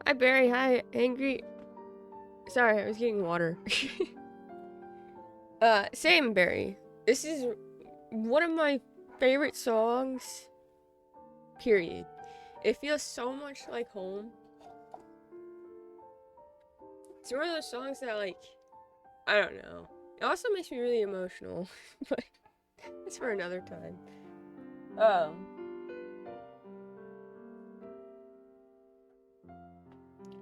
Hi, Barry. Hi, Angry. Sorry, I was getting water. Same, Barry. This is one of my favorite songs, period. It feels so much like home. It's one of those songs that, like, I don't know. It also makes me really emotional, but it's for another time. Um,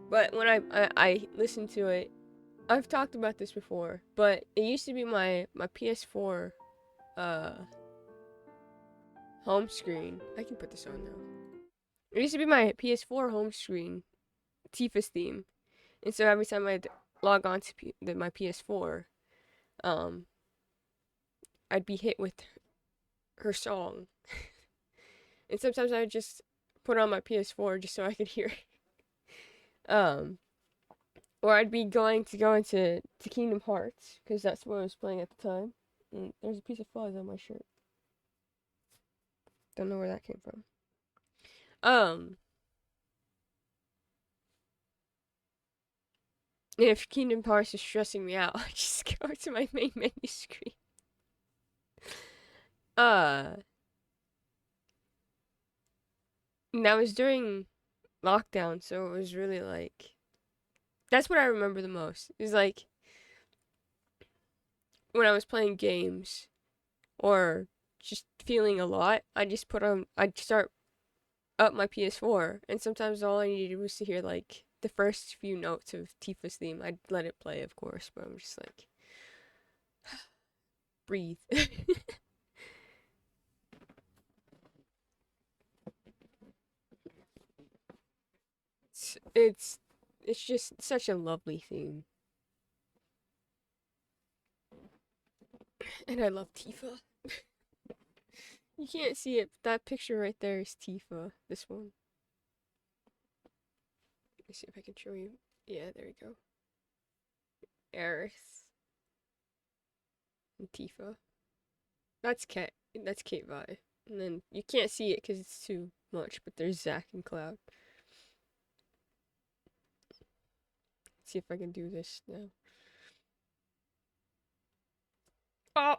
but when I listen to it, I've talked about this before, but it used to be my PS4 uh home screen. I can put this on now. It used to be my PS4 home screen, Tifa's theme, and so every time I'd log on to my PS4, um, I'd be hit with her song, and sometimes I'd just put on my PS4 just so I could hear it. Or I'd be going to go into Kingdom Hearts because that's what I was playing at the time. And there's a piece of fuzz on my shirt. Don't know where that came from. Um, and if Kingdom Hearts is stressing me out, I just go to my main menu screen. Uh, and that was during lockdown, so it was really like that's what I remember the most. Is like when I was playing games or just feeling a lot, I'd start up my PS4, and sometimes all I needed was to hear like the first few notes of Tifa's theme. I'd let it play, of course, but I'm just like breathe. it's it's just such a lovely theme, and I love Tifa. You can't see it, but that picture right there is Tifa. This one. Let me see if I can show you. Yeah, there we go. Aerith and Tifa. That's Kat. That's Kate Vi. And then you can't see it because it's too much, but there's Zack and Cloud. Let's see if I can do this now. Oh!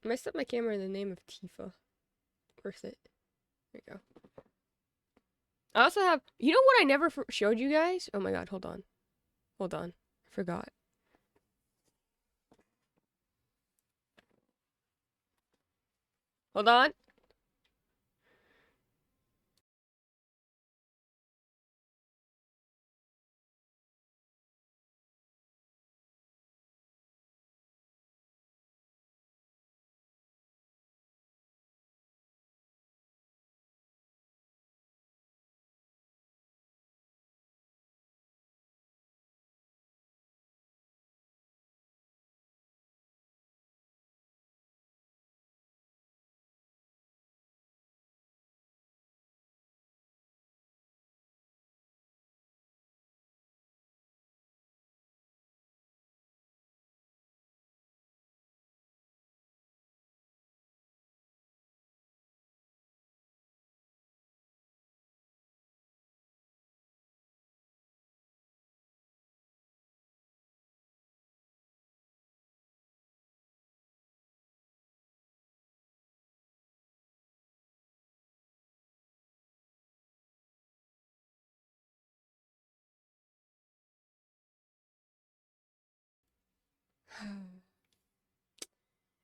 Messed up my camera in the name of Tifa. Worth it. There you go. I also have. You know what I never showed you guys? Oh my god, hold on. Hold on. I forgot. Hold on.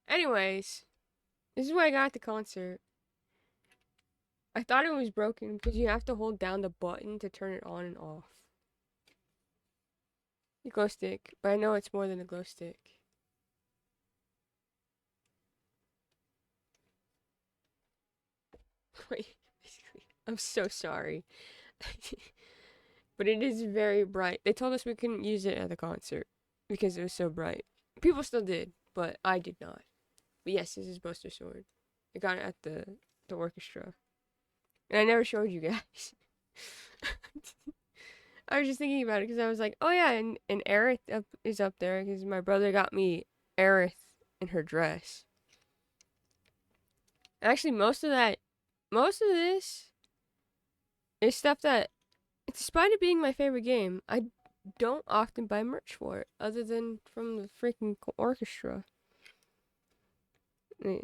Anyways, this is what I got at the concert. I thought it was broken because you have to hold down the button to turn it on and off. The glow stick, but I know it's more than a glow stick. Wait, basically, I'm so sorry. But it is very bright. They told us we couldn't use it at the concert because it was so bright. People still did, but I did not. But yes, this is Buster Sword. I got it at the orchestra. And I never showed you guys. I was just thinking about it because I was like, oh yeah, and Aerith is up there because my brother got me Aerith in her dress. Actually, most of this It's stuff that, despite it being my favorite game, I don't often buy merch for it, other than from the freaking orchestra. Eh,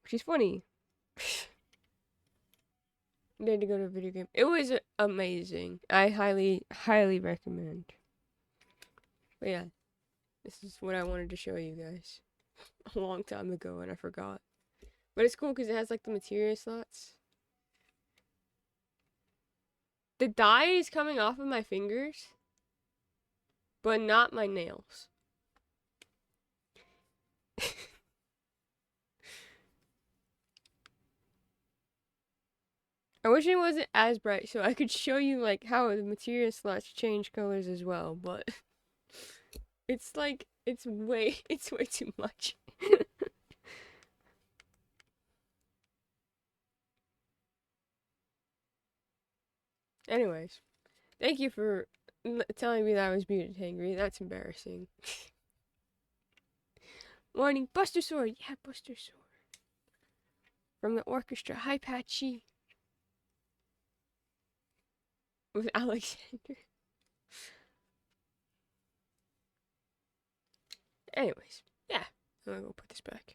which is funny. Need to go to a video game. It was amazing. I highly, highly recommend. But yeah, this is what I wanted to show you guys a long time ago, and I forgot. But it's cool because it has like the materia slots. The dye is coming off of my fingers, but not my nails. I wish it wasn't as bright so I could show you like how the materia slots change colors as well, but it's like it's way too much. Anyways, thank you for telling me that I was muted, Hangry. That's embarrassing. Morning, Buster Sword. Yeah, Buster Sword. From the orchestra. Hi, Patchy. With Alexander. Anyways, yeah. I'm gonna go put this back.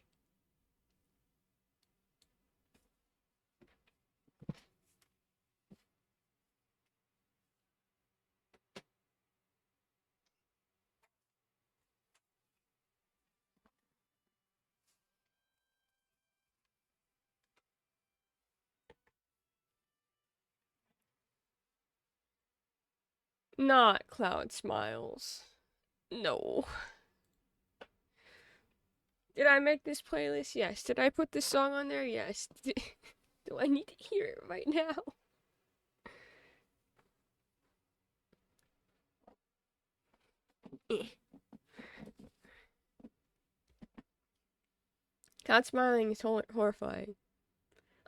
Not Cloud Smiles. No. Did I make this playlist? Yes. Did I put this song on there? Yes. Do I need to hear it right now? Cloud Smiling is horrifying.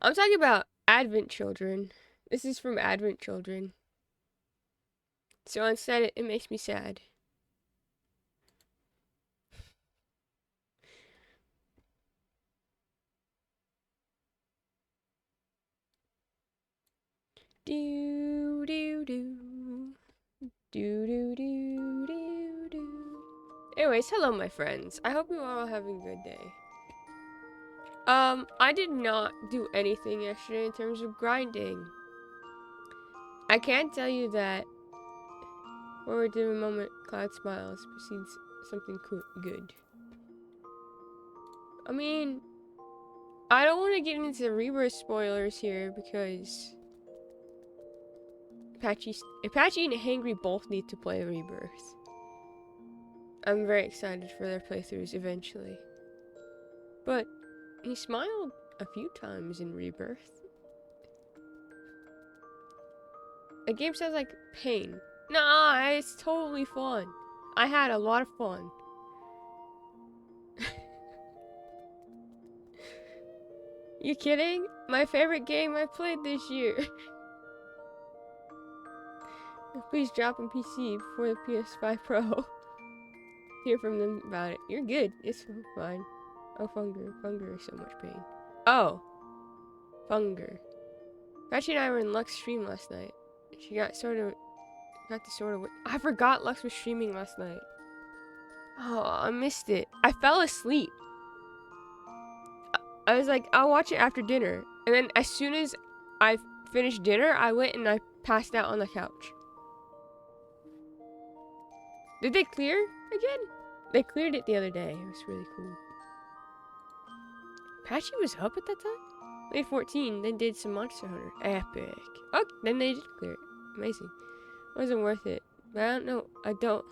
I'm talking about Advent Children. This is from Advent Children. So instead, it makes me sad. Do do do do do do do do. Anyways, hello my friends. I hope you are all having a good day. I did not do anything yesterday in terms of grinding. I can tell you that forward to the moment Cloud Smiles precedes something good. I mean, I don't want to get into Rebirth spoilers here because Apache and Hangry both need to play Rebirth. I'm very excited for their playthroughs eventually. But he smiled a few times in Rebirth. The game sounds like pain. Nah, it's totally fun. I had a lot of fun. You kidding? My favorite game I played this year. Please drop on PC before the PS5 Pro. Hear from them about it. You're good. It's fine. Oh, Funger. Funger is so much pain. Oh. Funger. Patchy and I were in Lux stream last night. She got to sort of... I forgot Lux was streaming last night. Oh, I missed it. I fell asleep. I was like, I'll watch it after dinner. And then as soon as I finished dinner, I went and I passed out on the couch. Did they clear again? They cleared it the other day. It was really cool. Patchy was up at that time? Made 14, then did some Monster Hunter. Epic. Oh, then they did clear it. Amazing. Wasn't worth it. But I don't know. I don't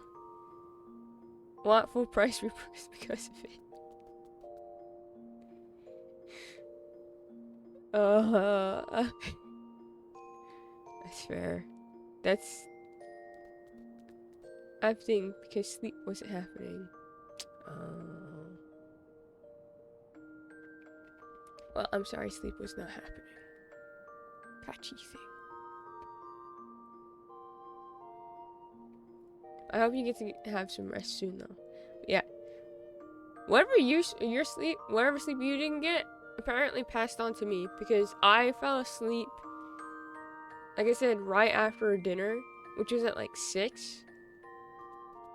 want full price reboots because of it. That's fair. That's... I think because sleep wasn't happening. Well, I'm sorry, sleep was not happening. Patchy thing. I hope you get to have some rest soon, though. Yeah. Whatever your sleep, whatever sleep you didn't get, apparently passed on to me because I fell asleep like I said, right after dinner, which was at like 6.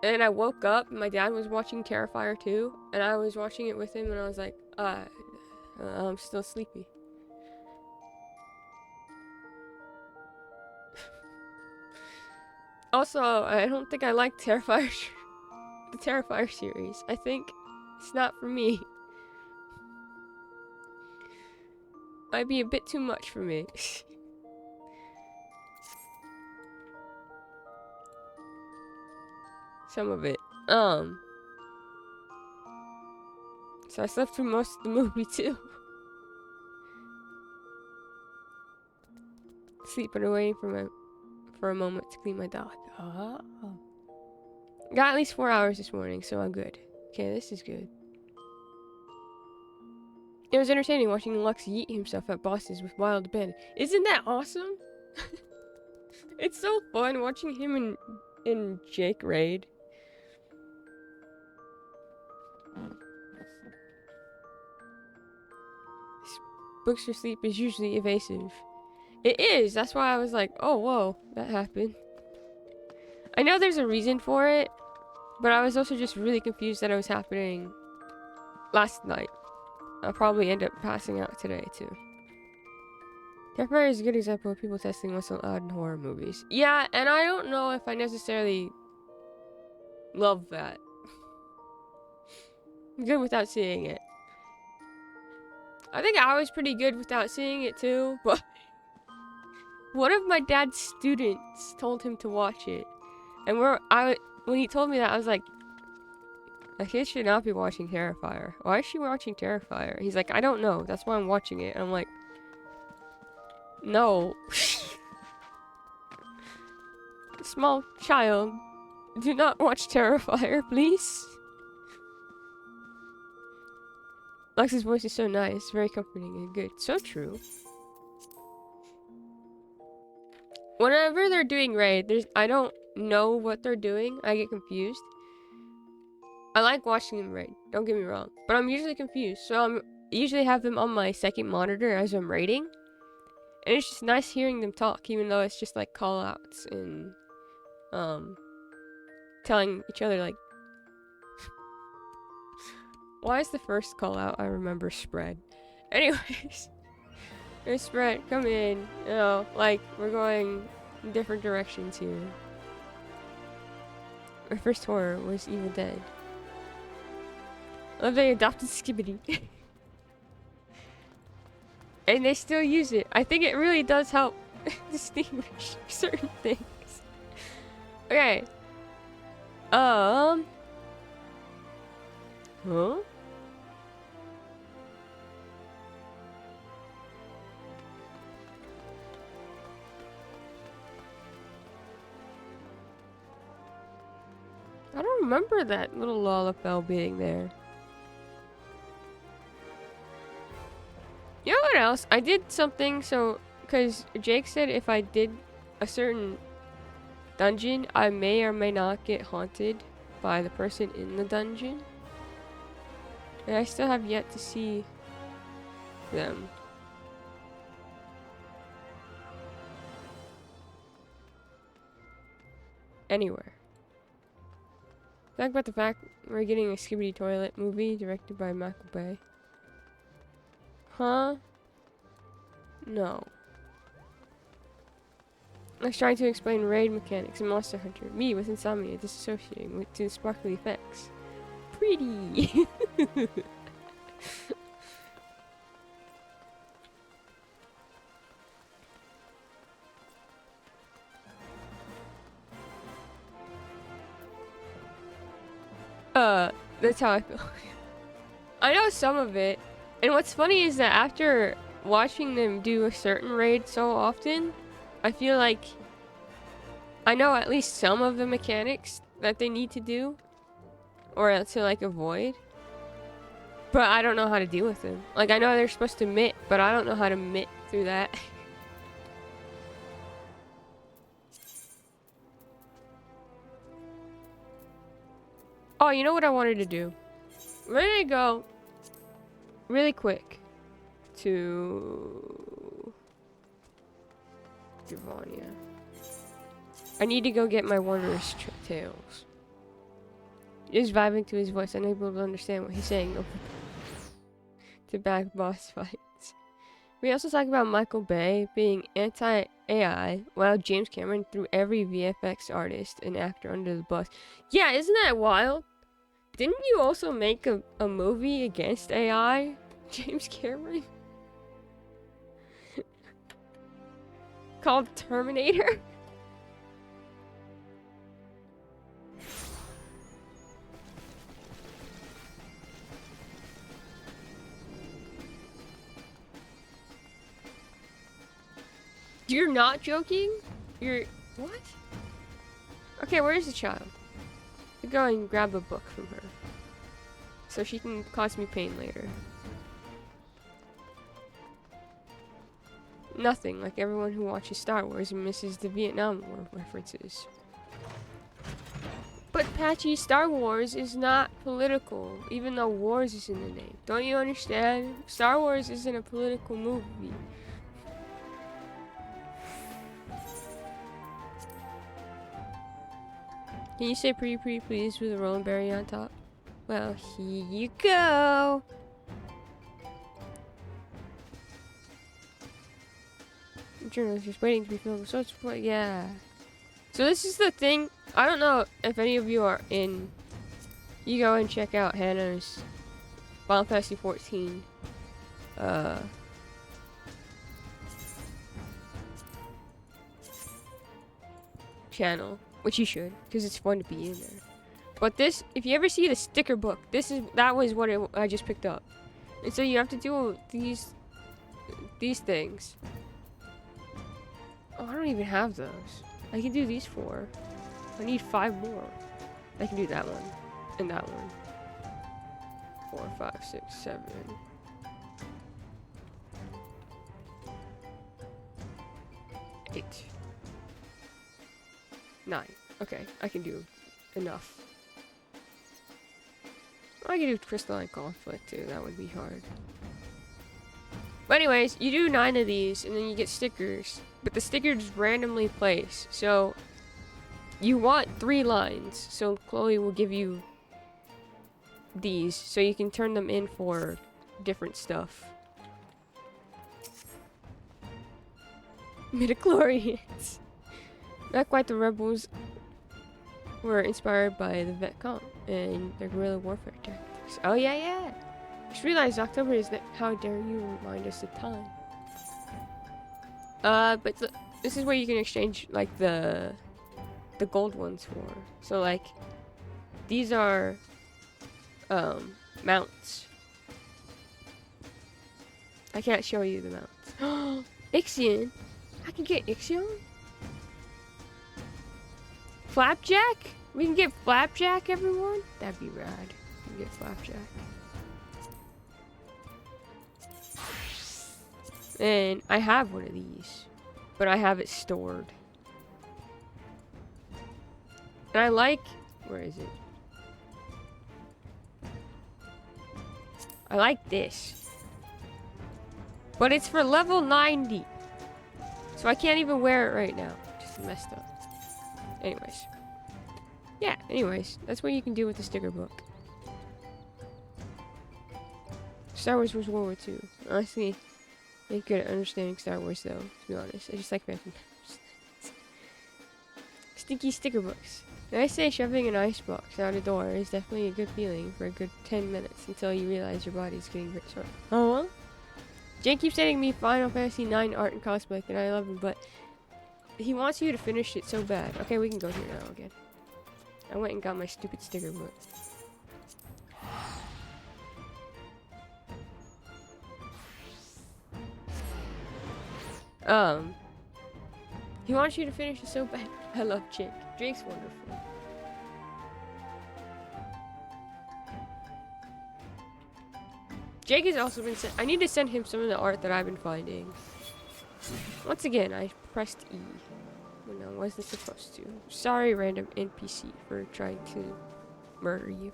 And I woke up, and my dad was watching Terrifier 2, and I was watching it with him, and I was like, I'm still sleepy. Also, I don't think I like Terrifier, the Terrifier series. I think it's not for me. Might be a bit too much for me. Some of it. So I slept through most of the movie too. Sleeping and waiting for a moment to clean my dog. Oh. Got at least 4 hours this morning, so I'm good. Okay, this is good. It was entertaining watching Lux yeet himself at bosses with wild abandon. Isn't that awesome? It's so fun watching him in Jake raid. Books for sleep is usually evasive. It is. That's why I was like, oh, whoa, that happened. I know there's a reason for it, but I was also just really confused that it was happening last night. I'll probably end up passing out today, too. Terrifier is a good example of people testing what's allowed in horror movies. Yeah, and I don't know if I necessarily love that. I'm good without seeing it. I think I was pretty good without seeing it, too, but one of my dad's students told him to watch it. And when he told me that, I was like, a kid should not be watching Terrifier. Why is she watching Terrifier? He's like, I don't know. That's why I'm watching it. And I'm like, no. Small child, do not watch Terrifier, please. Lux's voice is so nice, very comforting and good. So true. Whenever they're doing raid, I don't know what they're doing. I get confused. I like watching them raid, don't get me wrong. But I'm usually confused, so I usually have them on my second monitor as I'm raiding. And it's just nice hearing them talk, even though it's just like call-outs and telling each other like, why is the first call-out I remember spread? Anyways, hey, spread, come in. You know, like we're going in different directions here. My first horror was Evil Dead. I love they adopted Skibidi. And they still use it. I think it really does help distinguish certain things. Okay. Huh? I don't remember that little Lollapel being there. You know what else? I did something because Jake said if I did a certain dungeon, I may or may not get haunted by the person in the dungeon. And I still have yet to see them. Anywhere. Talk about the fact we're getting a Skibidi Toilet movie directed by Michael Bay. Huh? No. I was trying to explain raid mechanics in Monster Hunter. Me with insomnia disassociating with the sparkly effects. Pretty. That's how I feel. I know some of it. And what's funny is that after watching them do a certain raid so often, I feel like I know at least some of the mechanics that they need to do or to like avoid, but I don't know how to deal with them. Like I know they're supposed to mitt, but I don't know how to mitt through that. Oh, you know what I wanted to do? We're gonna go really quick to Dr. Vanya. I need to go get my wondrous tails. Just vibing to his voice, unable to understand what he's saying. No. To back boss fights. We also talk about Michael Bay being anti-AI, while James Cameron threw every VFX artist and actor under the bus. Yeah, isn't that wild? Didn't you also make a movie against AI, James Cameron? Called Terminator? You're not joking? You're... what? Okay, where is the child? I'll go and grab a book from her. So she can cause me pain later. Nothing, like everyone who watches Star Wars and misses the Vietnam War references. But Patchy, Star Wars is not political, even though wars is in the name. Don't you understand? Star Wars isn't a political movie. Can you say pretty please with a rolling berry on top? Well, here you go. The journal is just waiting to be filled with such support. Yeah. So this is the thing. I don't know if any of you are in. You go and check out Hannah's Final Fantasy 14. Channel, which you should, because it's fun to be in there. But this, if you ever see the sticker book, that was what I just picked up, and so you have to do these things. Oh, I don't even have those. I can do these 4. I need 5 more. I can do that one and that one. 4, 5, 6, 7. 8. 9. Okay, I can do enough. I can do Crystalline Conflict too, that would be hard. But anyways, you do 9 of these and then you get stickers. But the stickers randomly place. So you want 3 lines. So Chloe will give you these so you can turn them in for different stuff. Midichlorians. Not quite, the rebels were inspired by the Vietcong and their guerrilla warfare tactics. Oh yeah, yeah. I just realized October is that. How dare you remind us of time? But this is where you can exchange like the gold ones for. So like these are mounts. I can't show you the mounts. Ixion. I can get Ixion. Flapjack? We can get Flapjack, everyone? That'd be rad. We can get Flapjack. And I have one of these, but I have it stored. And I like, where is it? I like this. But it's for level 90. So I can't even wear it right now. Just messed up. Anyways. Yeah, anyways. That's what you can do with the sticker book. Star Wars was World War II. Honestly, I'm good at understanding Star Wars though, to be honest. I just like Phantom. Stinky sticker books. Did I say shoving an icebox out a door is definitely a good feeling for a good 10 minutes until you realize your body's getting very sore. Oh well? Jane keeps sending me Final Fantasy 9 art and cosplay, and I love him, but he wants you to finish it so bad. Okay, we can go here now again. I went and got my stupid sticker book. He wants you to finish it so bad. I love Jake. Jake's wonderful. Jake has also been sent. I need to send him some of the art that I've been finding. Once again, I pressed E. Well, no, wasn't supposed to. Sorry, random NPC, for trying to murder you.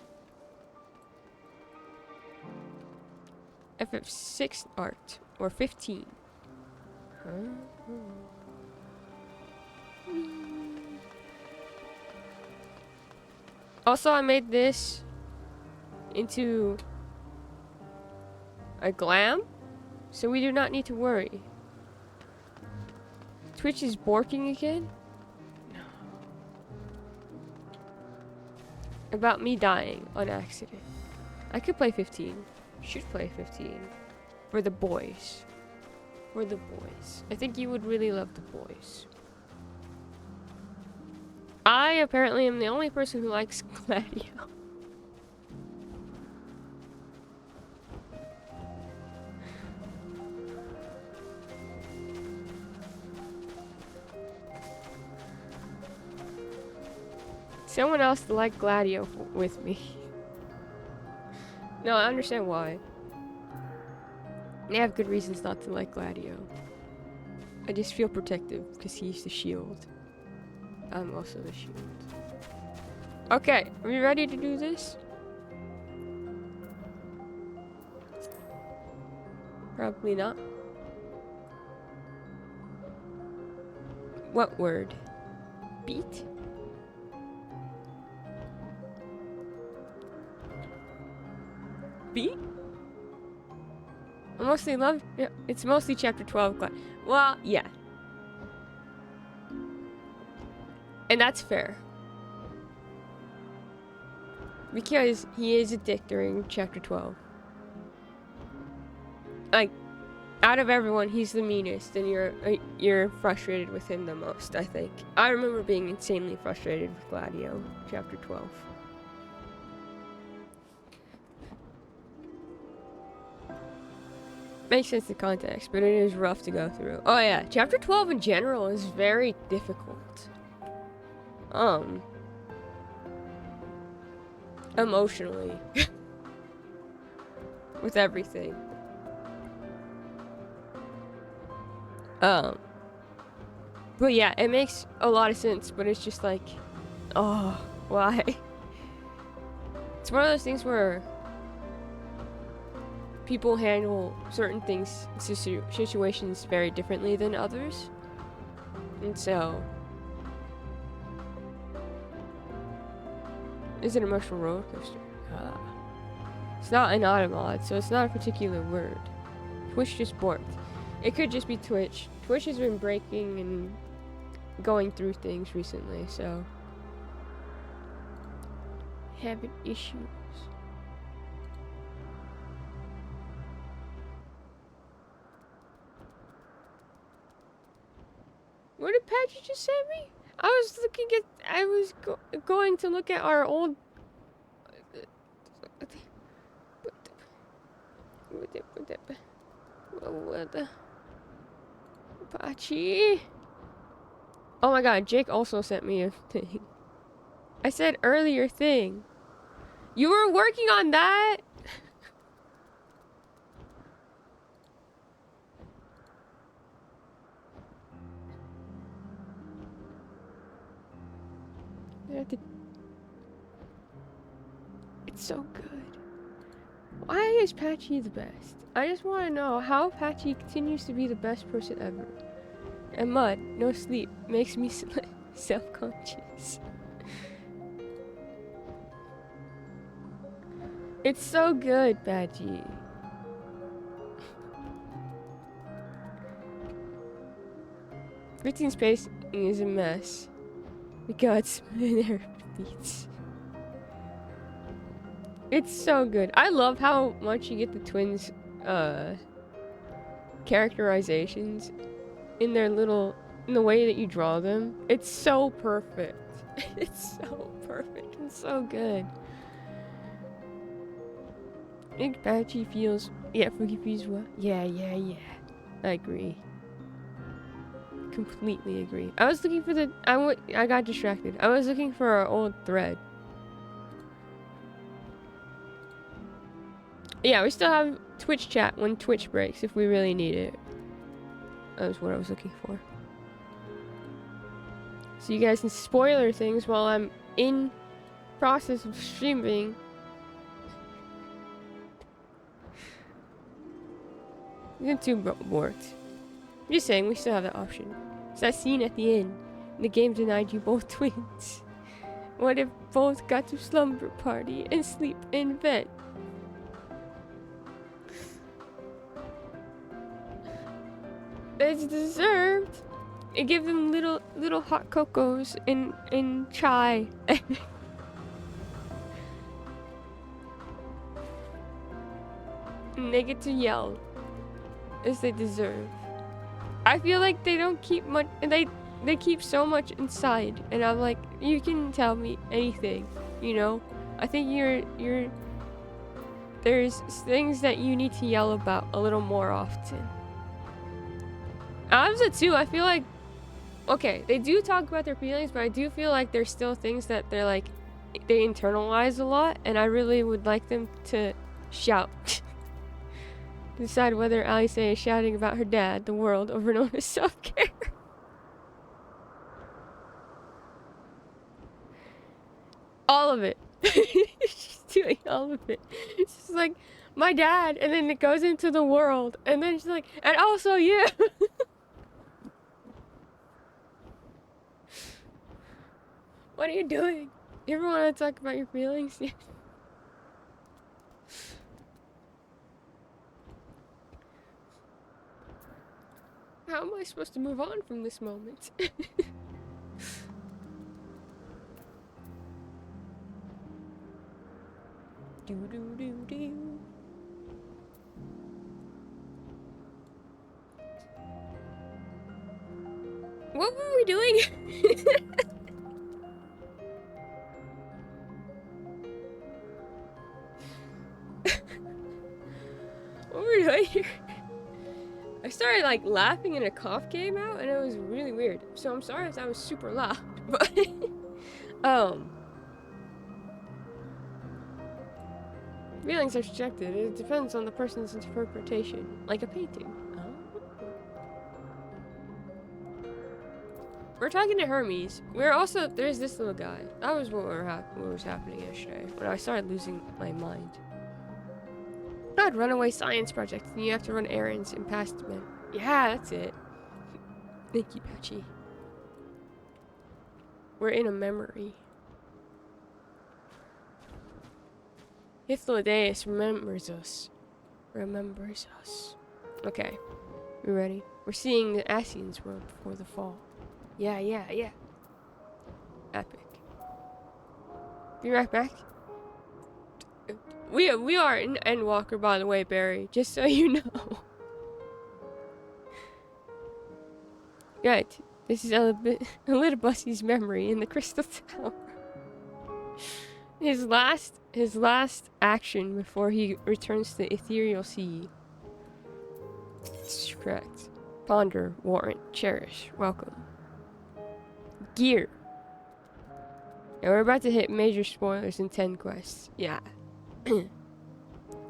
FF6 art, or 15. Huh? Also, I made this into a glam, so we do not need to worry. Twitch is borking again? No. About me dying on accident. I could play 15. Should play 15. For the boys. For the boys. I think you would really love the boys. I apparently am the only person who likes Gladio. Someone else to like Gladio with me. No, I understand why. They have good reasons not to like Gladio. I just feel protective because he's the shield. I'm also the shield. Okay, are we ready to do this? Probably not. What word? Beat? Beat? I mostly love. Yeah, it's mostly chapter 12. Well, yeah. And that's fair. Because he is a dick during chapter 12. Like, out of everyone, he's the meanest, and you're frustrated with him the most, I think. I remember being insanely frustrated with Gladio, chapter 12. Makes sense in context, but it is rough to go through. Oh yeah, chapter 12 in general is very difficult. Emotionally. With everything. But yeah, it makes a lot of sense, but it's just like, oh, why? It's one of those things where people handle certain things, situations very differently than others. And so, it's an emotional roller coaster. It's not an automod, so it's not a particular word. Twitch just borked. It could just be Twitch. Twitch has been breaking and going through things recently, so having issues. What did Patchy just send me? I was looking at. I was going to look at our old. Patchy. Oh my god, Jake also sent me a thing. I said earlier thing. You were working on that? It's so good. Why is Patchy the best? I just want to know how Patchy continues to be the best person ever. And Mud, no sleep, makes me self-conscious. It's so good, Patchy. Christine's pacing is a mess. Because their beats. It's so good. I love how much you get the twins' characterizations in their in the way that you draw them. It's so perfect. It's so perfect and so good. I think Patchy feels, yeah, Foogie feels what? Yeah. I agree. Completely agree. I was looking for I got distracted. I was looking for our old thread. Yeah, we still have Twitch chat when Twitch breaks if we really need it. That was what I was looking for. So you guys can spoiler things while I'm in process of streaming. Isn't too worked. I'm just saying we still have that option. It's that scene at the end. The game denied you both twins. What if both got to slumber party and sleep in bed? It's deserved. It give them little hot cocos in chai. And they get to yell as they deserve. I feel like they don't keep much, and they keep so much inside, and I'm like, you can tell me anything, you know? I think there's things that you need to yell about a little more often. Amza too, I feel like, okay, they do talk about their feelings, but I do feel like there's still things that they're like, they internalize a lot, and I really would like them to shout. Decide whether Alice is shouting about her dad, the world, over and over self-care. All of it. She's doing all of it. It's just like, my dad, and then it goes into the world, and then she's like, and also you. What are you doing? You ever want to talk about your feelings? How am I supposed to move on from this moment? Do do do do. What were we doing? What were we doing here? I started like laughing and a cough came out and it was really weird. So I'm sorry if that was super loud, but feelings are subjective. It depends on the person's interpretation, like a painting. We're talking to Hermes. We're also, there's this little guy. That was what was happening yesterday when I started losing my mind. God, runaway science project, and you have to run errands in past men. Yeah, that's it. Thank you, Patchy. We're in a memory. Hythlodaeus remembers us. Remembers us. Okay, we ready? We're seeing the Asians world before the fall. Yeah. Epic. Be right back. We are in Endwalker, by the way, Barry. Just so you know. Right. This is Elidibussy's memory in the Crystal Tower. His last action before he returns to the ethereal sea. It's correct. Ponder, warrant, cherish, welcome. Gear. And we're about to hit major spoilers in 10 quests. Yeah.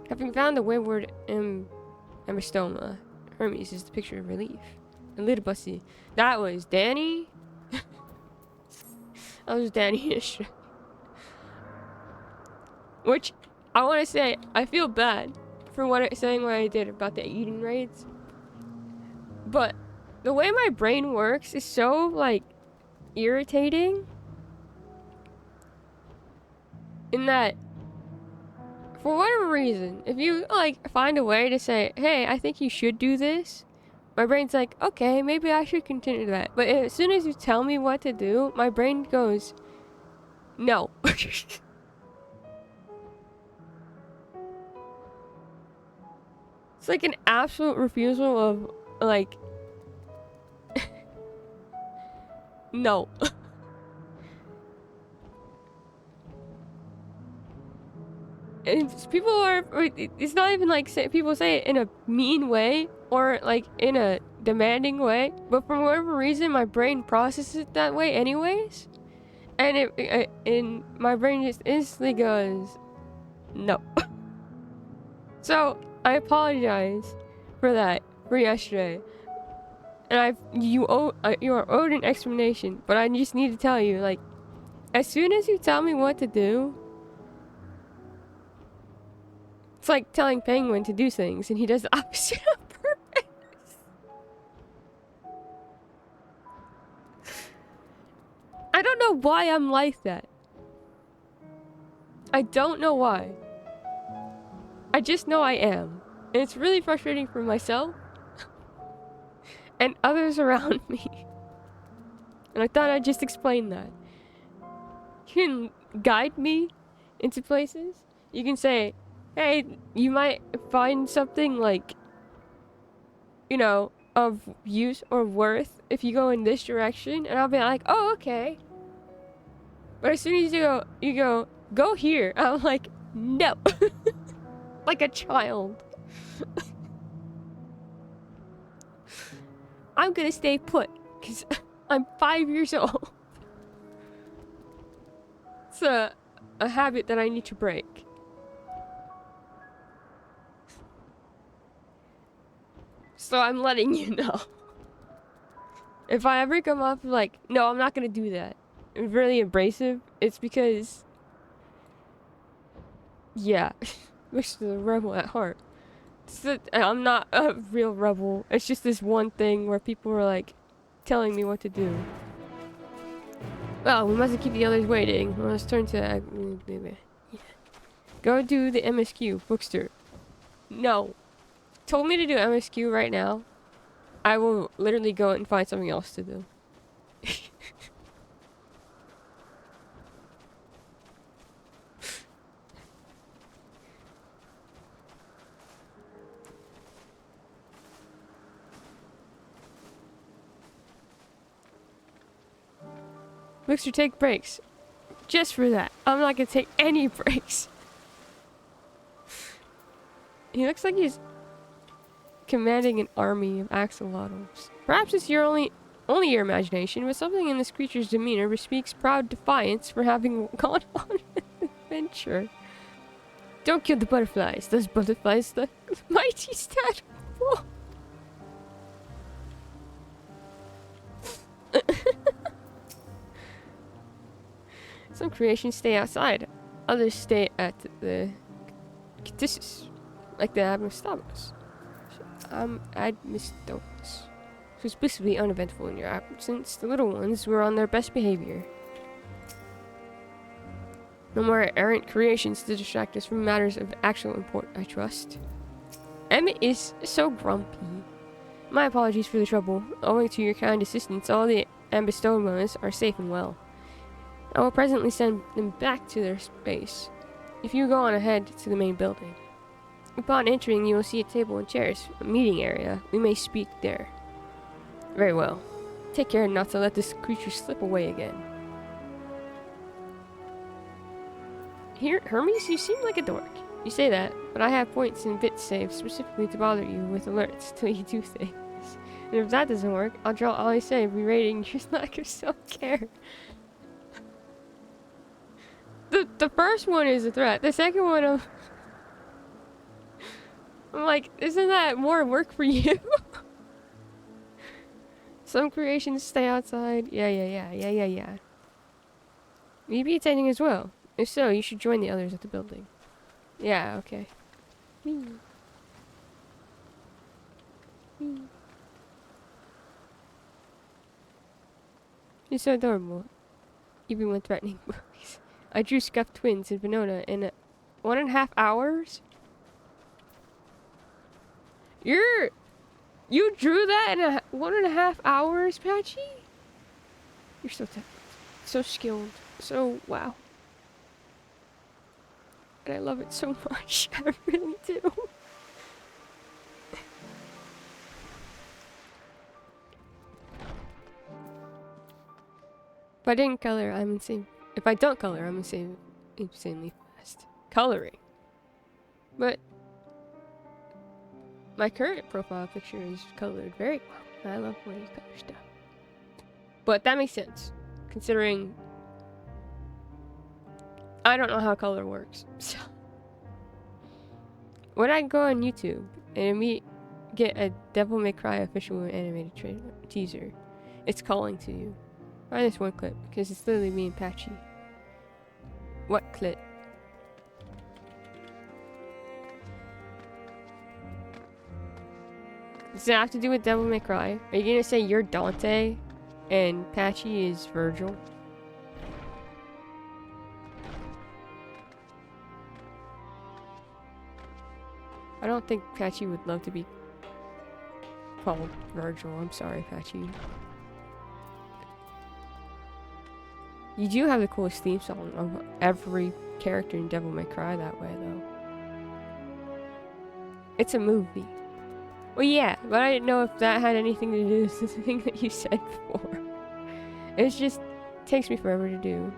Having found the wayward Amistoma, Hermes is the picture of relief. And Elidibusy. That was Danny? That was Danny-ish. Which, I want to say, I feel bad for saying what I did about the eating raids. But the way my brain works is so, like, irritating. In that, for whatever reason, if you, like, find a way to say, hey, I think you should do this, my brain's like, okay, maybe I should continue that. But as soon as you tell me what to do, my brain goes, no. It's like an absolute refusal of, like, no. And people are, it's not even like, people say it in a mean way or like in a demanding way, but for whatever reason, my brain processes it that way anyways. And and my brain just instantly goes, no. So I apologize for that, for yesterday. And you are owed an explanation, but I just need to tell you, like, as soon as you tell me what to do, it's like telling Penguin to do things, and he does the opposite on purpose. I don't know why I'm like that. I don't know why. I just know I am. And it's really frustrating for myself and others around me. And I thought I'd just explain that. You can guide me into places. You can say, hey, you might find something like, you know, of use or worth if you go in this direction. And I'll be like, oh, okay. But as soon as you go here. I'm like, no. Like a child. I'm gonna stay put. Because I'm 5 years old. It's a habit that I need to break. So I'm letting you know. If I ever come up like, no, I'm not gonna do that. I'm really abrasive. It's because, yeah, which is a rebel at heart. I'm not a real rebel. It's just this one thing where people were like telling me what to do. Well, we mustn't keep the others waiting. Well, let's turn to go do the MSQ bookstore. No, told me to do MSQ right now. I will literally go and find something else to do. Mixer, take breaks. Just for that. I'm not gonna take any breaks. He looks like he's commanding an army of axolotls. Perhaps it's only your imagination, but something in this creature's demeanor bespeaks proud defiance for having gone on an adventure. Don't kill the butterflies. Those butterflies, the mighty statue. Some creations stay outside. Others stay at the Catissus, like the Admistabus. Admistabus. So explicitly uneventful in your absence, the little ones were on their best behavior. No more errant creations to distract us from matters of actual import, I trust. Emmett is so grumpy. My apologies for the trouble. Owing to your kind assistance, all the Ambistomas are safe and well. I will presently send them back to their space. If you go on ahead to the main building. Upon entering, you will see a table and chairs, a meeting area. We may speak there. Very well. Take care not to let this creature slip away again. Here, Hermes, you seem like a dork. You say that, but I have points and bits saved specifically to bother you with alerts till you do things. And if that doesn't work, I'll draw all I say, berating your lack of self-care. The first one is a threat. The second one, I'm like, isn't that more work for you? Some creations stay outside. Yeah. Will you be attending as well? If so, you should join the others at the building. Yeah, okay. You're so adorable. Even when threatening bullies. I drew scuffed twins in Venona in 1.5 hours? You drew that in 1.5 hours, Patchy? You're so talented. So skilled. So, wow. And I love it so much. I really do. If I didn't color, I'm insane. If I don't color, I'm insanely fast. Coloring. But my current profile picture is colored very well. I love when you color stuff. But that makes sense, considering I don't know how color works. So when I go on YouTube and get a Devil May Cry official animated trailer teaser, it's calling to you. Find this one clip because it's literally me and Patchy. What clip? Does it have to do with Devil May Cry? Are you gonna say you're Dante and Patchy is Virgil? I don't think Patchy would love to be called Virgil. I'm sorry, Patchy. You do have the coolest theme song of every character in Devil May Cry that way, though. It's a movie. Well, yeah, but I didn't know if that had anything to do with the thing that you said before. It just takes me forever to do.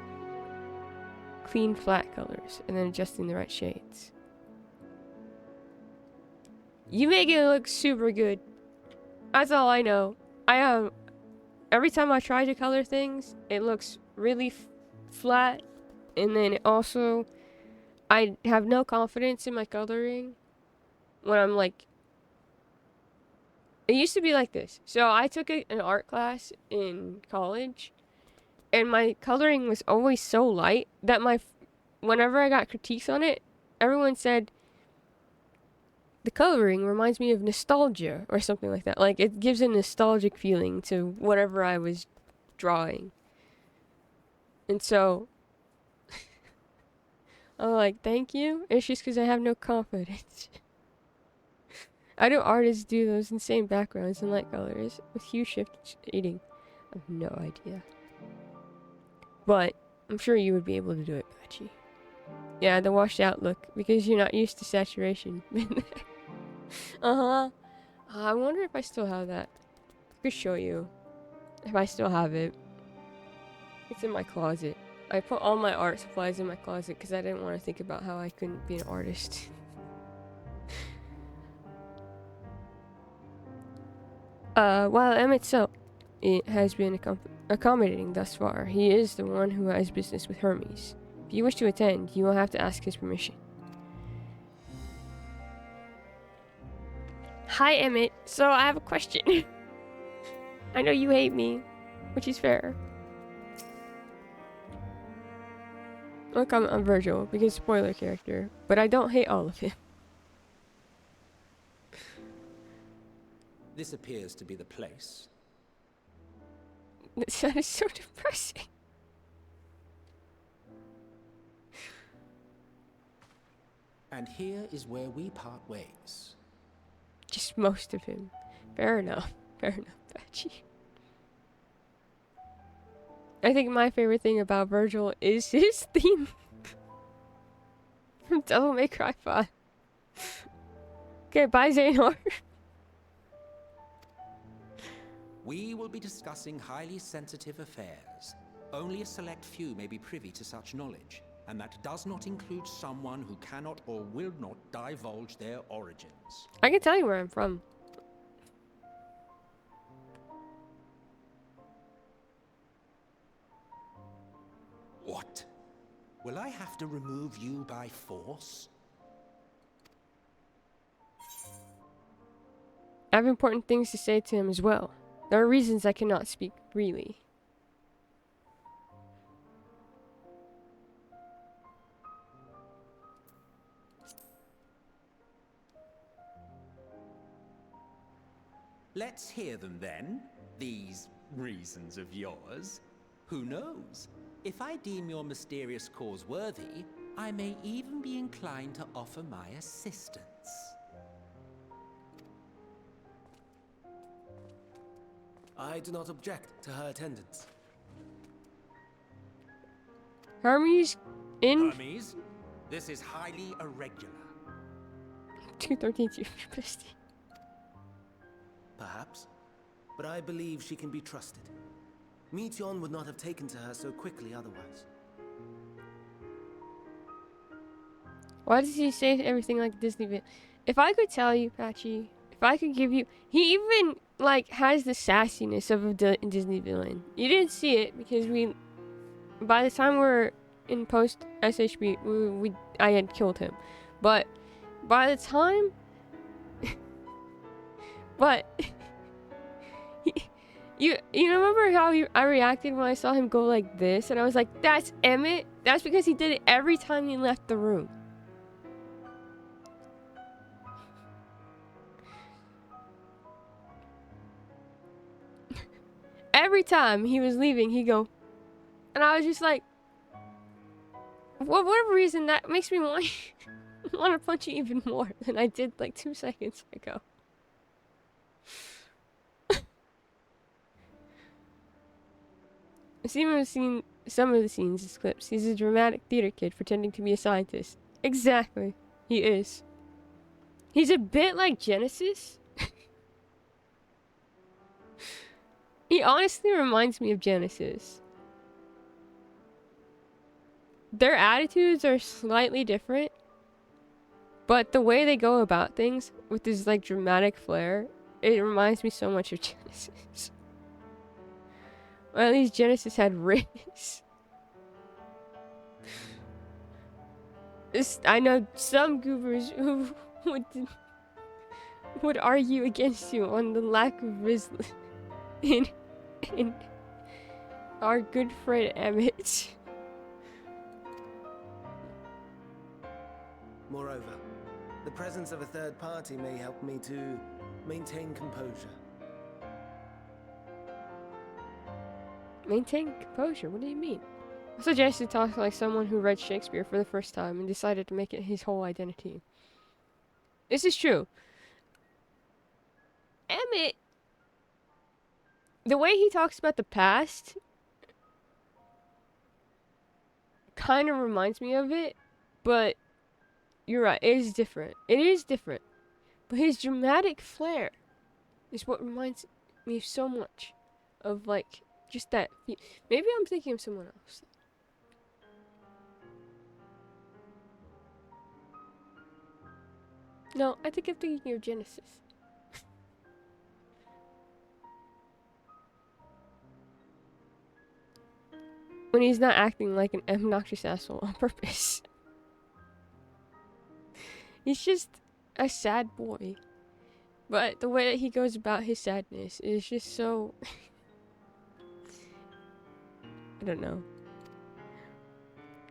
Clean, flat colors, and then adjusting the right shades. You make it look super good. That's all I know. Every time I try to color things, it looks really flat, and then it also, I have no confidence in my coloring when I'm like, it used to be like this. So I took an art class in college, and my coloring was always so light that whenever I got critiques on it, everyone said, the coloring reminds me of nostalgia or something like that. Like, it gives a nostalgic feeling to whatever I was drawing. And so, I'm like, thank you. It's just because I have no confidence. I know artists do those insane backgrounds and light colors with hue shift shading. I have no idea. But, I'm sure you would be able to do it, Patchy. Yeah, the washed out look, because you're not used to saturation. Uh-huh. I wonder if I still have that. I could show you. If I still have it. It's in my closet. I put all my art supplies in my closet because I didn't want to think about how I couldn't be an artist. While Emmett so it has been accommodating thus far, he is the one who has business with Hermes. If you wish to attend, you will have to ask his permission. Hi, Emmett. So I have a question. I know you hate me, which is fair. Look, I'm Virgil, because spoiler character, but I don't hate all of him. This appears to be the place. That is so depressing. And here is where we part ways. Just most of him. Fair enough. Fair enough, Patchy. I think my favorite thing about Virgil is his theme. From Devil May Cry 5. Okay, bye, Xehanort. We will be discussing highly sensitive affairs. Only a select few may be privy to such knowledge, and that does not include someone who cannot or will not divulge their origins. I can tell you where I'm from. What? Will I have to remove you by force? I have important things to say to him as well. There are reasons I cannot speak freely. Let's hear them then, these reasons of yours. Who knows? If I deem your mysterious cause worthy, I may even be inclined to offer my assistance. I do not object to her attendance. Hermes in Hermes, this is highly irregular. 213 to bestie. Perhaps, but I believe she can be trusted. Meteon would not have taken to her so quickly otherwise. Why does he say everything like Disney? If I could tell you, Patchy, if I could give you, he even like has the sassiness of a Disney villain. You didn't see it because by the time we're in post SHB, I had killed him, but by the time, but you remember how I reacted when I saw him go like this, and I was like, that's Emmett. That's because he did it every time he left the room. Every time he was leaving, he'd go, and I was just like, for whatever reason, that makes me want want to punch you even more than I did like 2 seconds ago. I've seen some of the scenes as clips. He's a dramatic theater kid pretending to be a scientist. Exactly. He is. He's a bit like Genesis. He honestly reminds me of Genesis. Their attitudes are slightly different, but the way they go about things with this like dramatic flair, it reminds me so much of Genesis. Or at least Genesis had Riz. I know some goobers who would argue against you on the lack of Riz in our good friend Emmett. Moreover, the presence of a third party may help me to maintain composure. Maintain composure? What do you mean? I suggest you talk like someone who read Shakespeare for the first time and decided to make it his whole identity. This is true. Emmett, the way he talks about the past kind of reminds me of it, but you're right, it is different. It is different. But his dramatic flair is what reminds me so much of, like, just that. Maybe I'm thinking of someone else. No, I think I'm thinking of Genesis. When he's not acting like an obnoxious asshole on purpose. He's just a sad boy. But the way that he goes about his sadness is just so... I don't know.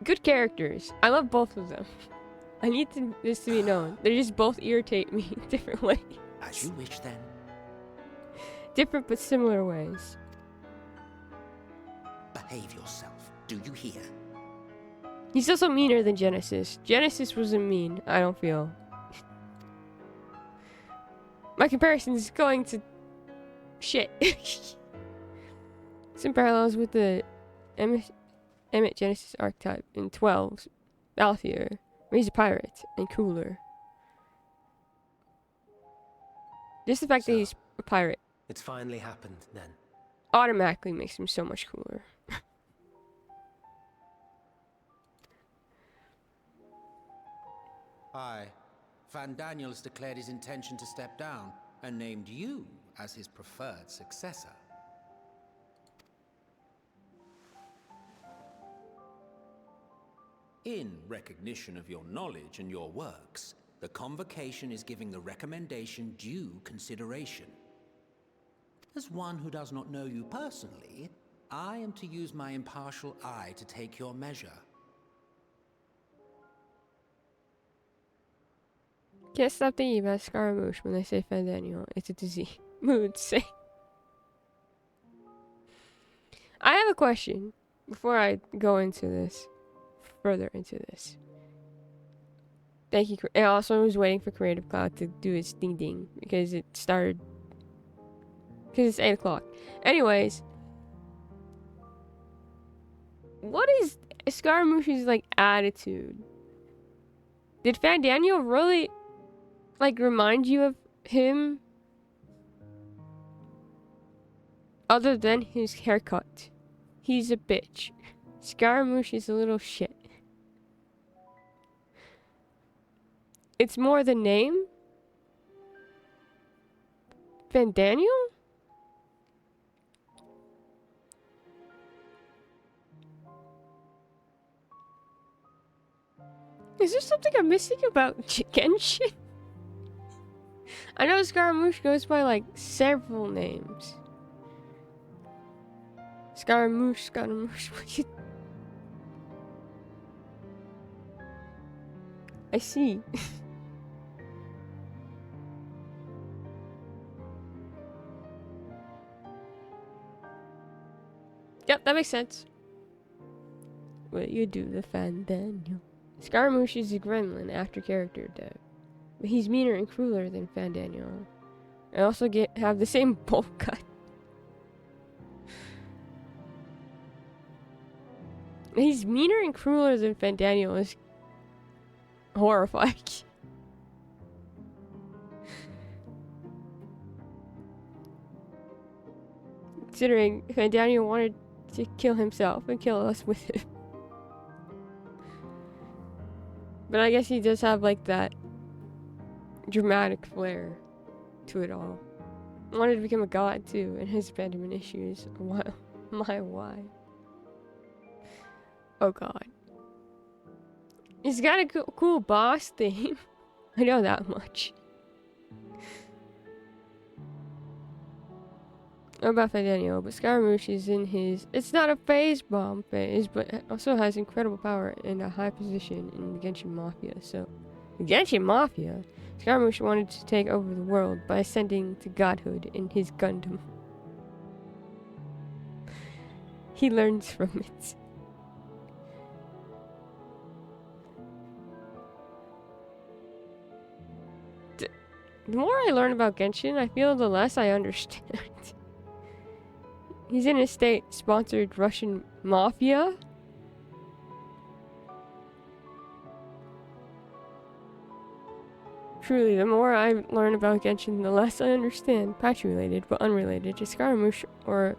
Good characters. I love both of them. I need this to be known. They just both irritate me in different ways. As you wish, then. Different but similar ways. Behave yourself. Do you hear? He's also meaner than Genesis. Genesis wasn't mean, I don't feel. My comparison is going to shit. Some parallels with the Emmett Genesis archetype in 12's Balthier, where he's a pirate and cooler. Just the fact that he's a pirate It's finally happened, then. automatically makes him so much cooler. Aye. Van Daniels declared his intention to step down and named you as his preferred successor. In recognition of your knowledge and your works, the Convocation is giving the recommendation due consideration. As one who does not know you personally, I am to use my impartial eye to take your measure. Can't stop thinking about Scaramouche when they say Fandaniel. It's a disease. Mood say. I have a question before I go into this. Further into this. Thank you. I also was waiting for Creative Cloud to do its ding ding because it started. Because it's 8 o'clock. Anyways. What is Scaramouche's like attitude? Did Fandaniel really like remind you of him? Other than his haircut. He's a bitch. Scaramouche is a little shit. It's more the name? Fandaniel? Is there something I'm missing about Genshin? I know Scaramouche goes by like several names. Scaramouche. I see. Yep, that makes sense. What you do, the Fandaniel? Scaramouche is a gremlin after character dev, but he's meaner and crueler than Fandaniel. I also have the same bowl cut. He's meaner and crueler than Fandaniel is horrifying. Considering Fandaniel wanted to kill himself and kill us with him. But I guess he does have like that dramatic flair to it all. Wanted to become a god too, and his abandonment issues. Why? Why? Oh god. He's got a cool boss theme. I know that much. What about Fandaniel? But Scaramouche is in his... It's not a phase bomb phase, but also has incredible power and a high position in the Genshin Mafia. So, the Genshin Mafia? Scaramouche wanted to take over the world by ascending to godhood in his Gundam. He learns from it. The more I learn about Genshin, I feel the less I understand. He's in a state-sponsored Russian mafia? Truly, the more I learn about Genshin, the less I understand. Patch-related, but unrelated to Scaramouche or...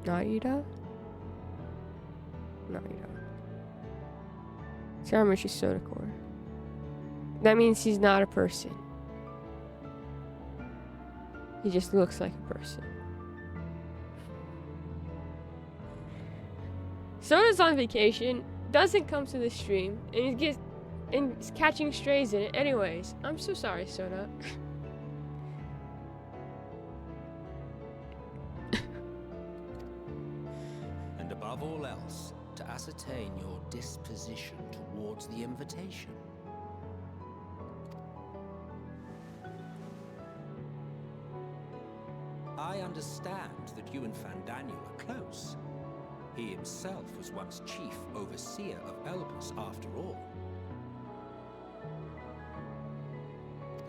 Narita? Narita. Scaramouche is Soda Core. That means he's not a person. He just looks like a person. Soda's on vacation, doesn't come to the stream, and is catching strays in it anyways. I'm so sorry, Soda. And above all else, to ascertain your disposition towards the invitation. I understand that you and Fandaniel are close. He himself was once chief overseer of Elpis after all.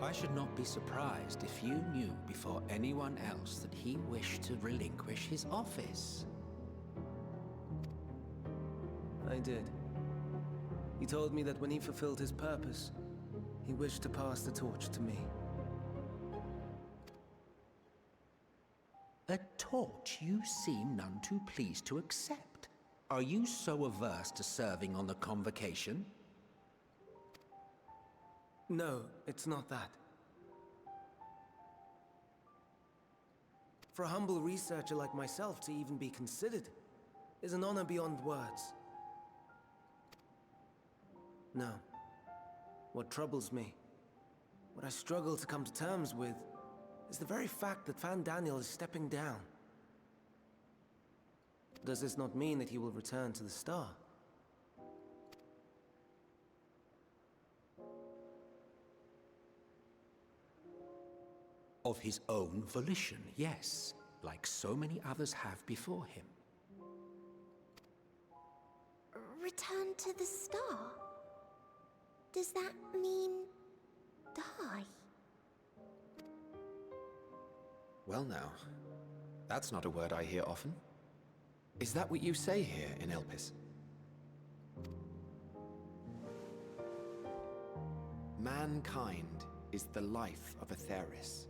I should not be surprised if you knew before anyone else that he wished to relinquish his office. I did. He told me that when he fulfilled his purpose, he wished to pass the torch to me. A torch you seem none too pleased to accept. Are you so averse to serving on the convocation? No, it's not that. For a humble researcher like myself to even be considered is an honor beyond words. No. What troubles me, what I struggle to come to terms with, is the very fact that Fandaniel is stepping down. Does this not mean that he will return to the star? Of his own volition, yes, like so many others have before him. Return to the star? Does that mean die? Well now, that's not a word I hear often. Is that what you say here in Elpis? Mankind is the life of Aetheris.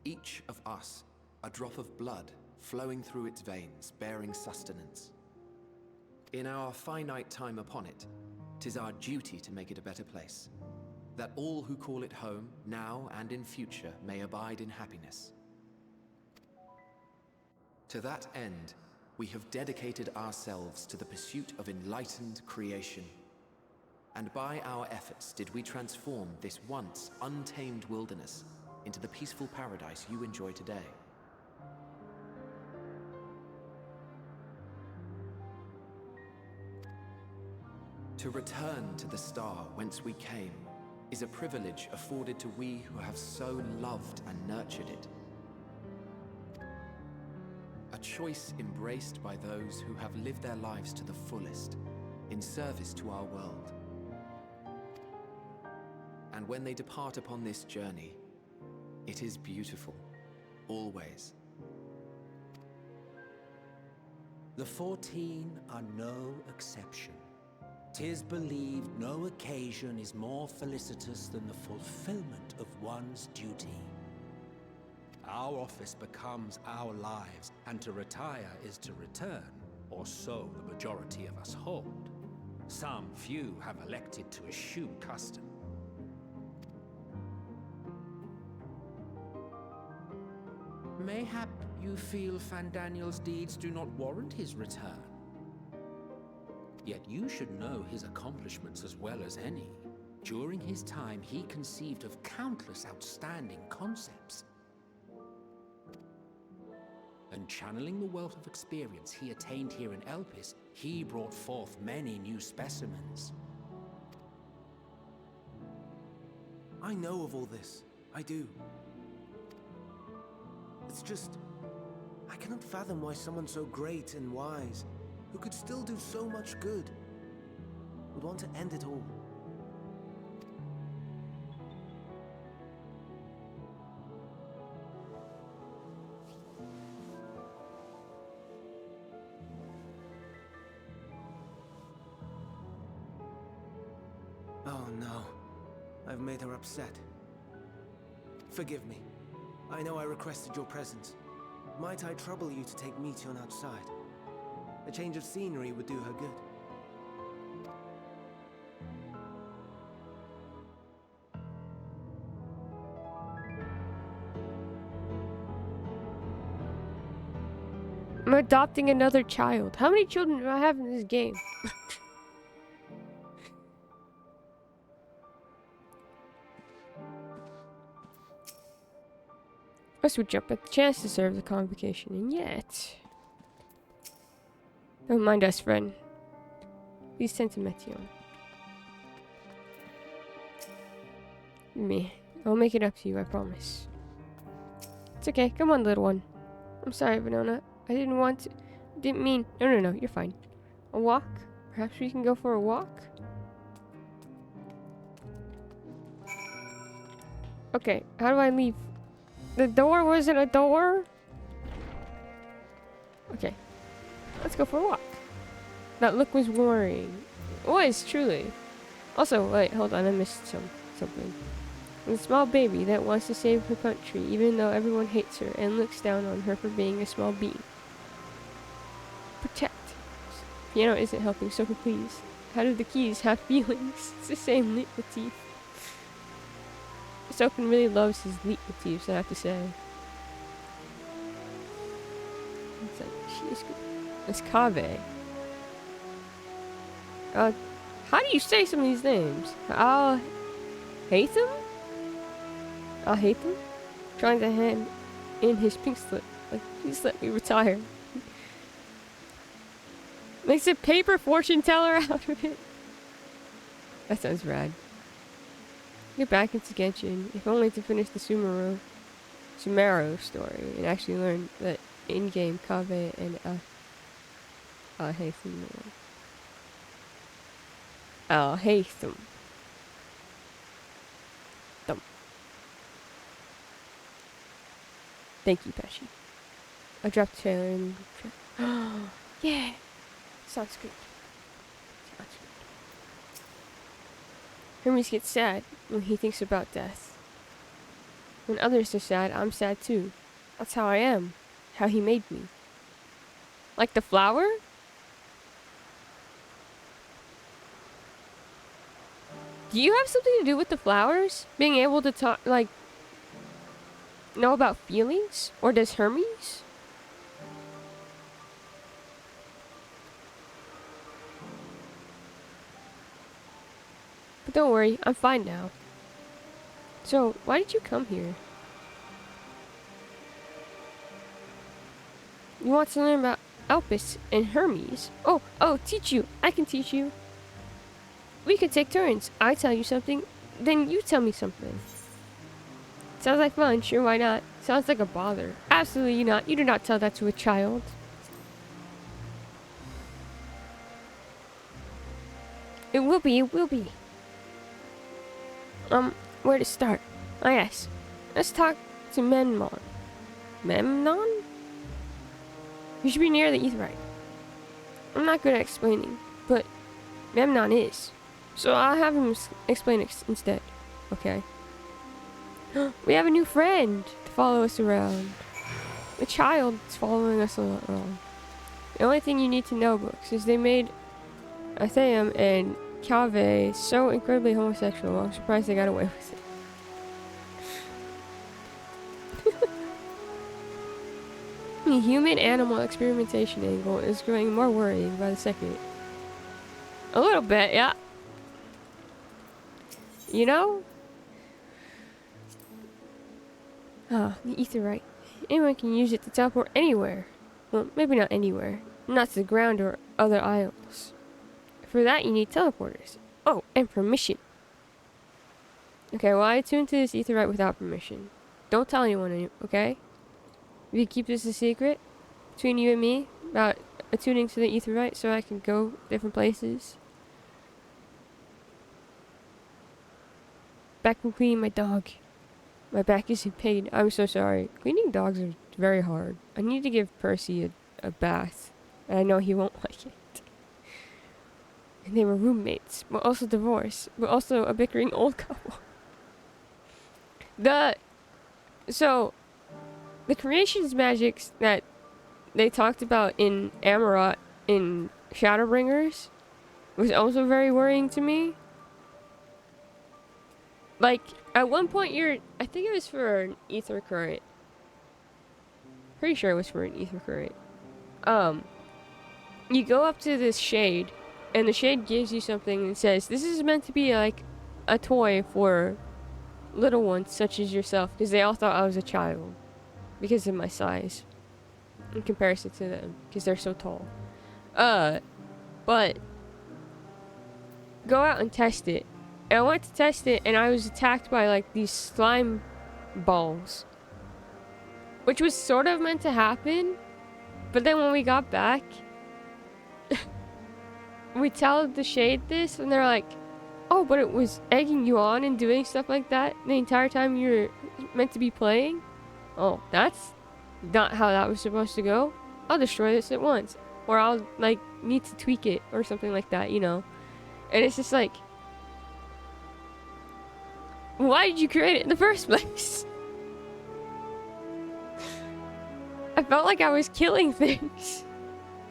Each of us, a drop of blood flowing through its veins, bearing sustenance. In our finite time upon it, 'tis our duty to make it a better place, that all who call it home, now and in future, may abide in happiness. To that end, we have dedicated ourselves to the pursuit of enlightened creation. And by our efforts did we transform this once untamed wilderness into the peaceful paradise you enjoy today. To return to the star whence we came is a privilege afforded to we who have so loved and nurtured it. A choice embraced by those who have lived their lives to the fullest, in service to our world. And when they depart upon this journey, it is beautiful, always. The 14 are no exception. 'Tis believed no occasion is more felicitous than the fulfillment of one's duty. Our office becomes our lives, and to retire is to return, or so the majority of us hold. Some few have elected to eschew custom. Mayhap you feel Fandaniel's deeds do not warrant his return. Yet you should know his accomplishments as well as any. During his time, he conceived of countless outstanding concepts. And channeling the wealth of experience he attained here in Elpis, he brought forth many new specimens. I know of all this. I do. It's just, I cannot fathom why someone so great and wise, who could still do so much good, would want to end it all. Oh no, I've made her upset. Forgive me. I know I requested your presence. Might I trouble you to take Meteion outside? A change of scenery would do her good. I'm adopting another child. How many children do I have in this game? Us would jump at the chance to serve the convocation, and yet... Don't mind us, friend. Please send to Meteion. Me. I'll make it up to you, I promise. It's okay. Come on, little one. I'm sorry, Venona. I didn't want to... Didn't mean... No, you're fine. A walk? Perhaps we can go for a walk? Okay, how do I leave? The door wasn't a door? Okay. Let's go for a walk. That look was worrying. It was, truly. Also, wait, hold on, I missed something. The small baby that wants to save her country, even though everyone hates her and looks down on her for being a small being. Protect. Piano isn't helping, so please. How do the keys have feelings? It's the same leitmotif. Soken really loves his leitmotifs, I have to say. It's like, she is good. It's Kave. How do you say some of these names? I'll hate them? I'll hate them? Trying to hand in his pink slip. Like, please let me retire. Makes a paper fortune teller out of it. That sounds rad. Get back into Genshin, if only to finish the Sumeru story and actually learn that in-game Kave and Alhaitham. Alhaitham. Thank you, Pesci. I dropped the trailer in the yeah! Sounds good. Sounds good. Hermes gets sad when he thinks about death. When others are sad, I'm sad too. That's how I am. How he made me. Like the flower? Do you have something to do with the flowers? Being able to talk, like, know about feelings? Or does Hermes? But don't worry, I'm fine now. So, why did you come here? You want to learn about Elpis and Hermes? Oh, teach you. I can teach you. We could take turns. I tell you something, then you tell me something. Sounds like fun. Sure, why not? Sounds like a bother. Absolutely not. You do not tell that to a child. It will be. It will be. Where to start? Oh, yes. Let's talk to Memnon. Memnon? You should be near the Aetheryte. I'm not good at explaining, but Memnon is. So I'll have him explain it instead. Okay. We have a new friend to follow us around. The child is following us around. The only thing you need to know, books, is they made Atheum and XIV so incredibly homosexual. I'm surprised they got away with it. The human-animal experimentation angle is growing more worrying by the second. A little bit, yeah. You know? Ah, the Aetheryte. Anyone can use it to teleport anywhere. Well, maybe not anywhere. Not to the ground or other isles. For that, you need teleporters. Oh, and permission. Okay, well, I attuned to this Aetheryte without permission. Don't tell anyone, okay? If you keep this a secret between you and me about attuning to the Aetheryte so I can go different places. Back from cleaning my dog. My back is in pain. I'm so sorry. Cleaning dogs are very hard. I need to give Percy a bath. And I know he won't like it. And they were roommates, but also divorced, but also a bickering old couple. So, the creations magics that they talked about in Amarot in Shadowbringers was also very worrying to me. Like, at one point I think it was for an ether current. Pretty sure it was for an ether current. You go up to this shade, and the shade gives you something and says, this is meant to be like a toy for little ones such as yourself, because they all thought I was a child because of my size in comparison to them, because they're so tall. But go out and test it. And I went to test it, and I was attacked by like these slime balls, which was sort of meant to happen. But then when we got back, we tell the shade this, and they're like, oh, but it was egging you on and doing stuff like that the entire time you were meant to be playing? Oh, that's not how that was supposed to go. I'll destroy this at once. Or I'll, like, need to tweak it or something like that, you know? And it's just like, why did you create it in the first place? I felt like I was killing things.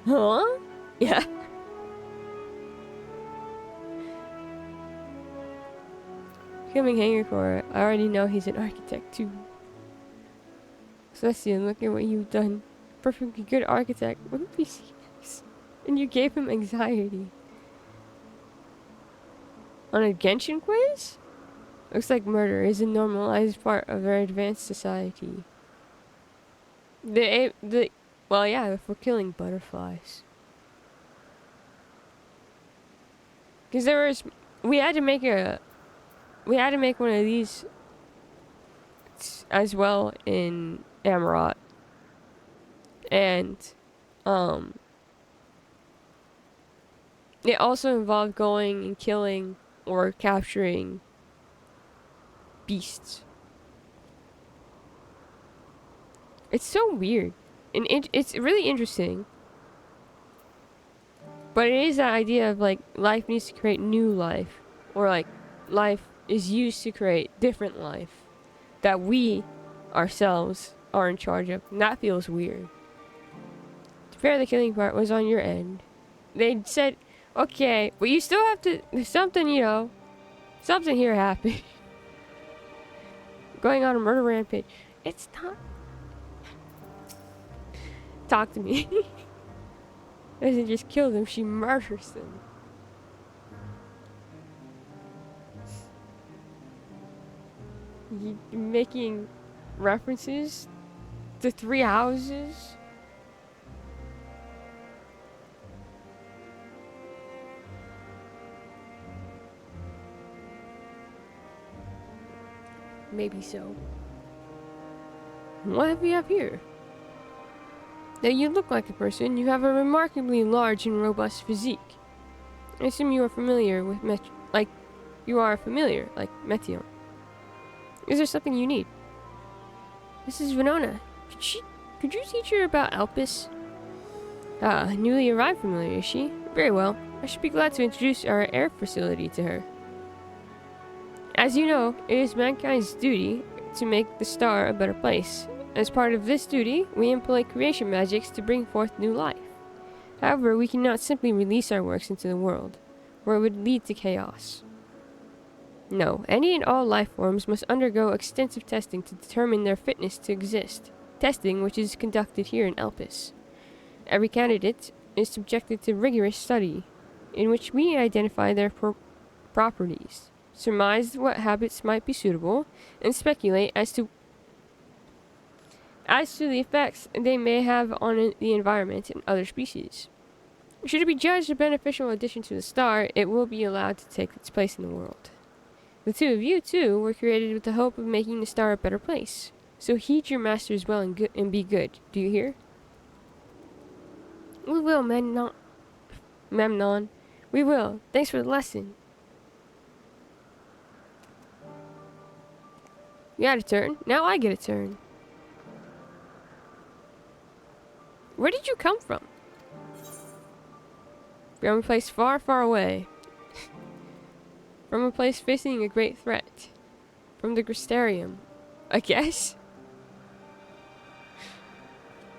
Huh? Yeah. Becoming angry for it. I already know he's an architect too. Celestian, look at what you've done. Perfectly good architect. Wouldn't be serious. And you gave him anxiety. On a Genshin quiz? Looks like murder is a normalized part of our advanced society. Well, yeah, if we're killing butterflies. Because we had to make one of these as well in Amarot. And, it also involved going and killing or capturing beasts. It's so weird. And it's really interesting. But it is that idea of, like, life needs to create new life. Or, like, life is used to create different life. That we, ourselves, are in charge of. And that feels weird. To fair, the killing part was on your end. They said, okay, but you still have to, there's something, you know, something here happened. Going on a murder rampage. It's not. Talk to me. Doesn't just kill them, she murders them. You making references to 3 houses? Maybe so. What have we have here? Though you look like a person, you have a remarkably large and robust physique. I assume you are familiar with like Metion. Is there something you need? This is Venona. Could you teach her about Elpis? Ah, newly arrived familiar, is she? Very well. I should be glad to introduce our air facility to her. As you know, it is mankind's duty to make the star a better place. As part of this duty, we employ creation magics to bring forth new life. However, we cannot simply release our works into the world, or it would lead to chaos. No, any and all life forms must undergo extensive testing to determine their fitness to exist, testing which is conducted here in Elpis. Every candidate is subjected to rigorous study, in which we identify their properties, surmise what habits might be suitable, and speculate as to the effects they may have on the environment and other species. Should it be judged a beneficial addition to the star, it will be allowed to take its place in the world. The two of you, too, were created with the hope of making the star a better place. So heed your masters well and be good. Do you hear? We will, Memnon. We will. Thanks for the lesson. You had a turn. Now I get a turn. Where did you come from? From a place far, far away. From a place facing a great threat. From the Gristarium, I guess.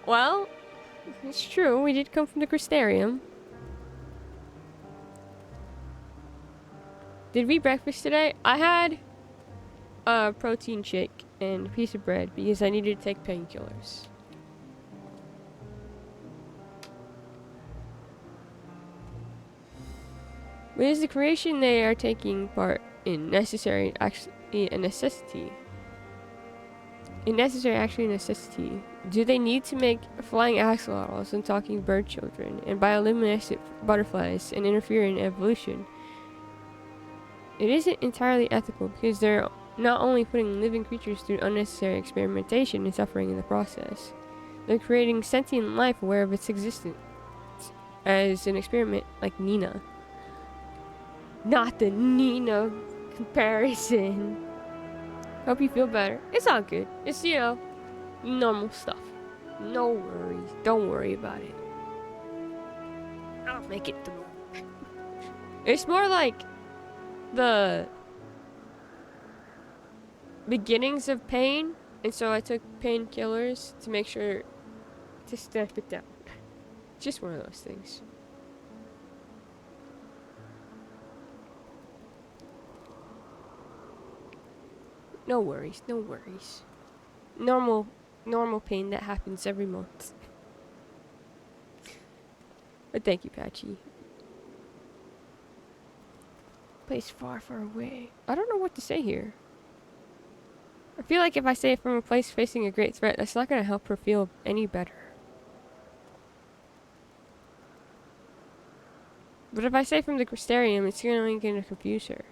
Well, it's true, we did come from the Gristarium. Did we breakfast today? I had a protein shake and a piece of bread because I needed to take painkillers. But is the creation they are taking part in necessary actually a necessity? Actually a necessity. Do they need to make flying axolotls and talking bird children and bioluminescent butterflies and interfere in evolution? It isn't entirely ethical because they're not only putting living creatures through unnecessary experimentation and suffering in the process, they're creating sentient life aware of its existence as an experiment like Nina. Not the Nina comparison. Hope you feel better. It's all good. It's, you know, normal stuff. No worries. Don't worry about it. I'll make it through. It's more like the beginnings of pain, and so I took painkillers to make sure to step it down. Just one of those things. No worries, no worries. Normal pain that happens every month. But thank you, Patchy. Place far, far away. I don't know what to say here. I feel like if I say it from a place facing a great threat, that's not gonna help her feel any better. But if I say from the Crystarium, it's only gonna confuse her.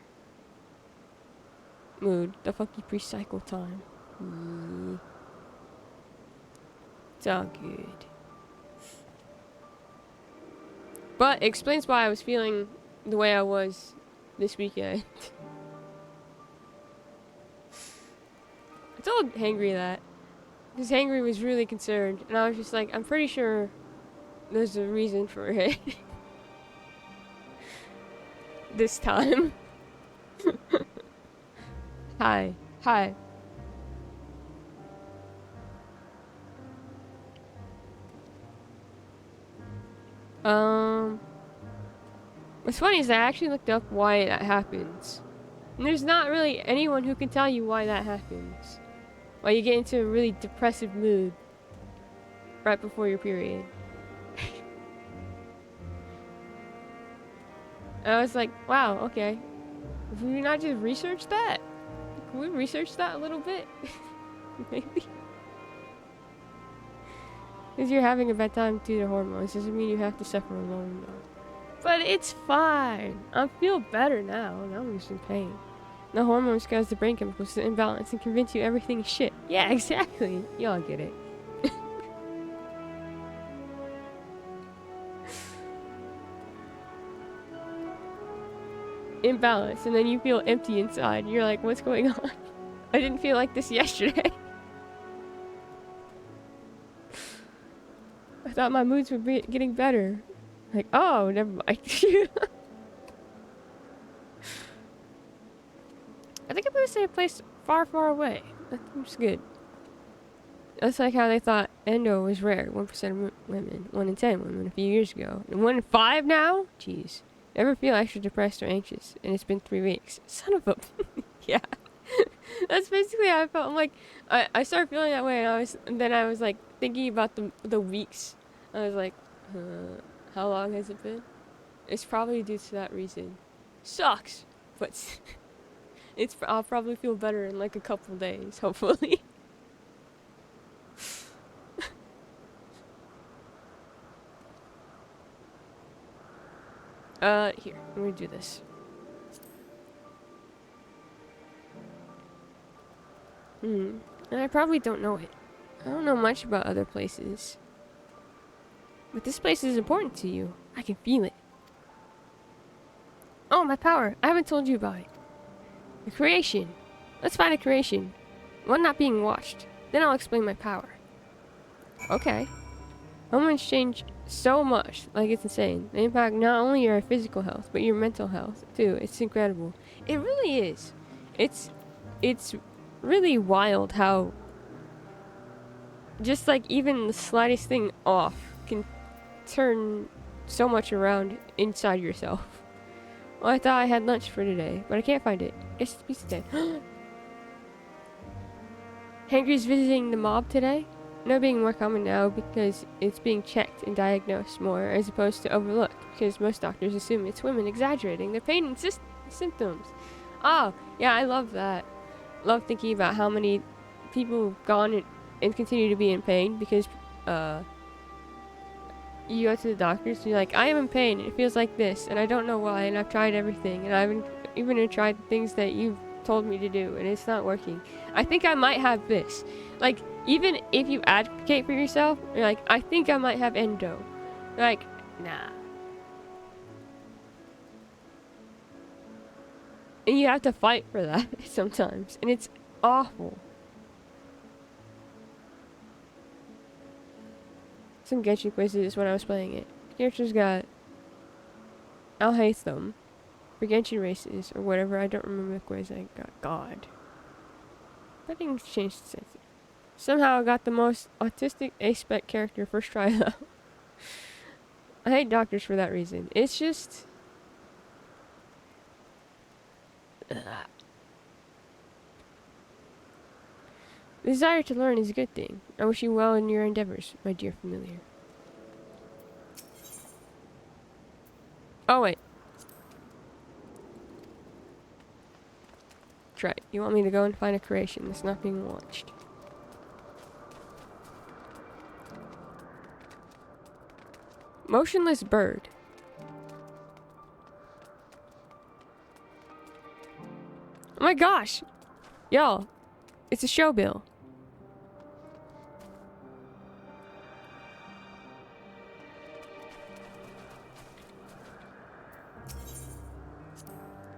Mood. The fucking pre-cycle time. It's all good. But it explains why I was feeling the way I was this weekend. I told Hangry that. Because Hangry was really concerned. And I was just like, I'm pretty sure there's a reason for it. This time. Hi. Hi. What's funny is I actually looked up why that happens. And there's not really anyone who can tell you why that happens. Why you get into a really depressive mood right before your period. And I was like, wow, okay. Can we not just research that? Can we research that a little bit? Maybe. Because you're having a bad time due to hormones doesn't mean you have to suffer alone, though. But it's fine. I feel better now. Now I'm just in pain. The hormones cause the brain chemicals to imbalance and convince you everything is shit. Yeah, exactly. Y'all get it. Imbalance, and then you feel empty inside. You're like, what's going on? I didn't feel like this yesterday. I thought my moods were getting better. Like, oh, never mind. I think I'm gonna say a place far, far away. That seems good. That's like how they thought endo was rare. 1% of women, 1 in 10 women a few years ago. And 1 in 5 now? Jeez. Never feel extra depressed or anxious. And it's been 3 weeks. Son of a... yeah. That's basically how I felt. I'm like, I started feeling that way, and then I was like thinking about the weeks. I was like, how long has it been? It's probably due to that reason. Sucks, but I'll probably feel better in like a couple days, hopefully. Here, I'm gonna do this. And I probably don't know it. I don't know much about other places. But this place is important to you. I can feel it. Oh, my power. I haven't told you about it. A creation. Let's find a creation. One not being watched. Then I'll explain my power. Okay. Hormones change so much, like it's insane. They impact not only your physical health, but your mental health too. It's incredible. It really is. It's really wild how just like even the slightest thing off can turn so much around inside yourself. Well, I thought I had lunch for today, but I can't find it. Guess it's pizza day. Hangry's visiting the mob today? No being more common now because it's being checked and diagnosed more as opposed to overlooked because most doctors assume it's women exaggerating their pain and symptoms. Oh, yeah, I love that. Love thinking about how many people have gone and continue to be in pain because you go to the doctors and you're like, I am in pain, it feels like this, and I don't know why, and I've tried everything, and I've even tried things that you've told me to do, and it's not working. I think I might have this. Like, even if you advocate for yourself, you're like, I think I might have endo. You're like, nah. And you have to fight for that sometimes, and it's awful. Some Genshin quizzes when I was playing it. Characters got Al Haytham for Genshin races or whatever. I don't remember the quiz I got. God. That thing's changed since. Somehow I got the most autistic A-spec character first try though. I hate doctors for that reason. It's just... Ugh. The desire to learn is a good thing. I wish you well in your endeavors, my dear familiar. Oh, wait. Try it. You want me to go and find a creation that's not being watched. Motionless bird. Oh my gosh! Y'all, it's a show bill.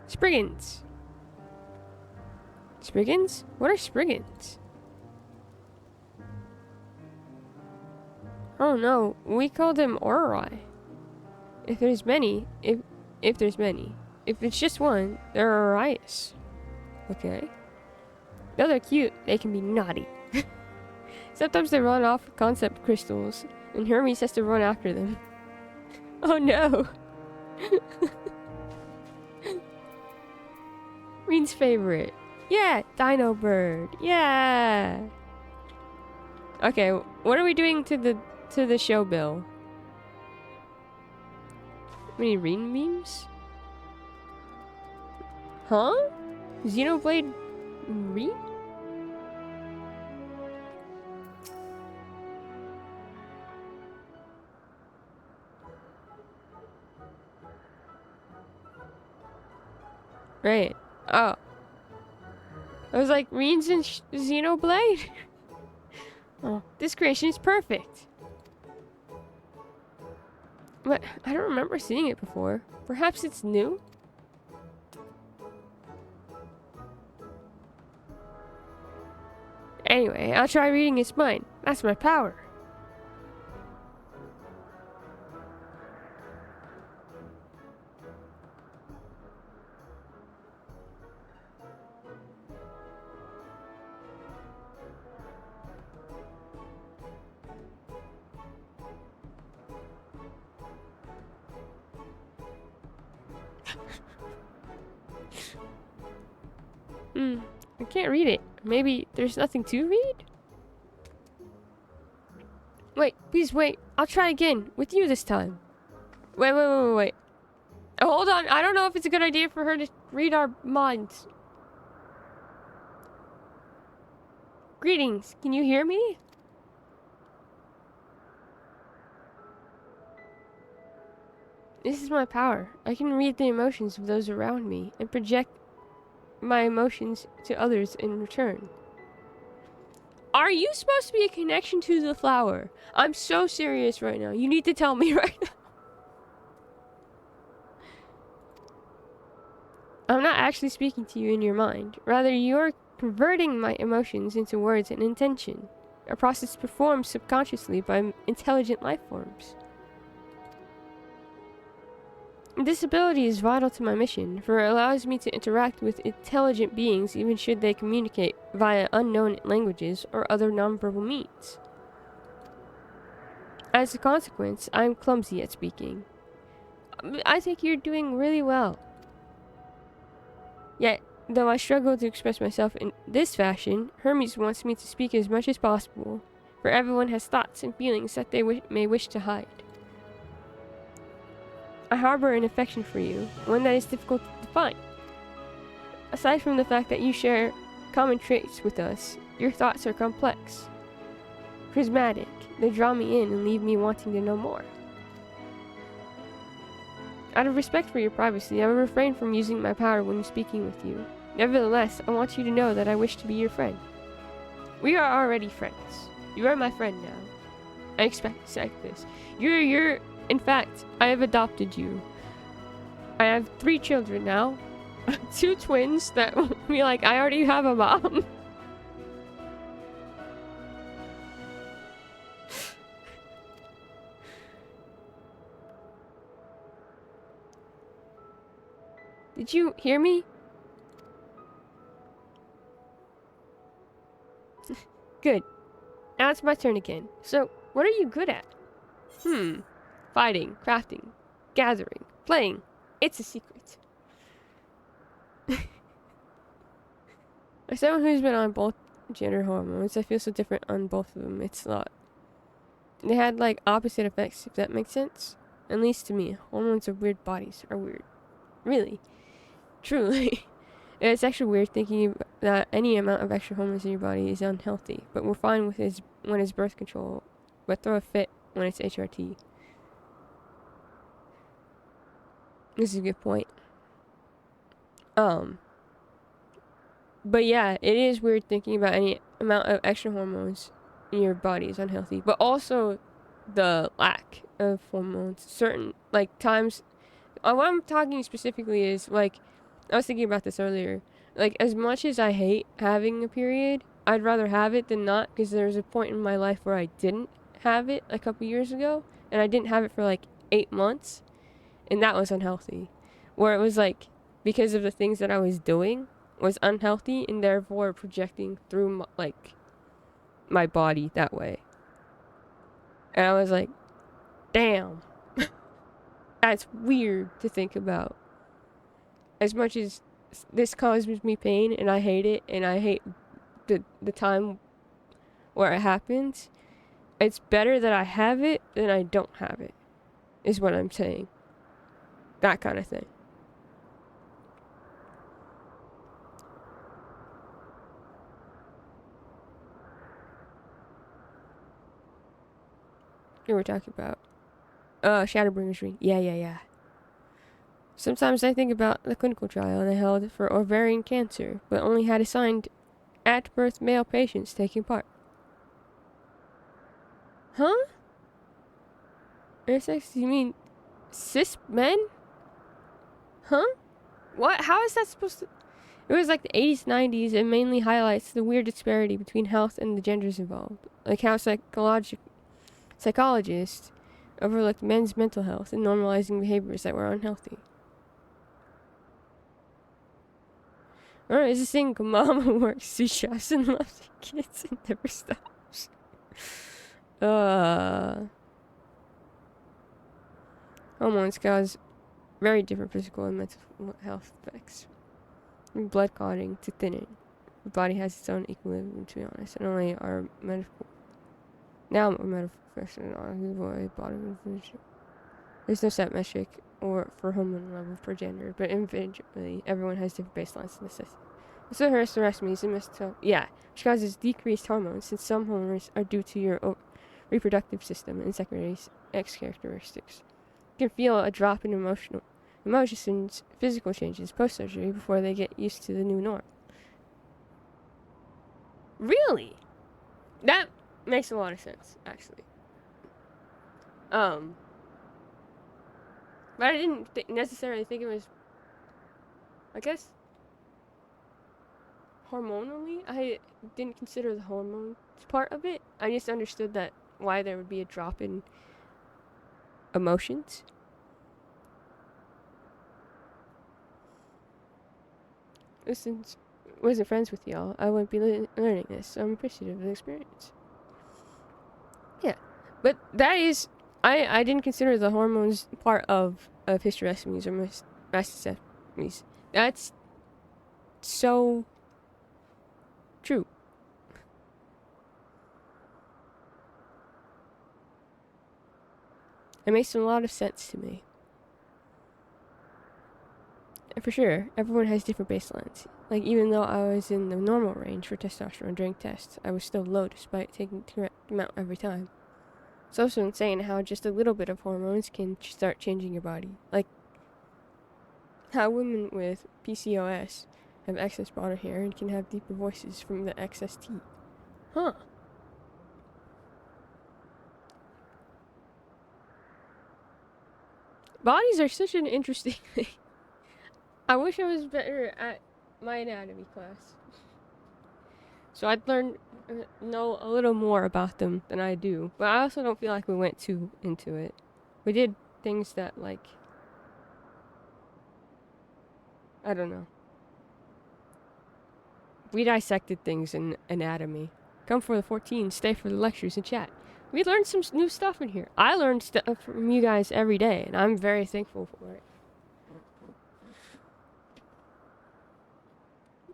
Spriggans. Spriggans? What are Spriggans? Oh no, we call them Aurorai. If there's many, if there's many. If it's just one, they're Orias. Okay. Though they're cute, they can be naughty. Sometimes they run off concept crystals, and Hermes has to run after them. Oh no! Reen's favorite. Yeah, Dino Bird. Yeah. Okay, what are we doing to the show bill? Any Reen memes? Huh? Xenoblade Reen? Right. Oh. I was like, Reans and Xenoblade? Oh, this creation is perfect. But I don't remember seeing it before. Perhaps it's new? Anyway, I'll try reading its mind. That's my power. I can't read it. Maybe there's nothing to read? Wait, please wait. I'll try again. With you this time. Wait. Oh, hold on. I don't know if it's a good idea for her to read our minds. Greetings. Can you hear me? This is my power. I can read the emotions of those around me and project my emotions to others in return. Are you supposed to be a connection to the flower? I'm so serious right now. You need to tell me right now. I'm not actually speaking to you in your mind. Rather, you're converting my emotions into words and intention. A process performed subconsciously by intelligent life forms. This ability is vital to my mission, for it allows me to interact with intelligent beings even should they communicate via unknown languages or other nonverbal means. As a consequence, I am clumsy at speaking. I think you're doing really well. Yet, though I struggle to express myself in this fashion, Hermes wants me to speak as much as possible, for everyone has thoughts and feelings that they may wish to hide. I harbor an affection for you, one that is difficult to define. Aside from the fact that you share common traits with us, your thoughts are complex, prismatic. They draw me in and leave me wanting to know more. Out of respect for your privacy, I will refrain from using my power when speaking with you. Nevertheless, I want you to know that I wish to be your friend. We are already friends. You are my friend now. I expect this. In fact, I have adopted you. I have 3 children now. 2 twins that will be like, I already have a mom. Did you hear me? Good. Now it's my turn again. So, what are you good at? Fighting, crafting, gathering, playing. It's a secret. As someone who's been on both gender hormones, I feel so different on both of them. It's a lot. They had like opposite effects, if that makes sense. At least to me, hormones of weird bodies are weird. Really. Truly. It's actually weird thinking that any amount of extra hormones in your body is unhealthy, but we're fine with when it's birth control, but throw a fit when it's HRT. This is a good point. But yeah, it is weird thinking about any amount of extra hormones in your body is unhealthy, but also the lack of hormones. Certain, like, times, what I'm talking specifically is, like, I was thinking about this earlier. Like, as much as I hate having a period, I'd rather have it than not, because there was a point in my life where I didn't have it a couple years ago, and I didn't have it for, like, 8 months. And that was unhealthy. Where it was like, because of the things that I was doing, was unhealthy and therefore projecting through my body that way. And I was like, damn. That's weird to think about. As much as this causes me pain and I hate it and I hate the time where it happens, it's better that I have it than I don't have it, is what I'm saying. That kind of thing. What we're talking about? Shadowbringer's ring. Yeah. Sometimes I think about the clinical trial I held for ovarian cancer, but only had assigned at-birth male patients taking part. Huh? Intersex? You mean cis men? Huh? What? How is that supposed to... It was like the 80s, 90s, and mainly highlights the weird disparity between health and the genders involved. Like how psychologists overlooked men's mental health and normalizing behaviors that were unhealthy. Or is a single mom who works sous chefs and loves her kids and never stops. Hormones cause very different physical and mental health effects. From blood clotting to thinning. The body has its own equilibrium, to be honest, and only our medical... Now I'm a medical professional. There's no set metric or for hormone level per gender, but individually, everyone has different baselines and necessities. So hysterectomies and mastectomy, which causes decreased hormones, since some hormones are due to your reproductive system and secondary X characteristics. You can feel a drop in emotions and physical changes post-surgery before they get used to the new norm. Really? That makes a lot of sense, actually. But I didn't necessarily think it was, I guess, hormonally. I didn't consider the hormones part of it. I just understood that why there would be a drop in emotions. Since I wasn't friends with y'all, I wouldn't be learning this, so I'm appreciative of the experience. Yeah, but that is... I didn't consider the hormones part of hysterectomies or mastectomies. That's so true. It makes a lot of sense to me. And for sure, everyone has different baselines. Like, even though I was in the normal range for testosterone during tests, I was still low despite taking the correct amount every time. It's also insane how just a little bit of hormones can start changing your body. Like, how women with PCOS have excess body hair and can have deeper voices from the XST. Huh. Bodies are such an interesting thing. I wish I was better at my anatomy class, so I'd know a little more about them than I do. But I also don't feel like we went too into it. We did things that, like, I don't know. We dissected things in anatomy. Come for the 14, stay for the lectures and chat. We learned some new stuff in here. I learned stuff from you guys every day, and I'm very thankful for it.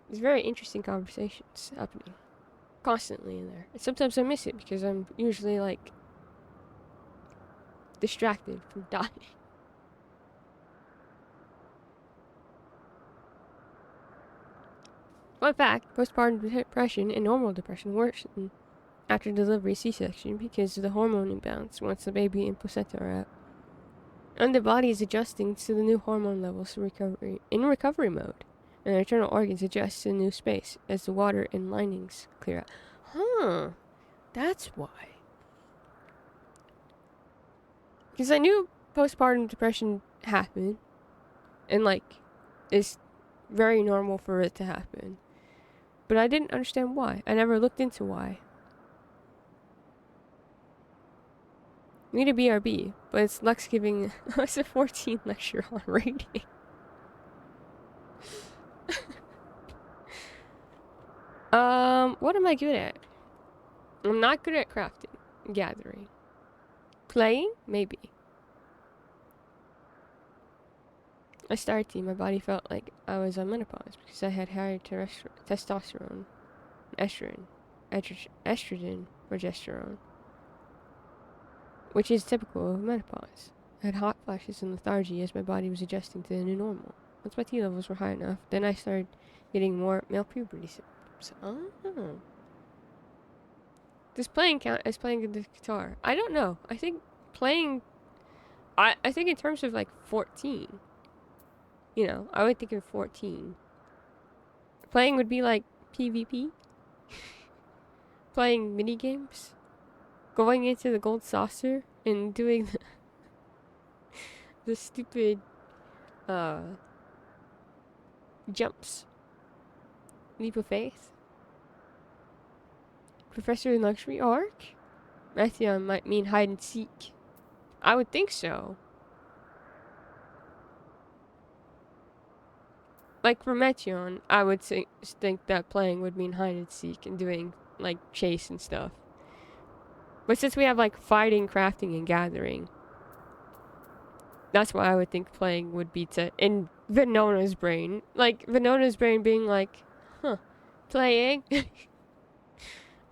There's very interesting conversations happening constantly in there. And sometimes I miss it because I'm usually, like, distracted from dying. Fun fact, postpartum depression and normal depression worsen after delivery C-section because of the hormone imbalance once the baby and placenta are out. And the body is adjusting to the new hormone levels in recovery mode. And the internal organs adjust to the new space as the water and linings clear out. Huh. That's why. Because I knew postpartum depression happened. And, like, it's very normal for it to happen. But I didn't understand why. I never looked into why. We need a BRB, but it's Lux giving us a 14 lecture on rating. What am I good at? I'm not good at crafting, gathering. Playing? Maybe. I started, my body felt like I was on menopause because I had higher testosterone, estrogen, progesterone, which is typical of menopause. I had hot flashes and lethargy as my body was adjusting to the new normal. Once my T levels were high enough, then I started getting more male puberty symptoms. Oh. Does playing count as playing the guitar? I don't know. I think playing... I think in terms of, like, 14. You know, I would think of 14. Playing would be like PvP. playing mini games, going into the gold saucer and doing the stupid jumps. Leap of faith. Professor in Luxury Arc? Meteon might mean hide and seek. I would think so. Like for Meteon, I would think that playing would mean hide and seek and doing like chase and stuff. But since we have like fighting, crafting, and gathering, that's why I would think playing would be to in Venona's brain. Like Venona's brain being like, huh, playing?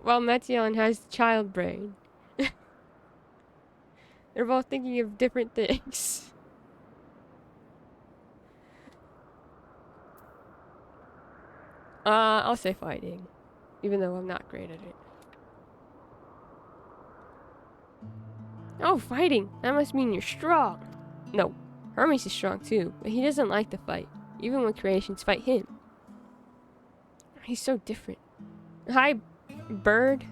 While Meteon has child brain. They're both thinking of different things. I'll say fighting. Even though I'm not great at it. Oh, fighting! That must mean you're strong! No, Hermes is strong too, but he doesn't like to fight. Even when creations fight him. He's so different. Hi, bird.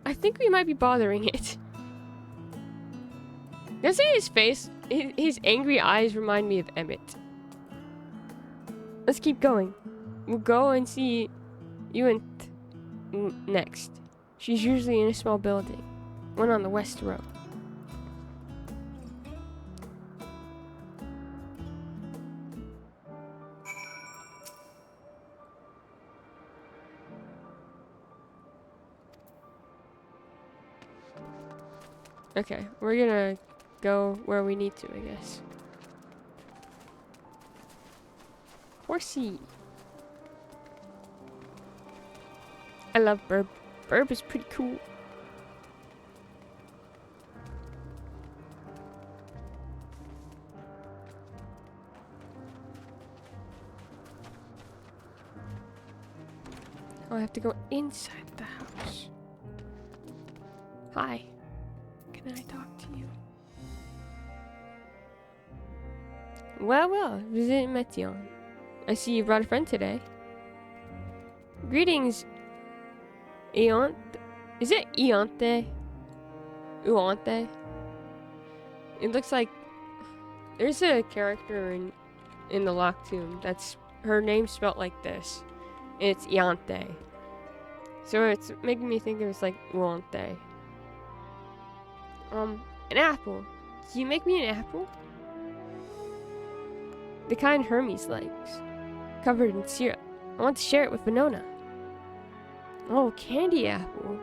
I think we might be bothering it. Doesn't his face, his angry eyes remind me of Emmett. Let's keep going. We'll go and see Uint next. She's usually in a small building. One on the west row. Okay, we're gonna go where we need to, I guess. Horsey. I love Burb. Burb is pretty cool. Oh, I have to go inside the house. Hi. Can I talk to you? Well, visit Meteon. I see you brought a friend today. Greetings, Eont. Is it Eonte? Uante? It looks like there's a character in the Locked Tomb that's her name spelled like this. And it's Eonte. So it's making me think it was like Uante. An apple. Can you make me an apple? The kind Hermes likes. Covered in syrup. I want to share it with Venona. Oh, candy apple.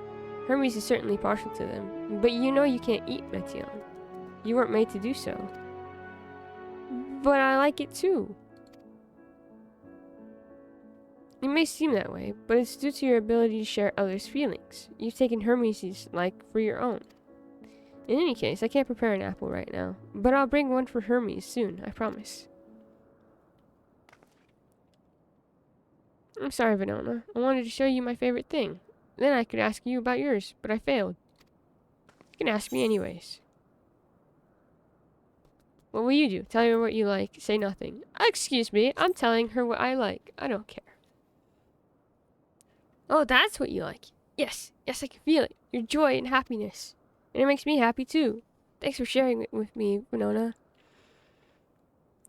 Hermes is certainly partial to them. But you know you can't eat Meteon. You weren't made to do so. But I like it too. It may seem that way, but it's due to your ability to share others' feelings. You've taken Hermes' like for your own. In any case, I can't prepare an apple right now, but I'll bring one for Hermes soon, I promise. I'm sorry, Venona. I wanted to show you my favorite thing. Then I could ask you about yours, but I failed. You can ask me anyways. What will you do? Tell her what you like. Say nothing. Excuse me, I'm telling her what I like. I don't care. Oh, that's what you like. Yes, I can feel it. Your joy and happiness. And it makes me happy too. Thanks for sharing it with me, Venona.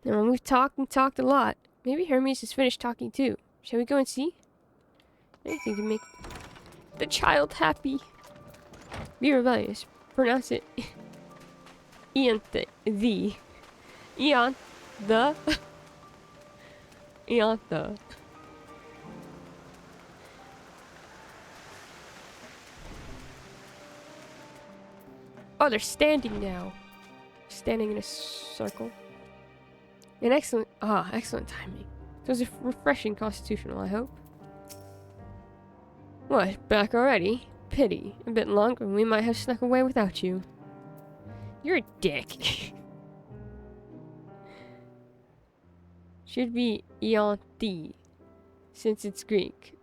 Now, we've talked and talked a lot. Maybe Hermes has finished talking too. Shall we go and see? Anything to make the child happy. Be rebellious. Pronounce it Eon the. Eon the. Eon the. Oh, they're standing now. Standing in a circle. An excellent timing. It was a refreshing constitutional, I hope. What, back already? Pity. A bit longer and we might have snuck away without you. You're a dick. Should be Eonti, since it's Greek.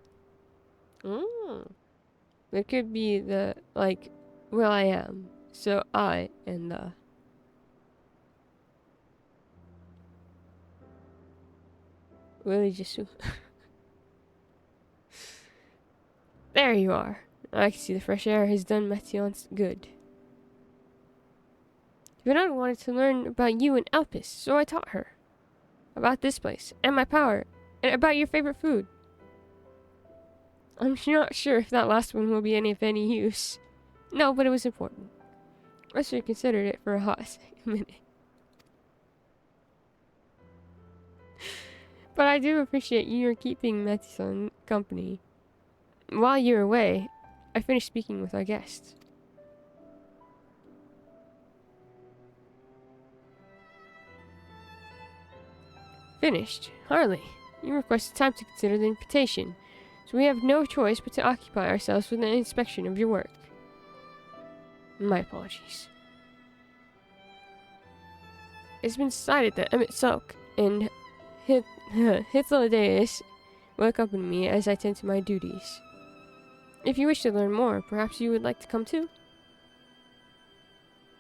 It could be the, like, well, I am. So I and the. Willie just... There you are. I can see the fresh air has done Metion good. Venona wanted to learn about you and Elpis, so I taught her. About this place, and my power, and about your favorite food. I'm not sure if that last one will be of any use. No, but it was important. I should have considered it for a hot minute. But I do appreciate you keeping Metion company. While you're away, I finished speaking with our guests. Finished? Hardly. You requested time to consider the invitation, so we have no choice but to occupy ourselves with an inspection of your work. My apologies. It's been decided that Emmett Sulk and Hythlodaeus will accompany me as I tend to my duties. If you wish to learn more, perhaps you would like to come too?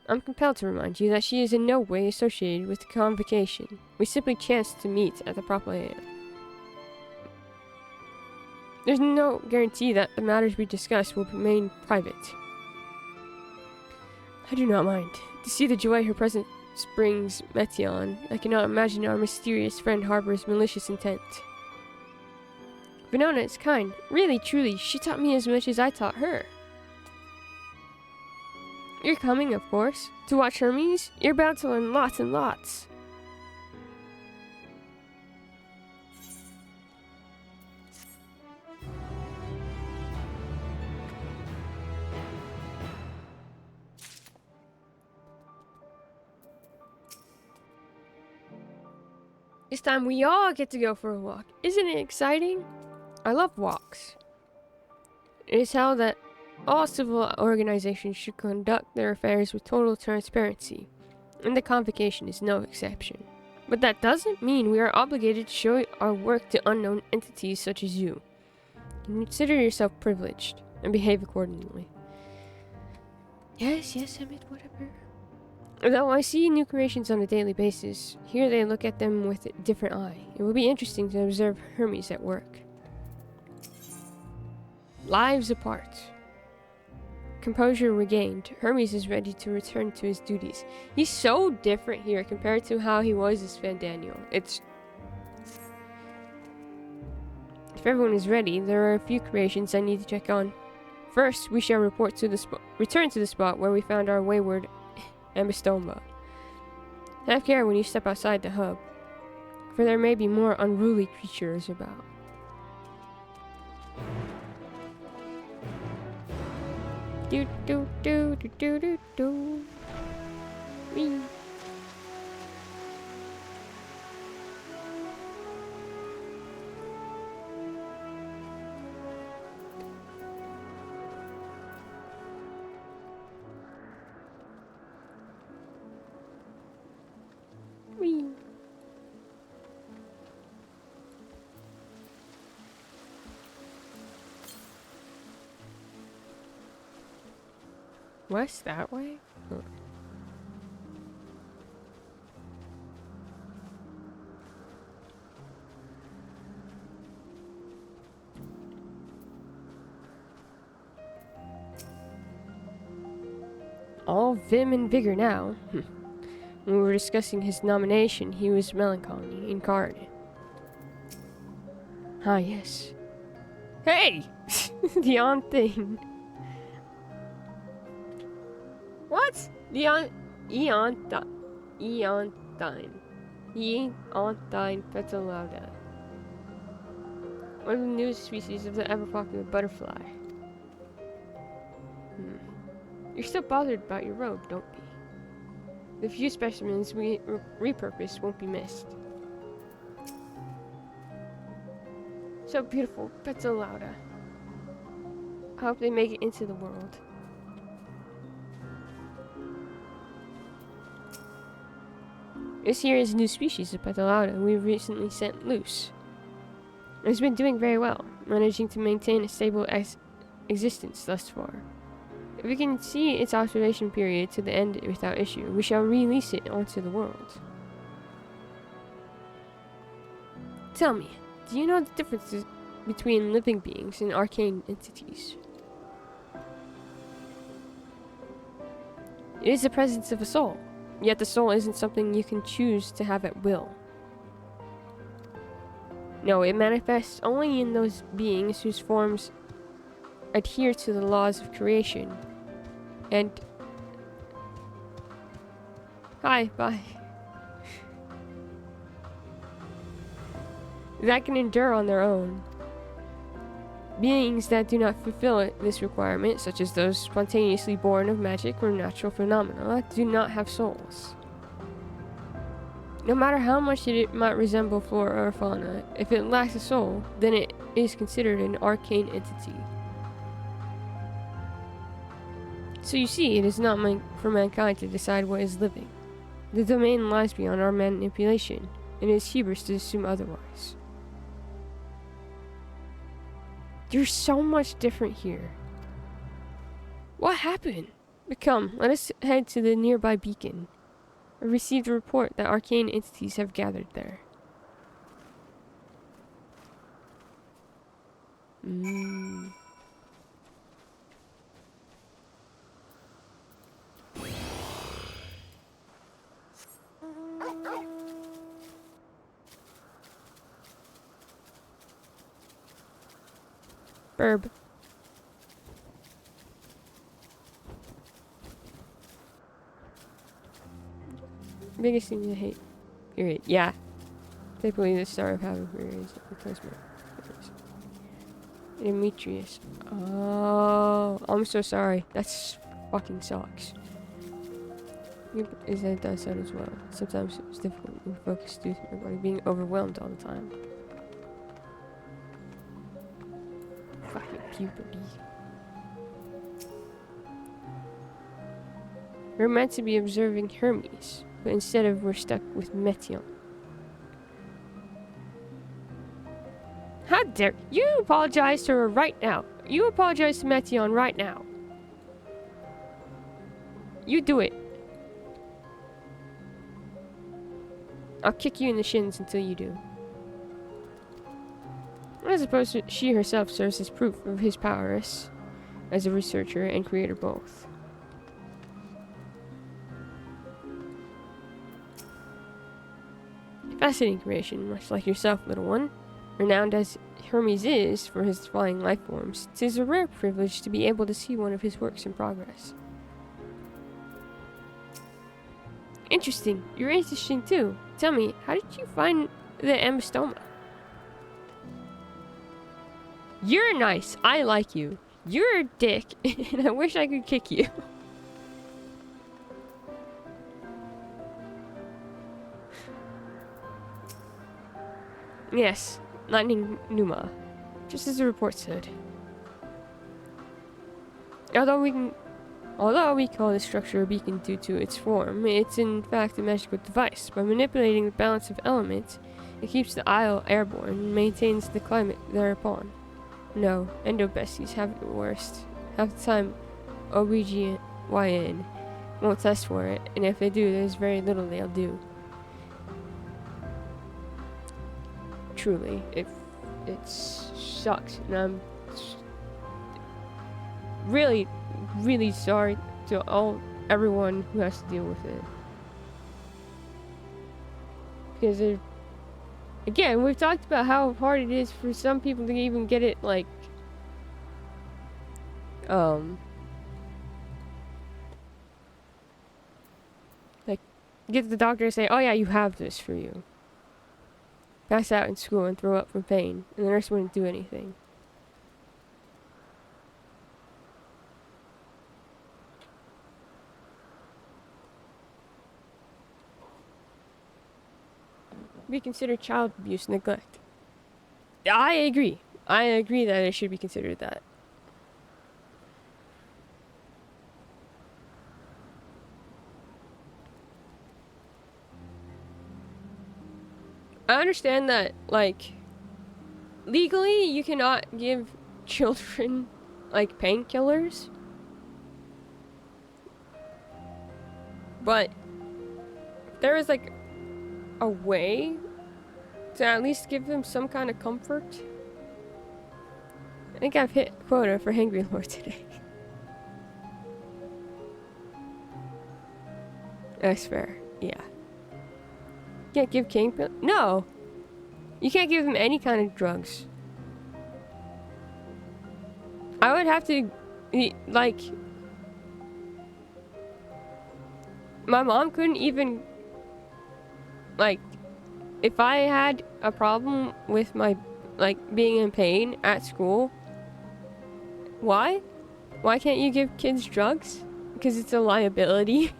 I'm compelled to remind you that she is in no way associated with the convocation. We simply chanced to meet at the proper time. There's no guarantee that the matters we discuss will remain private. I do not mind. To see the joy her presence brings Metion, I cannot imagine our mysterious friend harbors malicious intent. Venona is kind. Really, truly, she taught me as much as I taught her. You're coming, of course. To watch Hermes? You're bound to learn lots and lots. This time we all get to go for a walk. Isn't it exciting? I love walks. It is held that all civil organizations should conduct their affairs with total transparency, and the convocation is no exception. But that doesn't mean we are obligated to show our work to unknown entities such as you. Consider yourself privileged, and behave accordingly. Yes, Emmett, whatever. Though I see new creations on a daily basis, here they look at them with a different eye. It will be interesting to observe Hermes at work. Lives apart. Composure regained. Hermes is ready to return to his duties. He's so different here compared to how he was as Fandaniel. If everyone is ready, there are a few creations I need to check on. First, we shall return to the spot where we found our wayward Ambistoma. Have care when you step outside the hub, for there may be more unruly creatures about. Do do do do do do do. Wee. Wee. West that way? Huh. All vim and vigor now. When we were discussing his nomination, he was melancholy incarnate. Ah, yes. Hey! The on thing. What? Eontine petulata. One of the newest species of the ever-popular butterfly. You're still bothered about your robe, don't be. The few specimens we repurposed won't be missed. So beautiful, petulata. I hope they make it into the world. This here is a new species of petulata we recently sent loose. It's been doing very well, managing to maintain a stable existence thus far. If we can see its observation period to the end without issue, we shall release it onto the world. Tell me, do you know the differences between living beings and arcane entities? It is the presence of a soul, yet the soul isn't something you can choose to have at will. No, it manifests only in those beings whose forms adhere to the laws of creation. And... Hi, bye. That can endure on their own. Beings that do not fulfill this requirement, such as those spontaneously born of magic or natural phenomena, do not have souls. No matter how much it might resemble flora or fauna, if it lacks a soul, then it is considered an arcane entity. So you see, it is not for mankind to decide what is living. The domain lies beyond our manipulation, and it is hubris to assume otherwise. You're so much different here. What happened? But come, let us head to the nearby beacon. I received a report that arcane entities have gathered there. Burb. Biggest thing to hate. Period. Yeah. Typically the start of having periods replacement. Demetrius. Oh, I'm so sorry. That's fucking sucks. Is that does that as well. Sometimes it's difficult to focus due to my body being overwhelmed all the time. Fucking puberty. We're meant to be observing Hermes, but instead of we're stuck with Metion. How dare you apologize to her right now? You apologize to Metion right now. You do it. I'll kick you in the shins until you do. I suppose she herself serves as proof of his prowess as a researcher and creator both. Fascinating creation, much like yourself, little one. Renowned as Hermes is for his flying life forms, 'tis a rare privilege to be able to see one of his works in progress. Interesting. You're interesting too. Tell me, how did you find the ambystoma? You're nice. I like you. You're a dick, and I wish I could kick you. Yes, lightning Numa, just as the report said. Although we call this structure a beacon due to its form, it's in fact a magical device. By manipulating the balance of elements, it keeps the isle airborne and maintains the climate thereupon. No, endobesties have it worst. Half the time, OBGYN won't test for it, and if they do, there's very little they'll do. Truly, it sucks, and I'm really, really sorry to everyone who has to deal with it. Because again, we've talked about how hard it is for some people to even get it, like, get the doctor to say, oh yeah, you have this for you. Pass out in school and throw up from pain, and the nurse wouldn't do anything. Be considered child abuse, neglect. I agree. I agree that it should be considered that. I understand that, like, legally you cannot give children, like, painkillers. But there is, like, a way to at least give them some kind of comfort. I think I've hit quota for Hangry Lord today. That's fair. Yeah. Can't give Kingpin. No! You can't give him any kind of drugs. I would have to, like, my mom couldn't even, like, if I had a problem with my, like, being in pain at school, why? Why can't you give kids drugs? Because it's a liability.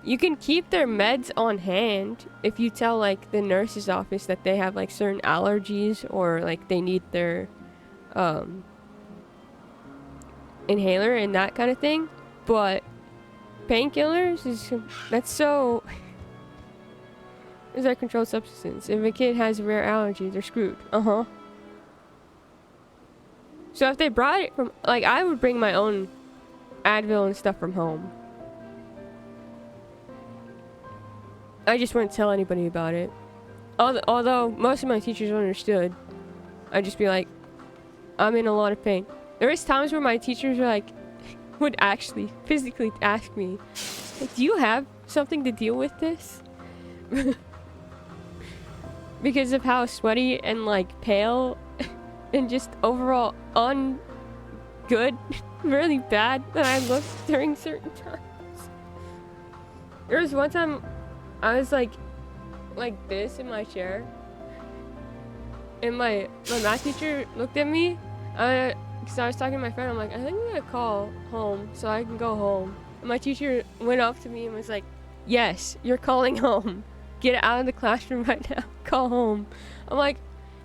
You can keep their meds on hand if you tell, like, the nurse's office that they have, like, certain allergies or, like, they need their, inhaler and that kind of thing. But painkillers that's so... Is a controlled substance. If a kid has a rare allergy, they're screwed. Uh-huh. So if they brought it from... Like, I would bring my own Advil and stuff from home. I just wouldn't tell anybody about it. Although most of my teachers understood. I'd just be like, I'm in a lot of pain. There was times where my teachers were like, would actually physically ask me, like, do you have something to deal with this? Because of how sweaty and, like, pale and just overall good, really bad that I looked during certain times. There was one time I was like this in my chair, and my math teacher looked at me, because I was talking to my friend. I'm like, I think I'm gonna call home so I can go home. And my teacher went up to me and was like, yes, you're calling home. Get out of the classroom right now. Call home. I'm like,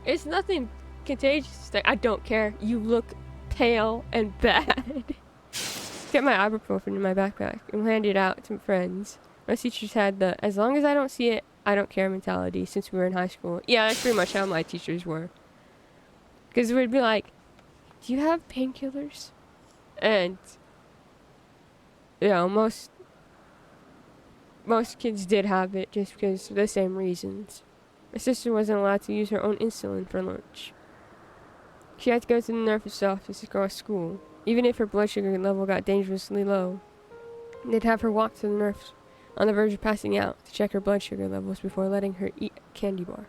it's nothing contagious. Like, I don't care. You look pale and bad. Get my ibuprofen in my backpack and hand it out to friends. My teachers had the, as long as I don't see it, I don't care mentality since we were in high school. Yeah, that's pretty much how my teachers were. Because we'd be like, do you have painkillers? And, you know, most kids did have it just because of the same reasons. My sister wasn't allowed to use her own insulin for lunch. She had to go to the nurse's office to go to school, even if her blood sugar level got dangerously low. They'd have her walk to the nurse on the verge of passing out to check her blood sugar levels before letting her eat a candy bar.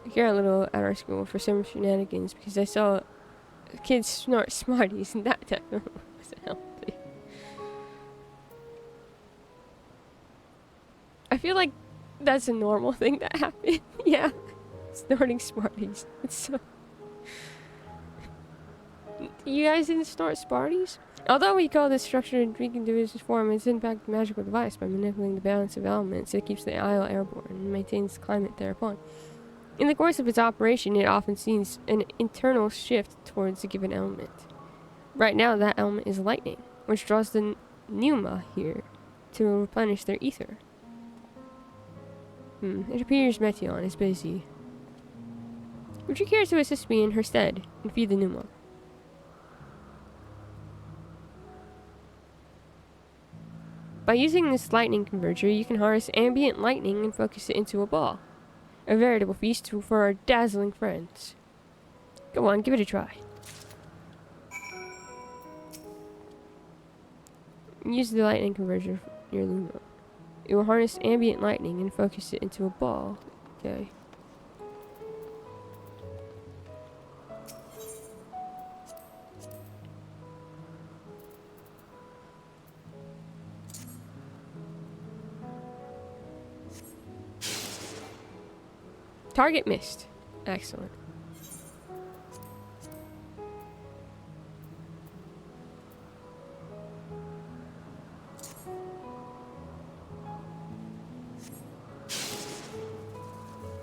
I care a little at our school for some shenanigans because I saw kids snort Smarties and that definitely wasn't healthy. I feel like that's a normal thing that happened. Yeah. Snorting Smarties. It's so... You guys didn't snort Smarties? Although we call this structure in drinking division form, it's in fact a magical device by manipulating the balance of elements. It keeps the isle airborne and maintains climate thereupon. In the course of its operation, it often sees an internal shift towards a given element. Right now, that element is lightning, which draws the pneuma here to replenish their ether. It appears Meteon is busy. Would you care to assist me in her stead and feed the pneuma? By using this lightning converter, you can harness ambient lightning and focus it into a ball. A veritable feast for our dazzling friends. Go on, give it a try. Use the lightning converter for your Luma. It will harness ambient lightning and focus it into a ball. Okay. Target missed. Excellent.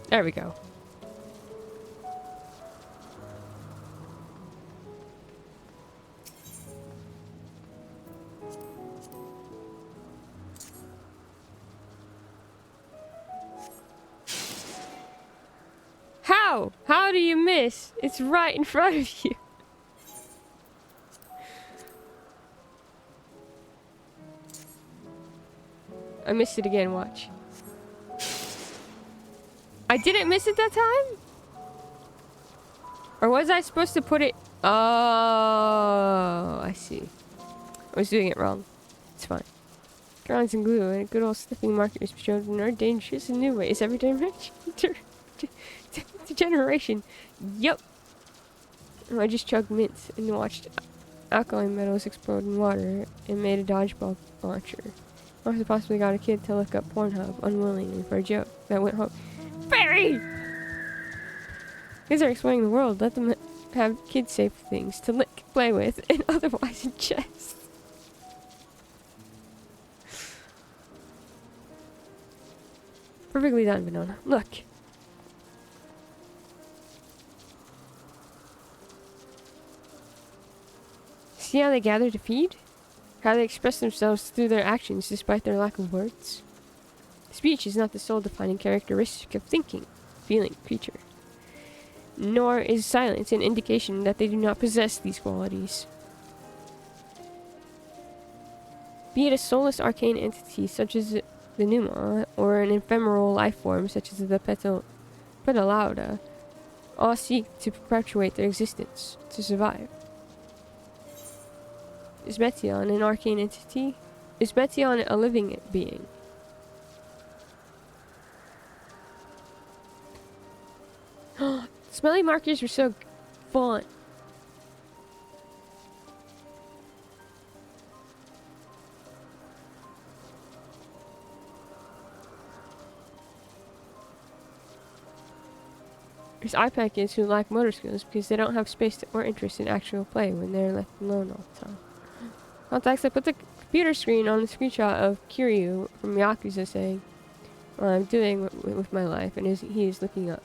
There we go. How? How? How do you miss? It's right in front of you. I missed it again, watch. I didn't miss it that time? Or was I supposed to put it... Oh, I see. I was doing it wrong. It's fine. Grounds and glue and good old sniffing markers shown are dangerous in new ways every generation. Yup. I just chugged mints and watched alkaline metals explode in water and made a dodgeball launcher. I also possibly got a kid to look up Pornhub unwillingly for a joke that went home. Barry! Kids are exploring the world. Let them have kid-safe things to lick, play with, and otherwise ingest. Perfectly done, Banana. Look. See how they gather to feed? How they express themselves through their actions despite their lack of words? Speech is not the sole defining characteristic of thinking, feeling creature. Nor is silence an indication that they do not possess these qualities. Be it a soulless arcane entity such as the Pneuma, or an ephemeral life form such as the Petalauda, all seek to perpetuate their existence, to survive. Is Meteion an arcane entity? Is Meteion a living being? Smelly markers were so fun. There's iPad kids who lack motor skills because they don't have space or interest in actual play when they're left alone all the time. Contacts, I put the computer screen on the screenshot of Kiryu from Yakuza saying what I'm doing with my life, and he is looking up.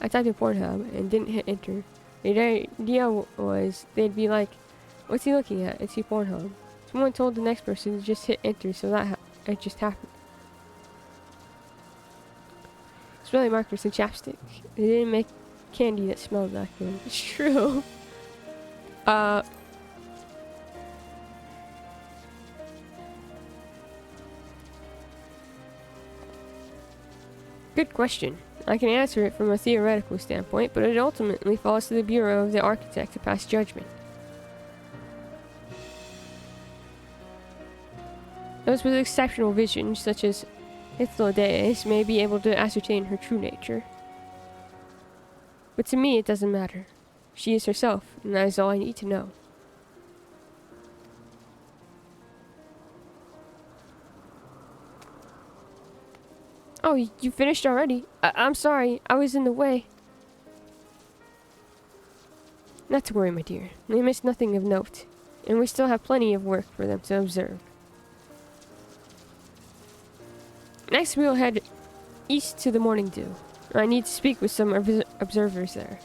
I typed in Pornhub and didn't hit enter. The idea was they'd be like, what's he looking at? It's Pornhub. Someone told the next person to just hit enter, so that it just happened. Smelly markers and chapstick. They didn't make candy that smelled that good. It's true. Good question. I can answer it from a theoretical standpoint, but it ultimately falls to the Bureau of the Architect to pass judgment. Those with exceptional vision, such as Hythlodeus, may be able to ascertain her true nature. But to me, it doesn't matter. She is herself, and that is all I need to know. Oh, you finished already? I'm sorry, I was in the way. Not to worry, my dear. They missed nothing of note, and we still have plenty of work for them to observe. Next, we'll head east to the Morning Dew. I need to speak with some observers there.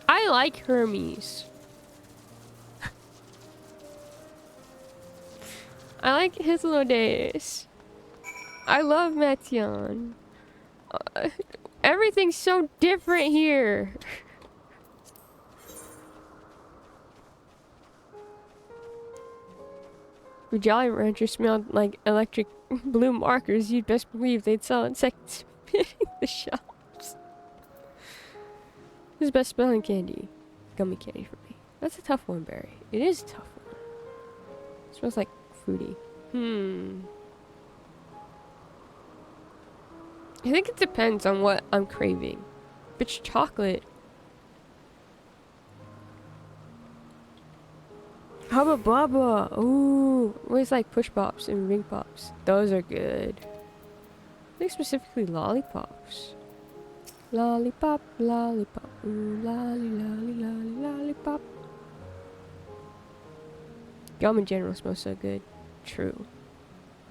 I like Hermes. I like Hythlodeus. I love Meteion. Everything's so different here. The Jolly Rancher smelled like electric blue markers. You'd best believe they'd sell in seconds in the shops. This is best smelling candy. Gummy candy for me. That's a tough one, Barry. It is a tough one. It smells like fruity. I think it depends on what I'm craving. If it's chocolate. Hubba Bubba. Ooh. Always like push pops and ring pops. Those are good. I think specifically lollipops. Lollipop, lollipop. Ooh, lolly, lolly, lolly, lollipop. Gum in general smells so good. True.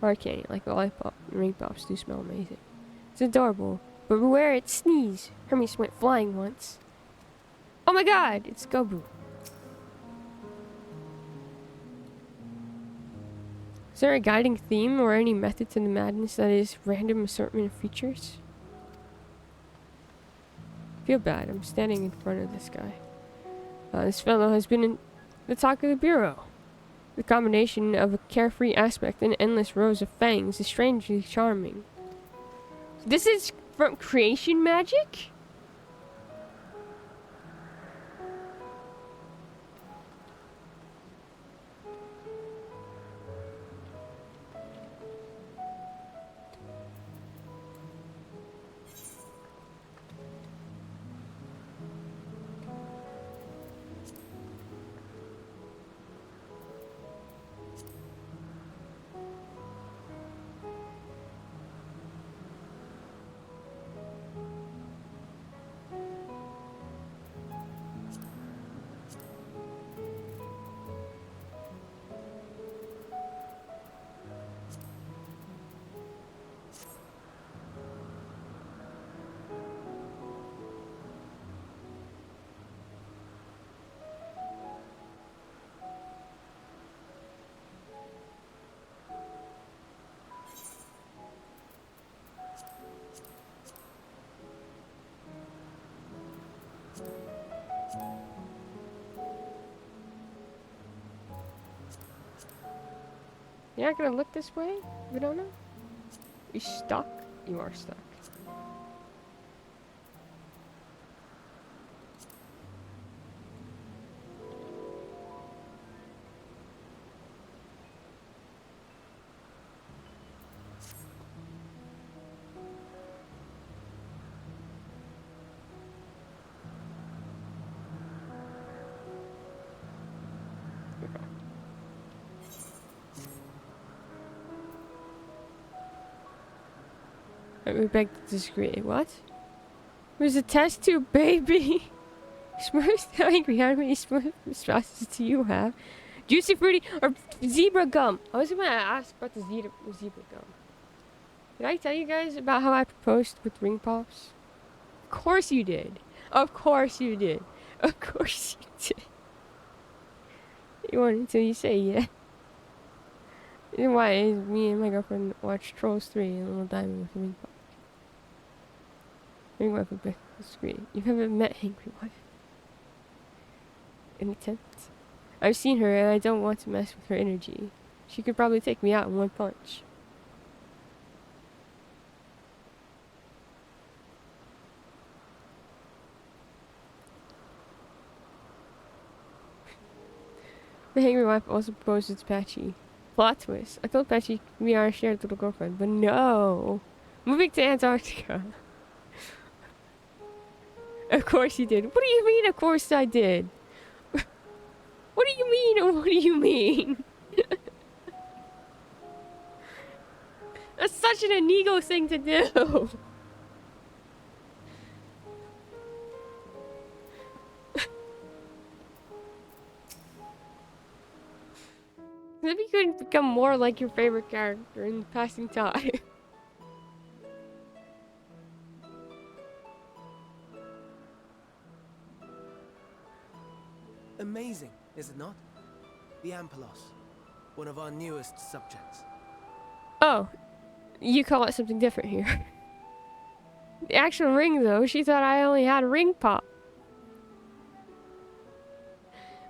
Hard candy, like lollipop and ring pops, do smell amazing. It's adorable, but beware it sneeze. Hermes went flying once. Oh my god, it's Gobu. Is there a guiding theme or any method to the madness that is random assortment of features? I feel bad. I'm standing in front of this guy. This fellow has been in the talk of the Bureau. The combination of a carefree aspect and endless rows of fangs is strangely charming. This is from creation magic? You're not gonna look this way? We don't know? You stuck? You are stuck. We beg to disagree. What? There's a test tube, baby! Smurfs, how angry, how many Smurf sauces do you have? Juicy fruity or zebra gum? I was gonna ask about the zebra gum. Did I tell you guys about how I proposed with ring pops? Of course you did. Of course you did. Of course you did. You wanted until you say yeah. And why is me and my girlfriend watch Trolls 3 and Little Diamond with a ring pop? Angry wife would disagree. You haven't met Angry wife. An attempt? I've seen her and I don't want to mess with her energy. She could probably take me out in one punch. The angry wife also proposes to Patchy. Plot twist. I told Patchy we are a shared little girlfriend, but no. Moving to Antarctica. Of course you did. What do you mean, of course I did? What do you mean, what do you mean? That's such an ego thing to do. Maybe you could become more like your favorite character in passing time. Amazing, is it not? The Ampelos, one of our newest subjects. Oh, you call it something different here. The actual ring, though, she thought I only had a ring pop.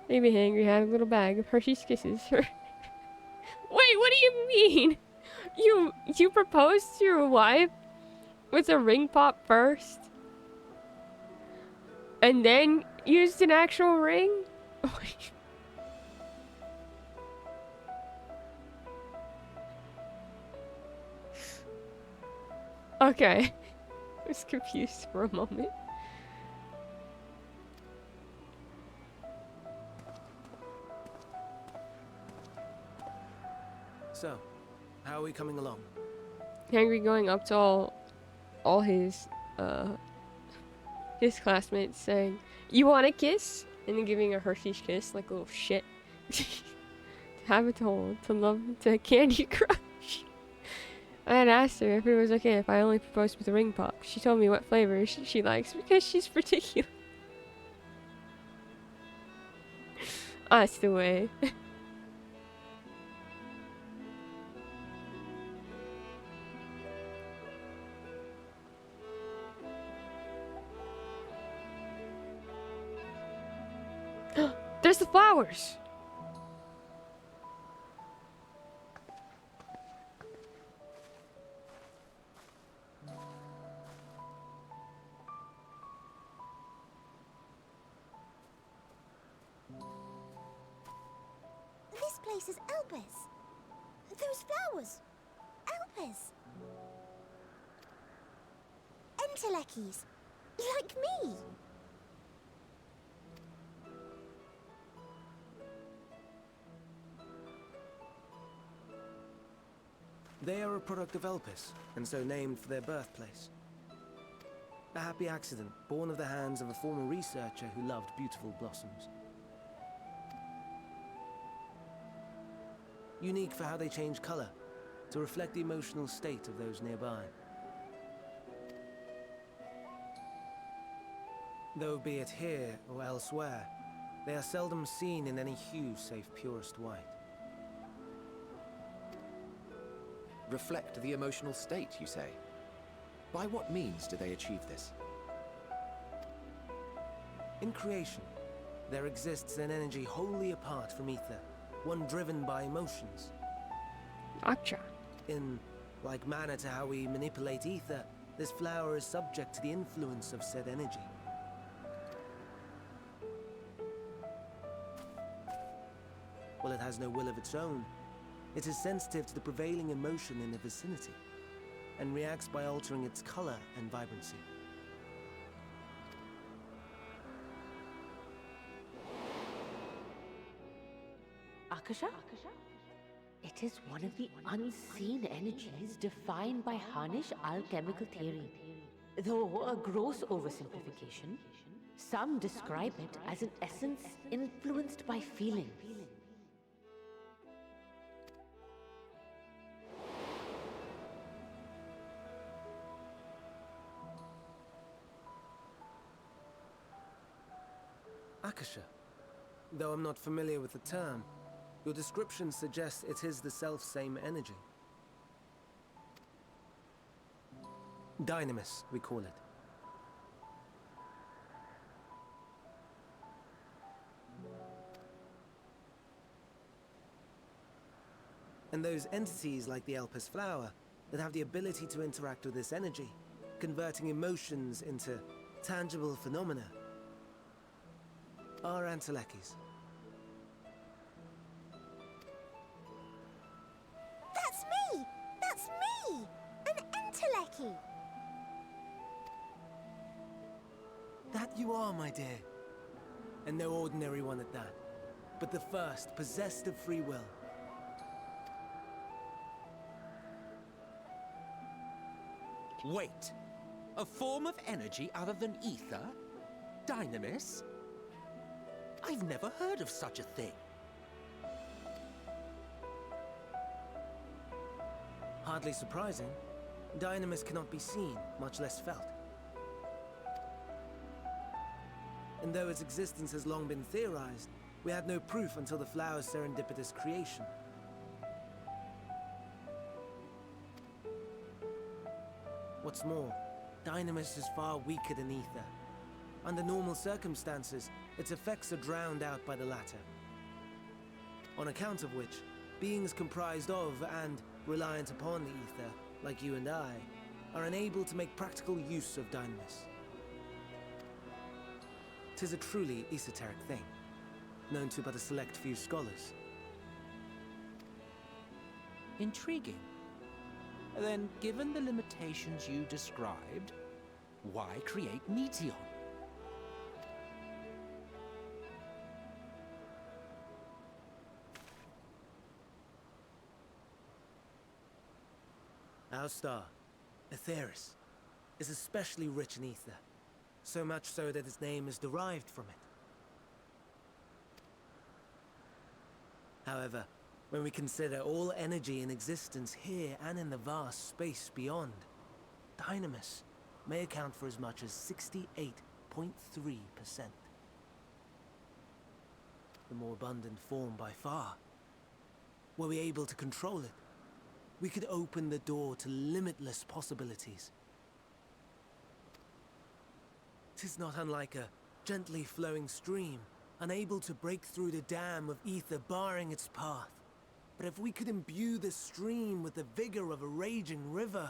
Maybe Angry had a little bag of Hershey's Kisses. Wait, what do you mean? You proposed to your wife with a ring pop first? And then used an actual ring? Okay. I was confused for a moment. So, how are we coming along? Henry going up to all his classmates saying, "You want a kiss?" And then giving a Hershey's kiss like a little shit. To have it told, to love, to Candy Crush. I had asked her if it was okay if I only proposed with a ring pop. She told me what flavor she likes because she's particular. That's the way. There's the flowers. This place is Elpis. Those flowers. Elpis. Entelekis. Like me. They are a product of Elpis, and so named for their birthplace. A happy accident, born of the hands of a former researcher who loved beautiful blossoms. Unique for how they change color, to reflect the emotional state of those nearby. Though be it here or elsewhere, they are seldom seen in any hue save purest white. Reflect the emotional state, you say? By what means do they achieve this? In creation, there exists an energy wholly apart from ether, one driven by emotions. Gotcha. In like manner to how we manipulate ether, this flower is subject to the influence of said energy. While it has no will of its own, it is sensitive to the prevailing emotion in the vicinity, and reacts by altering its color and vibrancy. Akasha? It is one of the unseen energies defined by Harnish alchemical theory. Though a gross oversimplification, some describe it as an essence influenced by feelings. Akasha. Though I'm not familiar with the term, your description suggests it is the self-same energy. Dynamis, we call it. And those entities like the Elpis flower that have the ability to interact with this energy, converting emotions into tangible phenomena, are Entelekis. That's me! That's me! An Enteleki! That you are, my dear. And no ordinary one at that, but the first possessed of free will. Wait. A form of energy other than ether? Dynamis? I've never heard of such a thing. Hardly surprising. Dynamis cannot be seen, much less felt. And though its existence has long been theorized, we had no proof until the flower's serendipitous creation. What's more, Dynamis is far weaker than ether. Under normal circumstances, its effects are drowned out by the latter. On account of which, beings comprised of and reliant upon the ether, like you and I, are unable to make practical use of Dynamis. 'Tis a truly esoteric thing, known to but a select few scholars. Intriguing. Then, given the limitations you described, why create Meteon? Our star, Aetheris, is especially rich in ether, so much so that its name is derived from it. However, when we consider all energy in existence here and in the vast space beyond, Dynamis may account for as much as 68.3%. The more abundant form by far. Were we able to control it, we could open the door to limitless possibilities. 'Tis not unlike a gently flowing stream unable to break through the dam of ether barring its path. But if we could imbue the stream with the vigor of a raging river...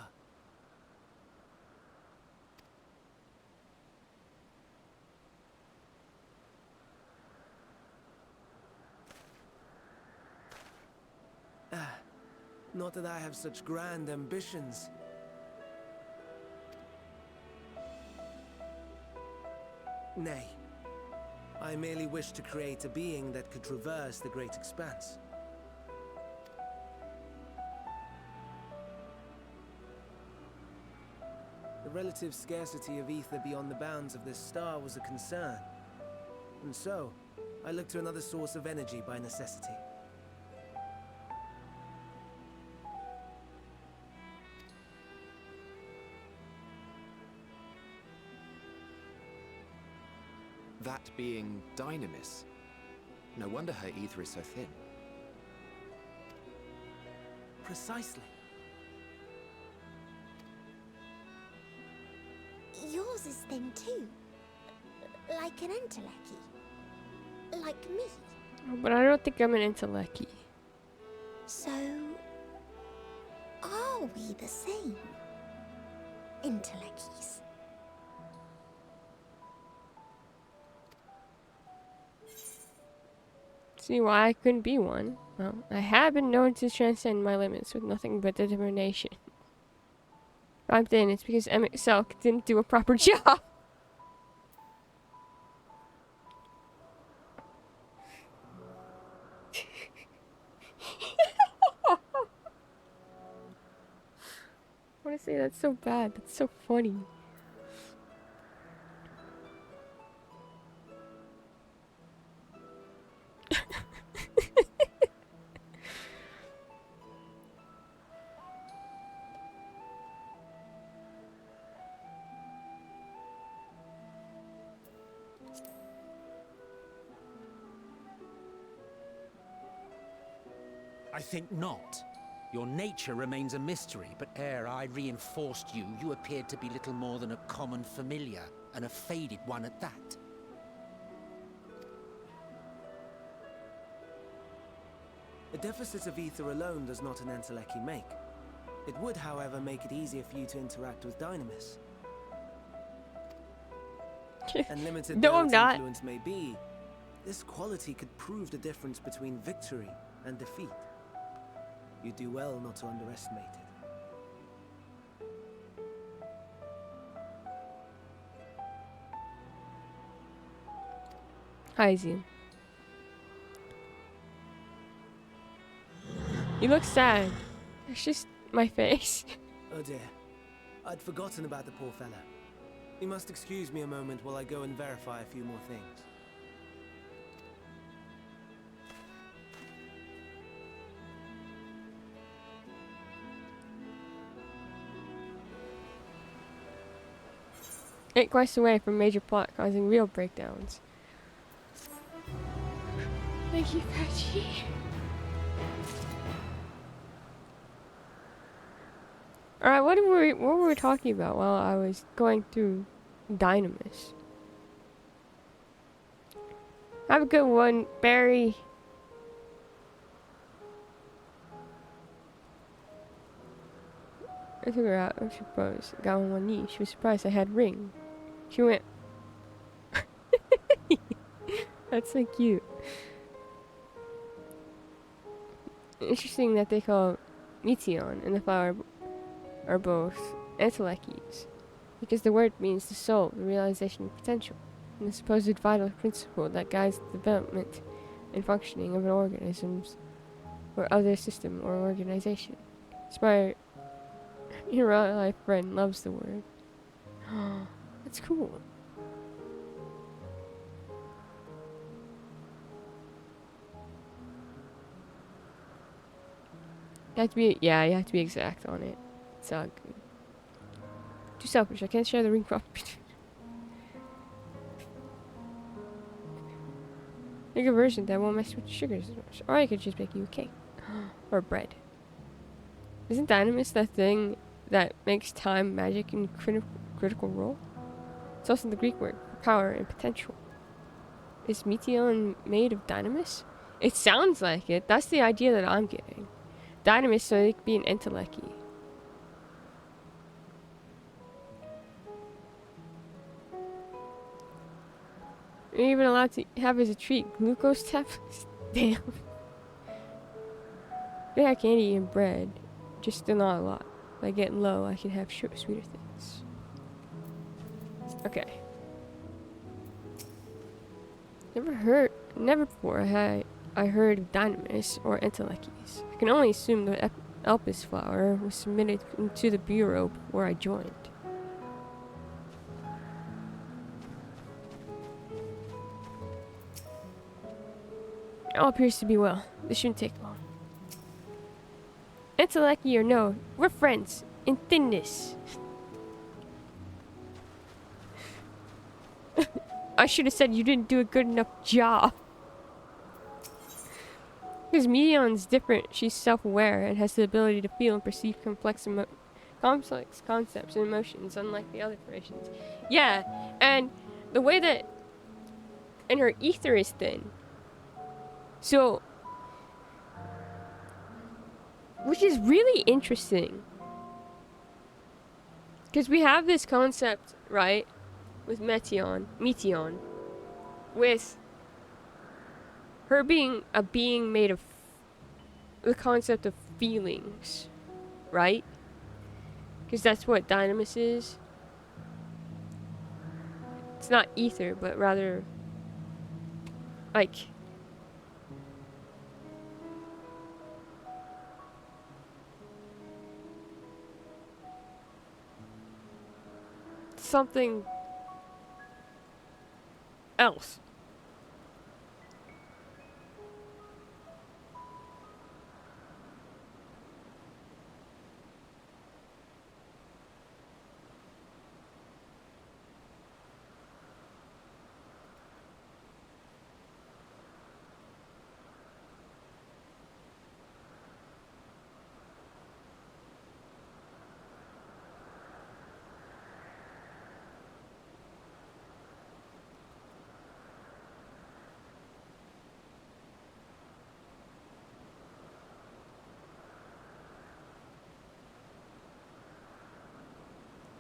Not that I have such grand ambitions. Nay. I merely wish to create a being that could traverse the great expanse. The relative scarcity of ether beyond the bounds of this star was a concern. And so, I looked to another source of energy by necessity. That being Dynamis. No wonder her ether is so thin. Precisely. Yours is thin too. Like an Endwalker. Like me. But I don't think I'm an Endwalker. So... are we the same? Endwalkers. See why I couldn't be one? Well, I have been known to transcend my limits with nothing but determination. Right then, it's because Emmett Selk didn't do a proper job. Honestly, that's so bad. That's so funny. I think not. Your nature remains a mystery, but ere I reinforced you, you appeared to be little more than a common familiar, and a faded one at that. A deficit of ether alone does not an Endwalker make. It would, however, make it easier for you to interact with Dynamis. And limited No, though I'm its not. influence may be, this quality could prove the difference between victory and defeat. You do well not to underestimate it. Hi, Zion. You look sad. It's just my face. Oh dear. I'd forgotten about the poor fella. You must excuse me a moment while I go and verify a few more things. Ain't quite away from major plot causing real breakdowns. Thank you, Patchy. Alright, what were we talking about while I was going through Dynamis? Have a good one, Barry. I took her out and she proposed. Got on one knee. She was surprised I had ring. She went. That's so cute. Interesting that they call Meteon and the flower are both Endwalkers, because the word means the soul, the realization of potential, and the supposed vital principle that guides the development and functioning of an organism's or other system or organization. Inspired. Your real life friend loves the word. That's cool. You have to be, yeah, you have to be exact on it. It's good. Too selfish. I can't share the ring properly. Make a version that won't mess with sugars as much. Or I could just make you a cake. Or bread. Isn't Dynamis that thing that makes time, magic, and critical role? It's also the Greek word for power and potential. Is Meteon made of Dynamis? It sounds like it. That's the idea that I'm getting. Dynamis, so it could be an Entelechy. You're even allowed to have as a treat glucose tablets. Damn. Yeah, I can't eat bread. Just still not a lot. If I get low, I can have sweeter things. Okay. Never before I heard of Dynamis or Entelecchies. I can only assume the Elpis flower was submitted to the bureau before I joined. All appears to be well. This shouldn't take long. Entelechy or no, we're friends. In thinness. I should have said you didn't do a good enough job. Because Meteon's different. She's self-aware and has the ability to feel and perceive complex concepts and emotions, unlike the other creations. Yeah, and the way that... And her ether is thin. So... Which is really interesting. Because we have this concept, right? With Meteon. With her being a being made of the concept of feelings, right? Because that's what Dynamis is. It's not ether, but rather like something else.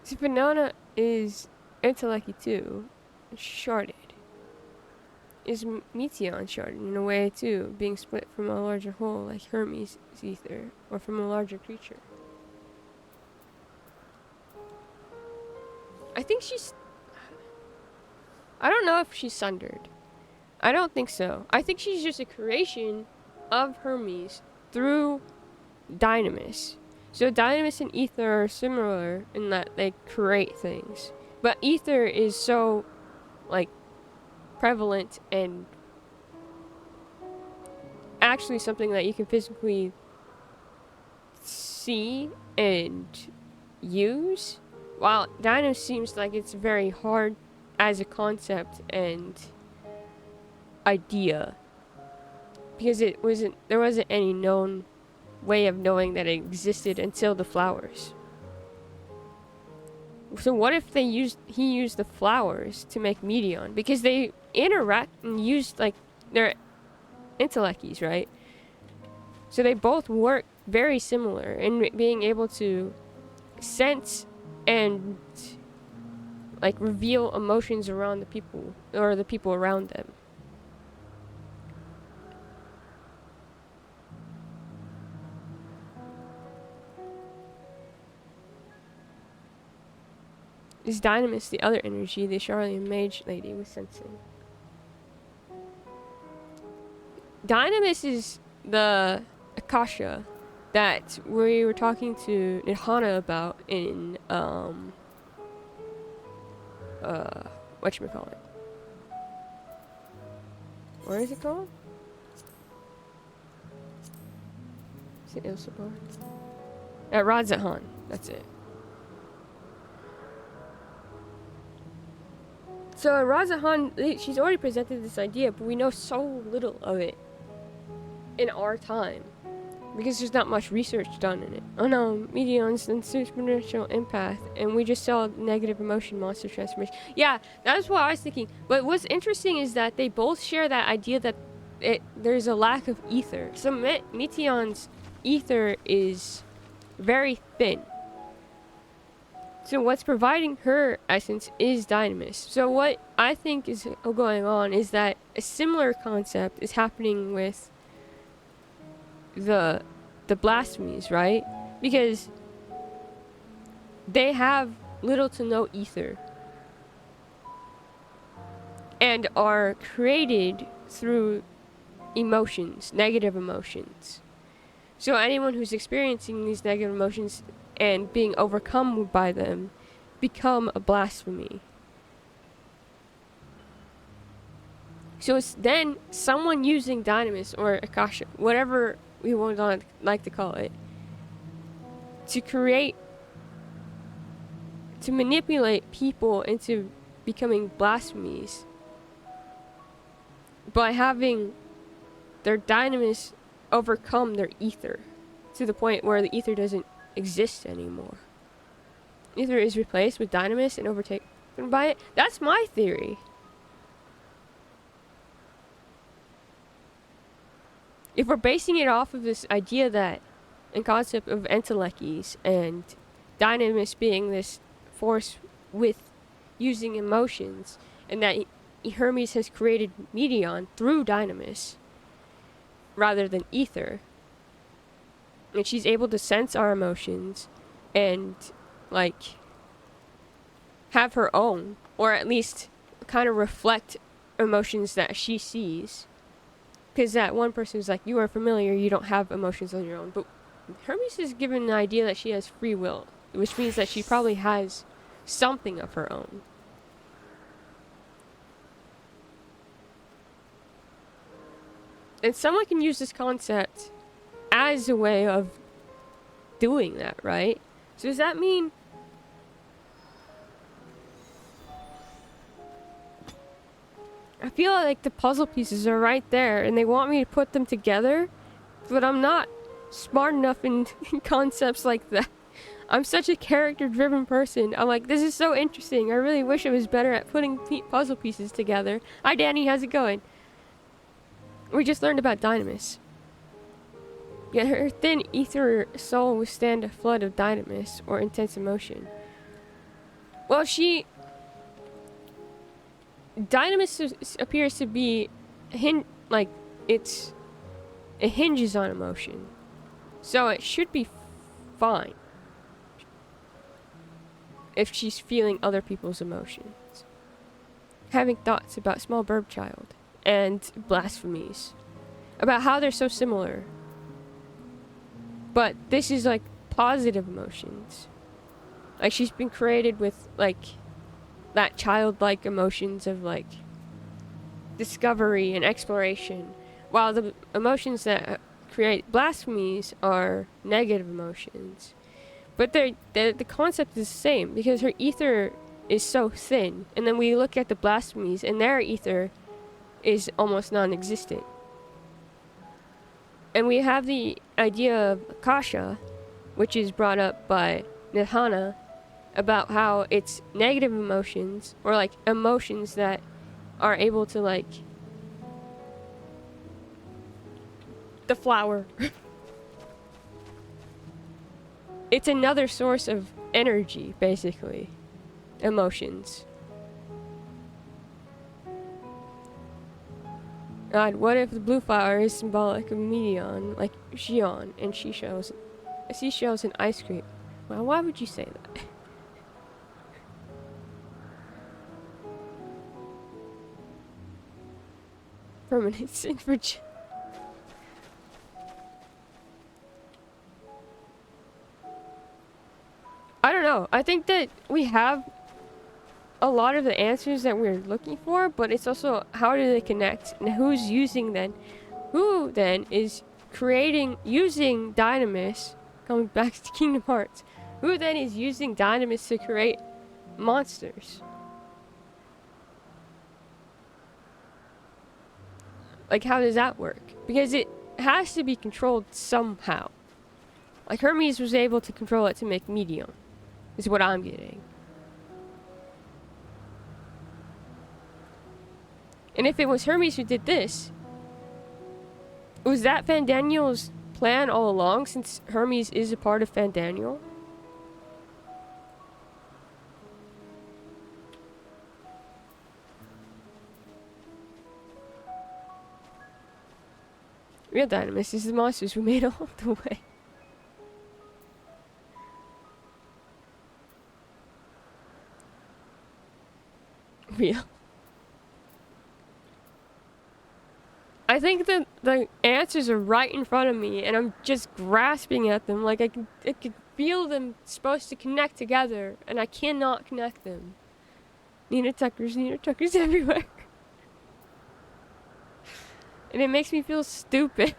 See, Banana is Entelechy too. Sharded. Is Meteon sharded in a way too, being split from a larger whole like Hermes' ether, or from a larger creature? I think she's... I don't know if she's sundered. I don't think so. I think she's just a creation of Hermes through Dynamis. So Dynamis and Ether are similar in that they create things. But Ether is so, like, prevalent and actually something that you can physically see and use. While Dynamis seems like it's very hard as a concept and idea. Because there wasn't any known way of knowing that it existed until the flowers. So what if he used the flowers to make Meteon? Because they interact and use like their Entelecchies, right? So they both work very similar in being able to sense and like reveal emotions around the people or the people around them. Is Dynamis the other energy the Charlian mage lady was sensing? Dynamis is the Akasha that we were talking to Nidhana about in whatchamacallit? What is it called? Is it Ilsabar? At Radzahan, that's it. So Razahan, she's already presented this idea, but we know so little of it in our time. because there's not much research done in it. Oh no, Medion's an supernatural empath, and we just saw negative emotion monster transformation. Yeah, that's what I was thinking. But what's interesting is that they both share that idea that there's a lack of ether. So Meteon's ether is very thin. So what's providing her essence is Dynamis. So what I think is going on is that a similar concept is happening with the blasphemies, right? Because they have little to no ether and are created through emotions, negative emotions. So anyone who's experiencing these negative emotions and being overcome by them become a blasphemy. So it's then someone using Dynamis or Akasha, whatever we would like to call it, to manipulate people into becoming blasphemies by having their Dynamis overcome their ether to the point where the ether doesn't exist anymore. Ether is replaced with Dynamis and overtaken by it. That's my theory. If we're basing it off of this idea that and concept of entelechies and Dynamis being this force with using emotions, and that Hermes has created Medion through Dynamis rather than ether, and she's able to sense our emotions and like have her own, or at least kind of reflect emotions that she sees. Because that one person is like, you are familiar, you don't have emotions on your own. But Hermes is given the idea that she has free will, which means that she probably has something of her own. And someone can use this concept as a way of doing that, right? So does that mean I feel like the puzzle pieces are right there and they want me to put them together, but I'm not smart enough in concepts like that. I'm such a character-driven person. I'm like, this is so interesting. I really wish I was better at putting puzzle pieces together. Hi, Danny. How's it going? We just learned about Dynamis. Yet her thin ether soul withstand a flood of Dynamis or intense emotion. Well, Dynamis appears to be it hinges on emotion, so it should be fine if she's feeling other people's emotions, having thoughts about small bird child and blasphemies, about how they're so similar. But this is like positive emotions, like she's been created with like that childlike emotions of like discovery and exploration, while the emotions that create blasphemies are negative emotions. But the concept is the same, because her ether is so thin, and then we look at the blasphemies and their ether is almost non-existent. And we have the idea of Akasha, which is brought up by Nirvana, about how it's negative emotions, or like emotions that are able to like the flower. It's another source of energy, basically. Emotions. God, what if the blue flower is symbolic of Medion, like Xion, and seashells and ice cream? Well, why would you say that? Permanent sin for I don't know. I think that we have a lot of the answers that we're looking for, but it's also how do they connect and who's using them? Who then is using Dynamis, coming back to Kingdom Hearts, who then is using Dynamis to create monsters? Like, how does that work? Because has to be controlled somehow. Like Hermes was able to control it to make medium, is what I'm getting. And if it was Hermes who did this, was that Fandaniel's plan all along, since Hermes is a part of Fandaniel? Real Dynamis is the monsters we made along the way. Real. I think that the answers are right in front of me, and I'm just grasping at them. Like I can feel them supposed to connect together, and I cannot connect them. Nina Tuckers everywhere. And it makes me feel stupid.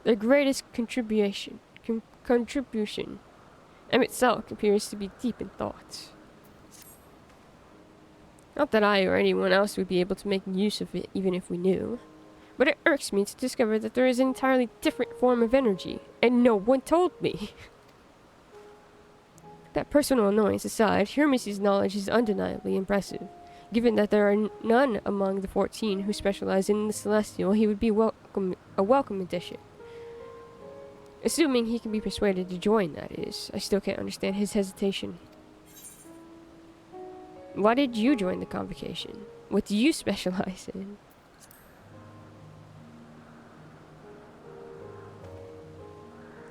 Their greatest contribution. M itself appears to be deep in thought. Not that I or anyone else would be able to make use of it, even if we knew. But it irks me to discover that there is an entirely different form of energy, and no one told me. That personal annoyance aside, Hermes' knowledge is undeniably impressive. Given that there are none among the 14 who specialize in the Celestial, he would be a welcome addition. Assuming he can be persuaded to join, that is. I still can't understand his hesitation. Why did you join the convocation? What do you specialize in?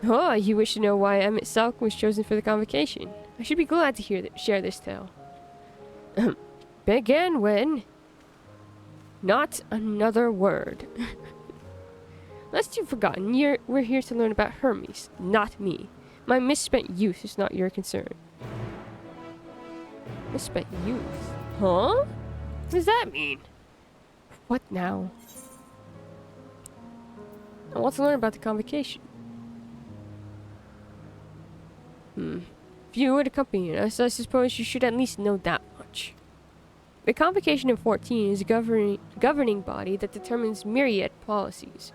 Oh, you wish to know why Emmett Salk was chosen for the convocation. I should be glad to share this tale. Began when... Not another word. Lest you've forgotten, we're here to learn about Hermes, not me. My misspent youth is not your concern. Misspent youth? Huh? What does that mean? What now? I want to learn about the convocation. If you would accompany us, I suppose you should at least know that much. The Convocation of 14 is a governing body that determines myriad policies.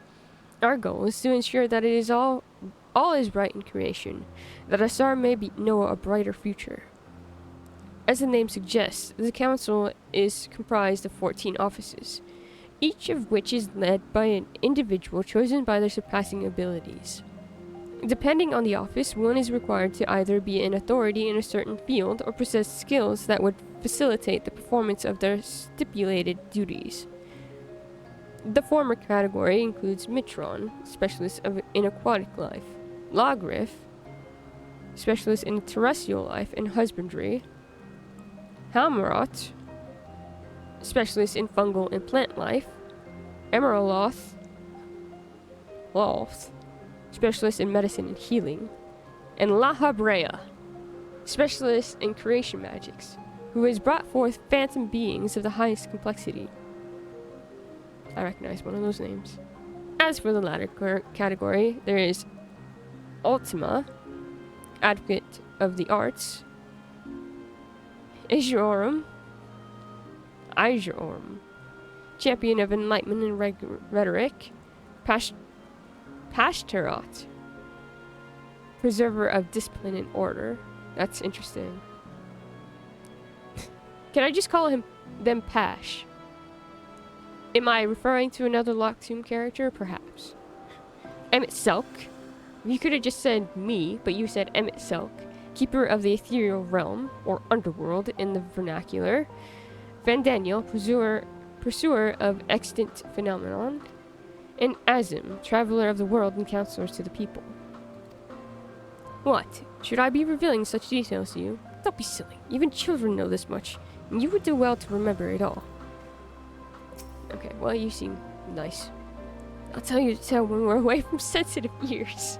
Our goal is to ensure that it is all is right in creation, that Asar may know a brighter future. As the name suggests, the council is comprised of 14 offices, each of which is led by an individual chosen by their surpassing abilities. Depending on the office, one is required to either be an authority in a certain field or possess skills that would facilitate the performance of their stipulated duties. The former category includes Mitron, specialist in aquatic life, Logrif, specialist in terrestrial life and husbandry, Halmarot, specialist in fungal and plant life, Emeraloth, Loth, specialist in medicine and healing, and Lahabrea, specialist in creation magics, who has brought forth phantom beings of the highest complexity. I recognize one of those names. As for the latter category, there is Ultima, advocate of the arts, Isrorum, champion of enlightenment and rhetoric, Pashtarot, preserver of discipline and order. That's interesting. Can I just call them Pash? Am I referring to another Locked Tomb character? Perhaps. Emmett Selk. You could have just said me, but you said Emmett Selk, keeper of the ethereal realm, or underworld in the vernacular. Van Daniel, pursuer of extant phenomenon. And Azim, traveler of the world and counselor to the people. What? Should I be revealing such details to you? Don't be silly. Even children know this much, and you would do well to remember it all. Okay, well, you seem nice. I'll tell you to tell when we're away from sensitive ears.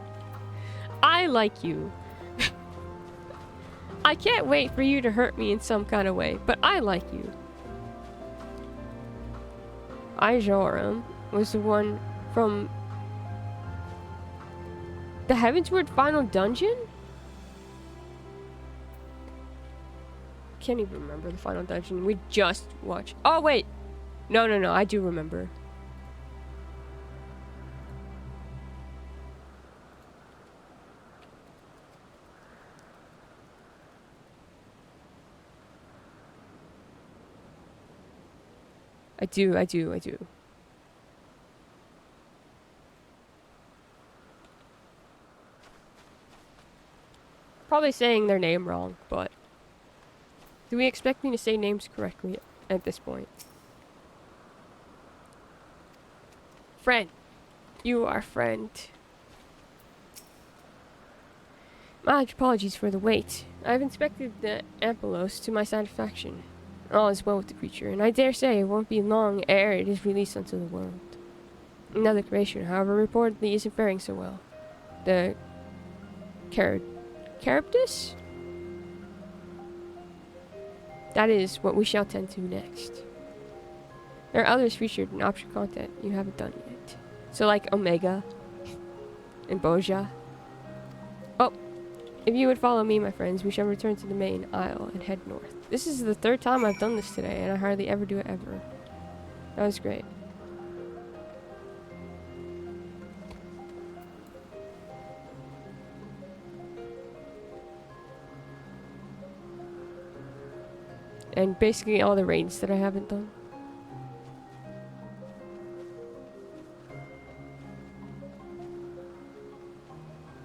I like you. I can't wait for you to hurt me in some kind of way, but I like you. Ijoram was the one from the Heavensward Final Dungeon? can't even remember the final dungeon. We just watched. Oh, wait. No, no, no. I do remember. I do. Probably saying their name wrong, but do we expect me to say names correctly at this point? Friend. You are friend. My apologies for the wait. I've inspected the Ampelos to my satisfaction. All is well with the creature, and I dare say it won't be long ere it is released unto the world. Another creation, however, reportedly isn't faring so well. The Charybdis? That is what we shall tend to next. There are others featured in optional content you haven't done yet. So like Omega and Boja. Oh, if you would follow me, my friends, we shall return to the main aisle and head north. This is the third time I've done this today, and I hardly ever do it ever. That was great. And basically all the raids that I haven't done.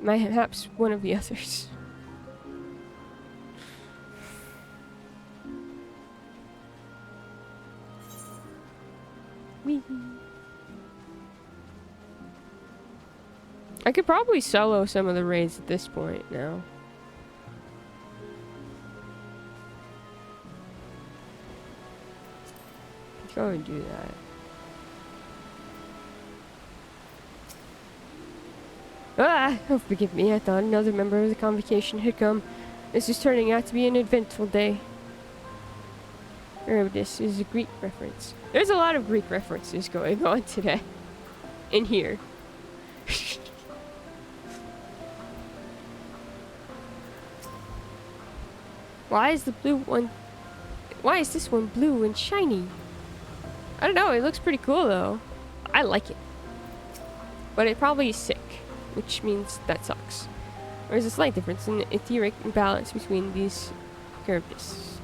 Perhaps one of the others. Wee. I could probably solo some of the raids at this point now. Go and do that. Oh, forgive me. I thought another member of the convocation had come. This is turning out to be an eventful day. This is a Greek reference. There's a lot of Greek references going on today. In here. Why is this one blue and shiny? I don't know, it looks pretty cool though. I like it. But it probably is sick, which means that sucks. There's a slight difference in the etheric balance between these Charybdis.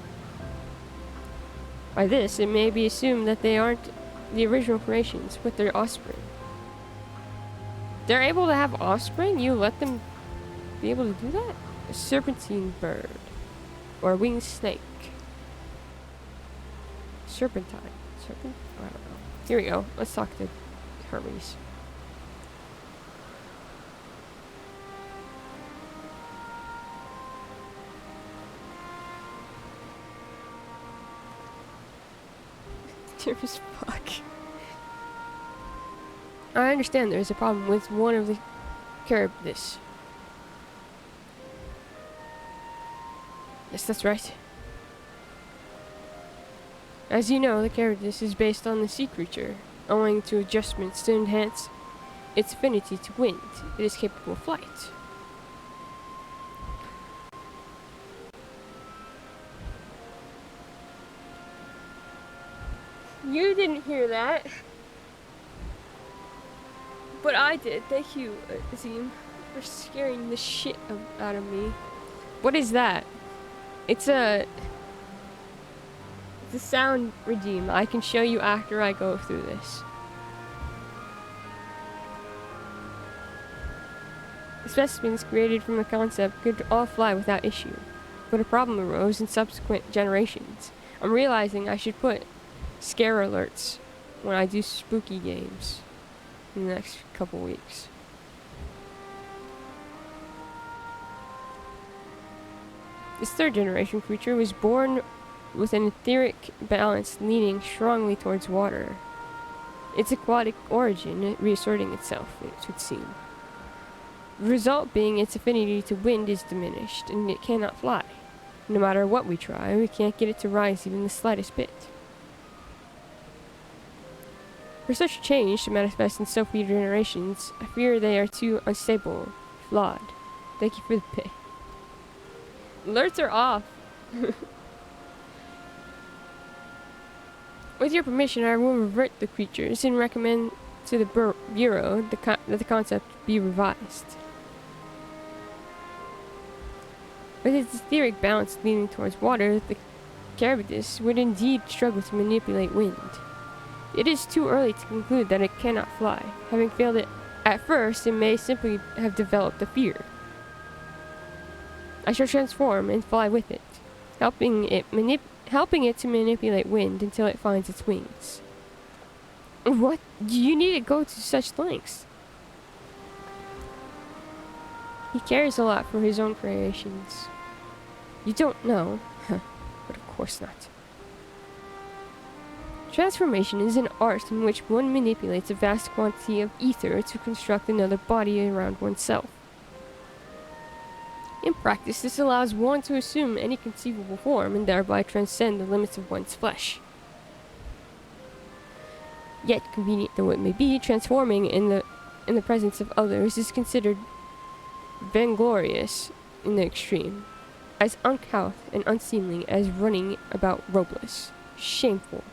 By this, it may be assumed that they aren't the original creations, but their offspring. They're able to have offspring? You let them be able to do that? A serpentine bird. Or a winged snake. Serpentine. Serpent? I don't know. Here we go. Let's talk to Hermes. Dear as fuck. I understand there is a problem with one of the Charybdis. Yes, that's right. As you know, the Charybdis is based on the sea creature. Owing to adjustments to enhance its affinity to wind, it is capable of flight. You didn't hear that. But I did. Thank you, Azim, for scaring the shit out of me. What is that? It's a sound redeem. I can show you after I go through this. The specimens created from the concept could all fly without issue, but a problem arose in subsequent generations. I'm realizing I should put scare alerts when I do spooky games in the next couple weeks. This third generation creature was born with an etheric balance leaning strongly towards water. Its aquatic origin reasserting itself, it would seem. The result being its affinity to wind is diminished, and it cannot fly. No matter what we try, we can't get it to rise even the slightest bit. For such a change to manifest in so few generations, I fear they are too unstable, flawed. Thank you for the pay. Alerts are off. With your permission, I will revert the creatures and recommend to the Bureau that the concept be revised. With its etheric balance leaning towards water, the Carabidus would indeed struggle to manipulate wind. It is too early to conclude that it cannot fly. Having failed it at first, it may simply have developed a fear. I shall transform and fly with it, helping it to manipulate wind until it finds its wings. What? Do you need to go to such lengths? He cares a lot for his own creations. You don't know? Huh, but of course not. Transformation is an art in which one manipulates a vast quantity of ether to construct another body around oneself. In practice, this allows one to assume any conceivable form and thereby transcend the limits of one's flesh. Yet, convenient though it may be, transforming in the presence of others is considered vainglorious in the extreme, as uncouth and unseemly as running about robeless. Shameful.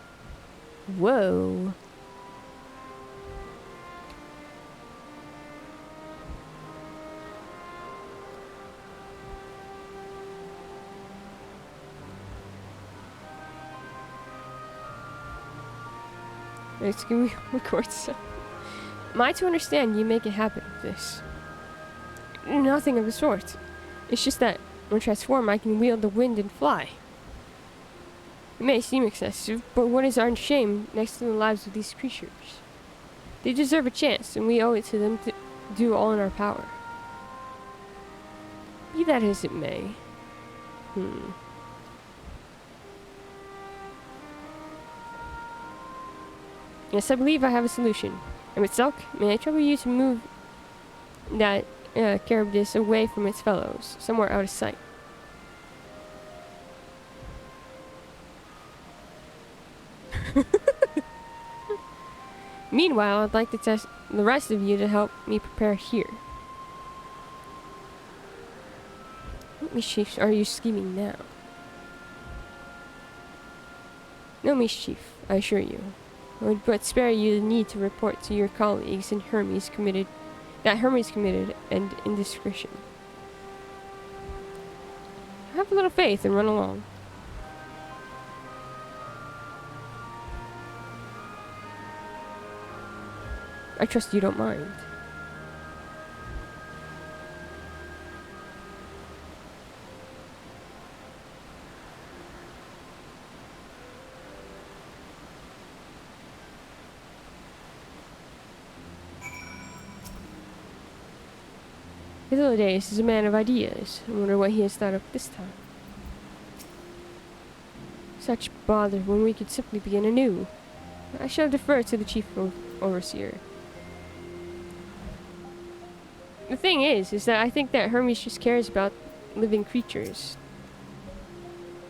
Whoa. It's gonna record stuff. Am I to understand you make a habit of this? Nothing of the sort. It's just that when transformed, I can wield the wind and fly. It may seem excessive, but what is our shame next to the lives of these creatures? They deserve a chance, and we owe it to them to do all in our power. Be that as it may. Yes, I believe I have a solution. Silk, may I trouble you to move that Carabidus away from its fellows, somewhere out of sight? Meanwhile, I'd like to test the rest of you to help me prepare here. What mischief are you scheming now? No mischief, I assure you. I would but spare you the need to report to your colleagues that Hermes committed an indiscretion. Have a little faith and run along. I trust you don't mind. Hythlodaeus is a man of ideas. I wonder what he has thought up this time. Such bother when we could simply begin anew. I shall defer to the chief overseer. The thing is that I think that Hermes just cares about living creatures.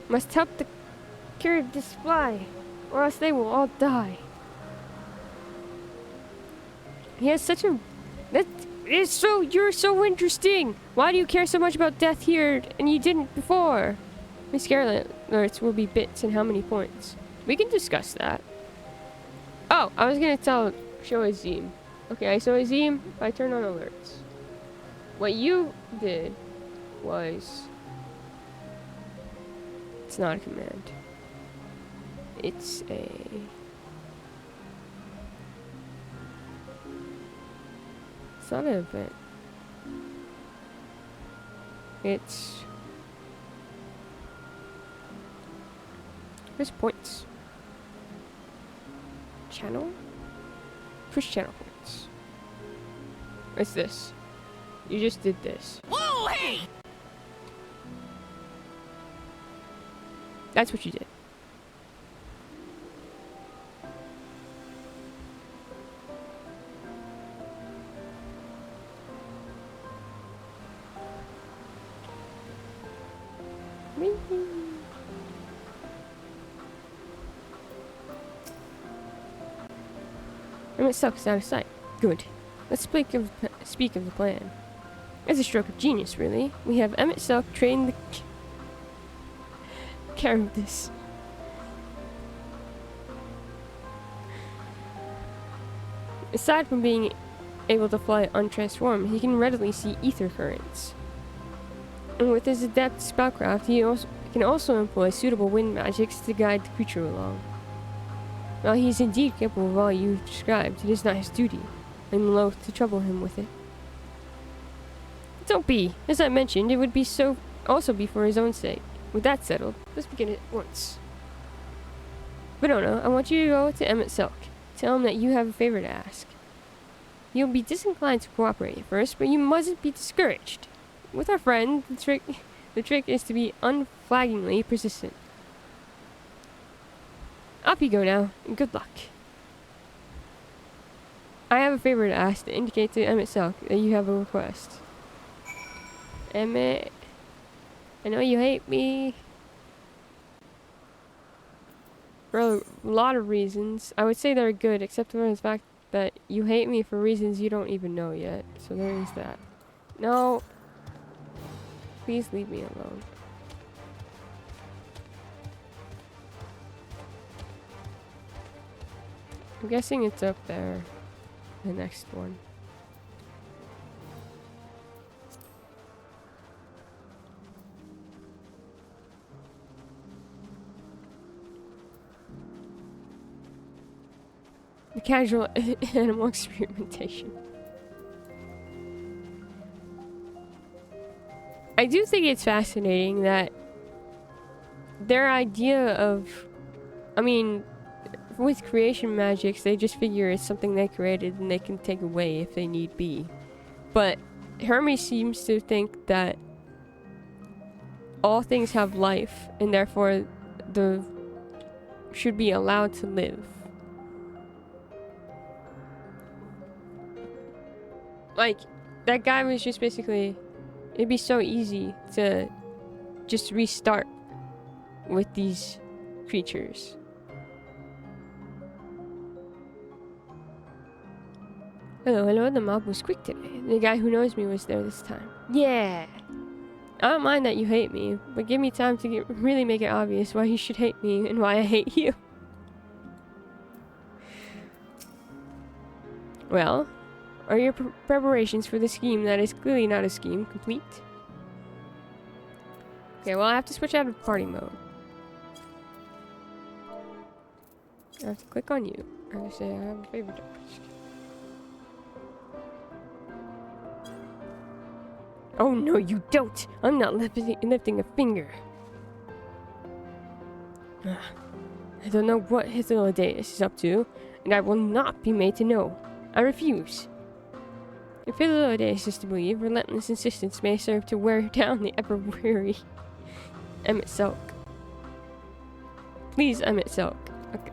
Must help the Carabidus fly, or else they will all die. He has such a... You're so interesting! Why do you care so much about death here, and you didn't before? Miss Scarlet alerts will be bits and how many points. We can discuss that. Oh, I was gonna show Azim. Okay, so Azim, if I turn on alerts. What you did was... It's not a command. It's a... It's not an event. It's... There's points. Channel? Push channel points. It's this. You just did this. Whoa, hey! That's what you did. It sucks out of sight. Good. Let's speak of the plan. It's a stroke of genius, really. We have Emmett Silk train the Carabidus. Aside from being able to fly untransformed, he can readily see ether currents. And with his adept spellcraft, he can also employ suitable wind magics to guide the creature along. While he is indeed capable of all you've described, it is not his duty. I'm loath to trouble him with it. Don't be. As I mentioned, it would be also be for his own sake. With that settled, let's begin at once. Venona, I want you to go to Emmett Selk. Tell him that you have a favor to ask. You'll be disinclined to cooperate at first, but you mustn't be discouraged. With our friend, the trick is to be unflaggingly persistent. Up you go now, and good luck. I have a favor to ask to indicate to Emmett Selk that you have a request. Emmett, I know you hate me. For a lot of reasons. I would say they're good, except for the fact that you hate me for reasons you don't even know yet. So there is that. No. Please leave me alone. I'm guessing it's up there. The next one. The casual animal experimentation. I do think it's fascinating that their idea of, I mean, with creation magics, they just figure it's something they created and they can take away if they need be. But Hermes seems to think that all things have life and therefore should be allowed to live. Like, that guy was just basically, it'd be so easy to just restart with these creatures. Hello, the mob was quick today. The guy who knows me was there this time. Yeah! I don't mind that you hate me, but give me time to really make it obvious why you should hate me and why I hate you. Well, are your preparations for the scheme that is clearly not a scheme complete? Okay, well I have to switch out of party mode. I have to click on you. I have to say I have a favorite dog. Oh no, you don't! I'm not lifting a finger. I don't know what Hythlodaeus is up to, and I will not be made to know. I refuse. If Hythlodaeus is to believe, relentless insistence may serve to wear down the ever-weary Emmett Selk. Please, Emmett Selk. Okay.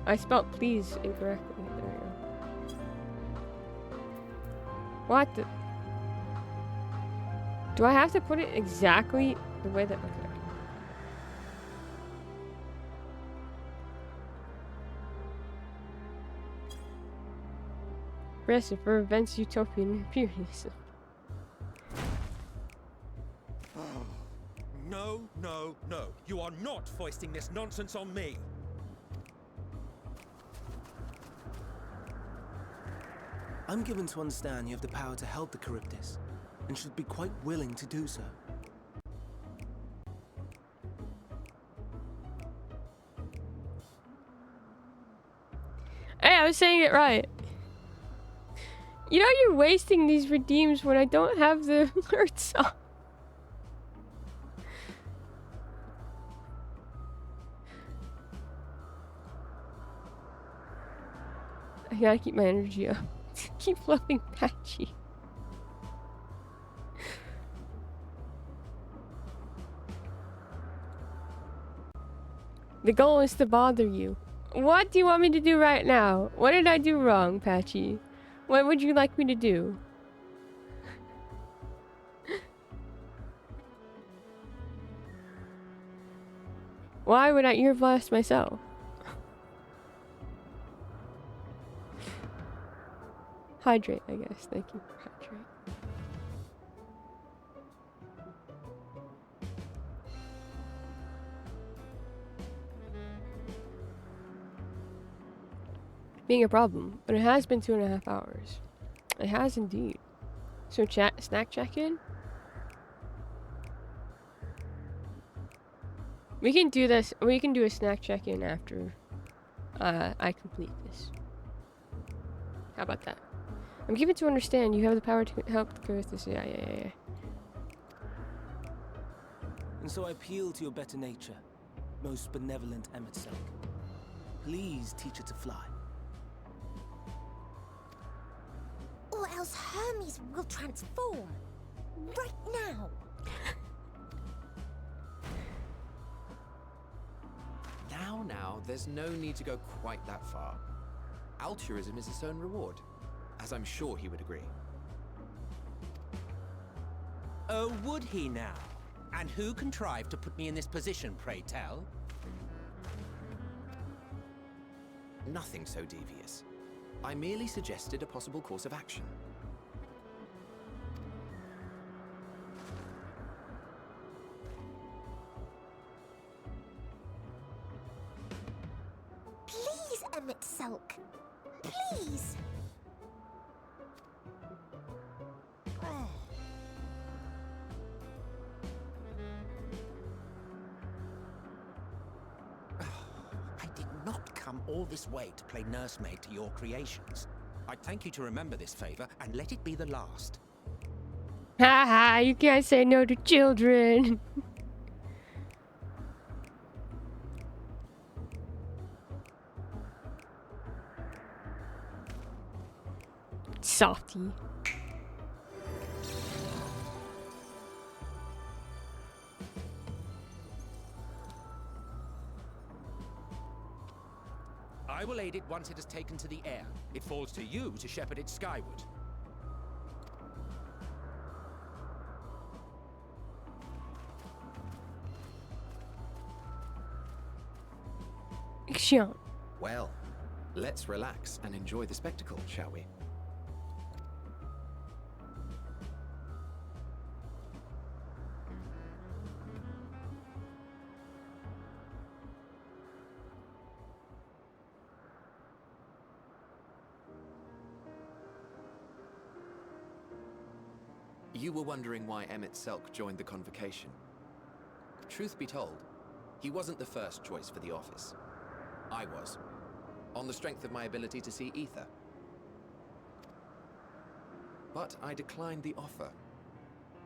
I spelled please incorrectly. There we go. What the? Do I have to put it exactly the way that... Okay. Rest for events utopian imperialism. No, no, no. You are not foisting this nonsense on me. I'm given to understand you have the power to help the Charybdis, and should be quite willing to do so. Hey, I was saying it right. You know you're wasting these redeems when I don't have the alerts on. I gotta keep my energy up. Keep loving Patchy. The goal is to bother you. What do you want me to do right now? What did I do wrong, Patchy? What would you like me to do? Why would I ear blast myself? Hydrate, I guess. Thank you. Hydrate. being a problem, but it has been 2.5 hours. It has indeed. So snack check-in? We can do this. We can do a snack check-in after I complete this. How about that? I'm given to understand you have the power to help with this. Yeah. And so I appeal to your better nature, most benevolent Emmett Selk. Please teach her to fly. Or else Hermes will transform. Right now. Now, there's no need to go quite that far. Altruism is its own reward, as I'm sure he would agree. Oh, would he now? And who contrived to put me in this position, pray tell? Nothing so devious. I merely suggested a possible course of action. Please, Emmett Selk. Please. I did not come all this way to play nursemaid to your creations. I'd thank you to remember this favor and let it be the last. Haha, you can't say no to children. Softy. I will aid it once it has taken to the air. It falls to you to shepherd it skyward. Xion. Well, let's relax and enjoy the spectacle, shall we? You were wondering why Emmett Selk joined the convocation. Truth be told, he wasn't the first choice for the office. I was, on the strength of my ability to see ether. But I declined the offer.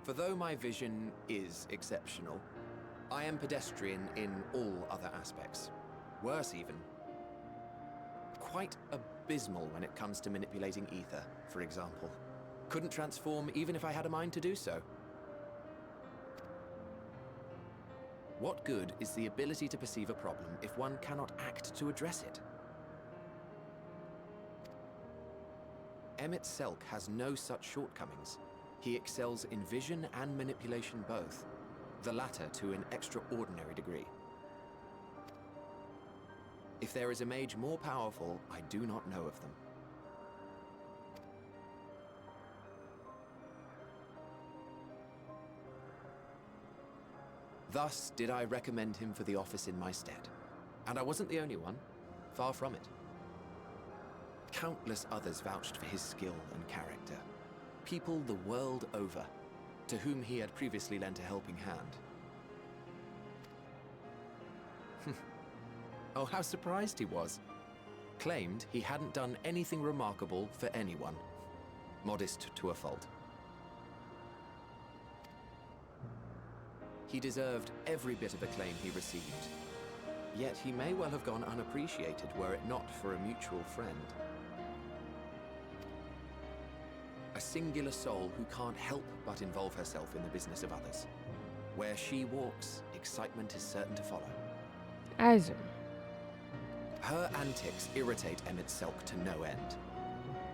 For though my vision is exceptional, I am pedestrian in all other aspects. Worse even. Quite abysmal when it comes to manipulating ether, for example. Couldn't transform even if I had a mind to do so. What good is the ability to perceive a problem if one cannot act to address it? Emmett Selk has no such shortcomings. He excels in vision and manipulation both, the latter to an extraordinary degree. If there is a mage more powerful, I do not know of them. Thus did I recommend him for the office in my stead. And I wasn't the only one. Far from it. Countless others vouched for his skill and character. People the world over, to whom he had previously lent a helping hand. Oh, how surprised he was. Claimed he hadn't done anything remarkable for anyone. Modest to a fault. He deserved every bit of acclaim he received. Yet he may well have gone unappreciated were it not for a mutual friend. A singular soul who can't help but involve herself in the business of others. Where she walks, excitement is certain to follow. Azum. Her antics irritate Emmett Selk to no end.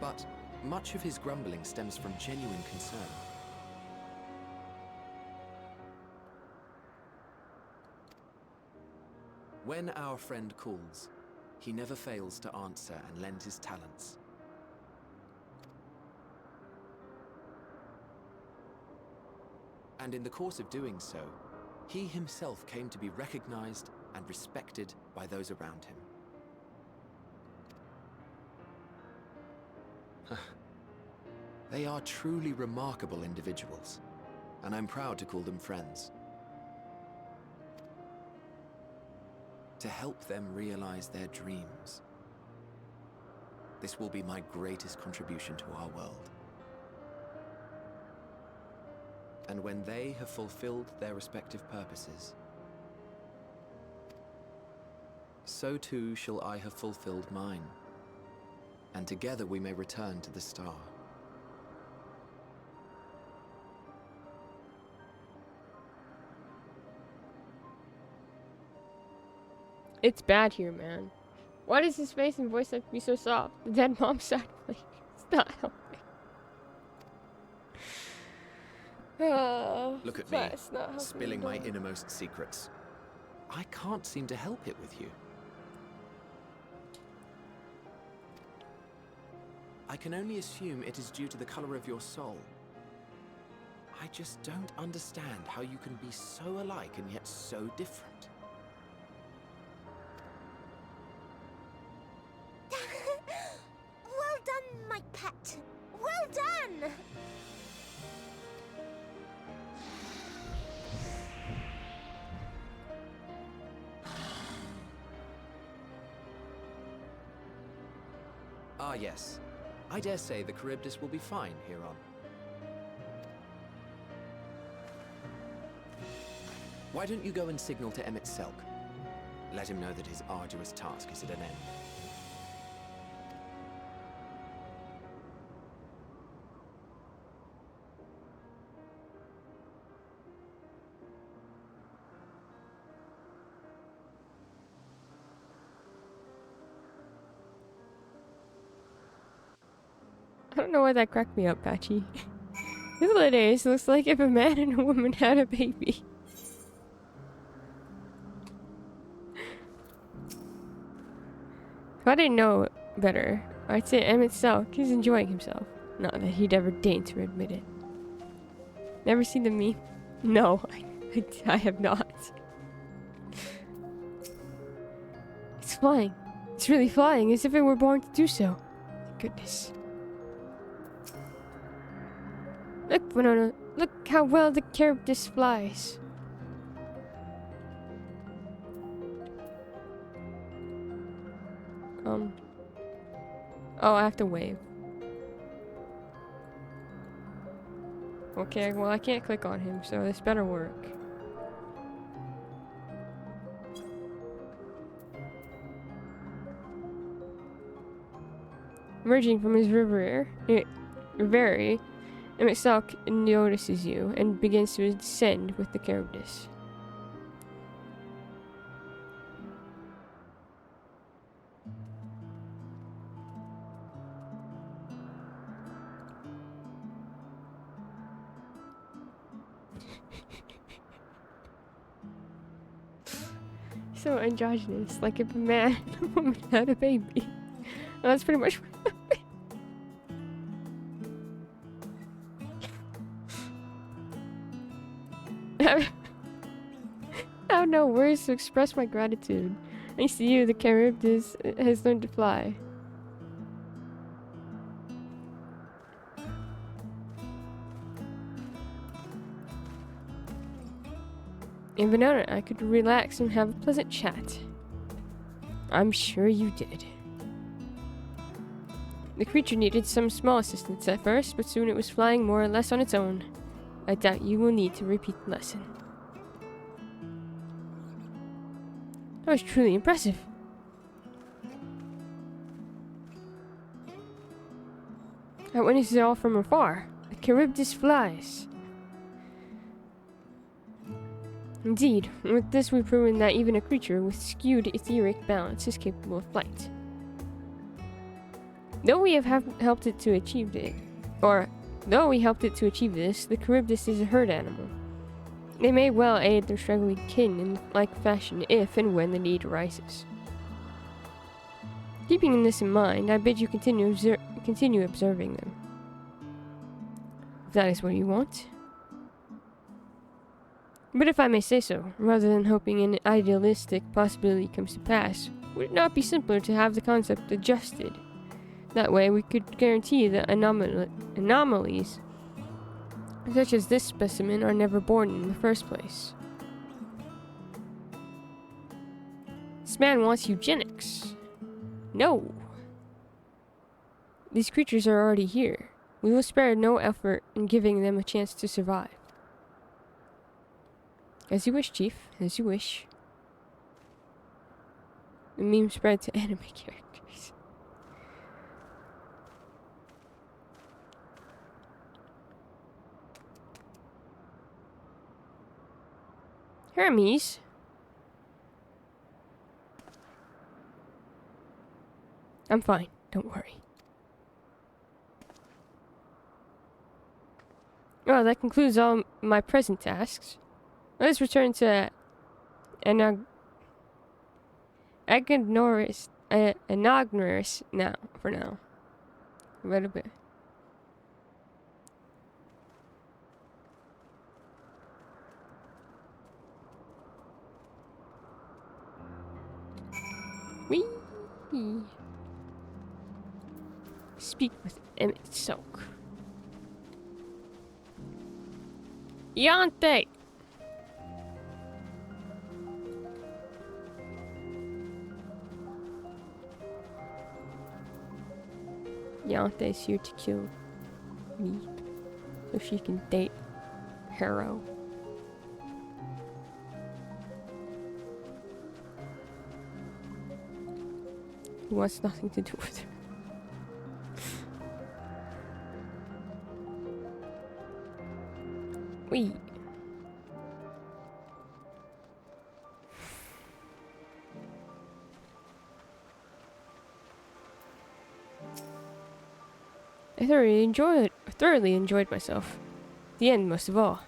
But much of his grumbling stems from genuine concern. When our friend calls, he never fails to answer and lend his talents. And in the course of doing so, he himself came to be recognized and respected by those around him. They are truly remarkable individuals, and I'm proud to call them friends. To help them realize their dreams. This will be my greatest contribution to our world. And when they have fulfilled their respective purposes, so too shall I have fulfilled mine, and together we may return to the star. It's bad here, man. Why does his face and voice have to be so soft? The dead mom side, like, it's not helping. Look at It's me, not helping spilling at my all. innermost secrets. I can't seem to help it with you. I can only assume it is due to the color of your soul. I just don't understand how you can be so alike and yet so different. Well done, my pet. Well done. Ah, yes. I dare say the Charybdis will be fine here on. Why don't you go and signal to Emmett Selk? Let him know that his arduous task is at an end. I don't know why that cracked me up, Patchy. This looks like if a man and a woman had a baby. If I didn't know better, I'd say Emmett Selk is enjoying himself. Not that he'd ever deign to admit it. Never seen the meme? No, I have not. It's flying. It's really flying, as if it were born to do so. Thank goodness. Look, Winona, look how well the Charybdis flies. Oh, I have to wave. Okay, well I can't click on him, so this better work. Emerging from his reverie, Emmett Selk notices you and begins to descend with the Charybdis. So androgynous, like if a man and a woman had a baby. Well, that's pretty much what I have no words to express my gratitude. Thanks to you, the Charybdis has learned to fly. In Venona, I could relax and have a pleasant chat. I'm sure you did. The creature needed some small assistance at first, but soon it was flying more or less on its own. I doubt you will need to repeat the lesson. That was truly impressive. I witnessed it all from afar. The Charybdis flies. Indeed, with this we've proven that even a creature with skewed etheric balance is capable of flight. Though we have helped it to achieve this, the Charybdis is a herd animal. They may well aid their struggling kin in like fashion if and when the need arises. Keeping this in mind, I bid you continue observing them. If that is what you want. But if I may say so, rather than hoping an idealistic possibility comes to pass, would it not be simpler to have the concept adjusted That way, we could guarantee that anomalies, such as this specimen, are never born in the first place. This man wants eugenics. No. These creatures are already here. We will spare no effort in giving them a chance to survive. As you wish, Chief. As you wish. The meme spread to anime characters. Hermes? I'm fine. Don't worry. Well, that concludes all my present tasks. Let's return to Agnoris now, for now. A little bit. Whee! Speak with Emmett Soak. Yante! Yante's here to kill me so she can date Harrow. He wants nothing to do with her. Wee. I thoroughly enjoyed myself. The end, most of all.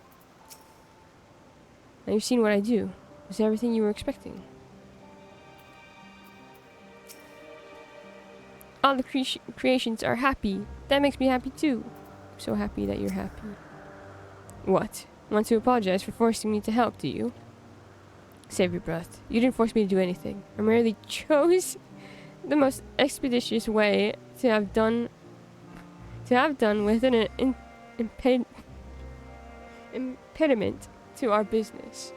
Now you've seen what I do. Was it everything you were expecting? All the creations are happy. That makes me happy too. I'm so happy that you're happy. What? Want to apologize for forcing me to help, do you? Save your breath. You didn't force me to do anything. I merely chose the most expeditious way to have done with an impediment to our business.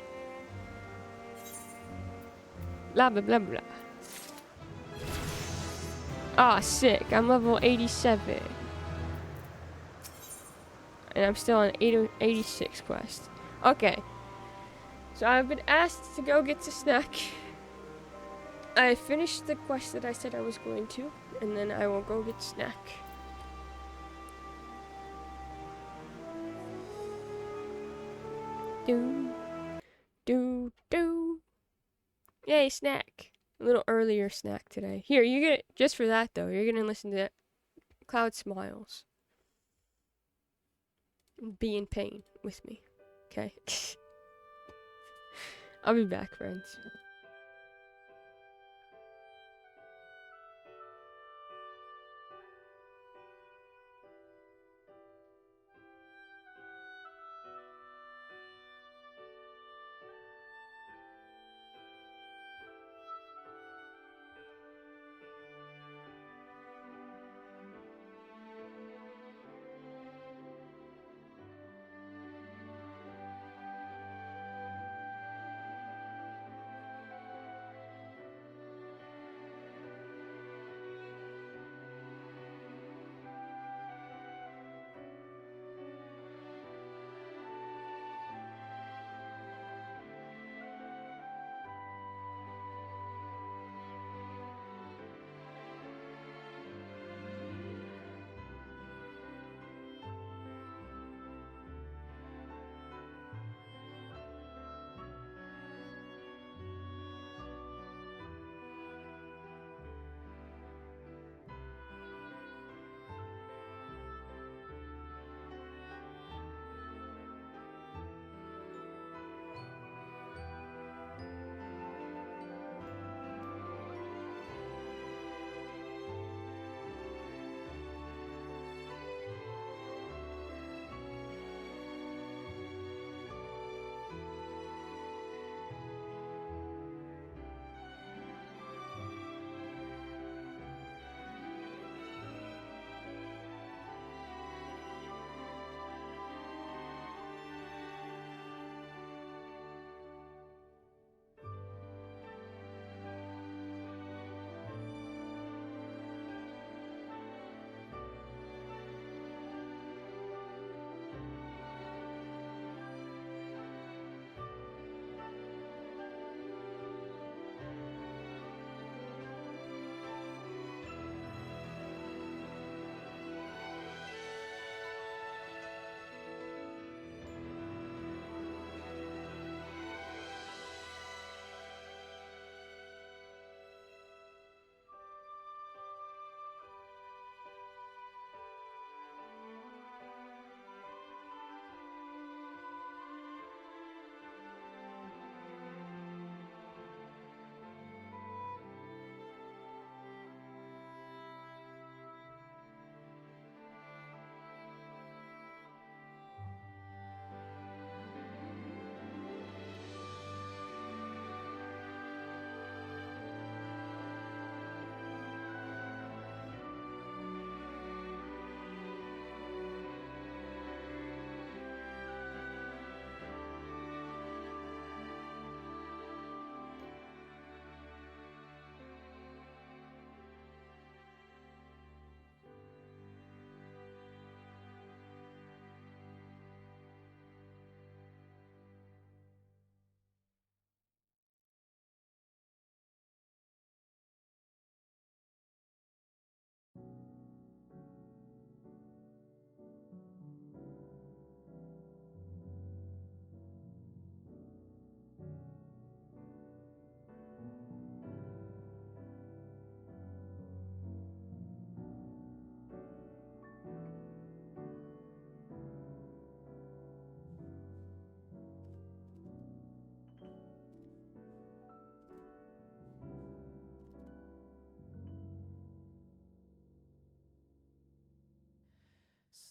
Blah blah blah blah. Ah, sick. I'm level 87. And I'm still on 86 quest. Okay. So I've been asked to go get a snack. I finished the quest that I said I was going to, and then I will go get a snack. Do, do. Yay, snack. A little earlier snack today. Here, you get just for that though. You're gonna listen to Cloud Smiles. Be in pain with me. Okay. I'll be back, friends.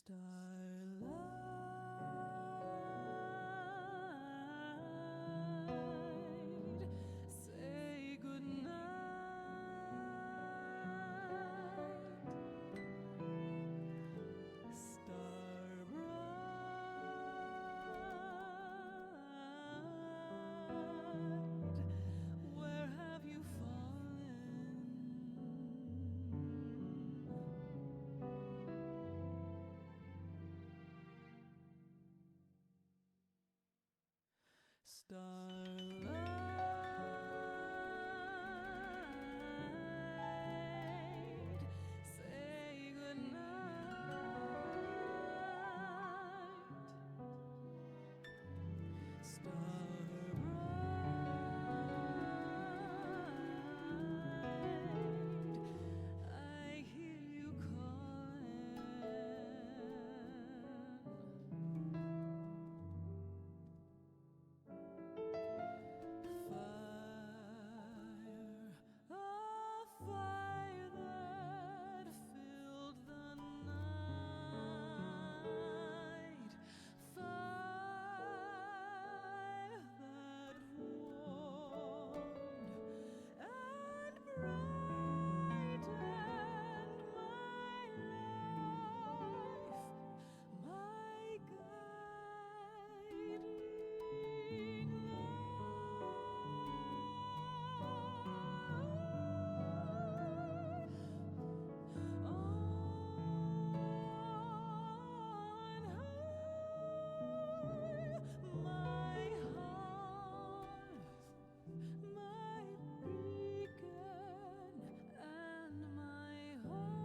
Starlight, say goodnight. Star bright, where have you fallen? Starlight, say goodnight. Star bright, I hear you calling. Fire, a fire that filled the night. Fire that warmed and brightened my life, my guiding my hearth, my beacon, and my home.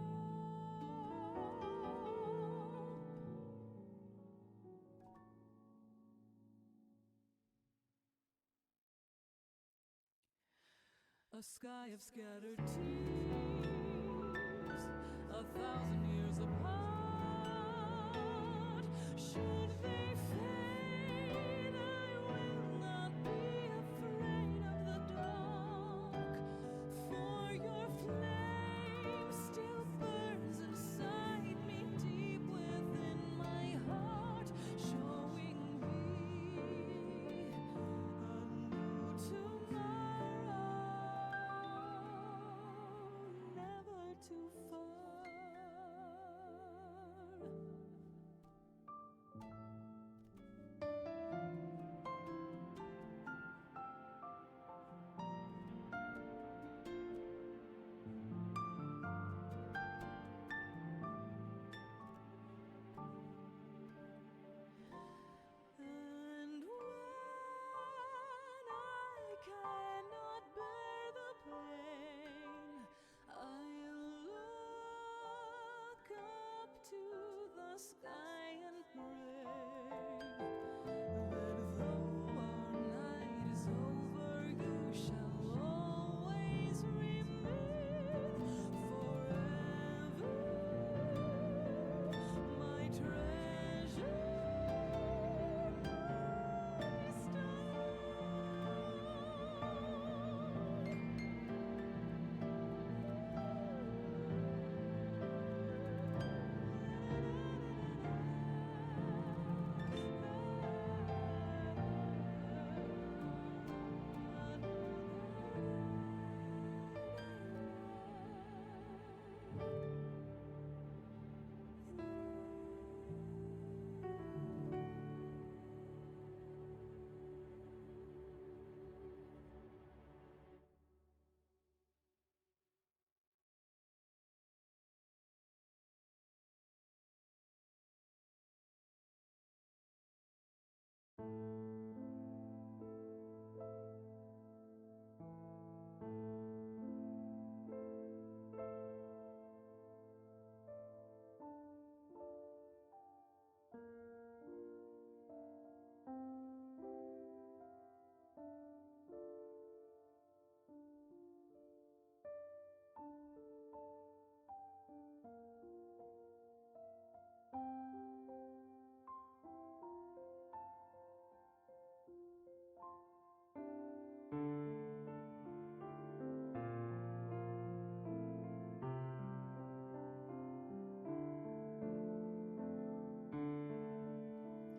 A sky of scattered tears, 1,000 years apart. Should they fade, I will not be afraid of the dark. For your flame still burns inside me, deep within my heart, showing me a new tomorrow, never too far. And when I cannot bear the pain, I'll look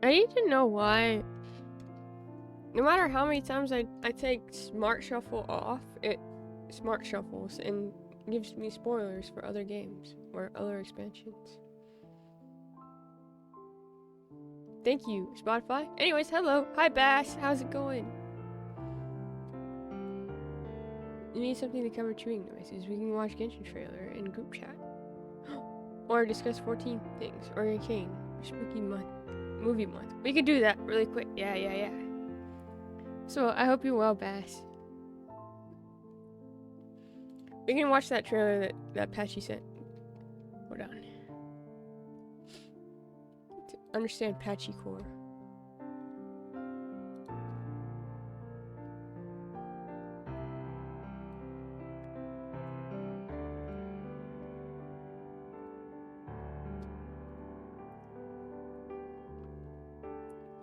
I need to know why. No matter how many times I take Smart Shuffle off, it Smart Shuffles and gives me spoilers for other games or other expansions. Thank you, Spotify. Anyways, hello. Hi, Bass. How's it going? You need something to cover chewing noises. We can watch Genshin trailer in group chat. Or discuss 14 things. Or Arcane. Or Spooky Month. Movie month. We could do that really quick. Yeah. So, I hope you're well, Bass. We can watch that trailer that Patchy sent. Hold on. To understand Patchy core.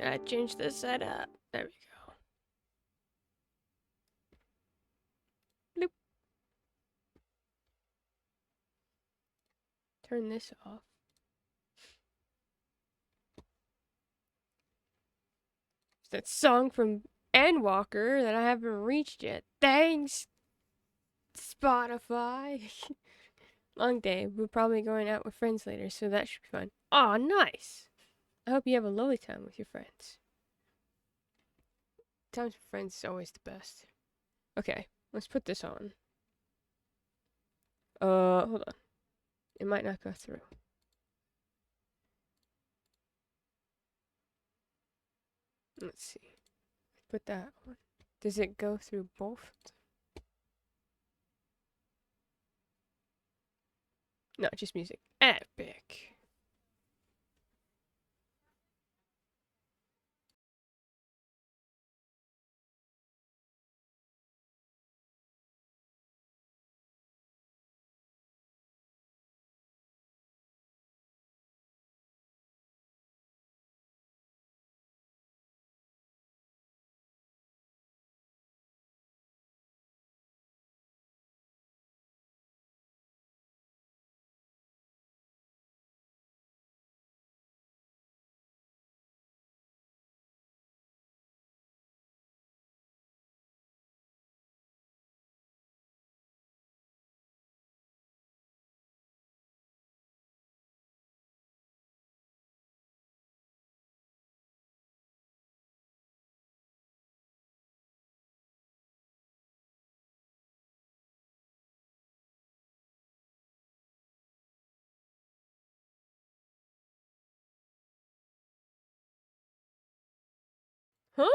I changed the setup. There we go. Bloop. Turn this off. It's that song from Endwalker that I haven't reached yet. Thanks, Spotify. Long day. We're probably going out with friends later, so that should be fun. Aw, nice. I hope you have a lovely time with your friends. Times with friends is always the best. Okay, let's put this on. Hold on. It might not go through. Let's see. Put that on. Does it go through both? No, just music. Epic. Huh?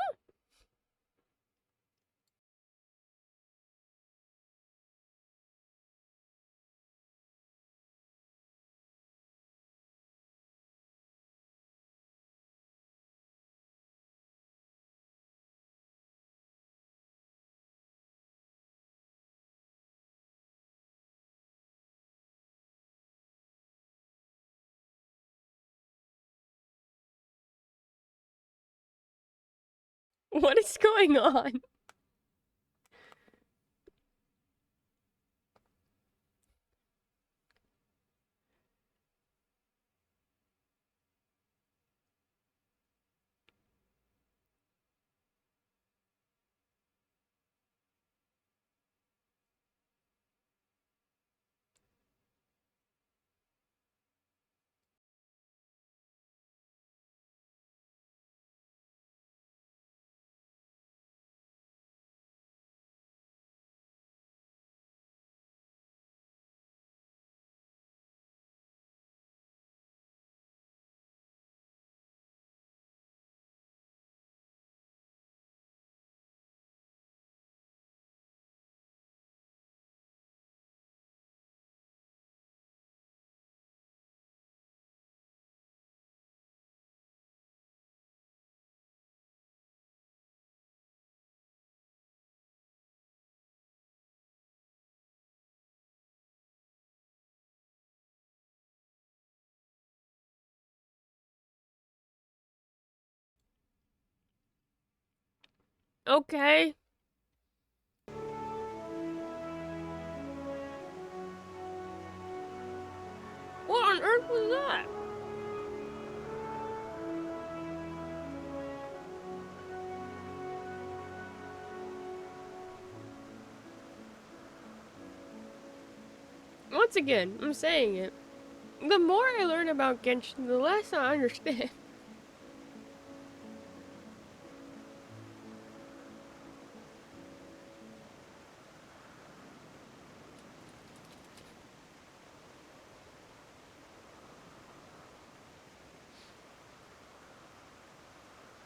What is going on? Okay. What on earth was that? once again, I'm saying it. The more I learn about Genshin, the less I understand.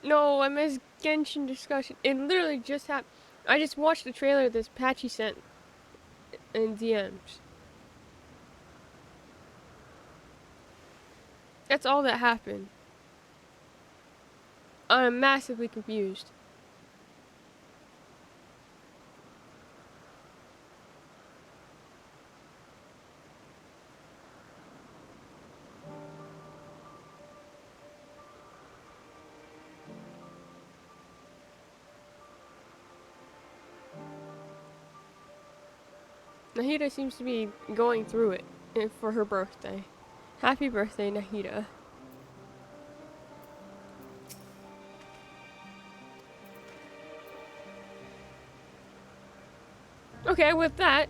No, I missed Genshin discussion. It literally just happened. I just watched the trailer this Patchy sent in DMs. That's all that happened. I'm massively confused. Nahida seems to be going through it for her birthday. Happy birthday, Nahida. Okay, with that.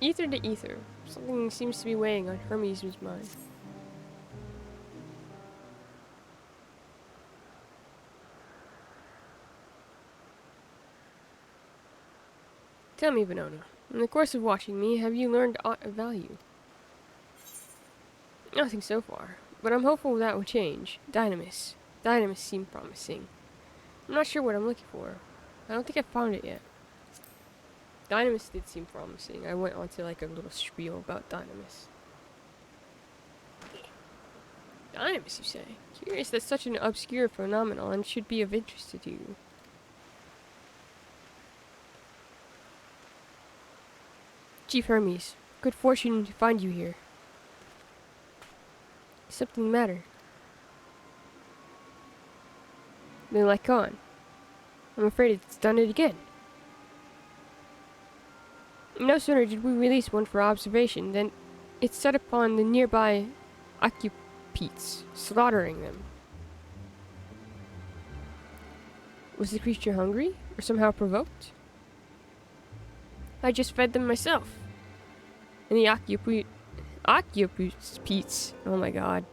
Ether to ether. Something seems to be weighing on Hermes' mind. Tell me, Venona, in the course of watching me, have you learned aught of value? Nothing so far, but I'm hopeful that will change. Dynamis. Dynamis seemed promising. I'm not sure what I'm looking for. I don't think I found it yet. Dynamis did seem promising. I went on to like a little spiel about Dynamis. Dynamis, you say? Curious that such an obscure phenomenon should be of interest to you. Chief Hermes, good fortune to find you here. Something the matter? Then like on. I'm afraid it's done it again. No sooner did we release one for observation than it set upon the nearby occupites, slaughtering them. Was the creature hungry, or somehow provoked? I just fed them myself. And the occupites, oh my god,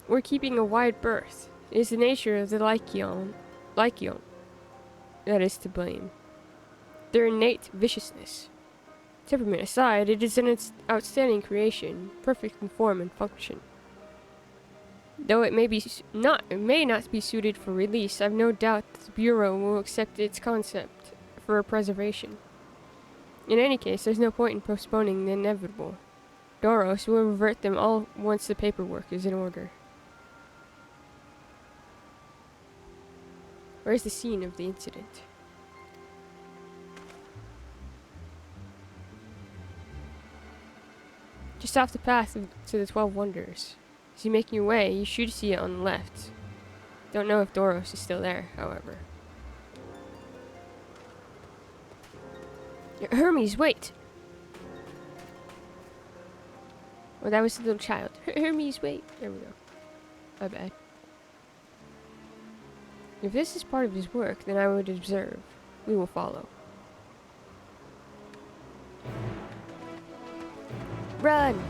we're keeping a wide berth. It is the nature of the Lycion that is to blame. Their innate viciousness. Temperament aside, it is an outstanding creation, perfect in form and function. Though it may not be suited for release, I've no doubt that the Bureau will accept its concept for preservation. In any case, there's no point in postponing the inevitable. Doros will revert them all once the paperwork is in order. Where's the scene of the incident? Just off the path to the 12 Wonders. As you make your way, you should see it on the left. Don't know if Doros is still there, however. Hermes, wait! Oh, that was the little child. Hermes, wait! There we go. My bad. If this is part of his work, then I would observe. We will follow. Run!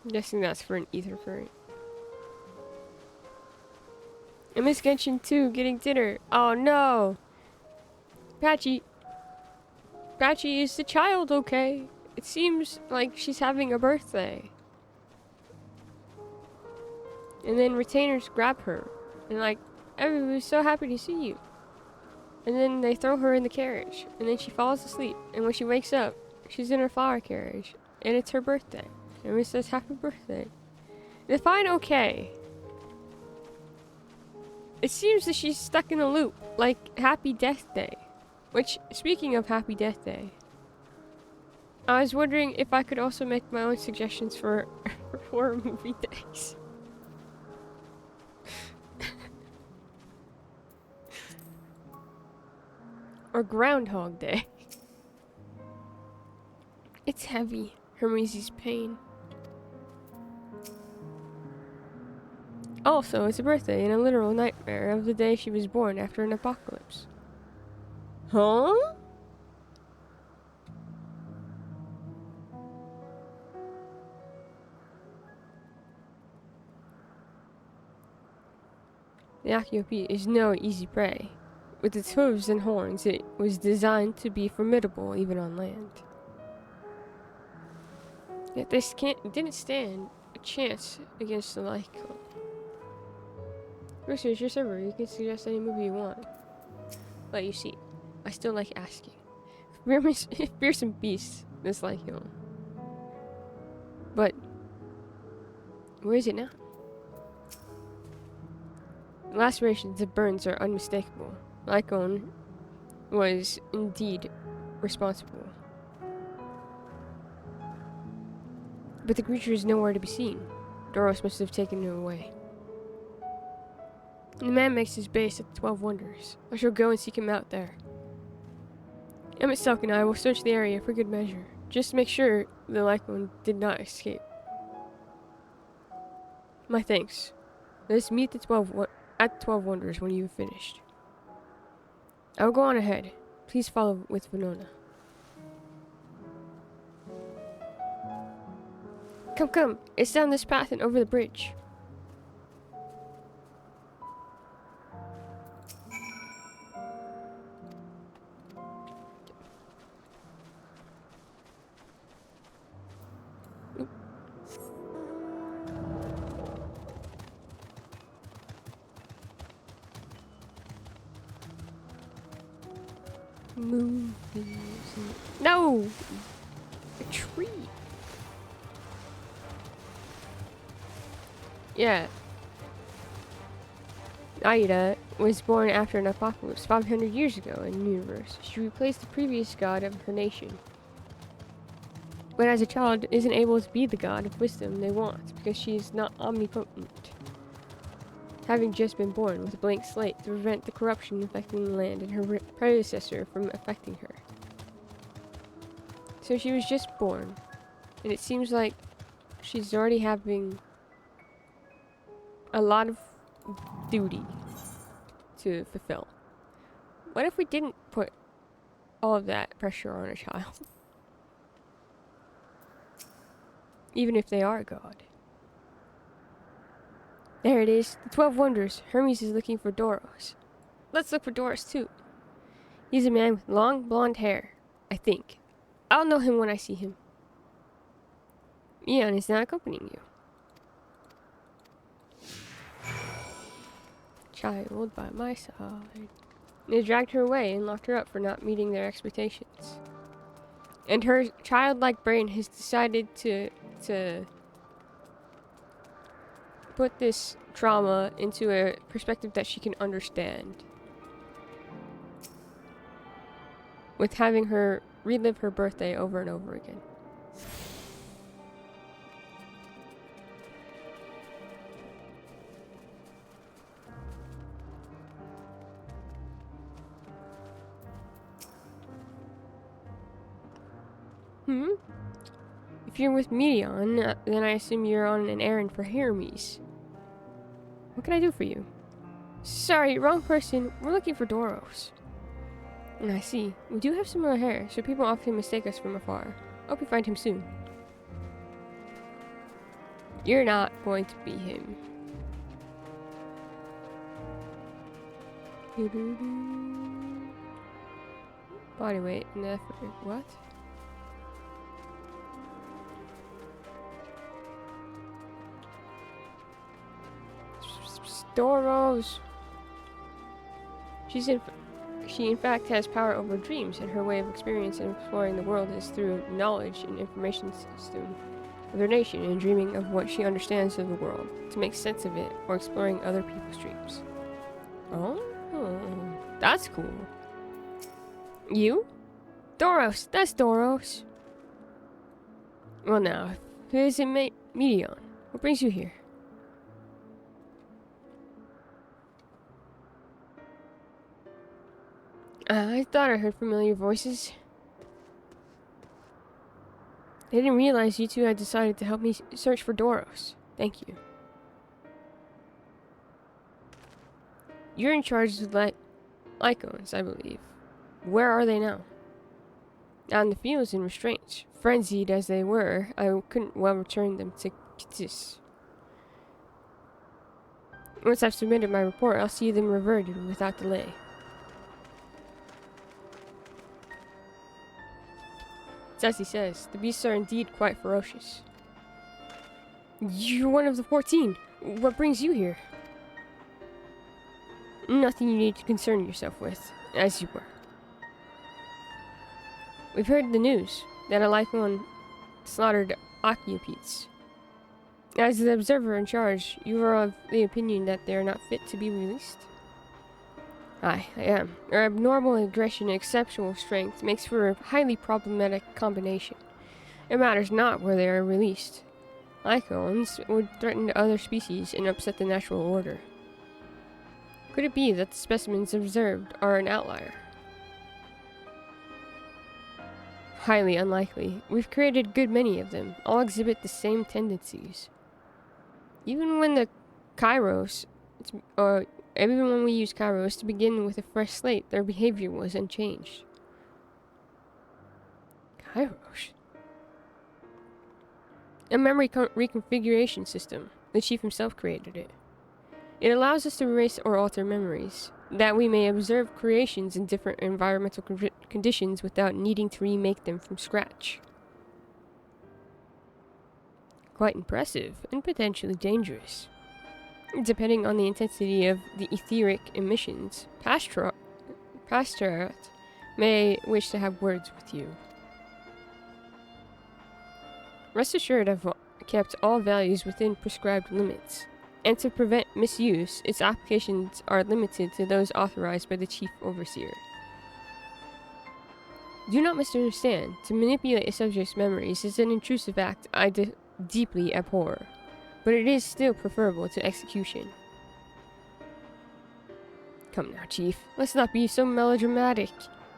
I'm guessing that's for an ether current. I miss Genshin too, getting dinner. Oh no! Patchy. Patchy, is the child okay? It seems like she's having a birthday. And then retainers grab her. And like, everybody's so happy to see you. And then they throw her in the carriage. And then she falls asleep. And when she wakes up, she's in her flower carriage. And it's her birthday. And it says happy birthday. Define okay. It seems that she's stuck in a loop, like Happy Death Day. Which, speaking of Happy Death Day, I was wondering if I could also make my own suggestions for horror movie days. Or Groundhog Day. It's heavy. Hermes' pain. Also, it's a birthday and a literal nightmare of the day she was born after an apocalypse. Huh? The Akiopi is no easy prey. With its hooves and horns, it was designed to be formidable even on land. Yet this didn't stand a chance against the Lycon. Rooster, it's your server. You can suggest any movie you want. But you see, I still like asking. If fearsome beasts this Lycon. But where is it now? The lacerations and burns are unmistakable. Lycon was indeed responsible. But the creature is nowhere to be seen. Doros must have taken it away. The man makes his base at the 12 Wonders. I shall go and seek him out there. Emmett Selk and I will search the area for good measure. Just to make sure the Lycon did not escape. My thanks. Let us meet at the 12 Wonders when you have finished. I will go on ahead. Please follow with Venona. Come, come. It's down this path and over the bridge. Movies. No! A tree. Yeah. Aida was born after an apocalypse 500 years ago in the universe. She replaced the previous god of her nation. But as a child, isn't able to be the god of wisdom they want because she is not omnipotent. Having just been born with a blank slate to prevent the corruption affecting the land and her predecessor from affecting her. So she was just born, and it seems like she's already having a lot of duty to fulfill. What if we didn't put all of that pressure on a child? Even if they are a god. There it is, the 12 Wonders. Hermes is looking for Doros. Let's look for Doros too. He's a man with long blonde hair, I think. I'll know him when I see him. Eon is not accompanying you. Child by my side. They dragged her away and locked her up for not meeting their expectations. And her childlike brain has decided to put this trauma into a perspective that she can understand. With having her relive her birthday over and over again. If you're with Medion, then I assume you're on an errand for Hermes. What can I do for you? Sorry, wrong person. We're looking for Doros. And I see. We do have similar hair, so people often mistake us from afar. Hope you find him soon. You're not going to be him. Body weight and effort. What? Doros. She in fact has power over dreams, and her way of experiencing and exploring the world is through knowledge and information system of their nation and dreaming of what she understands of the world to make sense of it or exploring other people's dreams. Oh, that's cool. You? Doros, that's Doros. Well now, who is it, Medion? What brings you here? I thought I heard familiar voices. I didn't realize you two had decided to help me search for Doros. Thank you. You're in charge of Lycons, I believe. Where are they now? Out in the fields in restraints. Frenzied as they were, I couldn't well return them to Kittis. Once I've submitted my report, I'll see them reverted without delay. It's as he says, the beasts are indeed quite ferocious. You're one of the 14. What brings you here? Nothing you need to concern yourself with, as you were. We've heard the news that a Lycon slaughtered Occupites. As the observer in charge, you are of the opinion that they are not fit to be released? Aye, I am. Their abnormal aggression and exceptional strength makes for a highly problematic combination. It matters not where they are released. Lycons would threaten other species and upset the natural order. Could it be that the specimens observed are an outlier? Highly unlikely. We've created a good many of them. All exhibit the same tendencies. Even when the Kairos, even when we used Kairos to begin with a fresh slate, their behavior was unchanged. Kairos? A memory reconfiguration system. The chief himself created it. It allows us to erase or alter memories, that we may observe creations in different environmental conditions without needing to remake them from scratch. Quite impressive, and potentially dangerous. Depending on the intensity of the etheric emissions, Pastorat may wish to have words with you. Rest assured I've kept all values within prescribed limits, and to prevent misuse, its applications are limited to those authorized by the Chief Overseer. Do not misunderstand. To manipulate a subject's memories is an intrusive act I deeply abhor, but it is still preferable to execution. Come now, Chief. Let's not be so melodramatic.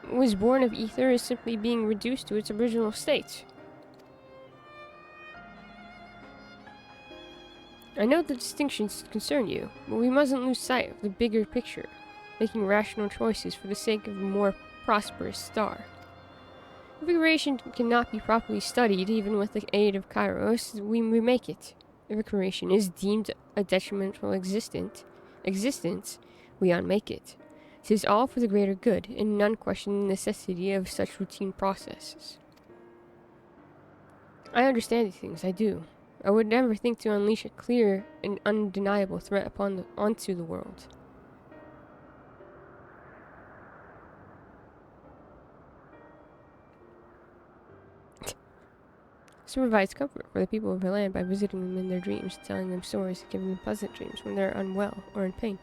What was born of ether is simply being reduced to its original state. I know the distinctions concern you, but we mustn't lose sight of the bigger picture, making rational choices for the sake of a more prosperous star. Configuration cannot be properly studied even with the aid of Kairos. We remake it. If a creation is deemed a detrimental existence, we unmake it. 'Tis all for the greater good, and none question the necessity of such routine processes. I understand these things, I do. I would never think to unleash a clear and undeniable threat onto the world. This provides comfort for the people of our land by visiting them in their dreams, telling them stories, and giving them pleasant dreams when they're unwell or in pain.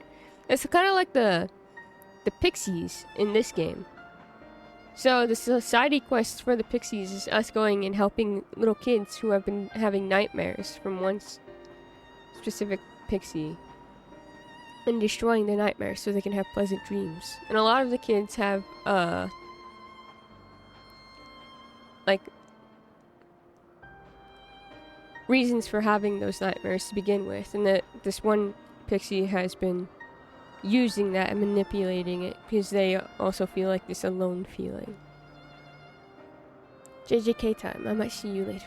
It's kind of like the pixies in this game. So the society quest for the pixies is us going and helping little kids who have been having nightmares from one specific pixie and destroying their nightmares so they can have pleasant dreams. And a lot of the kids have like reasons for having those nightmares to begin with, and that this one pixie has been using that and manipulating it because they also feel like this alone feeling. JJK time. I might see you later.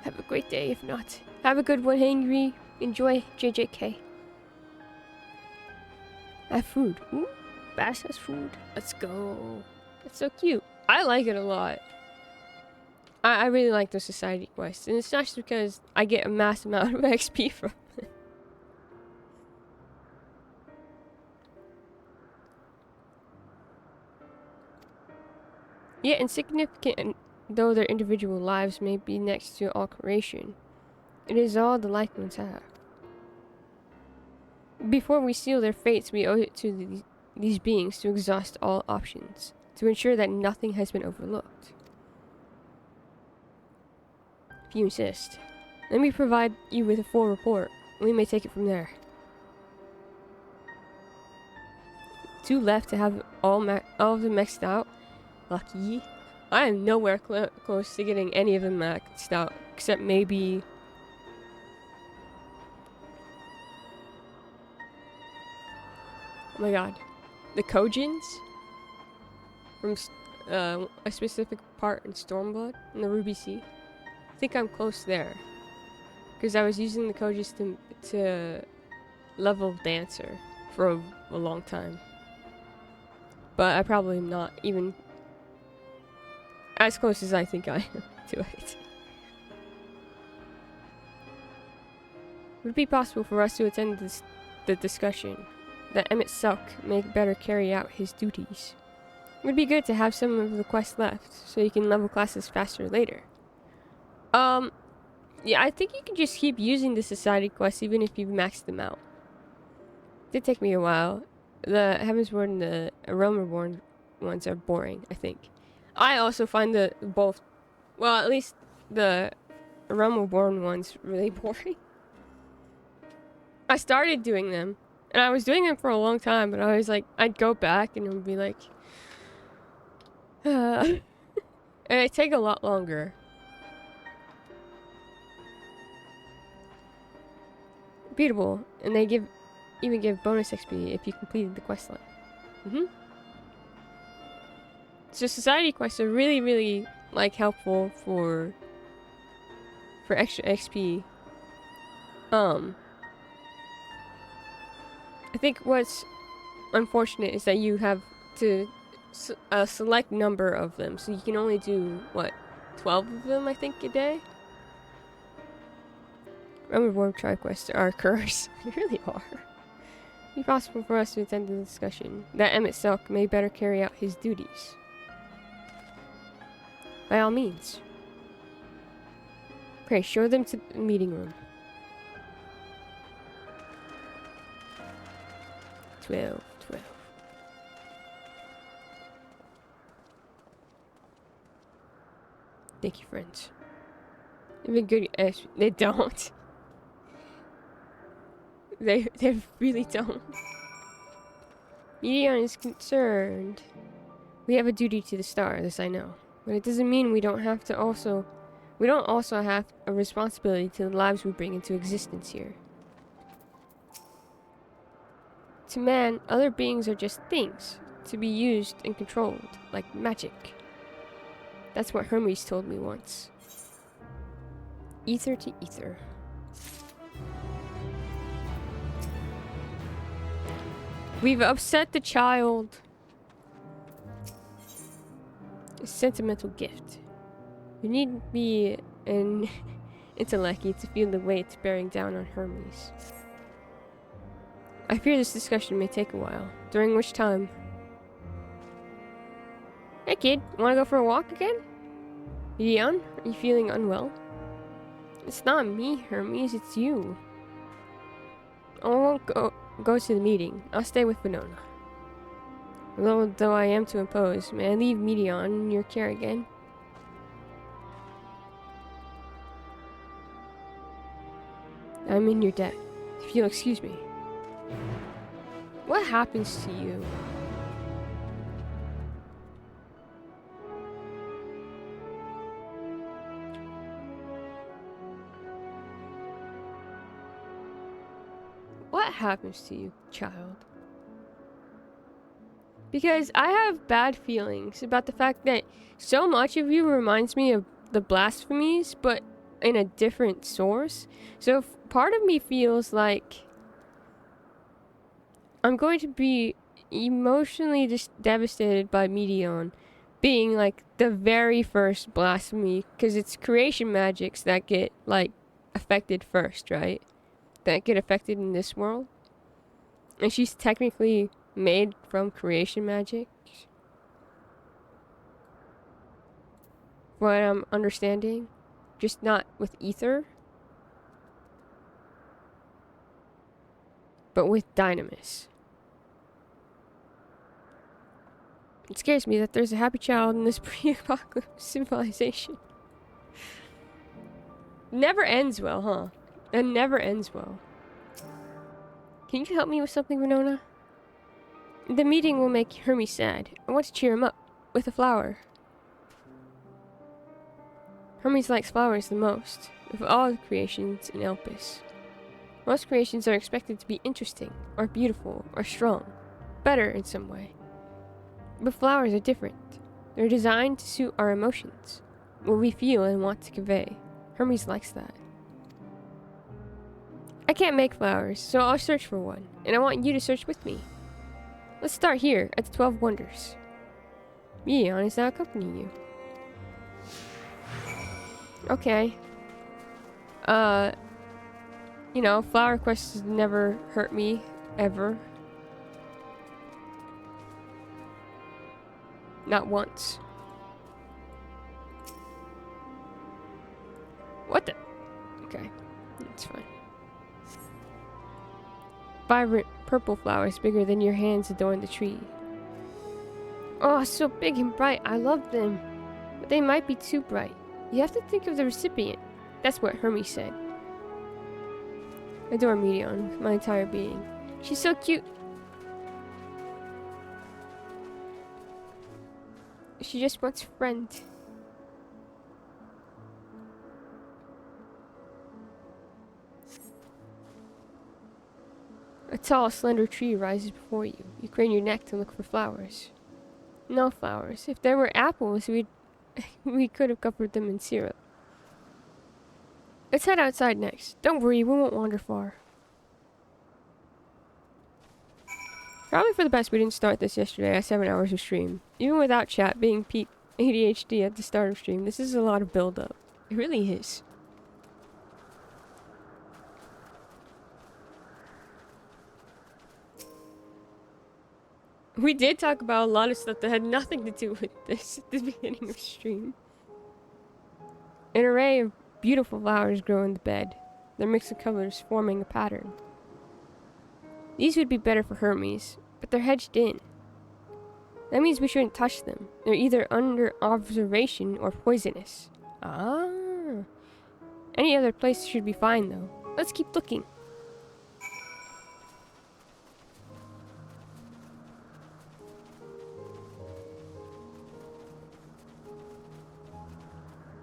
Have a great day if not. Have a good one, Angry. Enjoy JJK. Have food. Ooh, Bass has food. Let's go. That's so cute. I like it a lot. I really like the society quests, and it's not just because I get a mass amount of XP from it. Yet insignificant though their individual lives may be next to all creation, it is all the Lycans have. Before we seal their fates, we owe it to these beings to exhaust all options, to ensure that nothing has been overlooked. If you insist. Let me provide you with a full report. We may take it from there. 2 left to have all of them maxed out. Lucky. I am nowhere close to getting any of them maxed out, except maybe... Oh my god. The Kojins? From a specific part in Stormblood, in the Ruby Sea. I think I'm close there. Because I was using the Kojins to level Dancer for a long time. But I probably am not even as close as I think I am to it. Would it be possible for us to attend the discussion that Emmett Selk may better carry out his duties? It would be good to have some of the quests left, so you can level classes faster later. Yeah, I think you can just keep using the society quests even if you've maxed them out. It did take me a while. The Heavensward and the Realm Reborn ones are boring, I think. I also find both, well, at least the Realm Reborn ones really boring. I started doing them, and I was doing them for a long time, but I was like, I'd go back and it would be like, and it take a lot longer. Beatable, and they even give bonus XP if you completed the quest line. So society quests are really, really like helpful for extra XP. I think what's unfortunate is that you have to a select number of them, so you can only do what, 12 of them I think a day. Realm Reborn tri-quests are a curse. They really are. It'd be possible for us to attend the discussion that Emmett Selk may better carry out his duties. By all means. Okay, show them to the meeting room. 12. Thank you, friends. They've been good. They don't. They really don't. Medion is concerned. We have a duty to the star, this I know. But it doesn't mean we don't also have a responsibility to the lives we bring into existence here. To man, other beings are just things, to be used and controlled, like magic. That's what Hermes told me once. Ether to ether. We've upset the child. A sentimental gift. You need be an intellecty to feel the weight bearing down on Hermes. I fear this discussion may take a while, during which time... Hey kid, wanna go for a walk again? Leon, are you feeling unwell? It's not me, Hermes, it's you. I won't go to the meeting. I'll stay with Venona. Though I am to impose, may I leave Medion in your care again? I'm in your debt, if you'll excuse me. What happens to you? What happens to you, child? Because I have bad feelings about the fact that so much of you reminds me of the blasphemies, but in a different source. So part of me feels like I'm going to be emotionally just devastated by Medion being like the very first blasphemy, because it's creation magics that get like affected first, right? That get affected in this world. And she's technically made from creation magic. What I'm understanding. Just not with ether. But with dynamis. It scares me that there's a happy child in this pre-apocalypse civilization. Never ends well, huh? It never ends well. Can you help me with something, Winona? The meeting will make Hermes sad. I want to cheer him up with a flower. Hermes likes flowers the most, of all the creations in Elpis. Most creations are expected to be interesting, or beautiful, or strong. Better in some way. But flowers are different. They're designed to suit our emotions, what we feel and want to convey. Hermes likes that. I can't make flowers, so I'll search for one, and I want you to search with me. Let's start here at the 12 Wonders. Mion is now accompanying you. Okay. You know, flower quests never hurt me, ever. Not once. What the? Okay, that's fine. Vibrant purple flowers bigger than your hands adorn the tree. Oh, so big and bright. I love them. But they might be too bright. You have to think of the recipient. That's what Hermes said. I adore Mion with my entire being. She's so cute. She just wants a friend. A tall, slender tree rises before you. You crane your neck to look for flowers. No flowers. If there were apples, we could have covered them in syrup. Let's head outside next. Don't worry, we won't wander far. Probably for the best we didn't start this yesterday at 7 hours of stream. Even without chat being peak ADHD at the start of stream, this is a lot of build-up. It really is. We did talk about a lot of stuff that had nothing to do with this at the beginning of stream. An array of beautiful flowers grow in the bed, their mix of colors forming a pattern. These would be better for Hermes, but they're hedged in. That means we shouldn't touch them. They're either under observation or poisonous. Ah. Any other place should be fine though. Let's keep looking.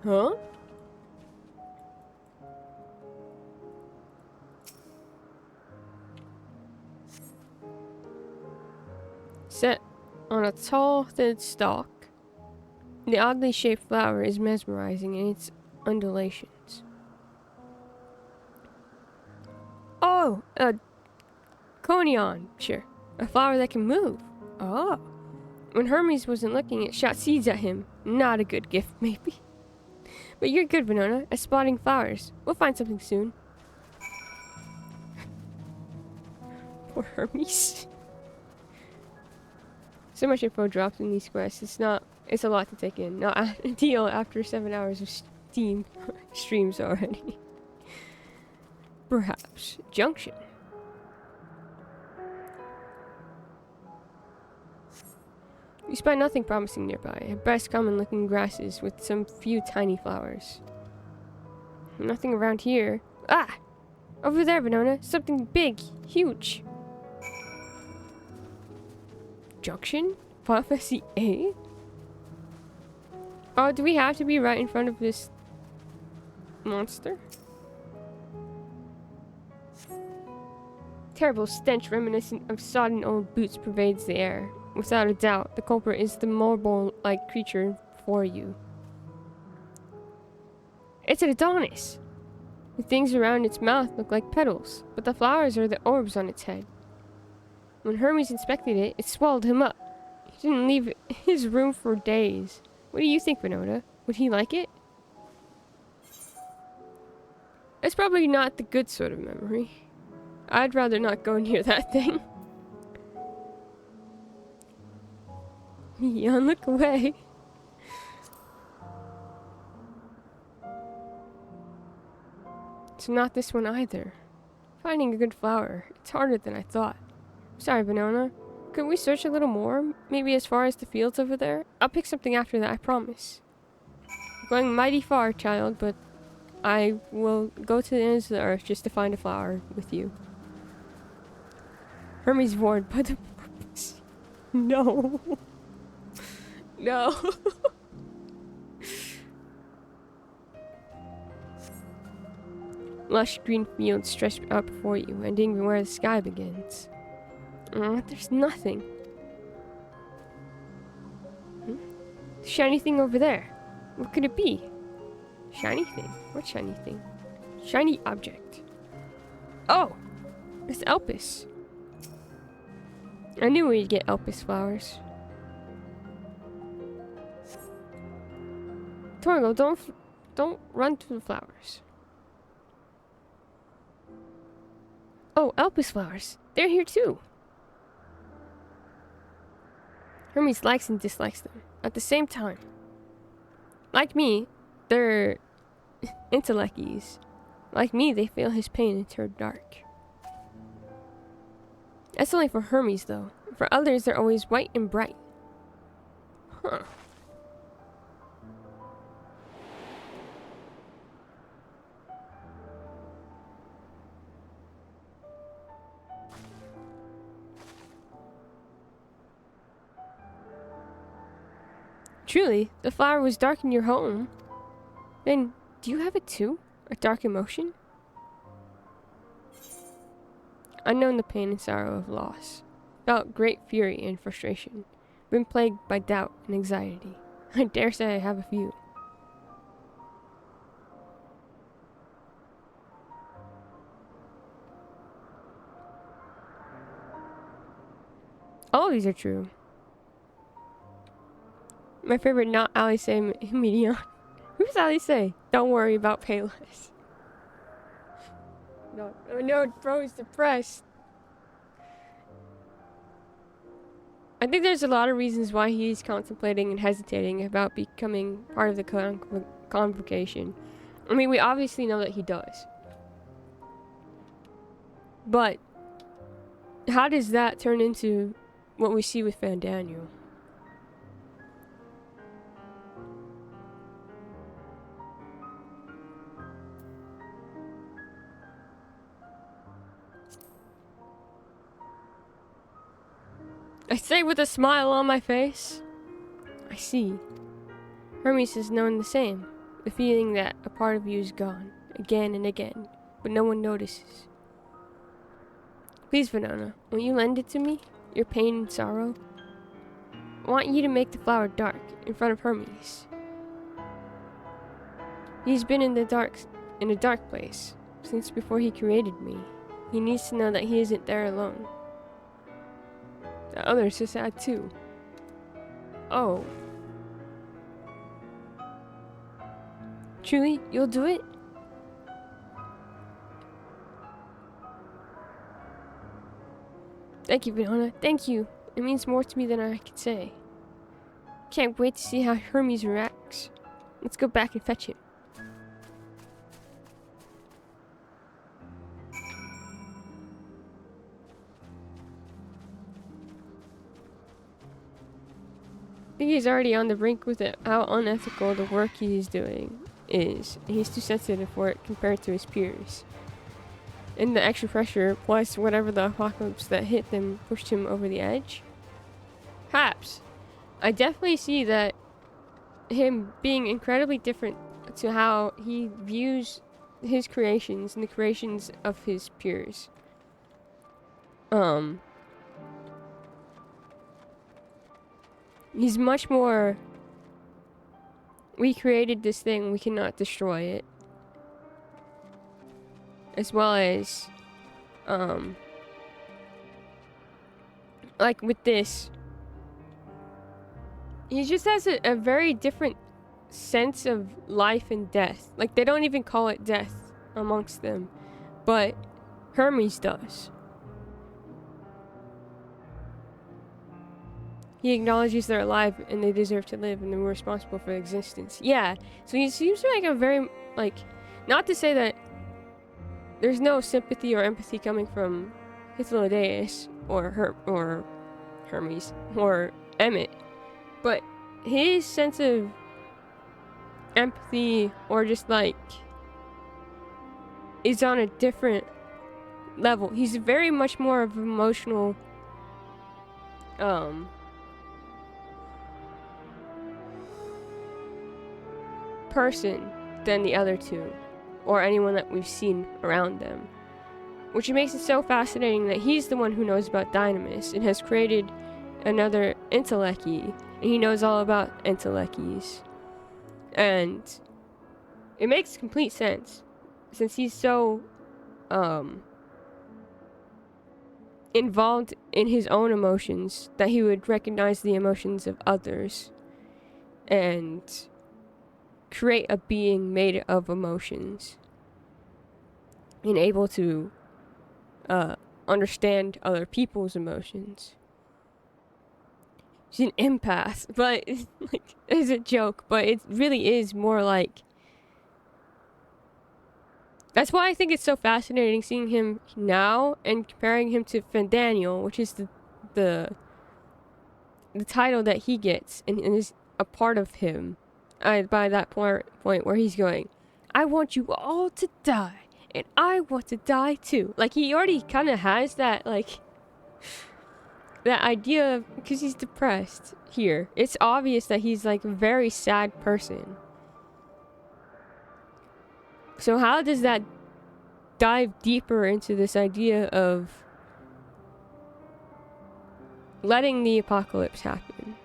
Huh? Set on a tall, thin stalk, the oddly shaped flower is mesmerizing in its undulations. Oh, a conion, sure. A flower that can move. Oh. When Hermes wasn't looking, it shot seeds at him. Not a good gift, maybe. But you're good, Winona, at spotting flowers. We'll find something soon. Poor Hermes. So much info dropped in these quests. It's a lot to take in. Not ideal after 7 hours of Steam streams already. Perhaps. Junction. You spot nothing promising nearby. At best, common-looking grasses with some few tiny flowers. Nothing around here. Ah! Over there, Winona. Something big. Huge. Junction? Prophecy A? Oh, do we have to be right in front of this monster? Terrible stench reminiscent of sodden old boots pervades the air. Without a doubt, the culprit is the marble-like creature before you. It's an Adonis! The things around its mouth look like petals, but the flowers are the orbs on its head. When Hermes inspected it, it swallowed him up. He didn't leave his room for days. What do you think, Winona? Would he like it? It's probably not the good sort of memory. I'd rather not go near that thing. Mion, look away. It's not this one either. Finding a good flower, it's harder than I thought. Sorry, Winona. Could we search a little more? Maybe as far as the fields over there? I'll pick something after that, I promise. Going mighty far, child, but I will go to the ends of the earth just to find a flower with you. Hermes bored by the purpose. No. No. Lush green fields stretch out before you, ending where the sky begins. There's nothing. Shiny thing over there. What could it be? Shiny thing? What shiny thing? Shiny object. Oh! It's Elpis. I knew we'd get Elpis flowers. Torgo, don't run to the flowers. Oh, Elpis flowers. They're here too. Hermes likes and dislikes them at the same time. Like me, they're intellecties. Like me, they feel his pain and turn dark. That's only for Hermes, though. For others, they're always white and bright. Huh. Truly, the flower was dark in your home. Then, do you have it too? A dark emotion? I've known the pain and sorrow of loss. Felt great fury and frustration. Been plagued by doubt and anxiety. I dare say I have a few. All of these are true. My favorite not Alice median. Who's Alice? Don't worry about Payless. No, oh no, bro is depressed. I think there's a lot of reasons why he's contemplating and hesitating about becoming part of the convocation. I mean, we obviously know that he does. But how does that turn into what we see with Van Daniel? I say with a smile on my face. I see. Hermes has known the same. The feeling that a part of you is gone, again and again, but no one notices. Please, Venona, will you lend it to me? Your pain and sorrow? I want you to make the flower dark, in front of Hermes. He's been in a dark place, since before he created me. He needs to know that he isn't there alone. The others are sad too. Oh. Truly, you'll do it? Thank you, Venona. Thank you. It means more to me than I could say. Can't wait to see how Hermes reacts. Let's go back and fetch him. I think he's already on the brink with it, how unethical the work he's doing is. He's too sensitive for it compared to his peers. And the extra pressure, plus whatever the apocalypse that hit them pushed him over the edge. Perhaps. I definitely see that him being incredibly different to how he views his creations and the creations of his peers. He's much more, we created this thing, we cannot destroy it. As well as, like with this, he just has a very different sense of life and death. Like, they don't even call it death amongst them, but Hermes does. He acknowledges they're alive and they deserve to live and they're responsible for their existence. Yeah, so he seems like a very, like, not to say that there's no sympathy or empathy coming from Hythlodaeus or Hermes or Emmett, but his sense of empathy or just like is on a different level. He's very much more of an emotional person than the other two, or anyone that we've seen around them. Which makes it so fascinating that he's the one who knows about Dynamis and has created another Entelechy, and he knows all about Entelechys. And it makes complete sense, since he's so involved in his own emotions, that he would recognize the emotions of others and create a being made of emotions and able to understand other people's emotions. He's an empath, but like, it's a joke, but it really is more like. That's why I think it's so fascinating seeing him now and comparing him to Fandaniel, which is the title that he gets and is a part of him. By that point where he's going, I want you all to die, and I want to die too. Like, he already kind of has that, like, that idea of, because he's depressed here. It's obvious that he's like a very sad person. So how does that dive deeper into this idea of letting the apocalypse happen?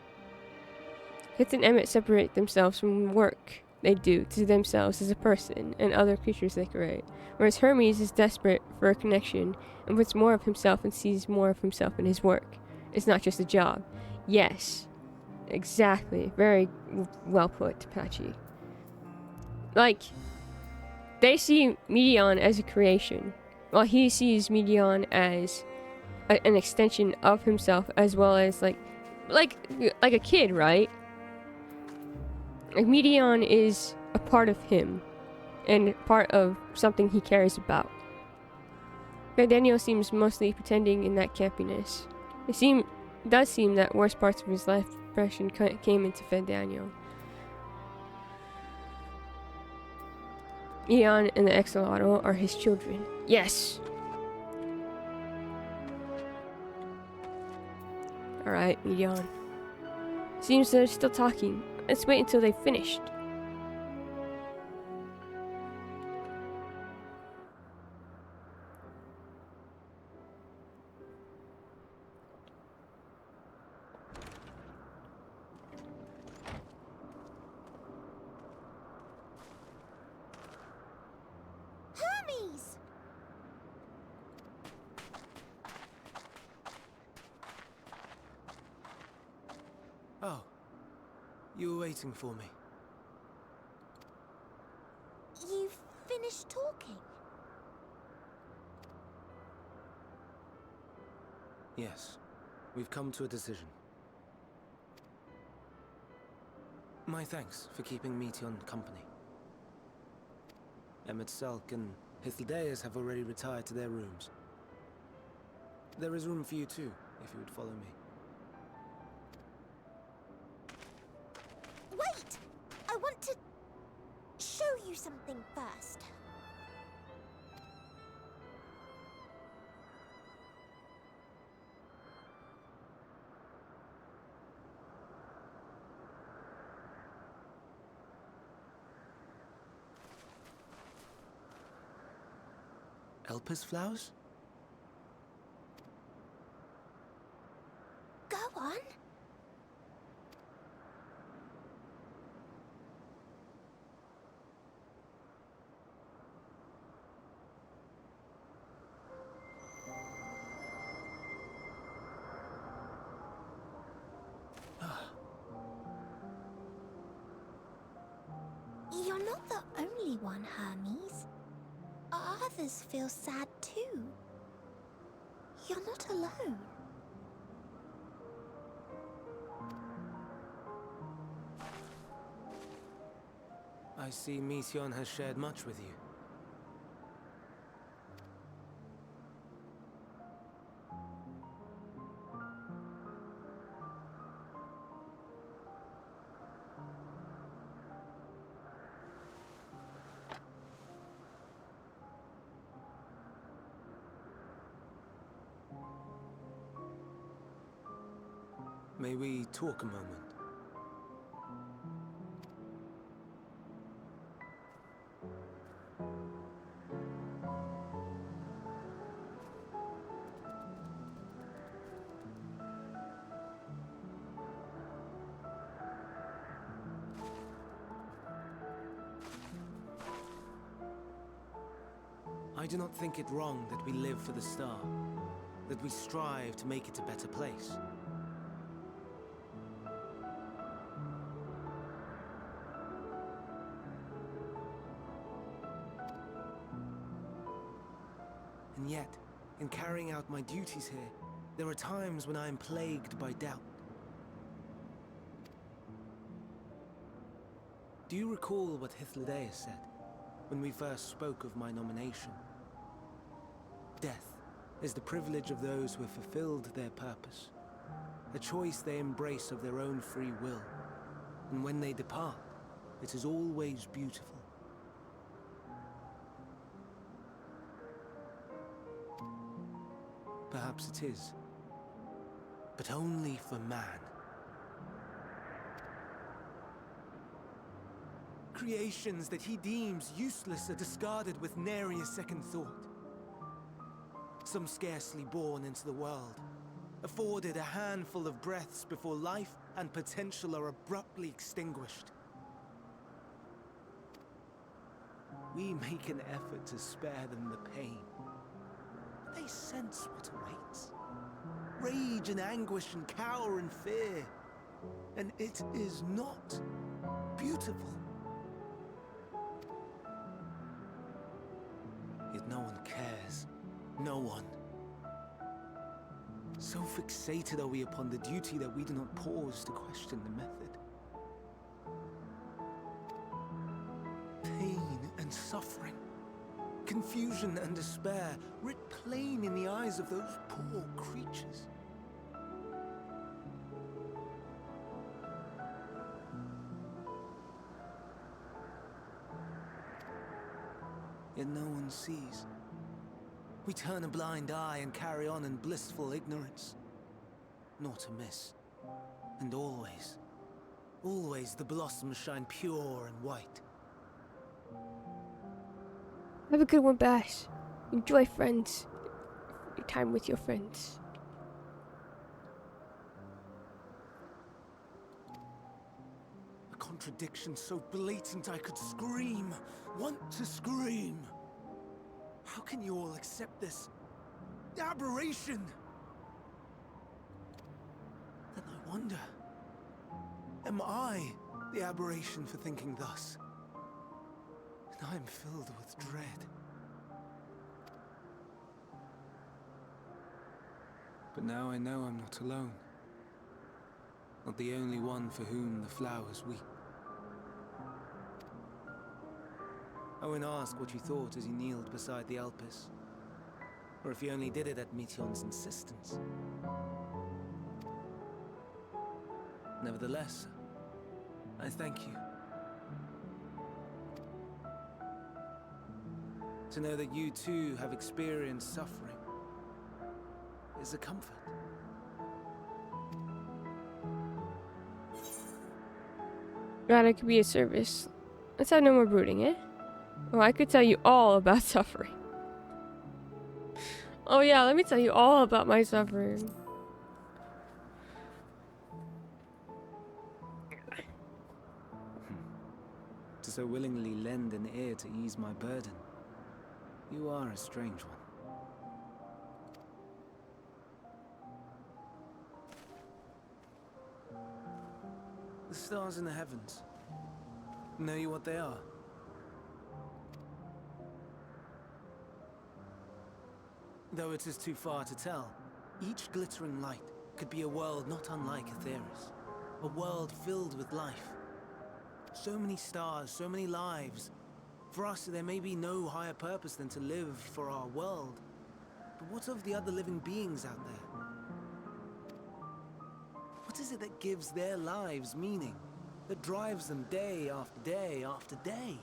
Kit and Emmett separate themselves from work they do to themselves as a person and other creatures they create, whereas Hermes is desperate for a connection and puts more of himself and sees more of himself in his work. It's not just a job. Yes, exactly. Very well put, Patchy. Like, they see Medion as a creation, while he sees Medion as an extension of himself, as well as like a kid, right? Like, Medion is a part of him and part of something he cares about. Daniel seems mostly pretending in that campiness. It does seem that worst parts of his life depression came into Fandaniel. Eon and the Exolotl are his children. Yes! Alright, Eon. Seems they're still talking. Let's wait until they've finished. Hermes! Oh, you were waiting for me. You've finished talking? Yes, we've come to a decision. My thanks for keeping Meteon company. Emmett Selk and Hythlodaeus have already retired to their rooms. There is room for you too, if you would follow me. Wait! I want to show you something first. Elpis flowers? Go on. You're not the only one, Hermes. Others feel sad too. You're not alone. I see Meteon has shared much with you. May we talk a moment? I do not think it wrong that we live for the star, that we strive to make it a better place. And yet, in carrying out my duties here, there are times when I am plagued by doubt. Do you recall what Hythlodaeus said when we first spoke of my nomination? Death is the privilege of those who have fulfilled their purpose, a choice they embrace of their own free will, and when they depart, it is always beautiful. Perhaps it is, but only for man. Creations that he deems useless are discarded with nary a second thought. Some scarcely born into the world, afforded a handful of breaths before life and potential are abruptly extinguished. We make an effort to spare them the pain. They sense what awaits. Rage and anguish and cower and fear. And it is not beautiful. Yet no one cares. No one. So fixated are we upon the duty that we do not pause to question the method. Pain and suffering, confusion and despair, writ plain in the eyes of those poor creatures. Yet no one sees. We turn a blind eye and carry on in blissful ignorance. Not amiss. And always, always the blossoms shine pure and white. Have a good one, Bash. Enjoy friends. Your time with your friends. A contradiction so blatant I could scream. Want to scream. How can you all accept this aberration? Then I wonder, am I the aberration for thinking thus? And I am filled with dread. But now I know I'm not alone. Not the only one for whom the flowers weep. I won't ask what you thought as you kneeled beside the Alpes, or if you only did it at Meteon's insistence. Nevertheless, I thank you. To know that you too have experienced suffering is a comfort. Glad I could be of service. Let's have no more brooding, eh? Well, I could tell you all about suffering. Oh yeah, let me tell you all about my suffering. To so willingly lend an ear to ease my burden, you are a strange one. The stars in the heavens. Know you what they are? Though it is too far to tell, each glittering light could be a world not unlike Aetheris. A world filled with life. So many stars, so many lives. For us, there may be no higher purpose than to live for our world. But what of the other living beings out there? What is it that gives their lives meaning? That drives them day after day after day?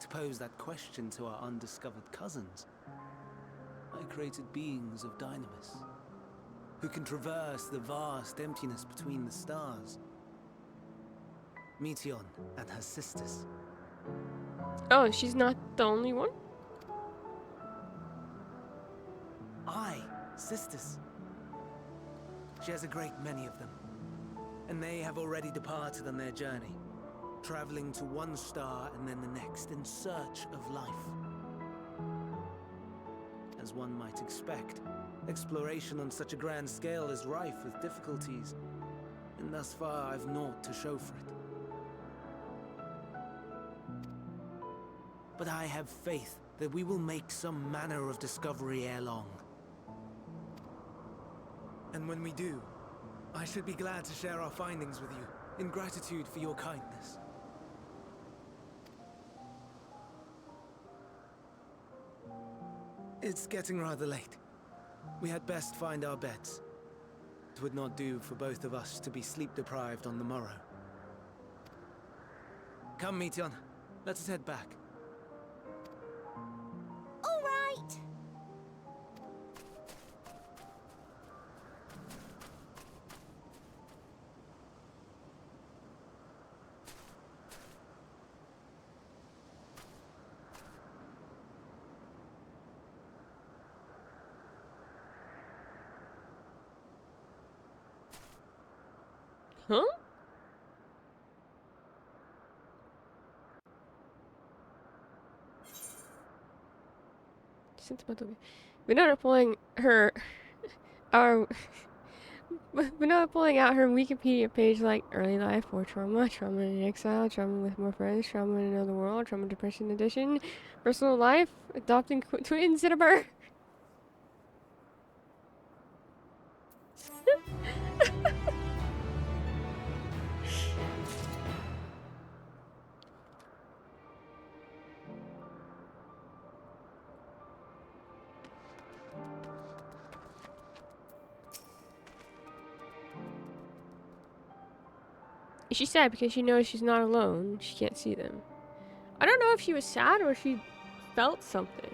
To pose that question to our undiscovered cousins, I created beings of dynamis. who can traverse the vast emptiness between the stars. Meteion and her sisters. Oh, she's not the only one? Aye, sisters. She has a great many of them, and they have already departed on their journey, traveling to one star and then the next in search of life. As one might expect, exploration on such a grand scale is rife with difficulties, and thus far I've naught to show for it. But I have faith that we will make some manner of discovery ere long. And when we do, I should be glad to share our findings with you, in gratitude for your kindness. It's getting rather late. We had best find our beds. It would not do for both of us to be sleep-deprived on the morrow. Come, Meteion. Let us head back. All right. Huh? Sentimental. Banana pulling her our Banana pulling out her Wikipedia page like early life or trauma, trauma in exile, trauma with more friends, trauma in another world, trauma depression edition, personal life, adopting twins in a bird. She's sad because she knows she's not alone. She can't see them. I don't know if she was sad or if she felt something.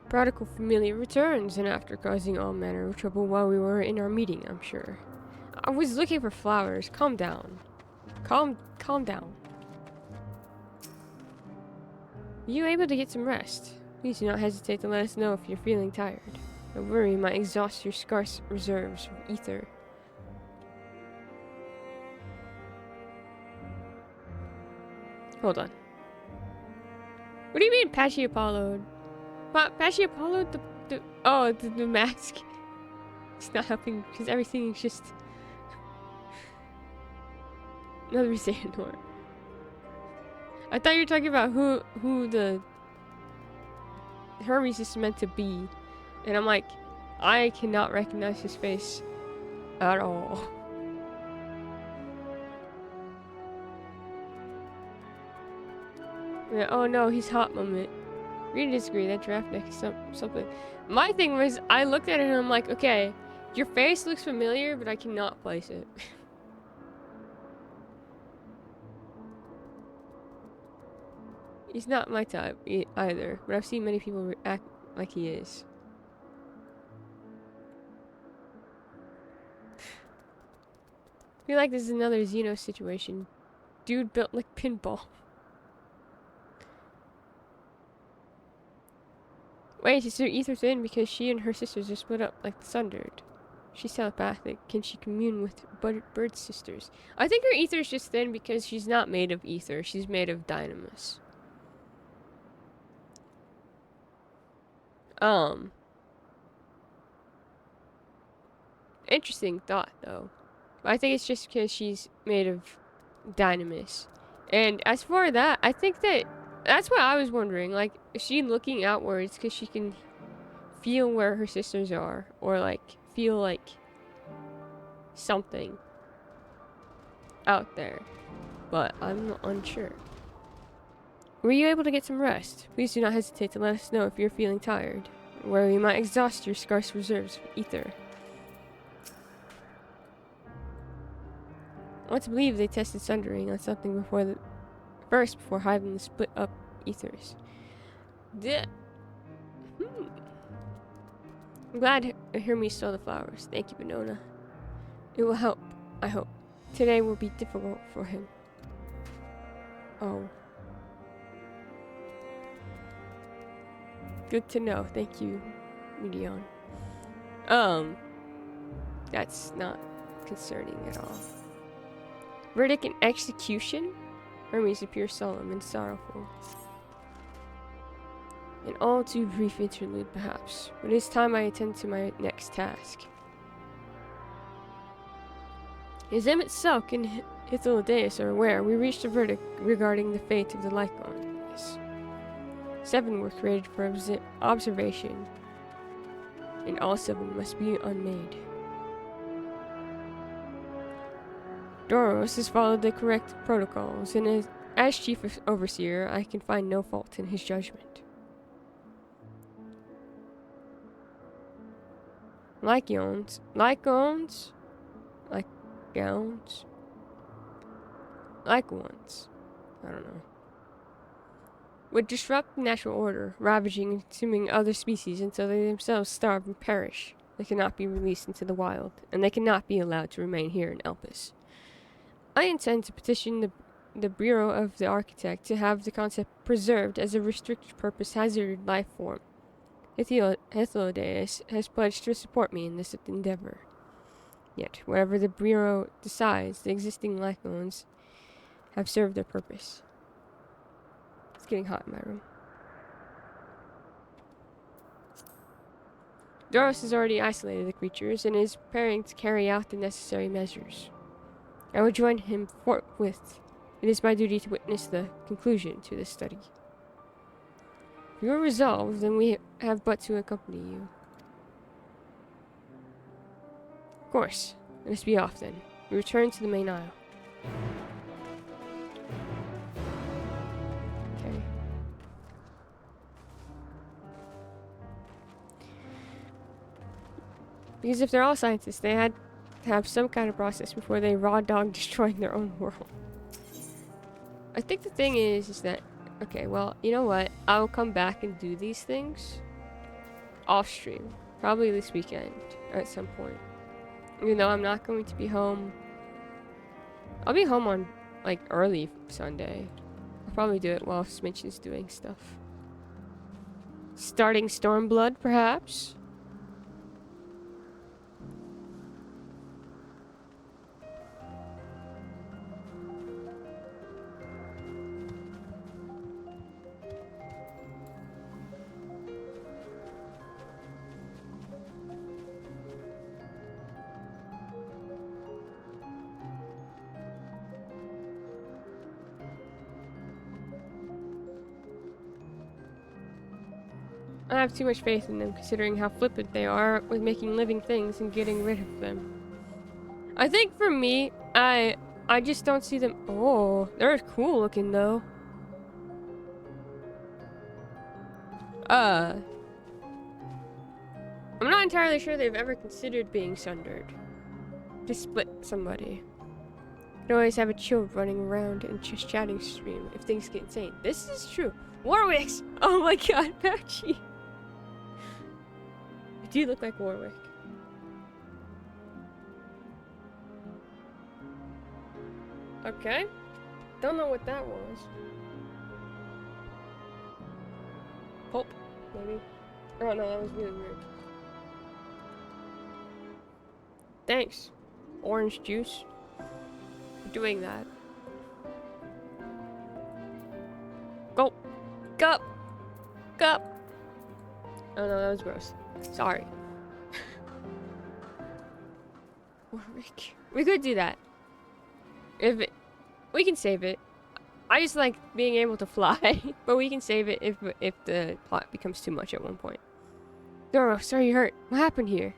Prodigal familiar returns, and after causing all manner of trouble while we were in our meeting, I'm sure. I was looking for flowers. Calm down. Calm down. Are you able to get some rest? Please do not hesitate to let us know if you're feeling tired. A worry might exhaust your scarce reserves of ether. Hold on. What do you mean, Pashy Apollo? Pashy Apollo? The mask. It's not helping because everything is just. Another Xehanort. I thought you were talking about who the Hermes is meant to be, and I'm like, I cannot recognize his face at all. Yeah, oh no, he's hot moment. Really disagree, that giraffe neck is something. My thing was, I looked at it and I'm like, okay, your face looks familiar, but I cannot place it. He's not my type either, but I've seen many people act like he is. I feel like this is another Xeno situation. Dude built like pinball. Wait, is her ether thin because she and her sisters are split up like the sundered? She's telepathic. Can she commune with bird sisters? I think her ether is just thin because she's not made of ether. She's made of dynamis. Interesting thought, though. I think it's just because she's made of dynamis. And as for that, I think that's what I was wondering. Like, is she looking outwards because she can feel where her sisters are? Or, like, feel like something out there. But I'm unsure. Were you able to get some rest? Please do not hesitate to let us know if you're feeling tired, where we might exhaust your scarce reserves of ether. I want to believe they tested sundering on something before hiding the split up ethers. I'm glad Hermes stole the flowers. Thank you, Benona. It will help, I hope. Today will be difficult for him. Oh. Good to know. Thank you, Medion. That's not concerning at all. Verdict and execution? Hermes appears solemn and sorrowful. An all too brief interlude, perhaps, but it is time I attend to my next task. As Emmett Selk and Hythlodaeus are aware, we reached a verdict regarding the fate of the Lycons. 7 were created for observation, and all 7 must be unmade. Doros has followed the correct protocols, and as chief overseer, I can find no fault in his judgment. Lycons, I don't know, would disrupt natural order, ravaging and consuming other species until they themselves starve and perish. They cannot be released into the wild, and they cannot be allowed to remain here in Elpis. I intend to petition the Bureau of the Architect to have the concept preserved as a restricted purpose hazarded life form. Hythlodaeus has pledged to support me in this endeavor. Yet, whatever the Bureau decides, the existing Lycons have served their purpose. It's getting hot in my room. Doros has already isolated the creatures and is preparing to carry out the necessary measures. I will join him forthwith. It is my duty to witness the conclusion to this study. If you are resolved, then we have but to accompany you. Of course. Let us be off then. We return to the main aisle. Okay. Because if they're all scientists, they had to have some kind of process before they raw dog destroying their own world. I think the thing is that, okay, well, you know what? I will come back and do these things off stream. Probably this weekend at some point. Even though I'm not going to be home. I'll be home on, like, early Sunday. I'll probably do it while Smitchen's doing stuff. Starting Stormblood, perhaps? I have too much faith in them, considering how flippant they are with making living things and getting rid of them. I think for me, I just don't see them. Oh, they're cool looking though. I'm not entirely sure they've ever considered being sundered. To split somebody. You can always have a child running around and just chatting stream if things get insane. This is true. Warwick's! Oh my god, Patchy! You do look like Warwick. Okay. Don't know what that was. Pulp, maybe. Oh no, that was really weird. Thanks. Orange juice. For doing that. Gulp. Cup. Cup. Oh no, that was gross. Sorry. Warwick. We could do that. We can save it. I just like being able to fly, but we can save it if the plot becomes too much at one point. Doro, sorry you hurt. What happened here?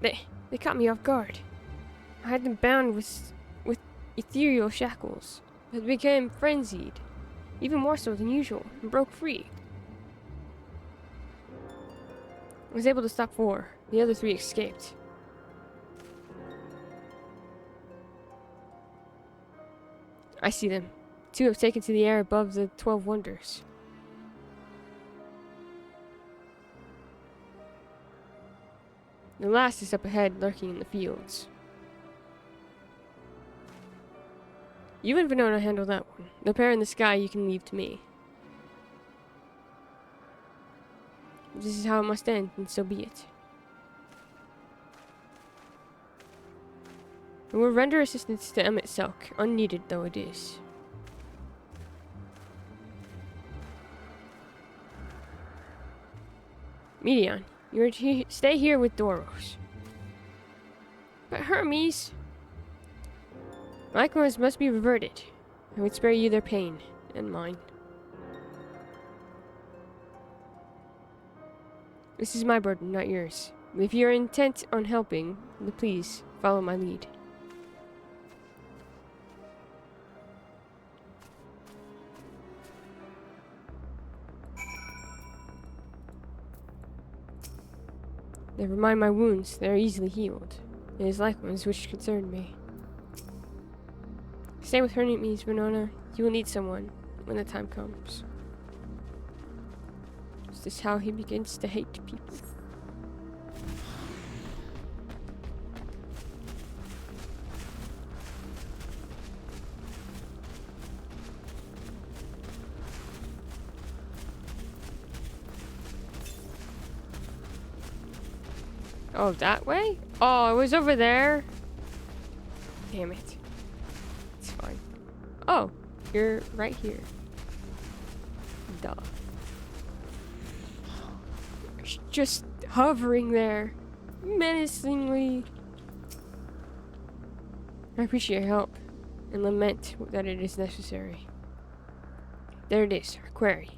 They caught me off guard. I had them bound with ethereal shackles, but became frenzied, even more so than usual, and broke free. I was able to stop 4. The other 3 escaped. I see them. 2 have taken to the air above the 12 wonders. The last is up ahead, lurking in the fields. You and Venona handle that one. The pair in the sky you can leave to me. This is how it must end, and so be it. We will render assistance to Emmett Selk, unneeded though it is. Medion, you are to stay here with Doros. But Hermes, likewise must be reverted. I would spare you their pain, and mine. This is my burden, not yours. If you are intent on helping, then please follow my lead. Never mind my wounds, they are easily healed. It is like ones which concern me. Stay with Hermes, Venona. You will need someone when the time comes. Is this how he begins to hate people? Oh, that way? Oh, it was over there. Damn it. It's fine. Oh, you're right here. Duh. Just hovering there. Menacingly. I appreciate your help and lament that it is necessary. There it is, our quarry.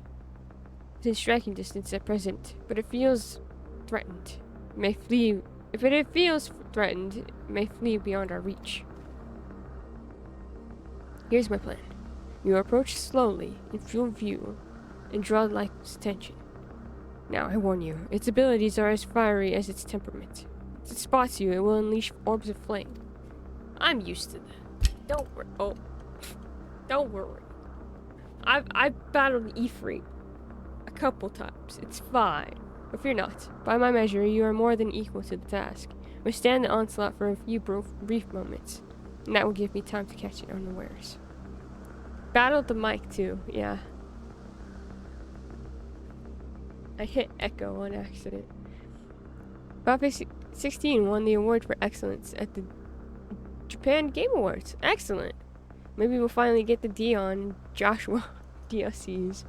It's in striking distance at present, but it feels threatened. It may flee. If it feels threatened, it may flee beyond our reach. Here's my plan. You approach slowly, in full view, and draw the light's attention. Now, I warn you, its abilities are as fiery as its temperament. If it spots you, it will unleash orbs of flame. I'm used to that. Don't worry. Oh. Don't worry. I've battled Ifrit a couple times. It's fine. But fear not. By my measure, you are more than equal to the task. Withstand the onslaught for a few brief moments, and that will give me time to catch it unawares. Battled the mic too, yeah. I hit echo on accident. Final 16 won the award for excellence at the Japan Game Awards. Excellent. Maybe we'll finally get the Dion and Joshua DLCs,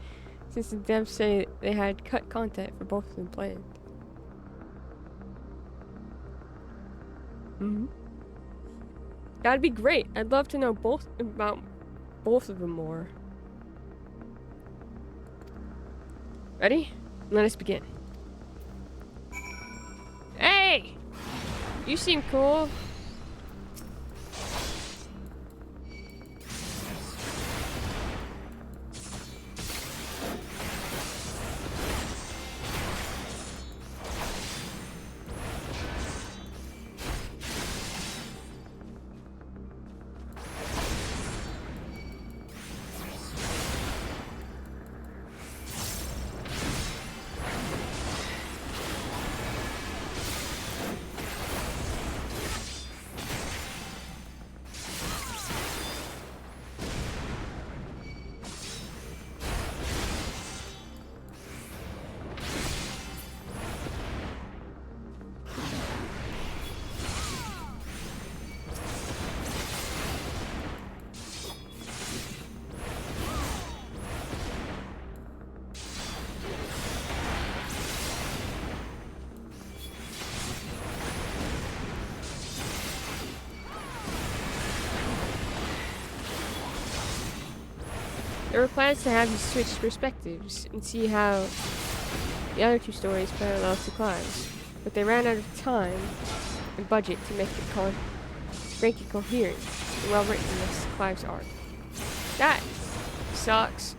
since the devs say they had cut content for both of them planned. That'd be great. I'd love to know about both of them more. Ready? Let us begin. Hey! You seem cool. There were plans to have you switch perspectives and see how the other two stories parallel to Clive's, but they ran out of time and budget to make it coherent and well written as Clive's arc. That sucks.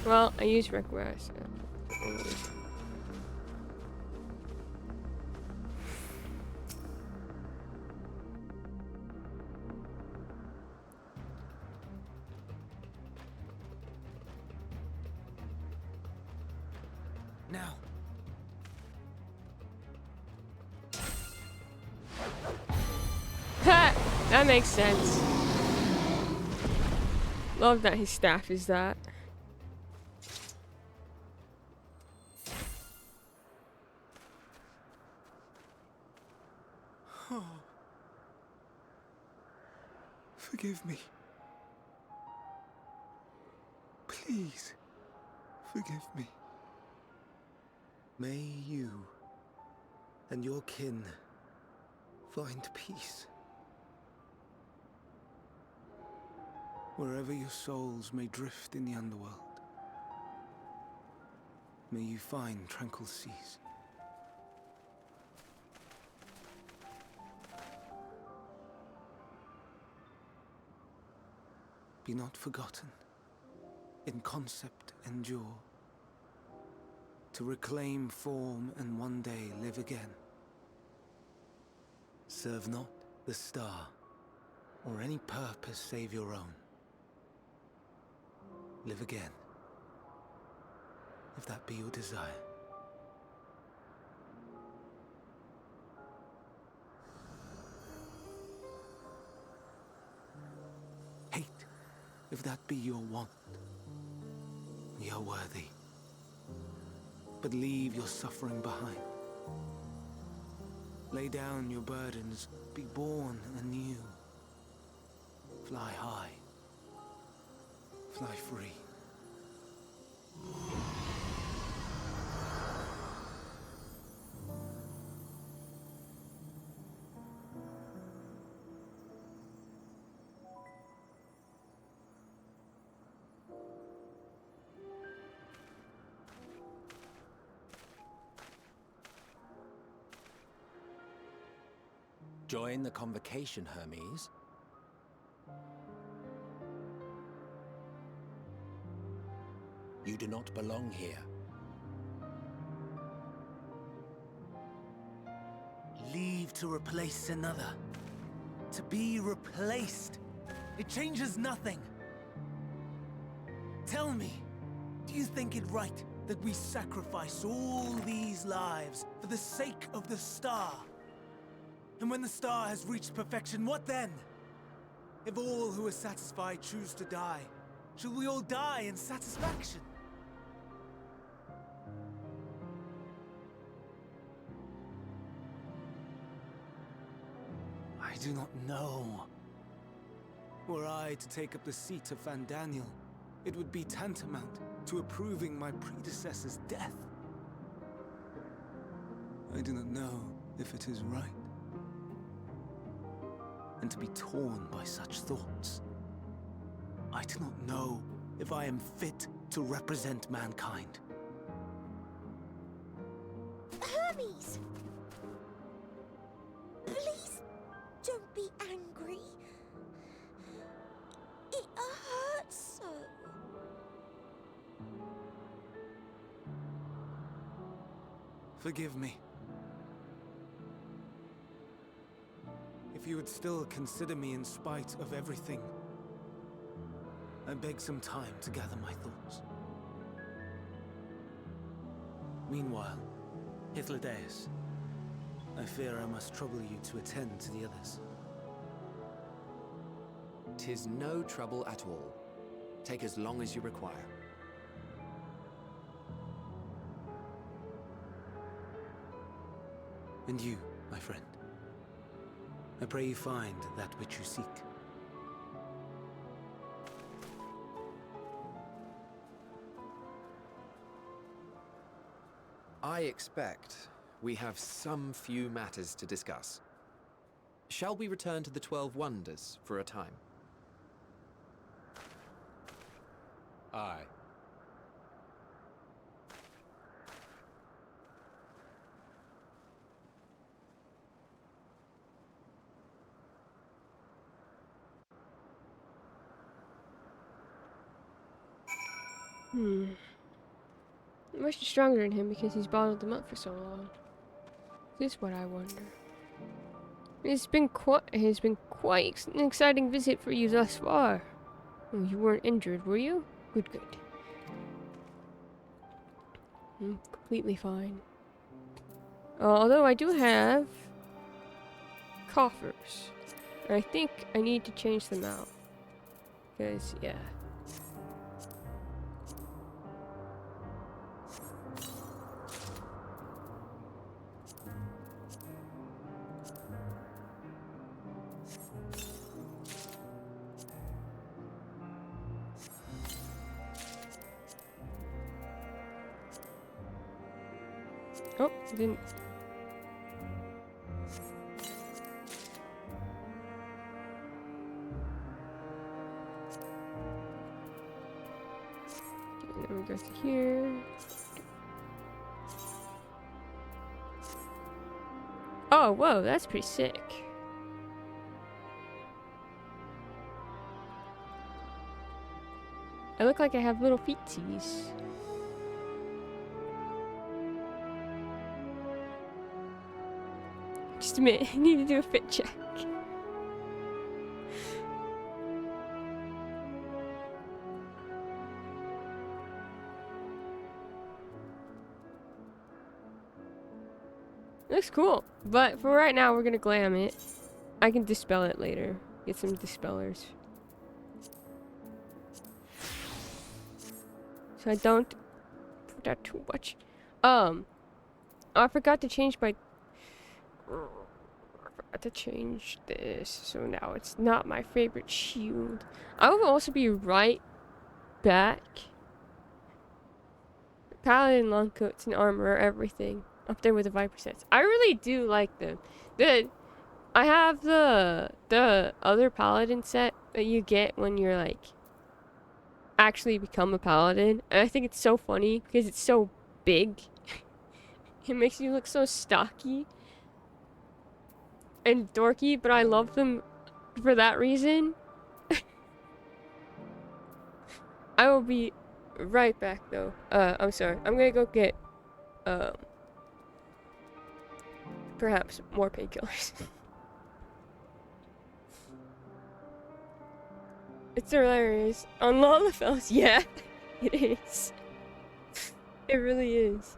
Well, I use request. Now. Ha! That makes sense. Love that his staff is that. Forgive me. Please, forgive me. May you and your kin find peace. Wherever your souls may drift in the underworld, may you find tranquil seas. Be not forgotten. In concept endure. To reclaim form and one day live again. Serve not the star, or any purpose save your own. Live again, if that be your desire. Hate, if that be your want. Ye are worthy, but leave your suffering behind. Lay down your burdens, be born anew. Fly high, fly free. Join the convocation, Hermes. You do not belong here. Leave to replace another. To be replaced. It changes nothing. Tell me, do you think it right that we sacrifice all these lives for the sake of the star? And when the star has reached perfection, what then? If all who are satisfied choose to die, shall we all die in satisfaction? I do not know. Were I to take up the seat of Van Daniel, it would be tantamount to approving my predecessor's death. I do not know if it is right. And to be torn by such thoughts, I do not know if I am fit to represent mankind. Hermes! Please don't be angry. It hurts so. Forgive me. If you would still consider me in spite of everything, I beg some time to gather my thoughts. Meanwhile, Hythlodaeus, I fear I must trouble you to attend to the others. 'Tis no trouble at all. Take as long as you require. And you, my friend, I pray you find that which you seek. I expect we have some few matters to discuss. Shall we return to the 12 Wonders for a time? Aye. Much stronger than him because he's bottled them up for so long. This is what I wonder. It's been quite an exciting visit for you thus far. Oh, you weren't injured, were you? Good, good. I'm completely fine. Although I do have coffers. And I think I need to change them out. Because, yeah. Oh, didn't. And then we go to here. Oh, whoa, that's pretty sick. I look like I have little feetsies. Just a minute, I need to do a fit check. Looks cool, but for right now, we're gonna glam it. I can dispel it later. Get some dispellers. So I don't put out too much. Oh, I forgot to change my... I forgot to change this, so now it's not my favorite shield. I will also be right back. Paladin long coats and armor, everything. Up there with the Viper sets. I really do like them. I have the other Paladin set that you get when you're like actually become a Paladin. And I think it's so funny because it's so big. It makes you look so stocky and dorky, but I love them for that reason. I will be right back though. I'm sorry. I'm gonna go get perhaps more painkillers. It's hilarious. On Lalafels, yeah, it is. It really is.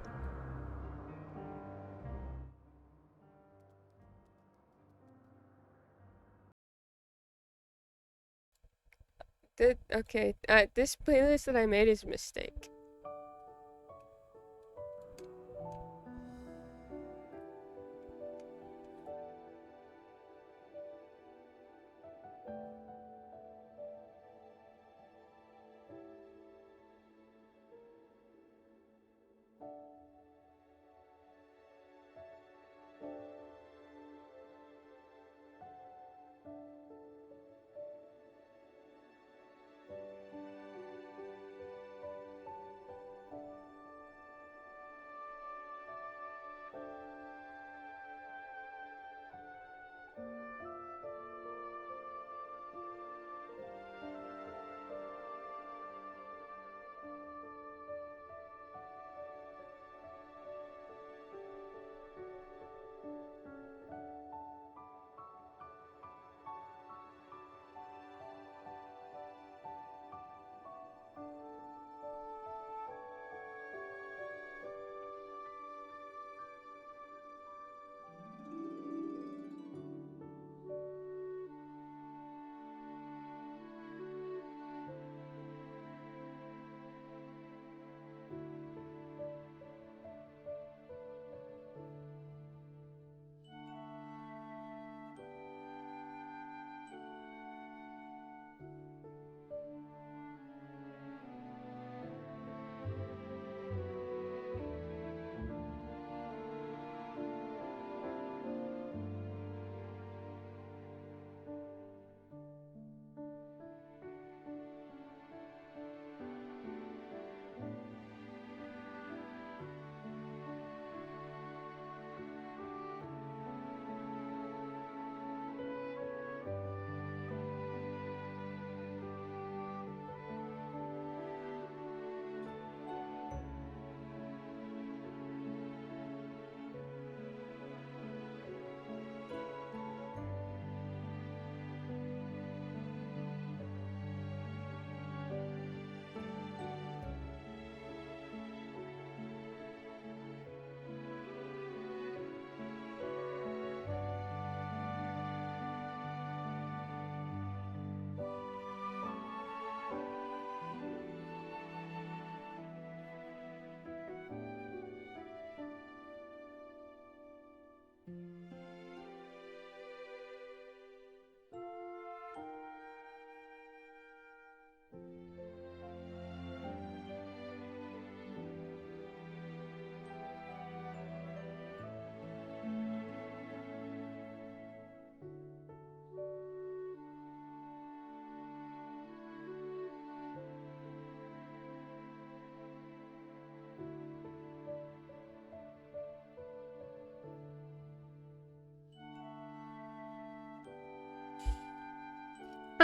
Okay, this playlist that I made is a mistake.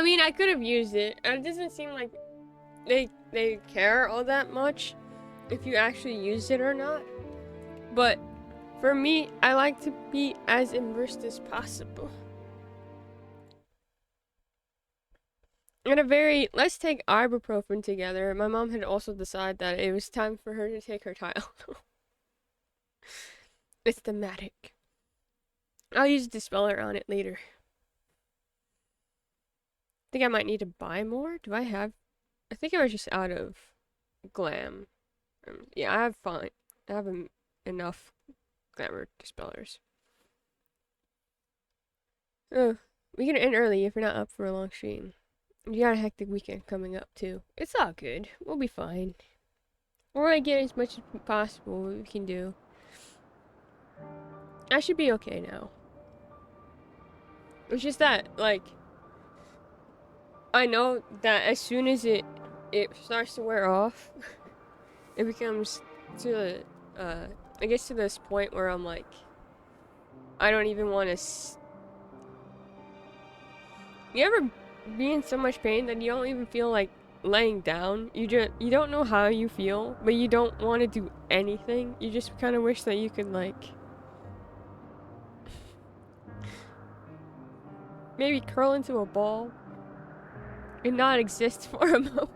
I mean, I could have used it. It doesn't seem like they care all that much if you actually use it or not. But for me, I like to be as immersed as possible. Let's take ibuprofen together. My mom had also decided that it was time for her to take her Tylenol. It's thematic. I'll use a dispeller on it later. Think I might need to buy more. Do I have? I think I was just out of glam. Yeah, I have fine. I have enough glamour dispellers. Oh, we can end early if you're not up for a long stream. You got a hectic weekend coming up too. It's all good. We'll be fine. We're gonna get as much as possible we can do. I should be okay now. It's just that, like, I know that as soon as it starts to wear off, it becomes to I guess to this point where I'm like, I don't even want to. You ever be in so much pain that you don't even feel like laying down? You don't know how you feel, but you don't want to do anything. You just kind of wish that you could like maybe curl into a ball and not exist for a moment.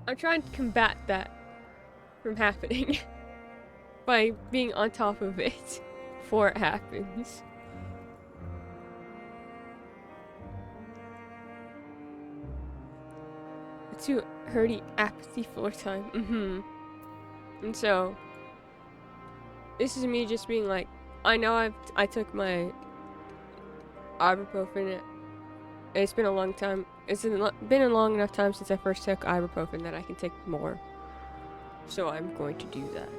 I'm trying to combat that from happening by being on top of it before it happens. Too hurty apathy floor time. And so this is me just being like, I know I took my ibuprofen. It's been a long time. It's been a long enough time since I first took ibuprofen that I can take more. So I'm going to do that.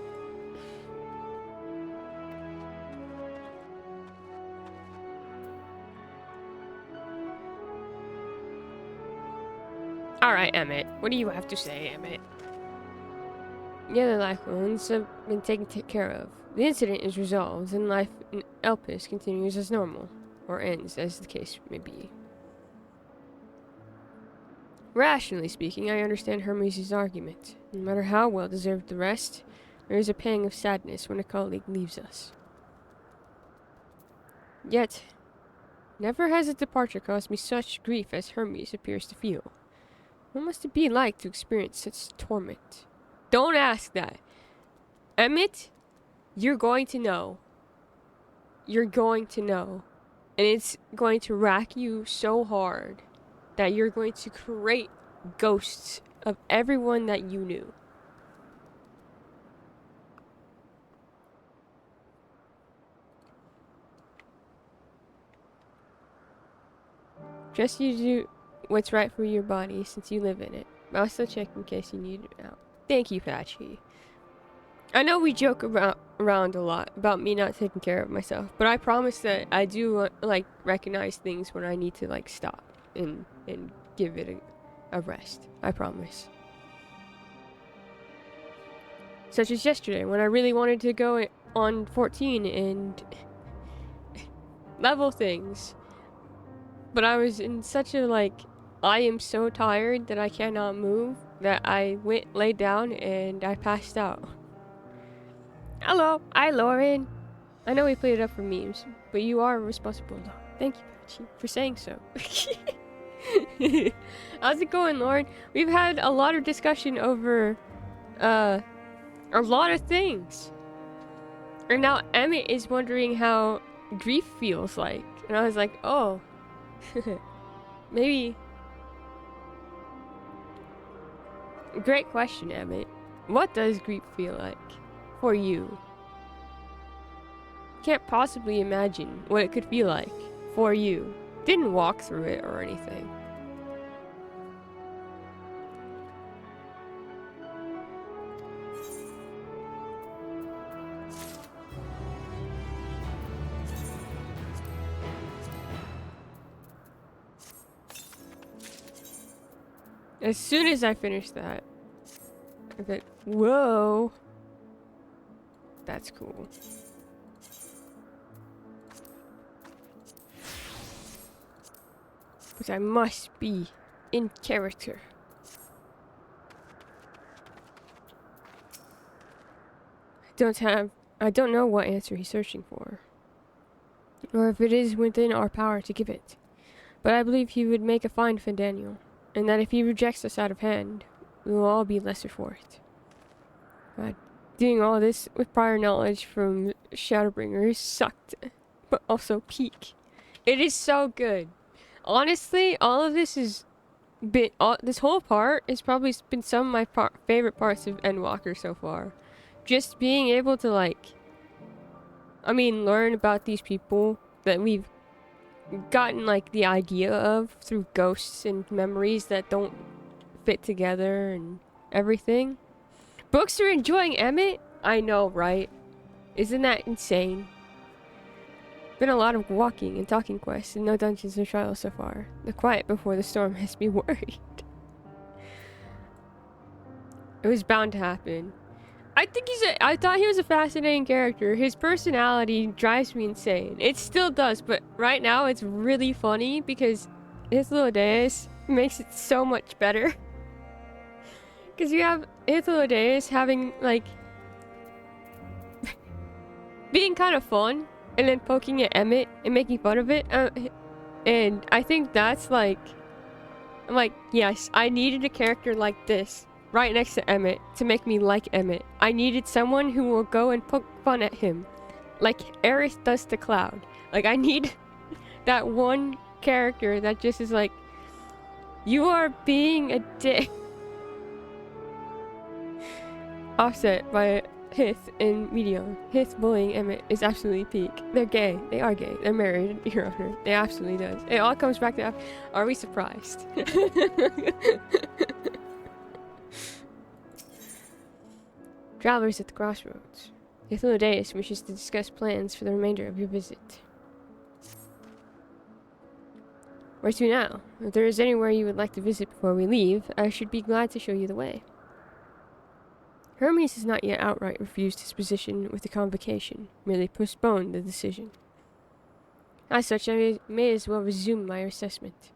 Alright, Emmett. What do you have to say, Emmett? The other life wounds have been taken care of. The incident is resolved, and life in Elpis continues as normal. Or ends, as the case may be. Rationally speaking, I understand Hermes' argument. No matter how well deserved the rest, there is a pang of sadness when a colleague leaves us. Yet, never has a departure caused me such grief as Hermes appears to feel. What must it be like to experience such torment? Don't ask that. Emmett, you're going to know. You're going to know. And it's going to rack you so hard that you're going to create ghosts of everyone that you knew. Just you do what's right for your body since you live in it. But I'll still check in case you need it out. Thank you, Patchy. I know we joke around a lot about me not taking care of myself, but I promise that I do like recognize things when I need to like stop and give it a rest. I promise. Such as yesterday when I really wanted to go on 14 and level things. But I was in such a like, I am so tired that I cannot move that I laid down and I passed out. Hello, hi Lauren. I know we played it up for memes, but you are a responsible dog. Thank you, Patchy, for saying so. How's it going, Lauren? We've had a lot of discussion over a lot of things. And now Emmett is wondering how grief feels like. And I was like, oh. Maybe. Great question, Emmett. What does grief feel like for you? Can't possibly imagine what it could feel like for you. Didn't walk through it or anything. As soon as I finish that, I bet, whoa, that's cool. But I must be in character. I don't know what answer he's searching for, or if it is within our power to give it. But I believe he would make a fine Fandaniel, and that if he rejects us out of hand, we will all be lesser for it. God, doing all this with prior knowledge from Shadowbringers sucked, but also peak. It is so good. Honestly, all of this is this whole part has probably been some of my favorite parts of Endwalker so far. Just being able to learn about these people that we've gotten the idea of through ghosts and memories that don't fit together and everything. Books are enjoying Emmett? I know, right? Isn't that insane? Been a lot of walking and talking quests and no dungeons or trials so far. The quiet before the storm has me worried. It was bound to happen. I thought he was a fascinating character. His personality drives me insane. It still does, but right now it's really funny because Hythlodaeus makes it so much better. Because you have Hythlodaeus having, being kind of fun, and then poking at Emmett and making fun of it. And I think that's I'm like, yes, I needed a character like this right next to Emmett to make me like Emmett. I needed someone who will go and poke fun at him like Aerith does to Cloud. I need that one character that just is like, you are being a dick. Offset by Hith and Medion. Hith bullying Emmett is absolutely peak. They're gay. They are gay. They're married. Your Honor. It absolutely does. It all comes back to, are we surprised? Travelers at the crossroads. Hythlodaeus wishes to discuss plans for the remainder of your visit. Where to now? If there is anywhere you would like to visit before we leave, I should be glad to show you the way. Hermes has not yet outright refused his position with the convocation, merely postponed the decision. As such, I may as well resume my assessment.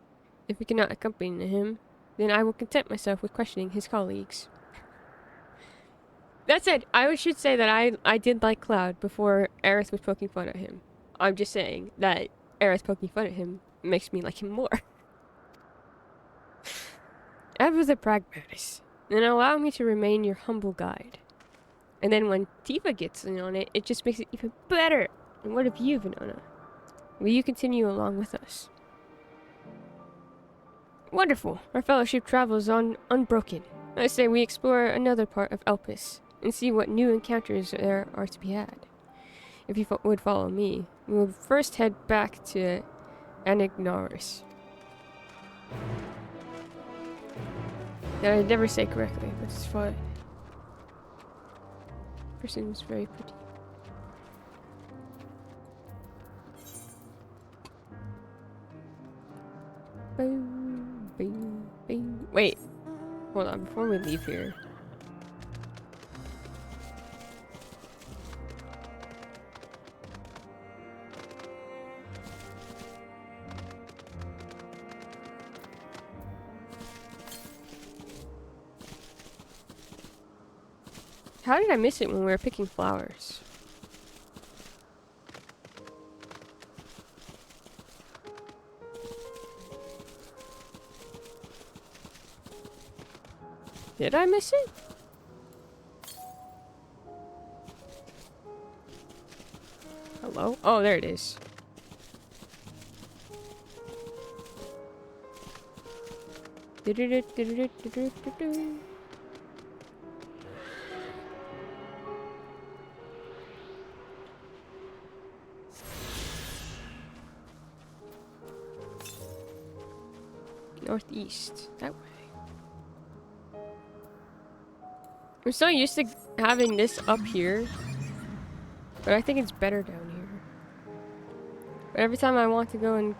If we cannot accompany him, then I will content myself with questioning his colleagues. That said, I should say that I did like Cloud before Aerith was poking fun at him. I'm just saying that Aerith poking fun at him makes me like him more. Ever the pragmatist, and allow me to remain your humble guide. And then when Tifa gets in on it, it just makes it even better. And what of you, Venona? Will you continue along with us? Wonderful. Our fellowship travels on unbroken. I say we explore another part of Elpis and see what new encounters there are to be had. If you would follow me, we will first head back to Anignaris. That I never say correctly, but it's fine. Person is very pretty. Boom, boom, boom. Wait, hold on, before we leave here. How did I miss it when we were picking flowers? Did I miss it? Hello? Oh, there it is. Northeast, that way. I'm so used to having this up here, but I think it's better down here. But every time I want to go and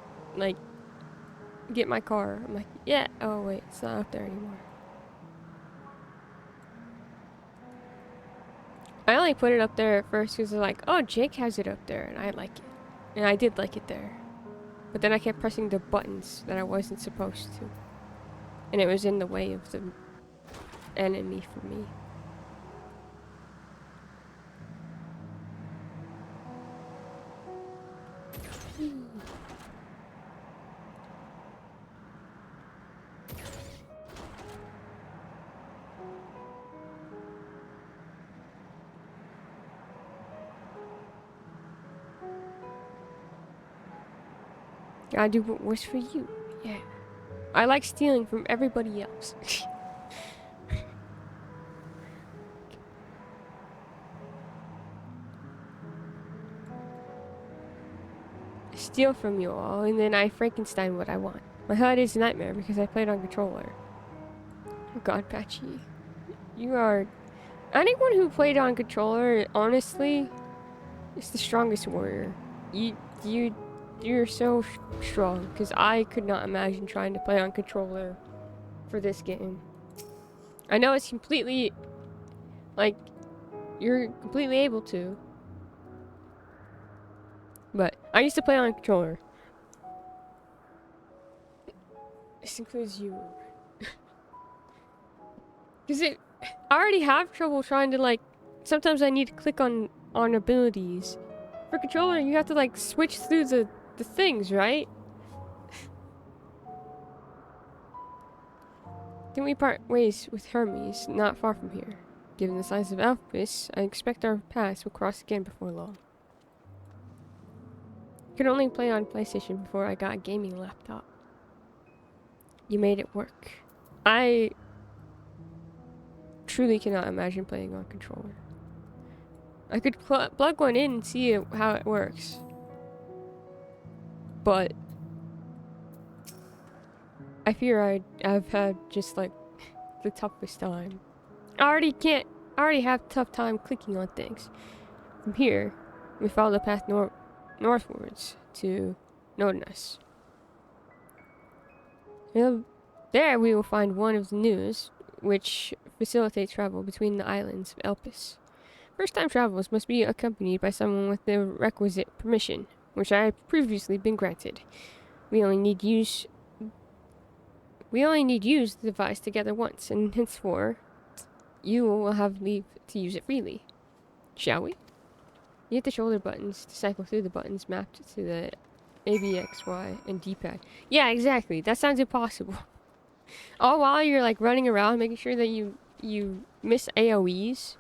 get my car, I'm like, yeah, oh wait, it's not up there anymore. I only put it up there at first because they're like, oh, Jake has it up there, and I like it. And I did like it there. But then I kept pressing the buttons that I wasn't supposed to. And it was in the way of the enemy for me. Gotta do what was for you. Yeah. I like stealing from everybody else. Steal from you all, and then I Frankenstein what I want. My HUD is a nightmare because I played on controller. Oh God, Patchy. You are... Anyone who played on controller, honestly, is the strongest warrior. You're so strong, because I could not imagine trying to play on controller for this game. I know it's completely, like, you're completely able to, but I used to play on controller. This includes you. Because I already have trouble trying to, like, sometimes I need to click on abilities. For controller, you have to, like, switch through the things, right? Then we part ways with Hermes, not far from here. Given the size of Elpis, I expect our paths will cross again before long. Could only play on PlayStation before I got a gaming laptop. You made it work. I truly cannot imagine playing on controller. I could plug one in and see how it works. But I fear I've had just like the toughest time. I already have tough time clicking on things. From here, we follow the path northwards to Nodnus. There we will find one of the news, which facilitates travel between the islands of Elpis. First-time travelers must be accompanied by someone with the requisite permission, which I have previously been granted. We only need use the device together once, and henceforth, you will have leave to use it freely. Shall we? You hit the shoulder buttons to cycle through the buttons mapped to the A, B, X, Y, and D-pad. Yeah, exactly. That sounds impossible. All while you're like running around, making sure that you miss AoEs.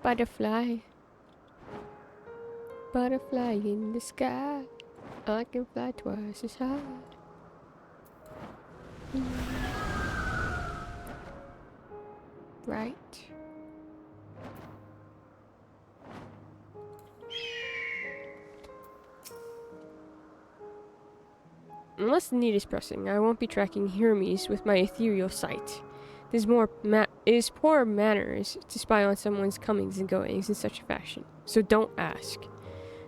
Butterfly. Butterfly in the sky. I can fly twice as high. Right. Unless the need is pressing, I won't be tracking Hermes with my ethereal sight. It is poor manners to spy on someone's comings and goings in such a fashion, so don't ask.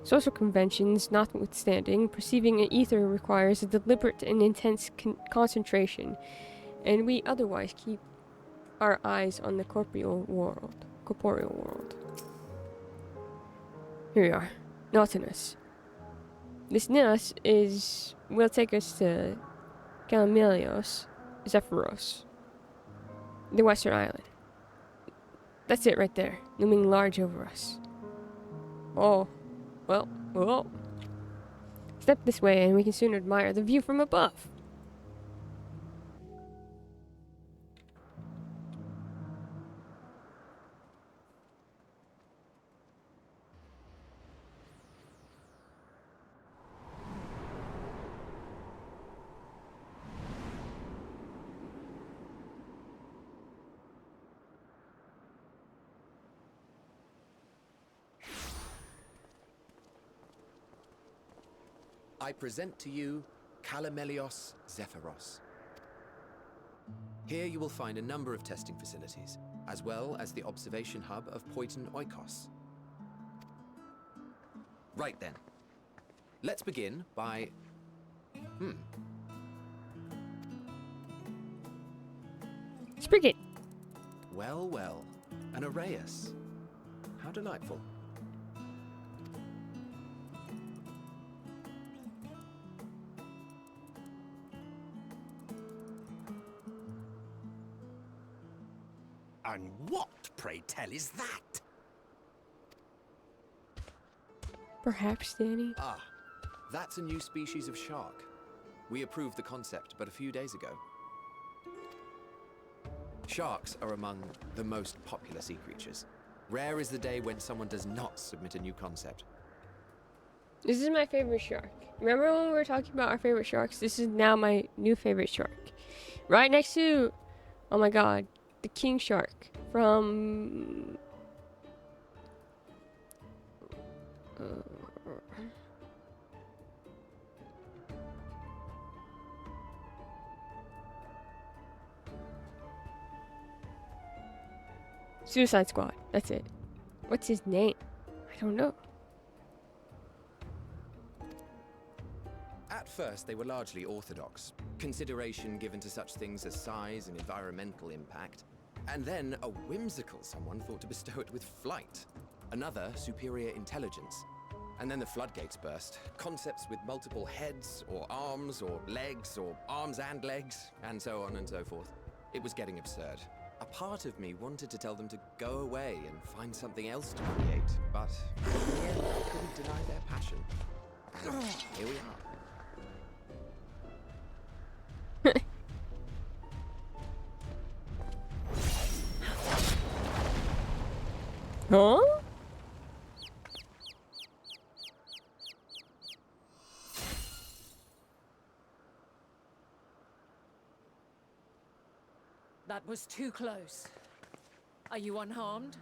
Social conventions notwithstanding, perceiving an ether requires a deliberate and intense concentration, and we otherwise keep our eyes on the corporeal world. Here we are, Nautilus. This Nilus will take us to Calamelios, Zephyros, the western island. That's it right there, looming large over us. Oh, well, whoa. Step this way and we can soon admire the view from above. I present to you Calamelios Zephyros. Here you will find a number of testing facilities, as well as the observation hub of Poiton Oikos. Right then. Let's begin by... Spigot. Well, well. An Arrayus. How delightful. And what, pray tell, is that? Perhaps, Danny. Ah, that's a new species of shark. We approved the concept but a few days ago. Sharks are among the most popular sea creatures. Rare is the day when someone does not submit a new concept. This is my favorite shark. Remember when we were talking about our favorite sharks? This is now my new favorite shark. Right next to, oh my god, the king shark from... Suicide Squad. That's it. What's his name? I don't know. At first, they were largely orthodox, consideration given to such things as size and environmental impact, and then a whimsical someone thought to bestow it with flight, another superior intelligence. And then the floodgates burst, concepts with multiple heads, or arms and legs, and so on and so forth. It was getting absurd. A part of me wanted to tell them to go away and find something else to create, but in the end, I couldn't deny their passion. And here we are. Huh? That was too close. Are you unharmed?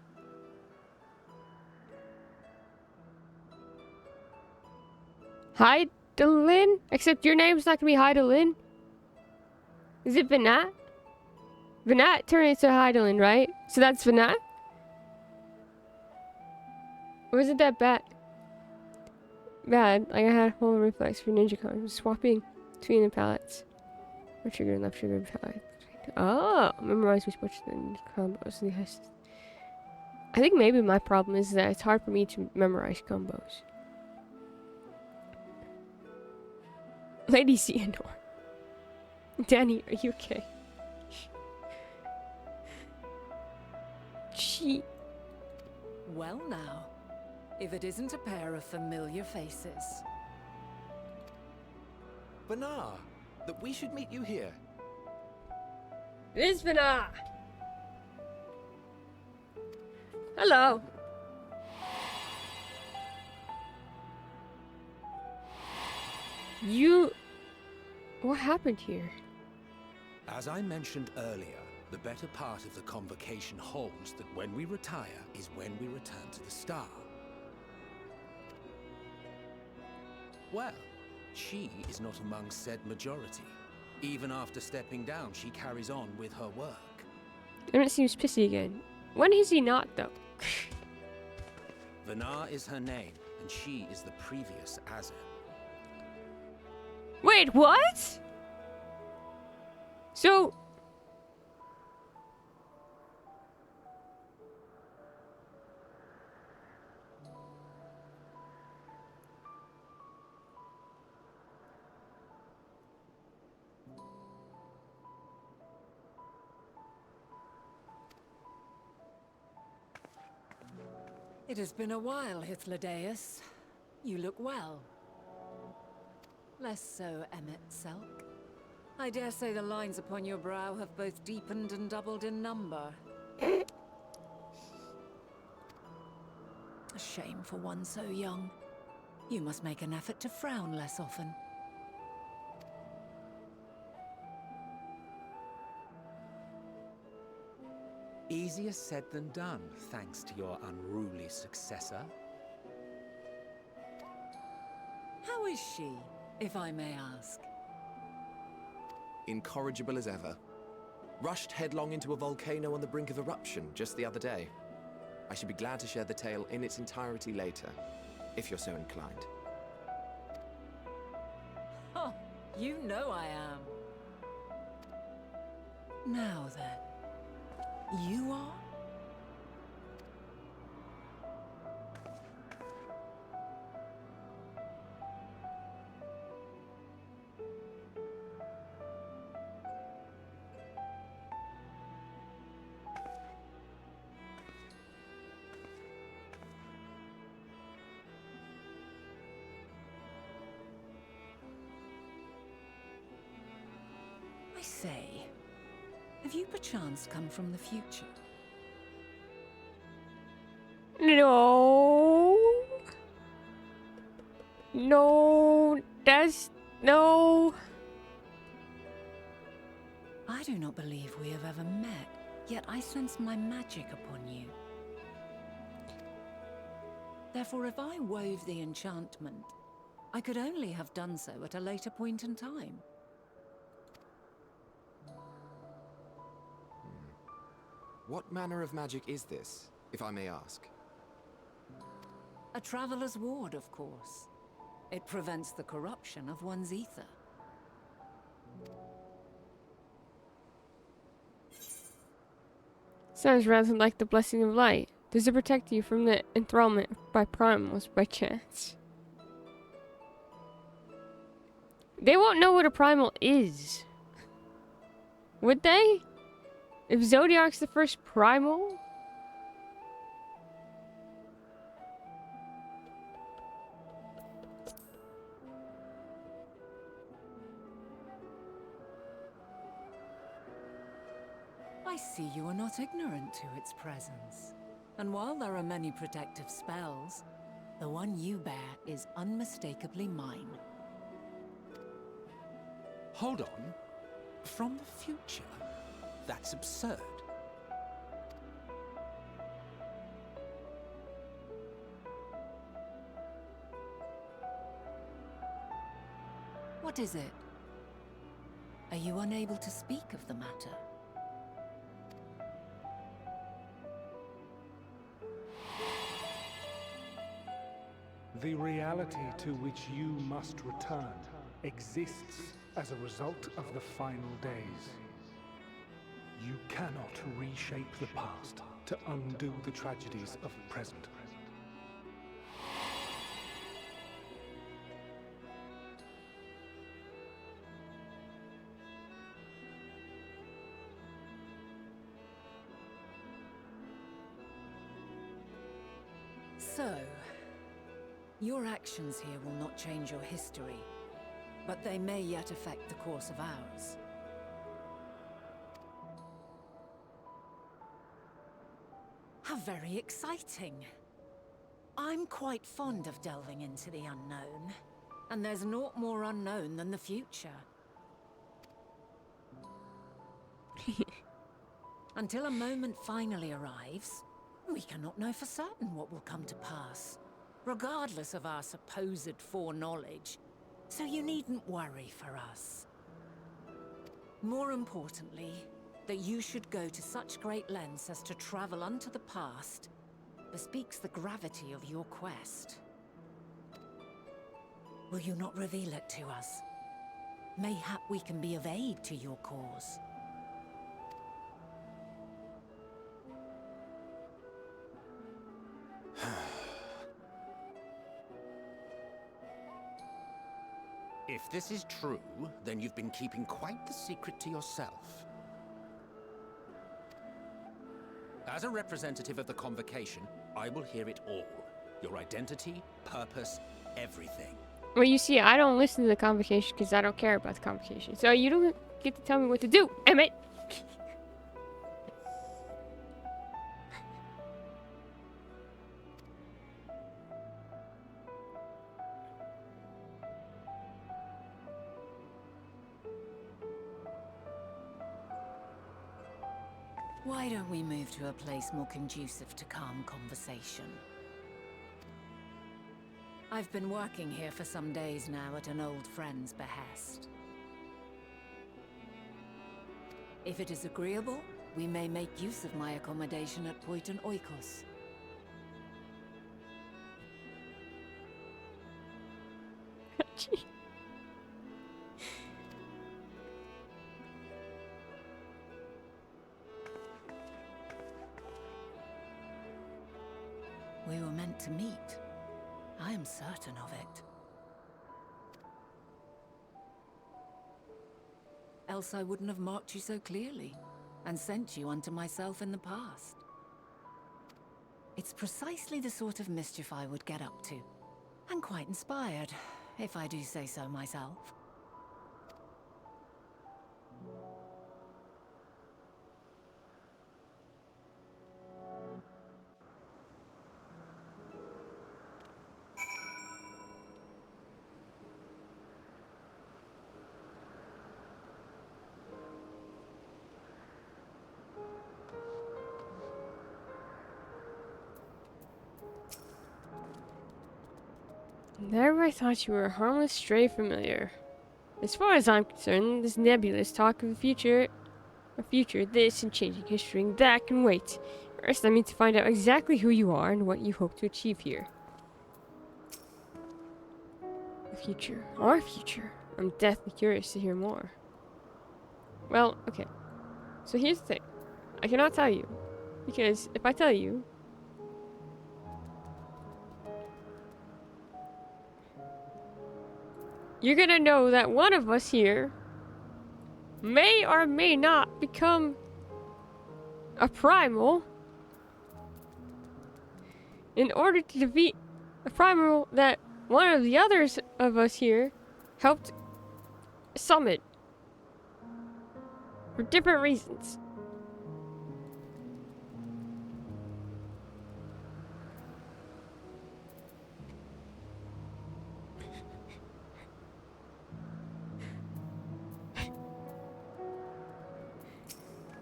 Heidelin? Except your name's not gonna be Heidelin. Is it Venat? Venat turned into Heidelin, right? So that's Venat? Or is it that bad? Bad. Like I had a whole reflex for Ninja Con. Swapping between the palettes. Right trigger and left trigger palette. Oh, memorize which button combos. Yes. I think maybe my problem is that it's hard for me to memorize combos. Lady Xehanort. Danny, are you okay? She. Well now, if it isn't a pair of familiar faces. Bernard, that we should meet you here. Lisbona! Hello. You... What happened here? As I mentioned earlier, the better part of the convocation holds that when we retire is when we return to the star. Well, she is not among said majority. Even after stepping down, she carries on with her work. Emmett seems pissy again. When is he not, though? Vanar is her name, and she is the previous Azir. Wait, what? So... It has been a while, Hythlodaeus. You look well. Less so, Emmet Selk. I dare say the lines upon your brow have both deepened and doubled in number. A shame for one so young. You must make an effort to frown less often. Easier said than done, thanks to your unruly successor. How is she, if I may ask? Incorrigible as ever. Rushed headlong into a volcano on the brink of eruption just the other day. I should be glad to share the tale in its entirety later, if you're so inclined. Oh, you know I am. Now then, You are? I say, have you perchance come from the future? No. No. That's no. I do not believe we have ever met, yet I sense my magic upon you. Therefore, if I wove the enchantment, I could only have done so at a later point in time. What manner of magic is this, if I may ask? A traveler's ward, of course. It prevents the corruption of one's ether. Sounds rather like the blessing of light. Does it protect you from the enthrallment by primals by chance? They won't know what a primal is. Would they? If Zodiac's the first primal? I see you are not ignorant to its presence. And while there are many protective spells, the one you bear is unmistakably mine. Hold on. From the future? That's absurd. What is it? Are you unable to speak of the matter? The reality to which you must return exists as a result of the final days. You cannot reshape the past to undo the tragedies of the present. So, your actions here will not change your history, but they may yet affect the course of ours. How very exciting. I'm quite fond of delving into the unknown, and there's naught more unknown than the future. Until a moment finally arrives, we cannot know for certain what will come to pass, regardless of our supposed foreknowledge, so you needn't worry for us. More importantly, that you should go to such great lengths as to travel unto the past bespeaks the gravity of your quest. Will you not reveal it to us? Mayhap we can be of aid to your cause. If this is true, then you've been keeping quite the secret to yourself. As a representative of the Convocation, I will hear it all. Your identity, purpose, everything. Well, you see, I don't listen to the convocation because I don't care about the convocation. So you don't get to tell me what to do, Emmett. Why don't we move to a place more conducive to calm conversation? I've been working here for some days now at an old friend's behest. If it is agreeable, we may make use of my accommodation at Poiton Oikos. We were meant to meet. I am certain of it. Else I wouldn't have marked you so clearly, and sent you unto myself in the past. It's precisely the sort of mischief I would get up to. And quite inspired, if I do say so myself. There I thought you were a harmless stray familiar. As far as I'm concerned, this nebulous talk of a future this and changing history and that can wait. First, I need to find out exactly who you are and what you hope to achieve here. The future. Our future. I'm deathly curious to hear more. Well, okay. So here's the thing. I cannot tell you. Because if I tell you, you're gonna know that one of us here may or may not become a primal in order to defeat a primal that one of the others of us here helped summon for different reasons.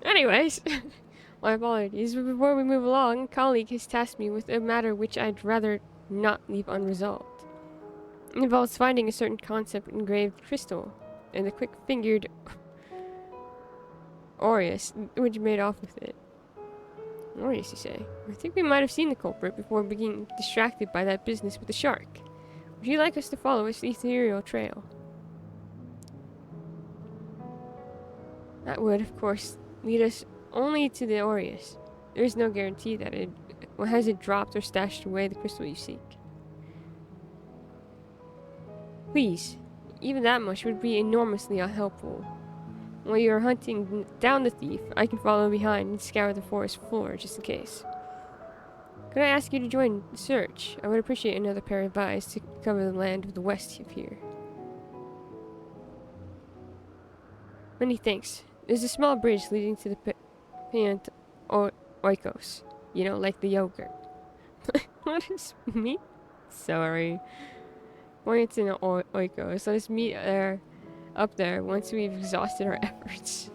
Anyways, my apologies, but before we move along, a colleague has tasked me with a matter which I'd rather not leave unresolved. It involves finding a certain concept engraved crystal, and the quick-fingered Aureus, which made off with it. Aureus, you say? I think we might have seen the culprit before being distracted by that business with the shark. Would you like us to follow its ethereal trail? That would, of course, lead us only to the Aureus. There is no guarantee that it has dropped or stashed away the crystal you seek. Please, even that much would be enormously unhelpful. While you are hunting down the thief, I can follow behind and scour the forest floor just in case. Could I ask you to join the search? I would appreciate another pair of eyes to cover the land of the west of here. Many thanks. There's a small bridge leading to the Pant Oikos. You know, like the yogurt. What is meat? Sorry. Points in Oikos. Let us meet there, up there, once we've exhausted our efforts.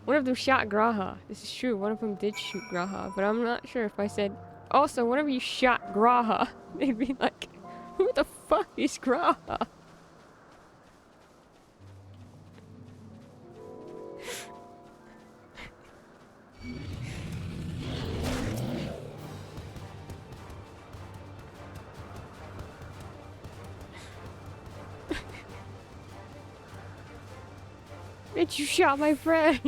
One of them shot Graha. This is true. One of them did shoot Graha, but I'm not sure if I said. Also, whenever you shot Graha, they'd be like, "Who the fuck is Graha?" Bitch, you shot my friend.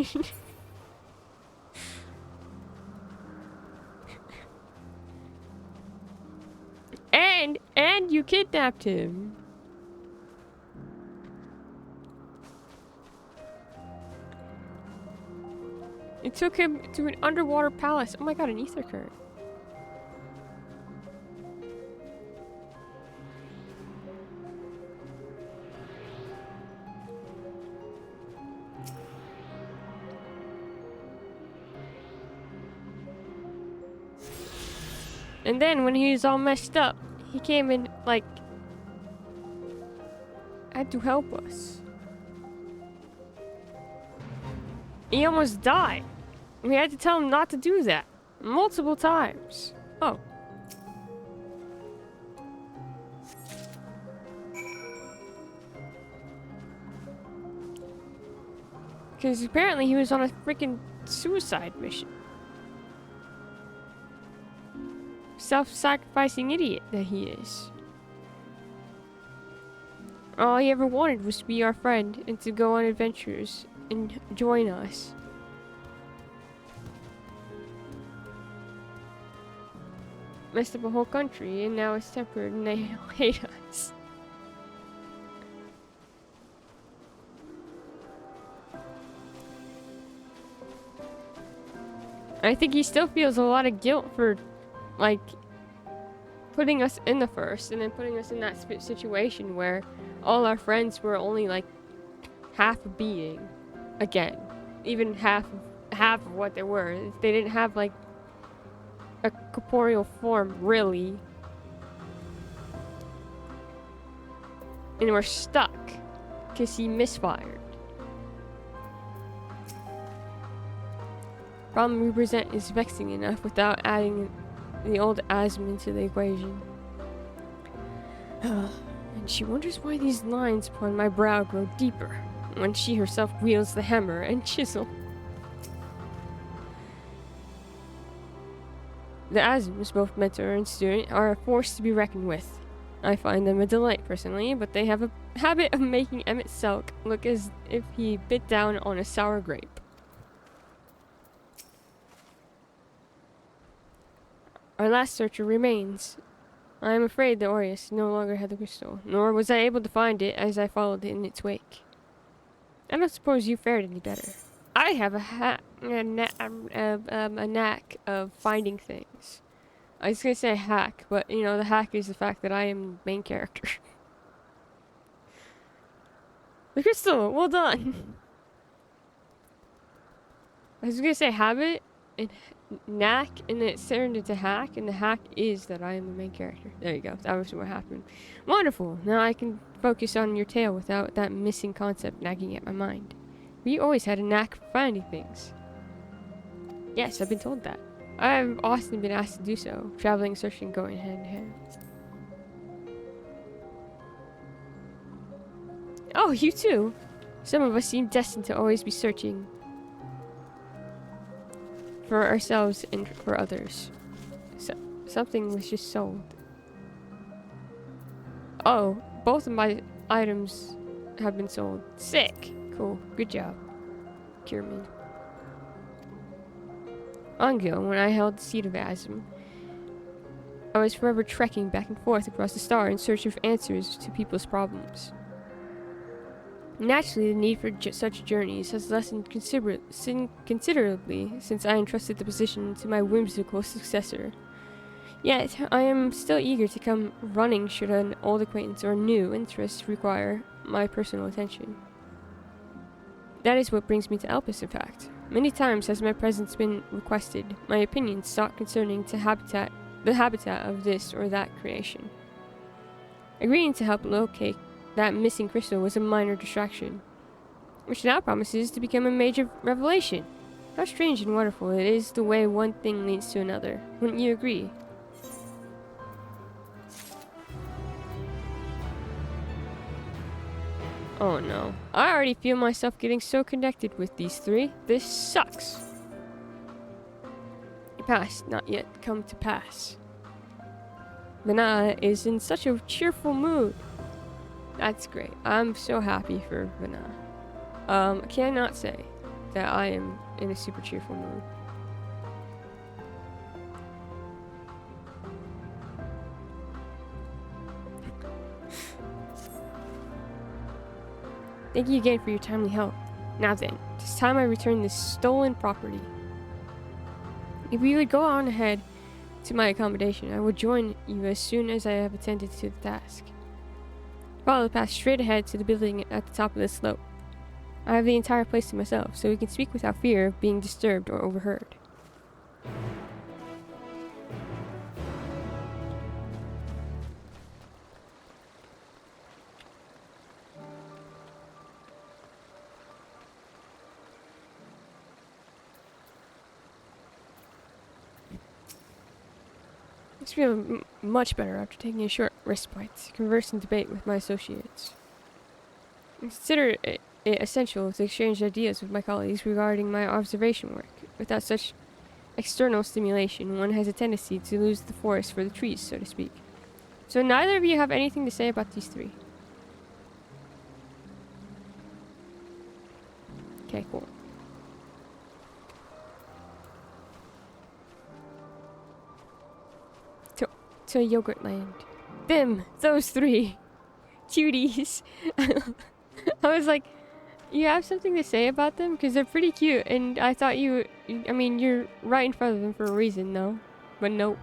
and you kidnapped him. It took him to an underwater palace. Oh my god, an ether current. And then when he was all messed up, he came and like had to help us. He almost died. We had to tell him not to do that multiple times. Oh. Because apparently he was on a freaking suicide mission. Self-sacrificing idiot that he is. All he ever wanted was to be our friend and to go on adventures and join us. messed up a whole country, and now it's tempered, and they hate us. I think he still feels a lot of guilt for, like, putting us in the first, and then putting us in that situation where all our friends were only, like, half a being again. Even half of what they were. They didn't have, like, a corporeal form, really. And we're stuck because he misfired. Problem we present is vexing enough without adding the old asthma into the equation. And she wonders why these lines upon my brow grow deeper when she herself wields the hammer and chisel. The asthmas, both mentor and student, are a force to be reckoned with. I find them a delight personally, but they have a habit of making Emmett Selk look as if he bit down on a sour grape. Our last searcher remains. I am afraid the Aureus no longer had the crystal, nor was I able to find it as I followed in its wake. I don't suppose you fared any better. I have a knack of finding things. I was gonna say hack, but you know, the hack is the fact that I am the main character. The crystal, well done! I was gonna say habit and knack, and then it turned into hack, and the hack is that I am the main character. There you go, that was what happened. Wonderful, now I can focus on your tale without that missing concept nagging at my mind. We always had a knack for finding things. Yes, I've been told that. I've often been asked to do so, traveling, searching, going hand in hand. Oh, you too! Some of us seem destined to always be searching for ourselves and for others. Something was just sold. Oh, both of my items have been sold. Sick! Cool, good job. Cure me. Long ago, when I held the seat of Asm, I was forever trekking back and forth across the star in search of answers to people's problems. Naturally, the need for such journeys has lessened considerably since I entrusted the position to my whimsical successor. Yet, I am still eager to come running should an old acquaintance or new interest require my personal attention. That is what brings me to Elpis, in fact. Many times has my presence been requested, my opinions sought concerning the habitat of this or that creation. Agreeing to help locate that missing crystal was a minor distraction, which now promises to become a major revelation. How strange and wonderful it is the way one thing leads to another. Wouldn't you agree? Oh no. I already feel myself getting so connected with these three. This sucks. The past not yet come to pass. Vana is in such a cheerful mood. That's great. I'm so happy for Vana. I cannot say that I am in a super cheerful mood. Thank you again for your timely help. Now then, it's time I return this stolen property. If you would go on ahead to my accommodation, I will join you as soon as I have attended to the task. Follow the path straight ahead to the building at the top of the slope. I have the entire place to myself, so we can speak without fear of being disturbed or overheard. I feel much better after taking a short respite to converse and debate with my associates. I consider it essential to exchange ideas with my colleagues regarding my observation work. Without such external stimulation, one has a tendency to lose the forest for the trees, so to speak. So neither of you have anything to say about these three? Okay, cool. So to Yogurtland. Those three cuties. I was like, you have something to say about them? Because they're pretty cute, and I thought I mean, you're right in front of them for a reason, though. But nope.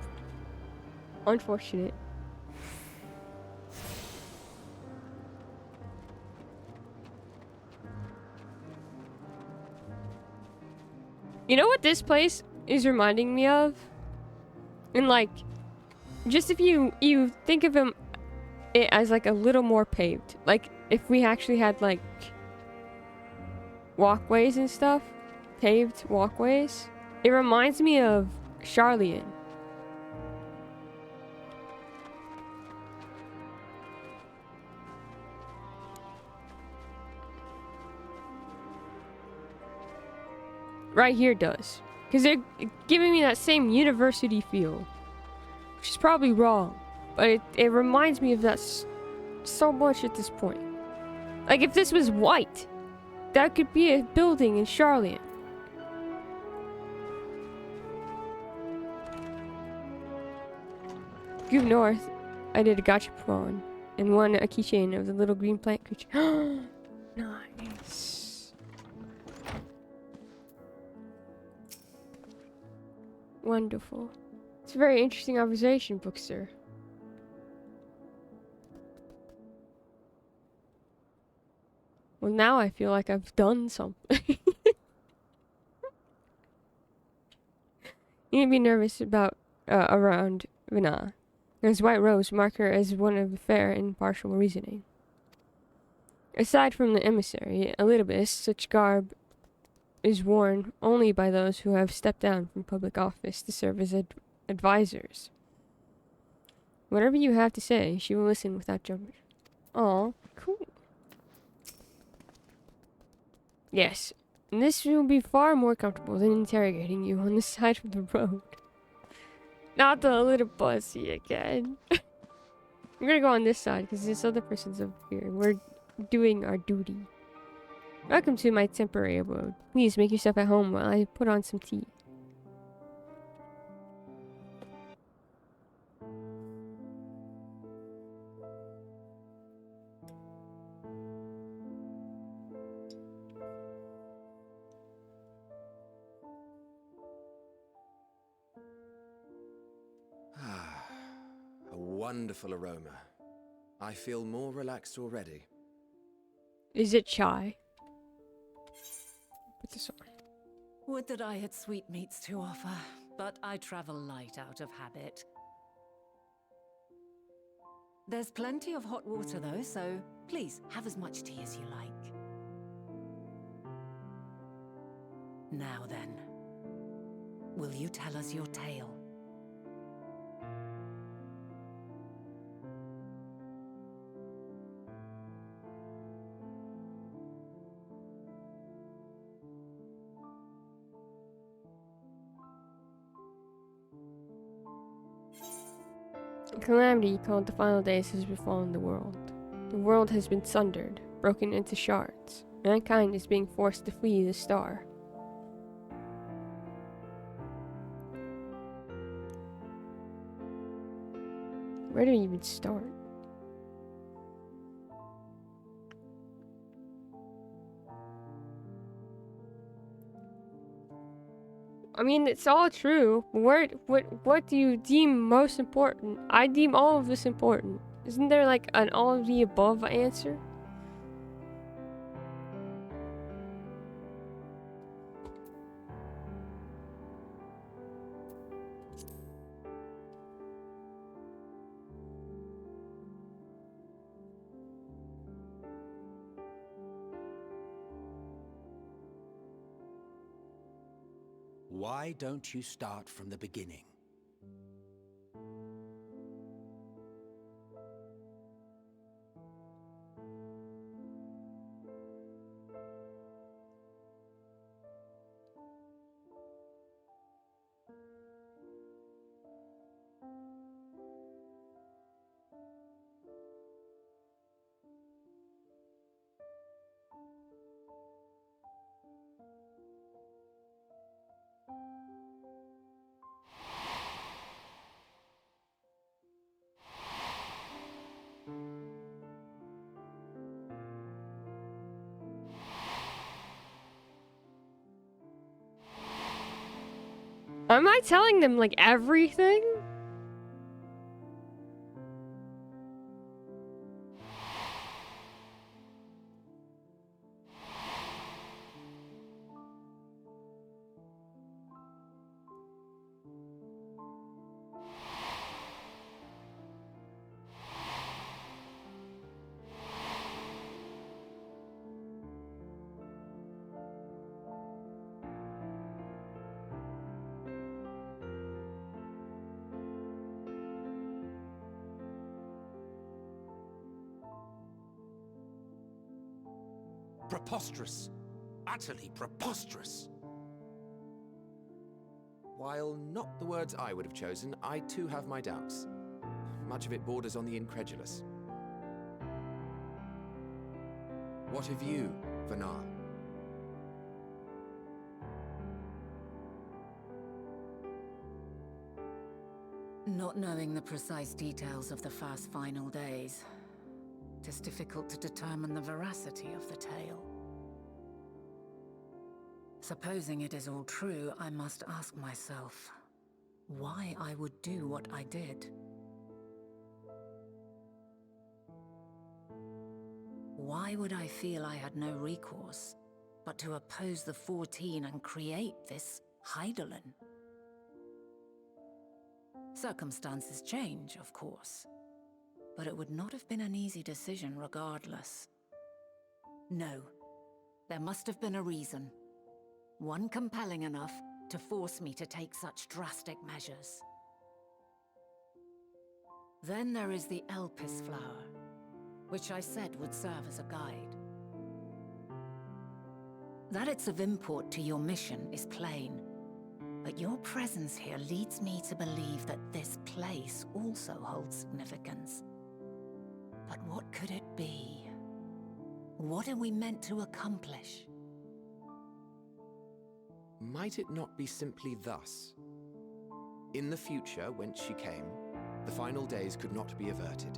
Unfortunate. You know what this place is reminding me of? And like, just if you think of it as like a little more paved. Like if we actually had like walkways and stuff, paved walkways. It reminds me of Charlian. Right here does. Because they're giving me that same university feel. Which is probably wrong. But it reminds me of that so much at this point. Like if this was white, that could be a building in Charlian. Due north, I did a gacha prawn and won a keychain of the little green plant creature. Nice. Wonderful. It's a very interesting observation, Bookster. Well, now I feel like I've done something. You need to be nervous about around Vina. As White Rose mark her as one of fair and impartial reasoning. Aside from the emissary, Elidibus, such garb is worn only by those who have stepped down from public office to serve as advisors. Whatever you have to say, she will listen without judgment. Aw, cool. Yes, and this will be far more comfortable than interrogating you on the side of the road. Not the little bussy again. We're gonna go on this side because this other person's over here. We're doing our duty. Welcome to my temporary abode. Please make yourself at home while I put on some tea. A wonderful aroma. I feel more relaxed already. Is it chai? Put this on. Would that I had sweetmeats to offer, but I travel light out of habit. There's plenty of hot water though, so please have as much tea as you like. Now then, will you tell us your tale? A calamity called the final days has befallen the world. The world has been sundered, broken into shards. Mankind is being forced to flee the star. Where do we even start? I mean, it's all true. What do you deem most important? I deem all of this important. Isn't there like an all of the above answer? Why don't you start from the beginning? Am I telling them, like, everything? Preposterous. Utterly preposterous. While not the words I would have chosen, I too have my doubts. Much of it borders on the incredulous. What of you, Vanar? Not knowing the precise details of the first final days, it is difficult to determine the veracity of the tale. Supposing it is all true, I must ask myself why I would do what I did. Why would I feel I had no recourse but to oppose the 14 and create this Hydaelyn? Circumstances change, of course, but it would not have been an easy decision regardless. No, there must have been a reason. One compelling enough to force me to take such drastic measures. Then there is the Elpis flower, which I said would serve as a guide. That it's of import to your mission is plain, but your presence here leads me to believe that this place also holds significance. But what could it be? What are we meant to accomplish? Might it not be simply thus? In the future, whence she came, the final days could not be averted.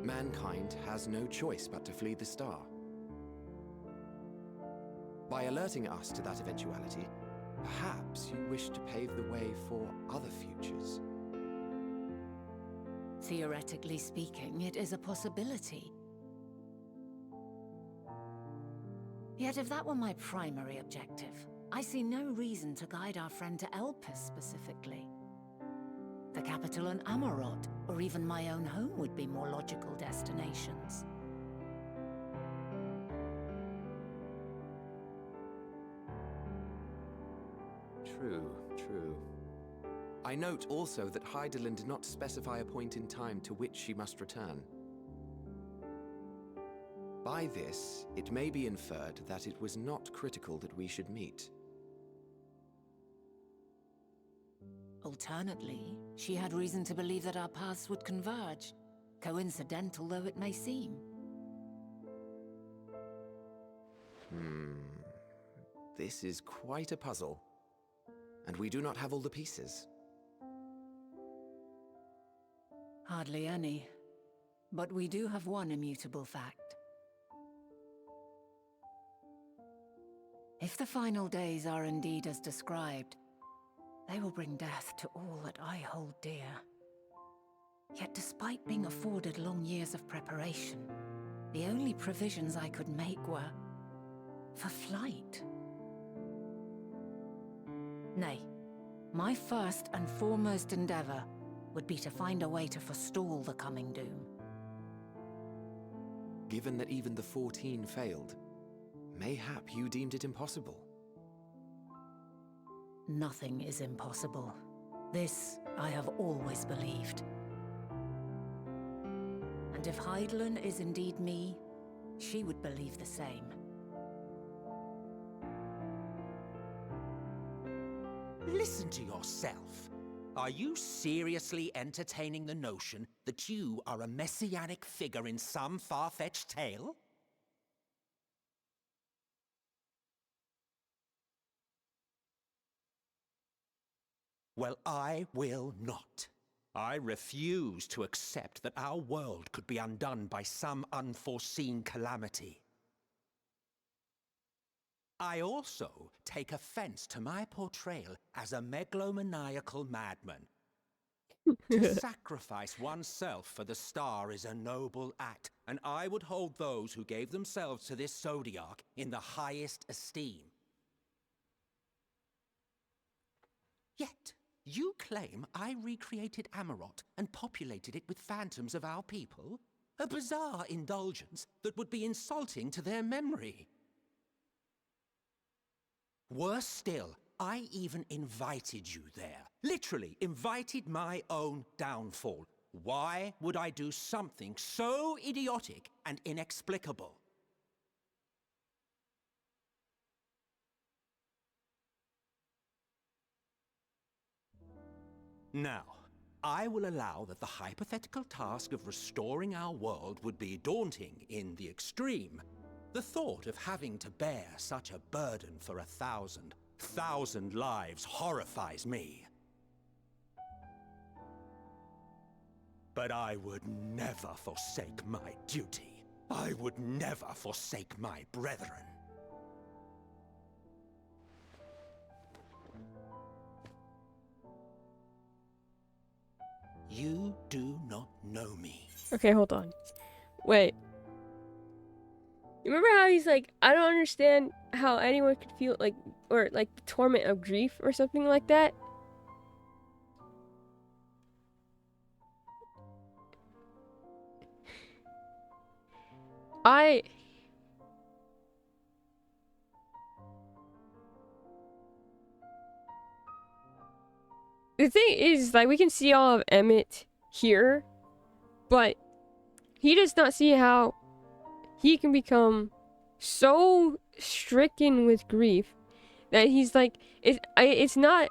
Mankind has no choice but to flee the star. By alerting us to that eventuality, perhaps you wish to pave the way for other futures. Theoretically speaking, it is a possibility. Yet if that were my primary objective, I see no reason to guide our friend to Elpis specifically. The capital in Amarot, or even my own home would be more logical destinations. True. I note also that Hydaelyn did not specify a point in time to which she must return. By this, it may be inferred that it was not critical that we should meet. Alternately, she had reason to believe that our paths would converge, coincidental though it may seem. This is quite a puzzle, and we do not have all the pieces. Hardly any, but we do have one immutable fact. If the final days are indeed as described, they will bring death to all that I hold dear. Yet despite being afforded long years of preparation, the only provisions I could make were for flight. Nay, my first and foremost endeavor would be to find a way to forestall the coming doom. Given that even the 14 failed, mayhap you deemed it impossible. Nothing is impossible. This I have always believed. And if Hydaelyn is indeed me, she would believe the same. Listen to yourself. Are you seriously entertaining the notion that you are a messianic figure in some far-fetched tale? Well, I will not. I refuse to accept that our world could be undone by some unforeseen calamity. I also take offense to my portrayal as a megalomaniacal madman. To sacrifice oneself for the star is a noble act, and I would hold those who gave themselves to this zodiac in the highest esteem. Yet, you claim I recreated Amarot and populated it with phantoms of our people? A bizarre indulgence that would be insulting to their memory. Worse still, I even invited you there. Literally invited my own downfall. Why would I do something so idiotic and inexplicable? Now, I will allow that the hypothetical task of restoring our world would be daunting in the extreme. The thought of having to bear such a burden for 1,000 lives horrifies me. But I would never forsake my duty. I would never forsake my brethren. You do not know me. Okay, hold on. Wait. You remember how he's like, I don't understand how anyone could feel like, or like the torment of grief or something like that? The thing is, like, we can see all of Emmett here, but he does not see how he can become so stricken with grief that he's like, it's not,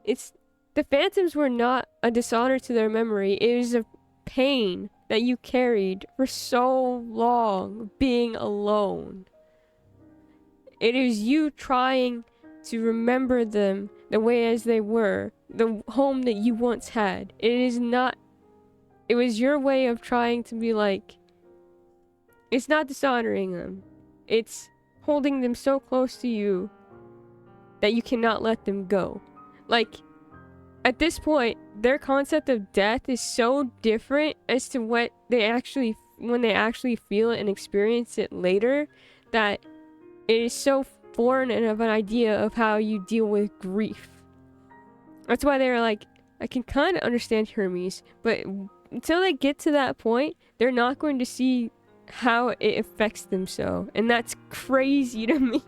it's, the phantoms were not a dishonor to their memory. It was a pain that you carried for so long being alone. It is you trying to remember them the way as they were, the home that you once had. It is not, it was your way of trying to be like, it's not dishonoring them. It's holding them so close to you that you cannot let them go. Like, at this point, their concept of death is so different as to what they actually, when they actually feel it and experience it later, that it is so foreign of an idea of how you deal with grief. That's why they were like, I can kind of understand Hermes, but until they get to that point, they're not going to see how it affects them so. And that's crazy to me.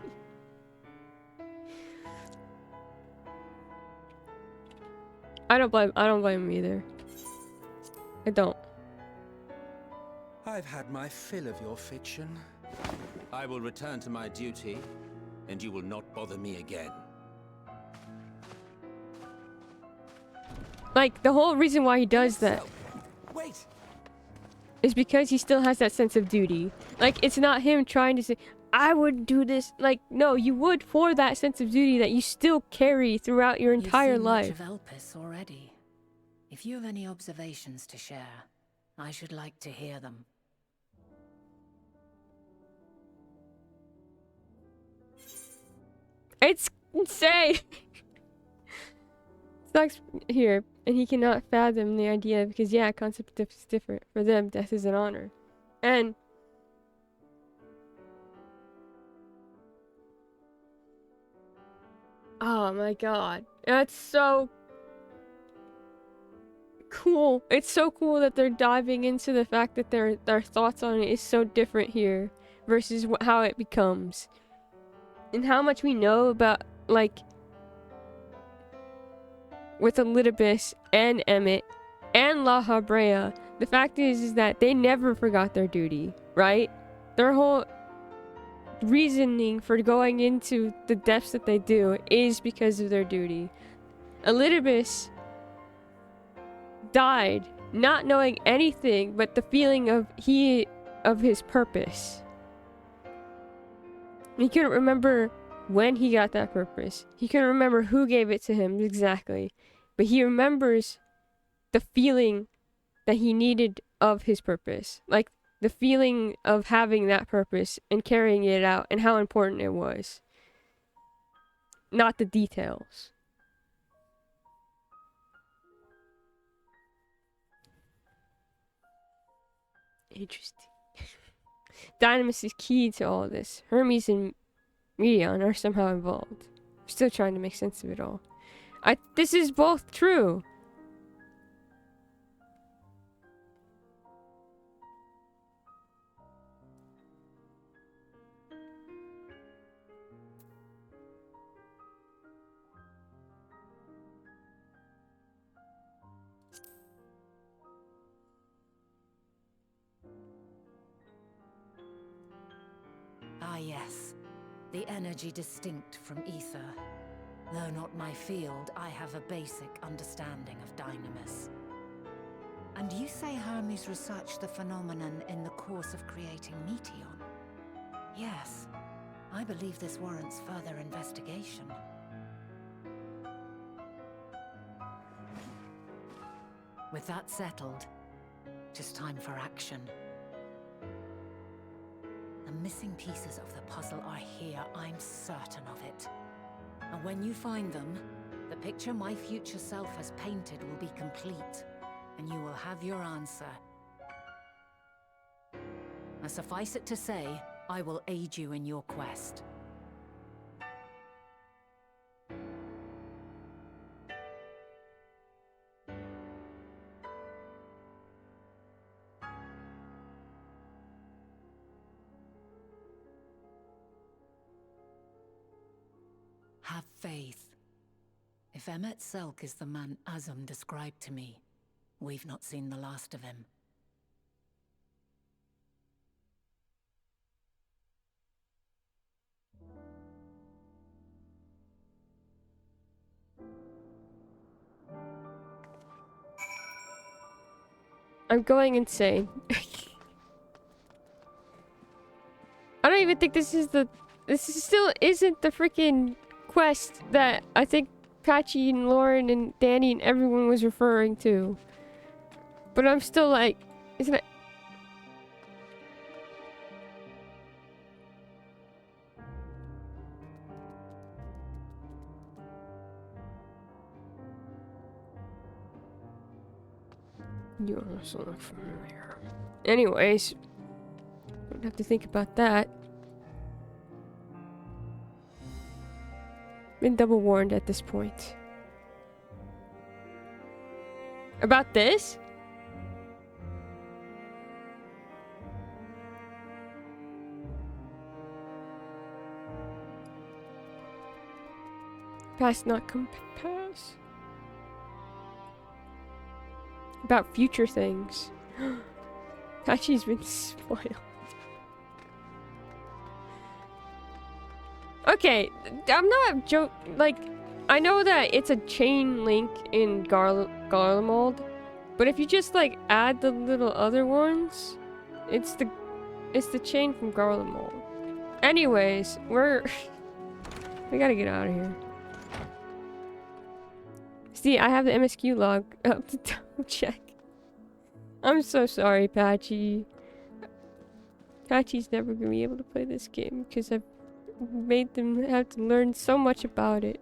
I don't blame him either. I don't. I've had my fill of your fiction. I will return to my duty, and you will not bother me again. Like, the whole reason why he does that Wait! is because he still has that sense of duty. Like, it's not him trying to say, I would do this. Like, no, you would for that sense of duty that you still carry throughout your entire life. You've seen much of Elpis already. If you have any observations to share, I should like to hear them. It's insane. Sucks here, and he cannot fathom the idea because, yeah, concept of death is different. For them, death is an honor. And oh my god. That's so cool. It's so cool that they're diving into the fact that their thoughts on it is so different here versus how it becomes. And how much we know about, like, with Elidibus and Emmett and La Habrea, the fact is that they never forgot their duty, right? Their whole reasoning for going into the depths that they do is because of their duty. Elidibus died not knowing anything but the feeling of his purpose. He couldn't remember when he got that purpose. He couldn't remember who gave it to him exactly. But he remembers the feeling that he needed of his purpose. Like, the feeling of having that purpose and carrying it out and how important it was. Not the details. Interesting. Dynamis is key to all this. Hermes and Medion are somehow involved. I'm still trying to make sense of it all. This is both true. Ah, yes. The energy distinct from ether. Though not my field, I have a basic understanding of Dynamis. And you say Hermes researched the phenomenon in the course of creating Meteon? Yes. I believe this warrants further investigation. With that settled, it is time for action. The missing pieces of the puzzle are here, I'm certain of it. And when you find them, the picture my future self has painted will be complete, and you will have your answer. Now, suffice it to say, I will aid you in your quest. Have faith. If Emmet Selk is the man Azum described to me, we've not seen the last of him. I'm going insane. I don't even think this still isn't the freaking quest that I think Patchy and Lauren and Danny and everyone was referring to. But I'm still like, isn't it? You also look familiar. Anyways, don't have to think about that. Been double warned at this point. About this? Past not come pass. About future things. Patchy's been spoiled. Okay, I'm not like, I know that it's a chain link in Garlemald, but if you just like add the little other ones, it's the chain from Garlemald. Anyways, we gotta get out of here. See, I have the MSQ log up to double check. I'm so sorry, Patchy. Patchy's never gonna be able to play this game because I've made them have to learn so much about it.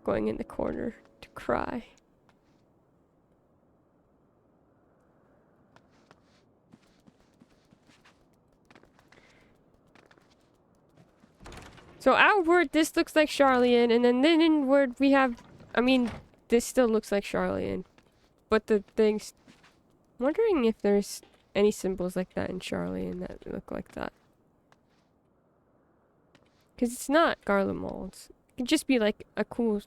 Going in the corner to cry. So outward, this looks like Charlian, and then inward we have, I mean, this still looks like Charlian. But the things, wondering if there's any symbols like that in Charlian that look like that. Because it's not Garlemald. It could just be like a cool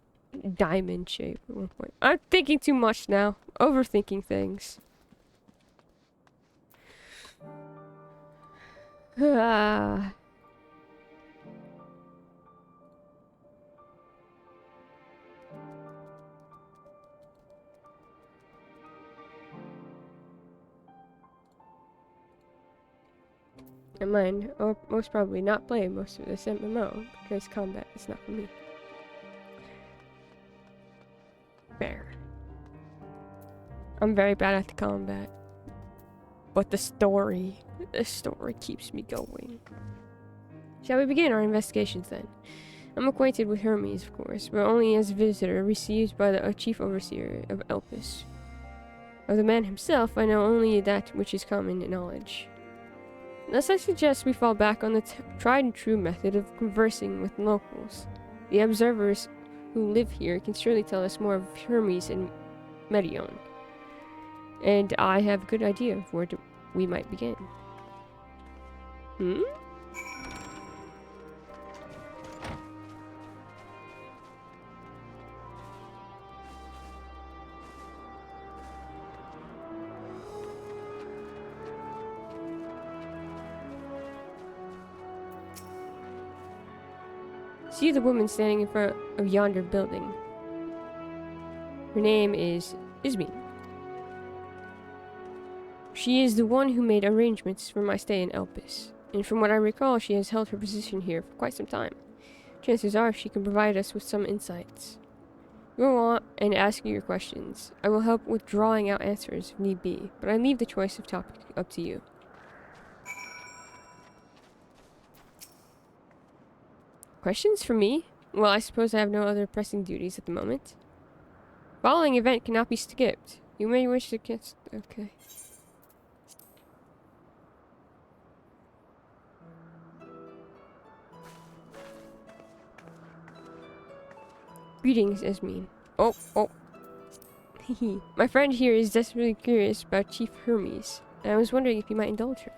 diamond shape at one point. I'm thinking too much now. Overthinking things. Ah. I mind, or most probably not play most of this MMO because combat is not for me. Fair. I'm very bad at the combat. But the story keeps me going. Shall we begin our investigations then? I'm acquainted with Hermes, of course, but only as a visitor received by the chief overseer of Elpis. Of the man himself, I know only that which is common knowledge. Thus I suggest we fall back on the tried and true method of conversing with locals. The observers who live here can surely tell us more of Hermes and Medion. And I have a good idea of where we might begin. See the woman standing in front of yonder building. Her name is Ismene. She is the one who made arrangements for my stay in Elpis, and from what I recall, she has held her position here for quite some time. Chances are she can provide us with some insights. Go on and ask your questions. I will help with drawing out answers if need be, but I leave the choice of topic up to you. Questions for me? Well, I suppose I have no other pressing duties at the moment. Following event cannot be skipped. You may wish to kiss. Okay. Greetings, Ismene. Oh. My friend here is desperately curious about Chief Hermes, and I was wondering if you might indulge her.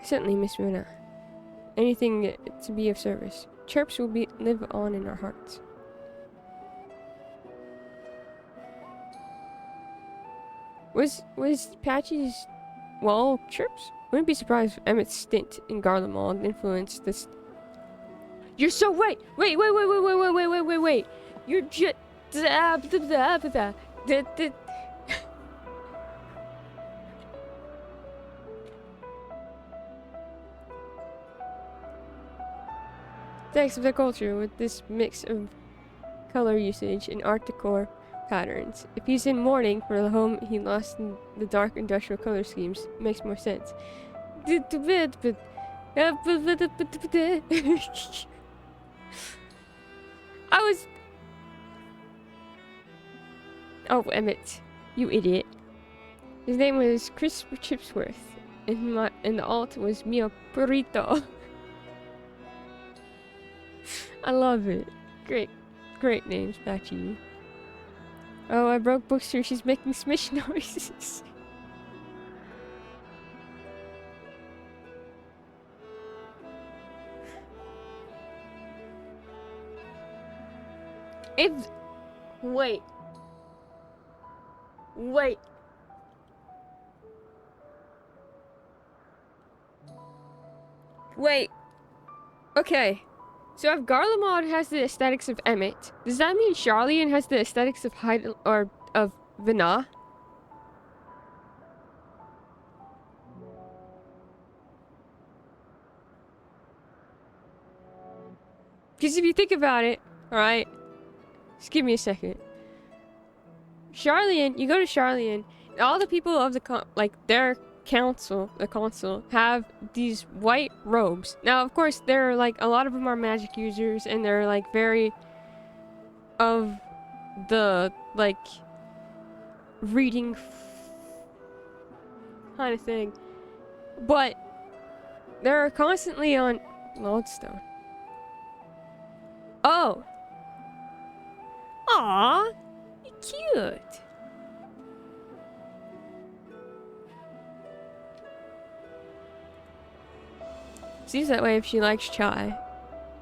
Certainly, Miss Runa. Anything to be of service. Chirps will live on in our hearts. Was Patchy's Chirps? Wouldn't be surprised if Emmett's stint in Garlemald influenced this. You're so wait. You're just Thanks of the culture with this mix of color usage and art decor patterns. If he's in mourning for the home he lost in the dark industrial color schemes, it makes more sense. Oh, Emmett, you idiot. His name was Chris Chipsworth, and the alt was Mio Burrito. I love it. Great names, Patchy. Oh, I broke Bookster. She's making smish noises. Wait. Okay. So if Garlemald has the aesthetics of Emmett, does that mean Charlian has the aesthetics of of Vina? Because if you think about it, alright, just give me a second. Charlian, you go to Charlian, and all the people of their council, the council, have these white robes. Now, of course, there are a lot of them are magic users, and they're very of the reading kind of thing, but they're constantly on Lodestone. Oh, aw, cute. Seems that way if she likes chai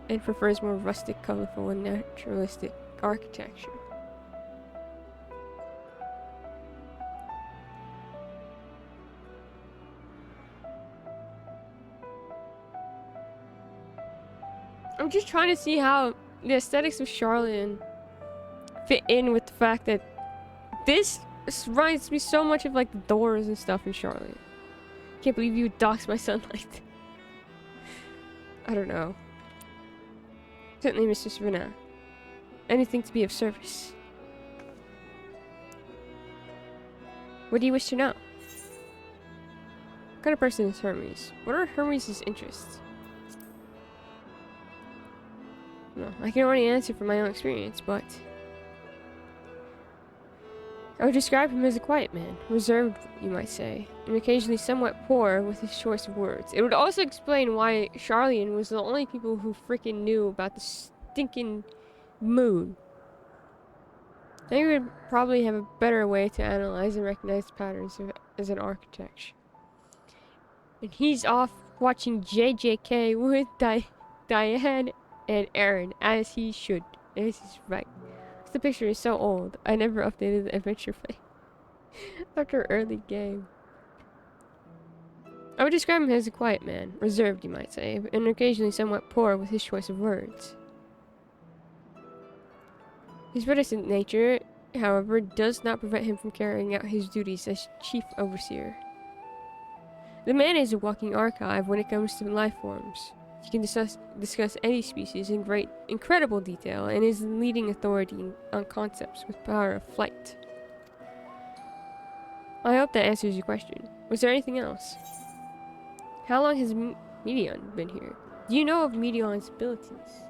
and prefers more rustic, colorful, and naturalistic architecture. I'm just trying to see how the aesthetics of Charlian fit in with the fact that this reminds me so much of the doors and stuff in Charlian. Can't believe you doxed my sunlight. I don't know. Certainly, Mr. Savannah. Anything to be of service. What do you wish to know? What kind of person is Hermes? What are Hermes' interests? Well, I can only answer from my own experience, but I would describe him as a quiet man, reserved, you might say, and occasionally somewhat poor with his choice of words. It would also explain why Charlian was the only people who freaking knew about the stinking moon. I think we would probably have a better way to analyze and recognize patterns as an architect. And he's off watching JJK with Diane and Aaron, as he should. As he's right. The picture is so old, I never updated the adventure play after early game. I would describe him as a quiet man, reserved you might say, and occasionally somewhat poor with his choice of words. His reticent nature, however, does not prevent him from carrying out his duties as chief overseer. The man is a walking archive when it comes to life forms. He can discuss any species in incredible detail and is the leading authority on concepts with power of flight. I hope that answers your question. Was there anything else? How long has Medion been here? Do you know of Medion's abilities?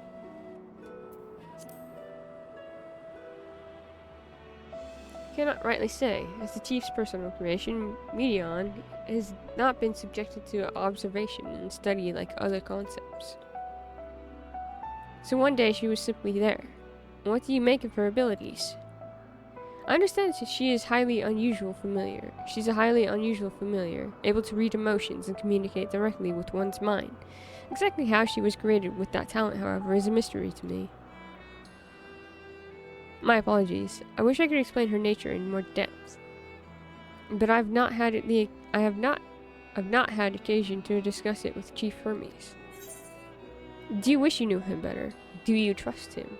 I cannot rightly say. As the chief's personal information, Medion has not been subjected to observation and study like other concepts. So one day she was simply there. What do you make of her abilities? I understand that she is highly unusual familiar. She's a highly unusual familiar, able to read emotions and communicate directly with one's mind. Exactly how she was created with that talent, however, is a mystery to me. My apologies. I wish I could explain her nature in more depth, but I have not had occasion to discuss it with Chief Hermes. Do you wish you knew him better? Do you trust him?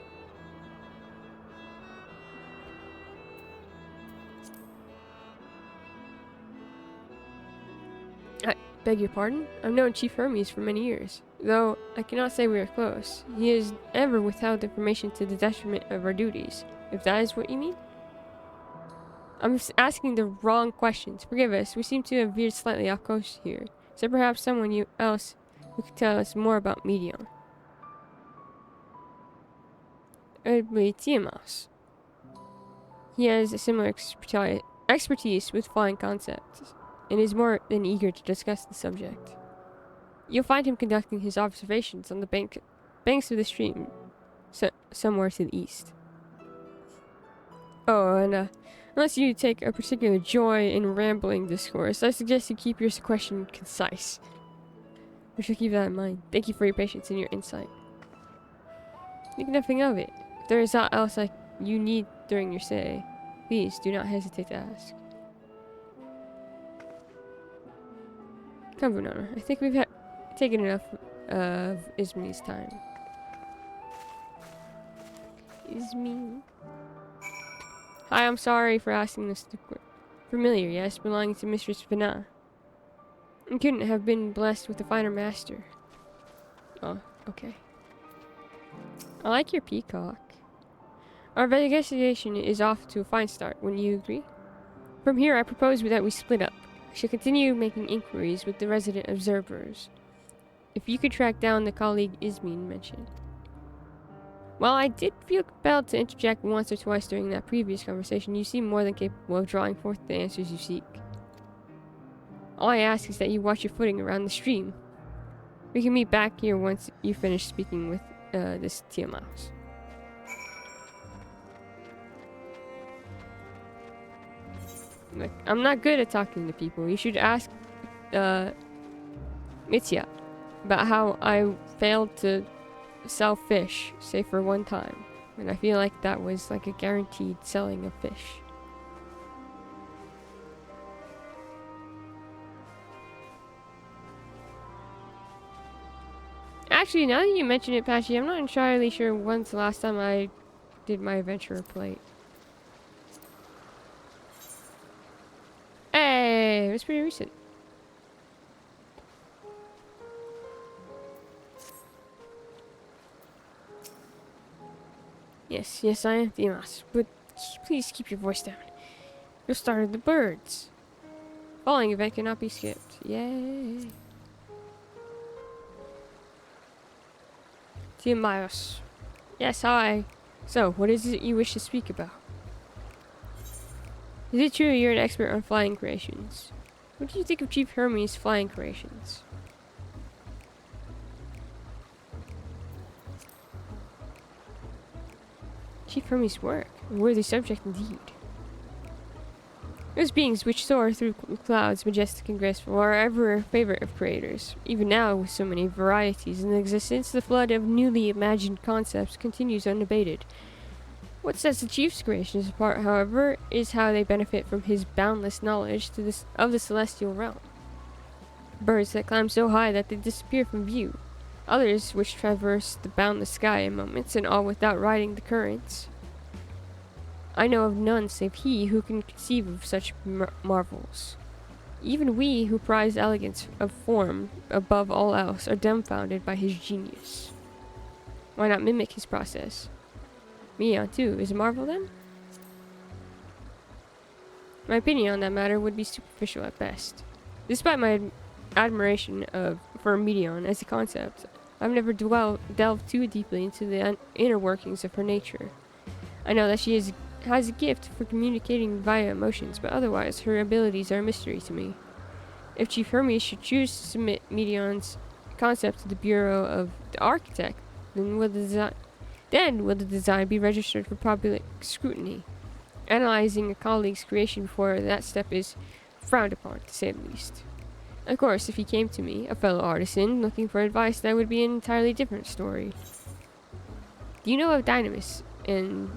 I beg your pardon? I've known Chief Hermes for many years, though I cannot say we are close. He has ever withheld information to the detriment of our duties, if that is what you mean. I'm asking the wrong questions. Forgive us, we seem to have veered slightly off course here. Is there perhaps someone else who could tell us more about Medion? It would be Tiamas. He has a similar expertise with flying concepts, and is more than eager to discuss the subject. You'll find him conducting his observations on the banks of the stream, somewhere to the east. Oh, and unless you take a particular joy in rambling discourse, I suggest you keep your question concise. We shall keep that in mind. Thank you for your patience and your insight. Think nothing of it. If there is aught else you need during your stay, please do not hesitate to ask. Come, Venona. I think we've taken enough of Ismi's time. Ismi. Hi, I'm sorry for asking this. Familiar, yes, belonging to Mistress Vana. You couldn't have been blessed with a finer master. Oh, okay. I like your peacock. Our investigation is off to a fine start, wouldn't you agree? From here, I propose that we split up. I shall continue making inquiries with the resident observers. If you could track down the colleague Ismin mentioned. While I did feel compelled to interject once or twice during that previous conversation, you seem more than capable of drawing forth the answers you seek. All I ask is that you watch your footing around the stream. We can meet back here once you finish speaking with this Tiamat. Look, I'm not good at talking to people. You should ask Mitya about how I failed to sell fish, say for one time. And I feel like that was like a guaranteed selling of fish. Actually, now that you mention it, Patchy, I'm not entirely sure when's the last time I did my adventurer plate. Hey, it was pretty recent. Yes, I am Dimas, but please keep your voice down. You'll startle the birds. Falling event cannot be skipped. Yay. Tiamios. Yes, hi. So, what is it you wish to speak about? Is it true you're an expert on flying creations? What do you think of Chief Hermes' flying creations? Chief Hermes' work. A worthy subject indeed. Those beings which soar through clouds, majestic and graceful, are ever a favorite of creators. Even now, with so many varieties in existence, the flood of newly imagined concepts continues unabated. What sets the chief's creations apart, however, is how they benefit from his boundless knowledge of the celestial realm. Birds that climb so high that they disappear from view. Others which traverse the boundless sky in moments, and all without riding the currents. I know of none save he who can conceive of such marvels. Even we who prize elegance of form above all else are dumbfounded by his genius. Why not mimic his process? Meon, too, is a marvel then? My opinion on that matter would be superficial at best. Despite my admiration for Meteon as a concept, I've never delved too deeply into the inner workings of her nature. I know that she has a gift for communicating via emotions, but otherwise her abilities are a mystery to me. If Chief Hermes should choose to submit Meteon's concept to the Bureau of the Architect, then will the design be registered for public scrutiny? Analyzing a colleague's creation before that step is frowned upon, to say the least. Of course, if he came to me, a fellow artisan, looking for advice, that would be an entirely different story. Do you know of Dynamis and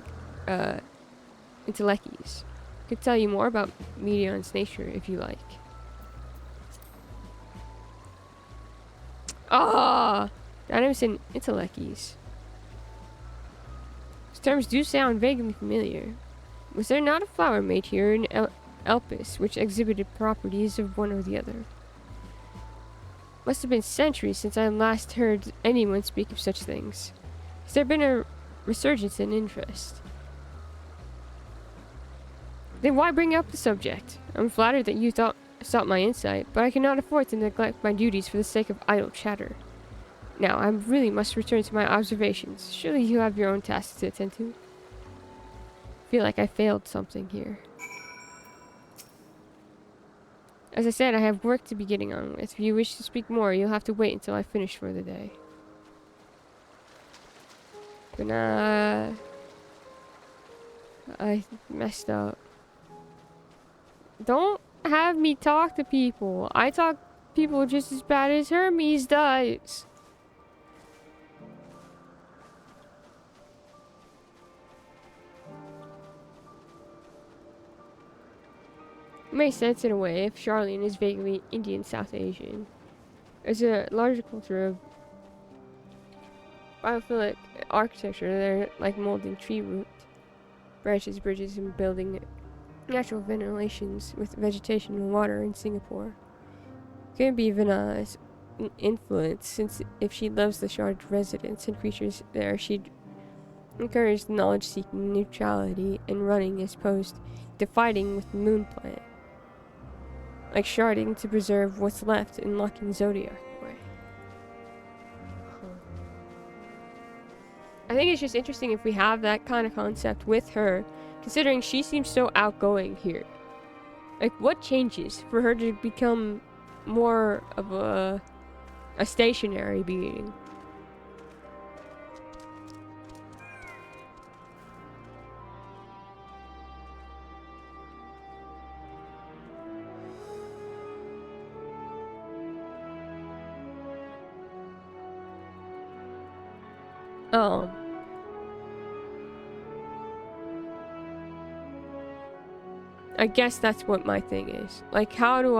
Intellecties? Could tell you more about Meteon's nature if you like. Ah, Dynamis and Intellecties. These terms do sound vaguely familiar. Was there not a flower made here in Elpis which exhibited properties of one or the other? Must have been centuries since I last heard anyone speak of such things. Has there been a resurgence in interest? Then why bring up the subject? I'm flattered that you sought my insight, but I cannot afford to neglect my duties for the sake of idle chatter. Now, I really must return to my observations. Surely you have your own tasks to attend to. I feel like I failed something here. As I said, I have work to be getting on with. If you wish to speak more, you'll have to wait until I finish for the day. But I messed up. Don't have me talk to people. I talk to people just as bad as Hermes does. It makes sense in a way if Charlene is vaguely Indian South Asian. There's a larger culture of biophilic architecture there, like molding tree root, branches, bridges, and building natural ventilations with vegetation and water in Singapore. Could be Vina's influence, since if she loves the shard residents and creatures there, she'd encourage knowledge-seeking, neutrality, and running as opposed to fighting with the moon planet. Like sharding to preserve what's left and locking Zodiac away. I think it's just interesting if we have that kind of concept with her, considering she seems so outgoing here. Like, what changes for her to become more of a stationary being? I guess that's what my thing is. Like, how do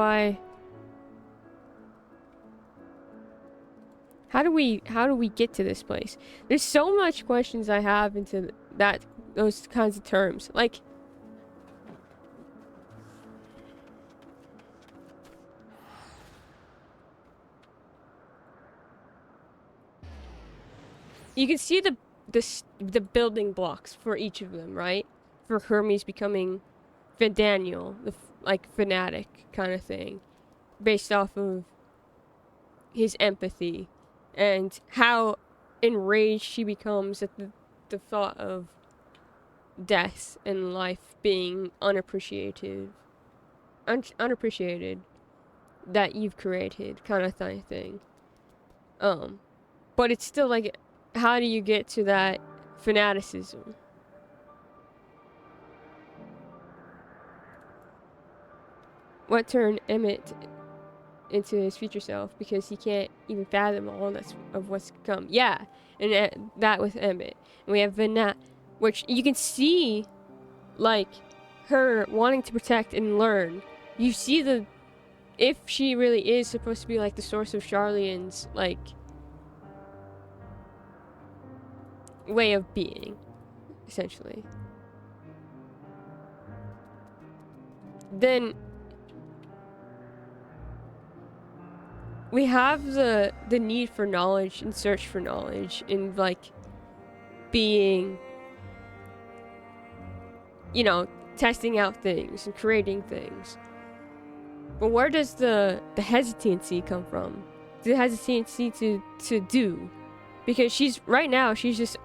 we get to this place? There's so much questions I have into those kinds of terms. Like, you can see the building blocks for each of them, right? For Hermes becoming Daniel, like fanatic kind of thing, based off of his empathy and how enraged she becomes at the thought of death and life being unappreciated that you've created kind of thing. But it's still like, how do you get to that fanaticism? What turned Emmett into his future self, because he can't even fathom all that's of what's to come. Yeah, and that with Emmett. And we have Vanat, which you can see, like, her wanting to protect and learn. You see if she really is supposed to be like the source of Charlian's like way of being, essentially. Then we have the need for knowledge and search for knowledge and like being, testing out things and creating things. But where does the hesitancy come from? The hesitancy to do, because she's just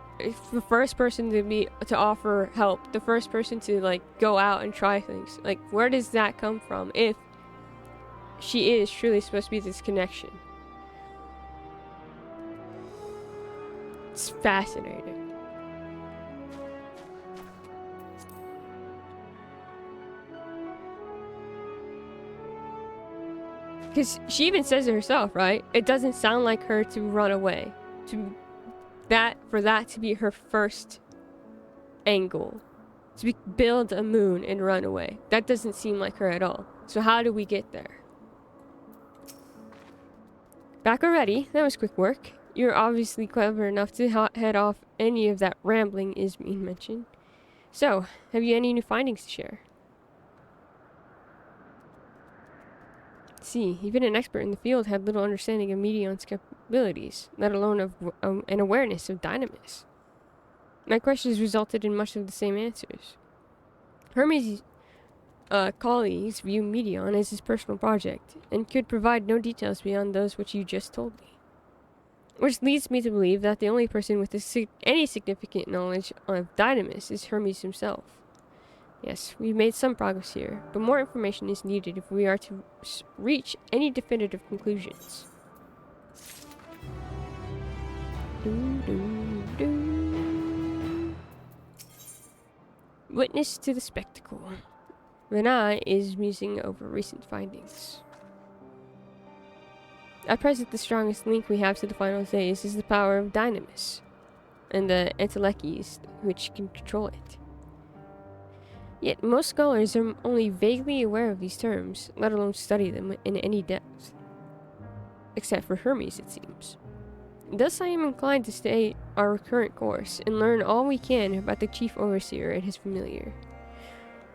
the first person to offer help, the first person to like go out and try things. Like, where does that come from if she is truly supposed to be this connection? It's fascinating. Because she even says it herself, right? It doesn't sound like her to run away. For that to be her first angle. To build a moon and run away. That doesn't seem like her at all. So how do we get there? Back already? That was quick work. You're obviously clever enough to head off any of that rambling Ismene mentioned. So, have you any new findings to share? See, even an expert in the field had little understanding of Medion's capabilities, let alone of an awareness of Dynamis. My questions resulted in much of the same answers. Hermes' colleagues view Medion as his personal project, and could provide no details beyond those which you just told me. Which leads me to believe that the only person with any significant knowledge of Dynamis is Hermes himself. Yes, we've made some progress here, but more information is needed if we are to reach any definitive conclusions. Witness to the spectacle. Rena is musing over recent findings. At present, the strongest link we have to the final days is the power of Dynamis, and the Entelechies which can control it. Yet most scholars are only vaguely aware of these terms, let alone study them in any depth. Except for Hermes, it seems. Thus I am inclined to stay our current course, and learn all we can about the Chief Overseer and his familiar.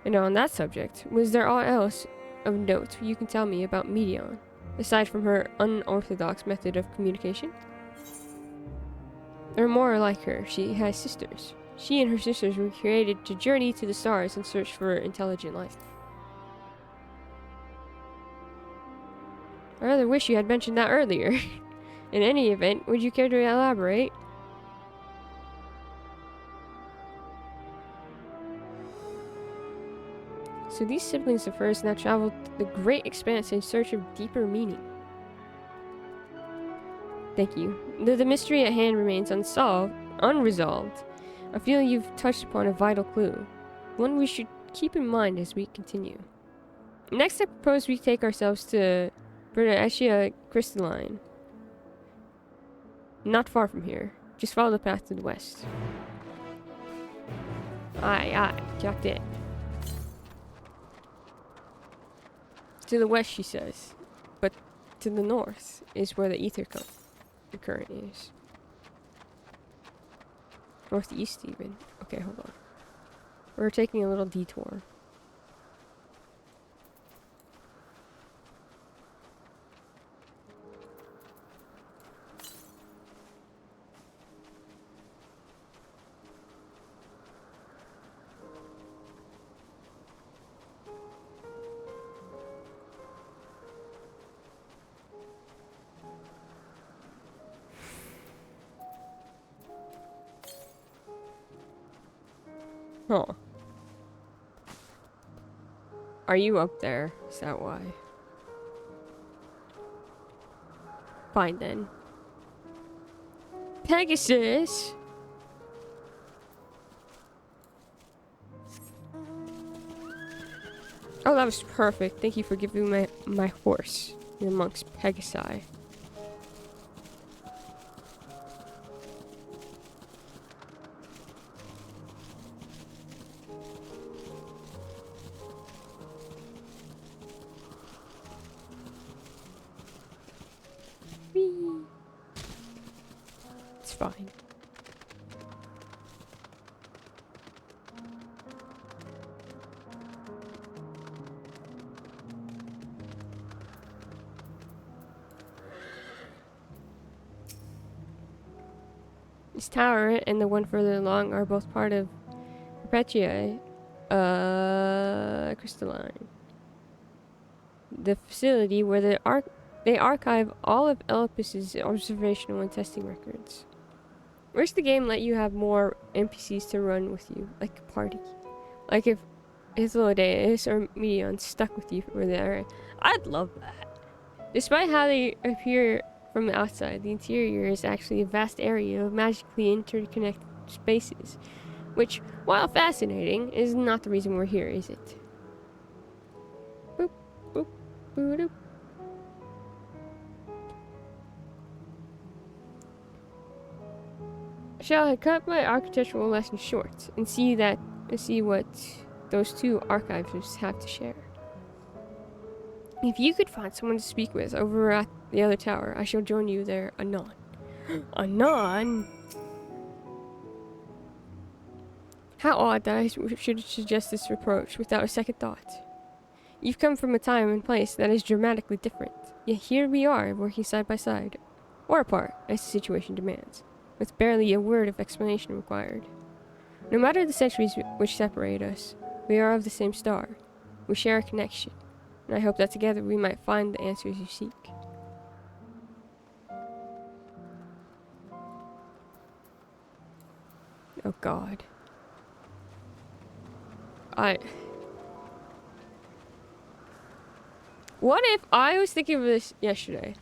And on that subject, was there aught else of note you can tell me about Medion, aside from her unorthodox method of communication? Or more like her, she has sisters. She and her sisters were created to journey to the stars and search for intelligent life. I rather wish you had mentioned that earlier. In any event, would you care to elaborate? So these siblings of hers now traveled the great expanse in search of deeper meaning. Thank you. Though the mystery at hand remains unresolved, I feel you've touched upon a vital clue, one we should keep in mind as we continue. Next, I propose we take ourselves to Brinaetia Crystalline. Not far from here. Just follow the path to the west. Aye, got it. To the west, she says. But to the north is where the ether current is. Northeast, even. Okay, hold on. We're taking a little detour. Huh. Are you up there? Is that why? Fine then. Pegasus! Oh, that was perfect. Thank you for giving my horse amongst Pegasi. Whee! It's fine. This tower and the one further along are both part of Perpetua Crystalline, the facility where they archive all of Elpis's observational and testing records. Wish the game let you have more NPCs to run with you, like a party. Like if Hythlodaeus or Medion stuck with you for there. I'd love that. Despite how they appear from the outside, the interior is actually a vast area of magically interconnected spaces, which, while fascinating, is not the reason we're here, is it? Boop, boop, boop. Shall I cut my architectural lesson short and see what those two archivists have to share? If you could find someone to speak with over at the other tower, I shall join you there anon. Anon? How odd that I should suggest this reproach without a second thought. You've come from a time and place that is dramatically different, yet here we are, working side by side, or apart, as the situation demands, with barely a word of explanation required. No matter the centuries which separate us, we are of the same star. We share a connection, and I hope that together we might find the answers you seek. Oh God. What if I was thinking of this yesterday?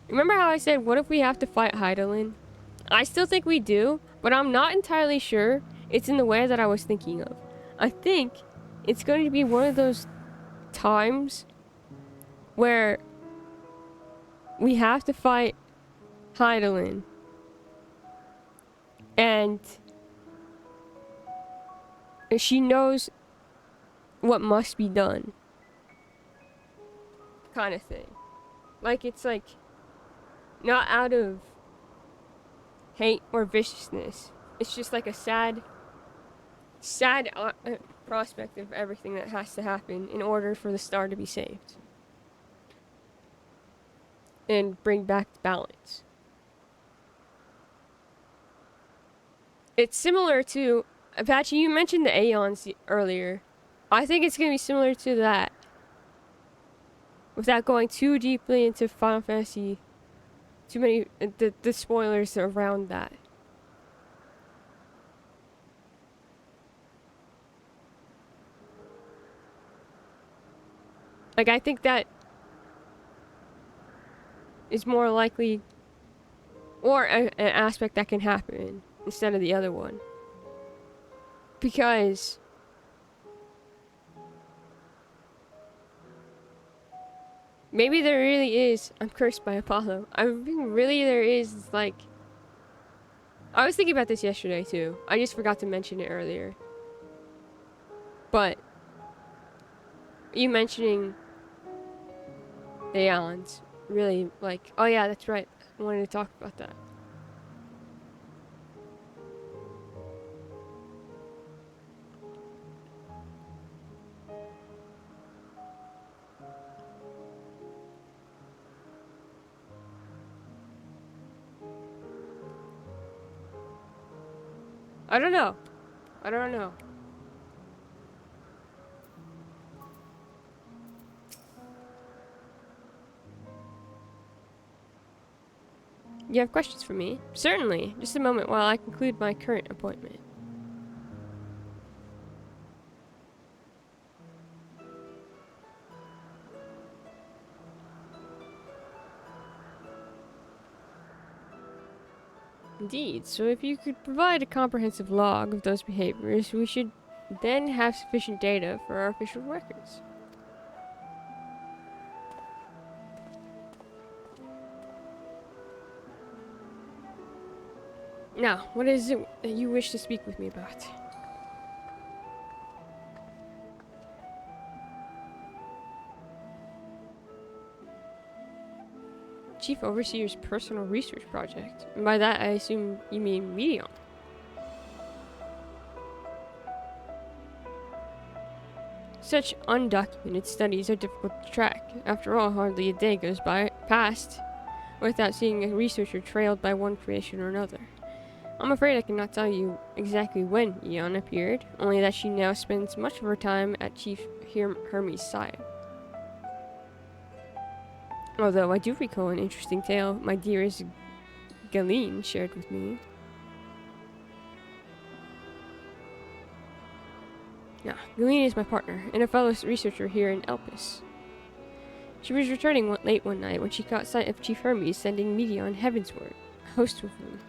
Remember how I said, what if we have to fight Hydaelyn? I still think we do, but I'm not entirely sure it's in the way that I was thinking of. I think it's going to be one of those times where we have to fight Hydaelyn. And she knows what must be done. Kind of thing. Like, it's like, not out of hate or viciousness. It's just like a sad prospect of everything that has to happen in order for the star to be saved. And bring back balance. It's similar to, Apache, you mentioned the Aeons earlier. I think it's going to be similar to that. Without going too deeply into Final Fantasy, too many, the spoilers around that. Like, I think that is more likely, or an aspect that can happen instead of the other one. Because maybe there really is, I'm cursed by Apollo. I think really there is, like, I was thinking about this yesterday too. I just forgot to mention it earlier. But you mentioning the Allens really, like, oh yeah, that's right. I wanted to talk about that. I don't know. I don't know. You have questions for me? Certainly. Just a moment while I conclude my current appointment. Indeed, so if you could provide a comprehensive log of those behaviors, we should then have sufficient data for our official records. Now, what is it that you wish to speak with me about? Chief Overseer's personal research project. And by that, I assume you mean Medion. Such undocumented studies are difficult to track. After all, hardly a day goes past without seeing a researcher trailed by one creation or another. I'm afraid I cannot tell you exactly when Eon appeared, only that she now spends much of her time at Chief Hermes' side. Although I do recall an interesting tale my dearest Galeen shared with me. Now, Galeen is my partner and a fellow researcher here in Elpis. She was returning late one night when she caught sight of Chief Hermes sending Medion heavensward, a host with him.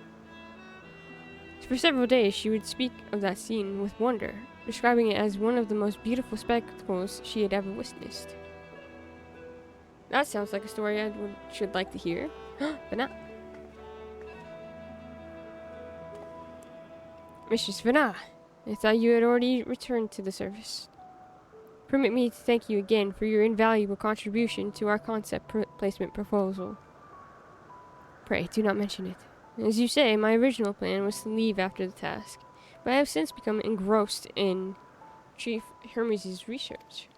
For several days she would speak of that scene with wonder, describing it as one of the most beautiful spectacles she had ever witnessed. That sounds like a story I should like to hear, but not. Mistress Vanna, I thought you had already returned to the service. Permit me to thank you again for your invaluable contribution to our concept placement proposal. Pray, do not mention it. As you say, my original plan was to leave after the task, but I have since become engrossed in Chief Hermes' research.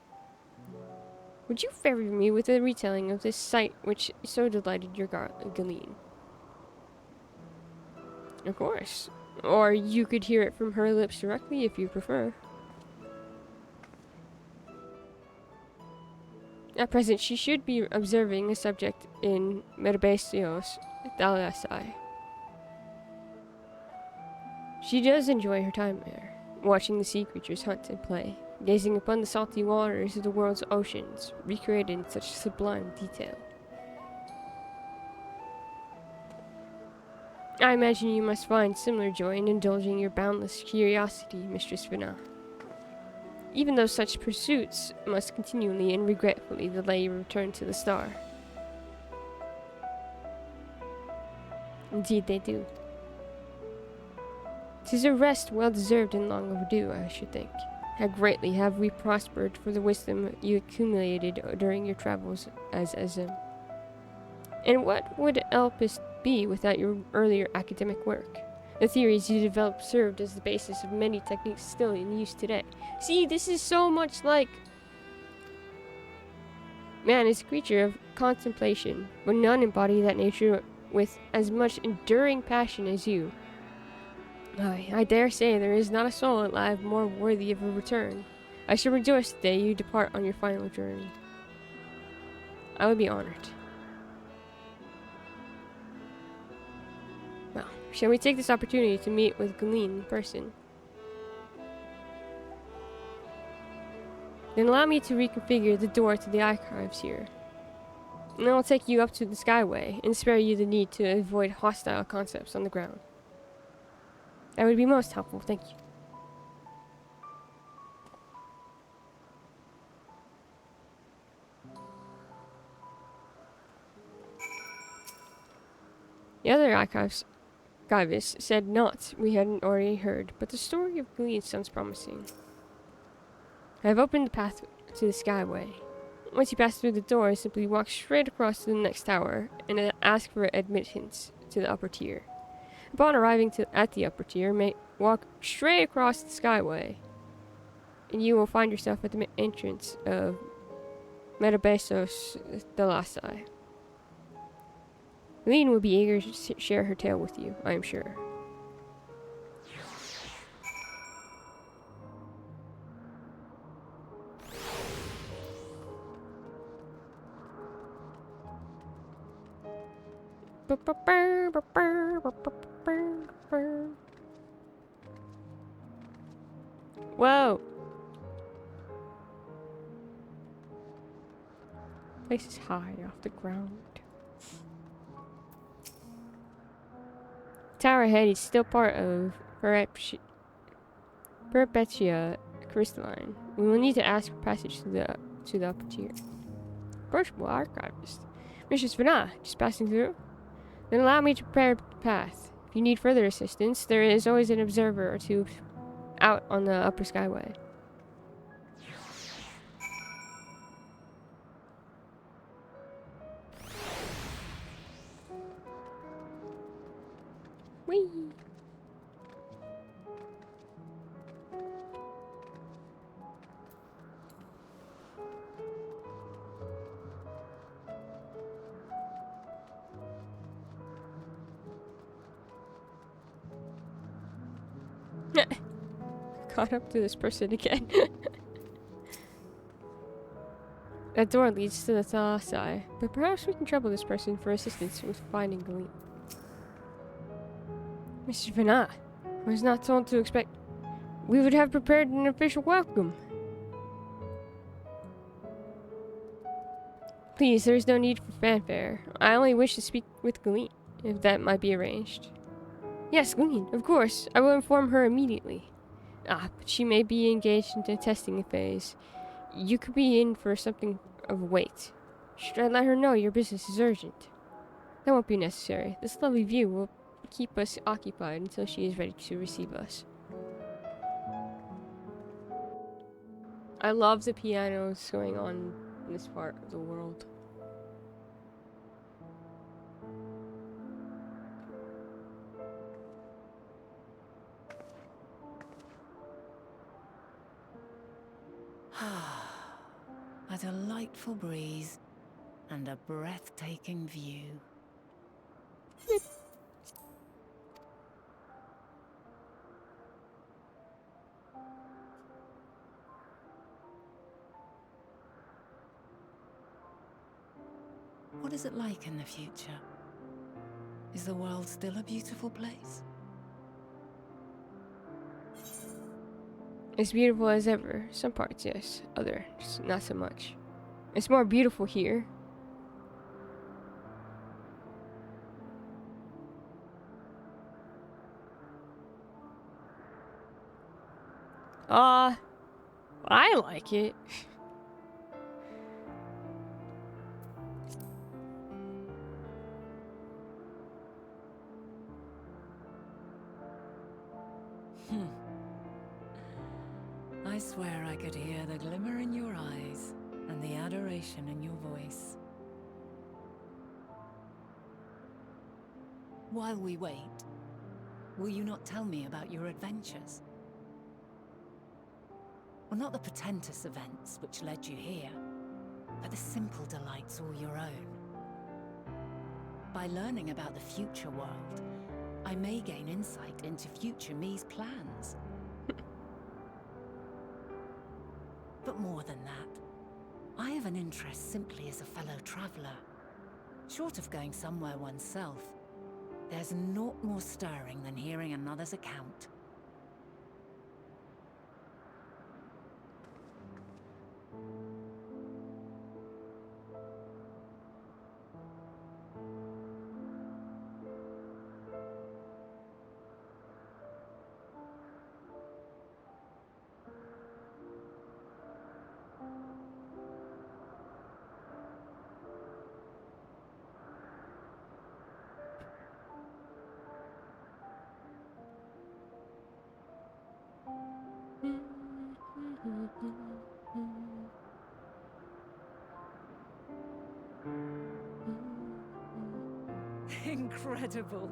Would you favor me with a retelling of this sight which so delighted your Galeen? Of course. Or you could hear it from her lips directly if you prefer. At present, she should be observing a subject in Metabasios Thalassai. She does enjoy her time there, watching the sea creatures hunt and play, gazing upon the salty waters of the world's oceans, recreated in such sublime detail. I imagine you must find similar joy in indulging your boundless curiosity, Mistress Vanna. Even though such pursuits must continually and regretfully delay your return to the star. Indeed they do. 'Tis a rest well deserved and long overdue, I should think. How greatly have we prospered for the wisdom you accumulated during your travels as Ezem. And what would Elpis be without your earlier academic work? The theories you developed served as the basis of many techniques still in use today. See, this is so much like... Man is a creature of contemplation, but none embody that nature with as much enduring passion as you. I dare say there is not a soul alive more worthy of a return. I shall rejoice the day you depart on your final journey. I would be honored. Well, shall we take this opportunity to meet with Galeen in person? Then allow me to reconfigure the door to the archives here. And I'll take you up to the Skyway and spare you the need to avoid hostile concepts on the ground. That would be most helpful, thank you. The other archivist said naught we hadn't already heard, but the story of Galeen sounds promising. I have opened the path to the Skyway. Once you pass through the door, simply walk straight across to the next tower and ask for admittance to the upper tier. Upon arriving at the upper tier, walk straight across the Skyway, and you will find yourself at the entrance of Metabesos Thalassai. Galeen will be eager to share her tale with you, I am sure. Whoa! Place is high off the ground. tower ahead is still part of Perpetua crystalline. We will need to ask for passage to the upper tier. Approachable archivist. Mistress Vana, just passing through? Then allow me to prepare the path. If you need further assistance, there is always an observer or two out on the upper skyway. Whee! Caught up to this person again. That door leads to the Thaw side, but perhaps we can trouble this person for assistance with finding Galeen. Mr. Vanat, I was not told to expect. We would have prepared an official welcome. Please, there is no need for fanfare. I only wish to speak with Galeen, if that might be arranged. Yes, Galeen, of course. I will inform her immediately. Ah, but she may be engaged in the testing phase. You could be in for something of weight. Should I let her know your business is urgent? That won't be necessary. This lovely view will keep us occupied until she is ready to receive us. I love the pianos going on in this part of the world. A delightful breeze and a breathtaking view. What is it like in the future? Is the world still a beautiful place? As beautiful as ever. Some parts, yes. Others, not so much. It's more beautiful here. I like it. I swear I could hear the glimmer in your eyes and the adoration in your voice. While we wait, will you not tell me about your adventures? Well, not the portentous events which led you here, but the simple delights all your own. By learning about the future world, I may gain insight into future me's plans. But more than that, I have an interest simply as a fellow traveler. Short of going somewhere oneself, there's naught more stirring than hearing another's account. Incredible.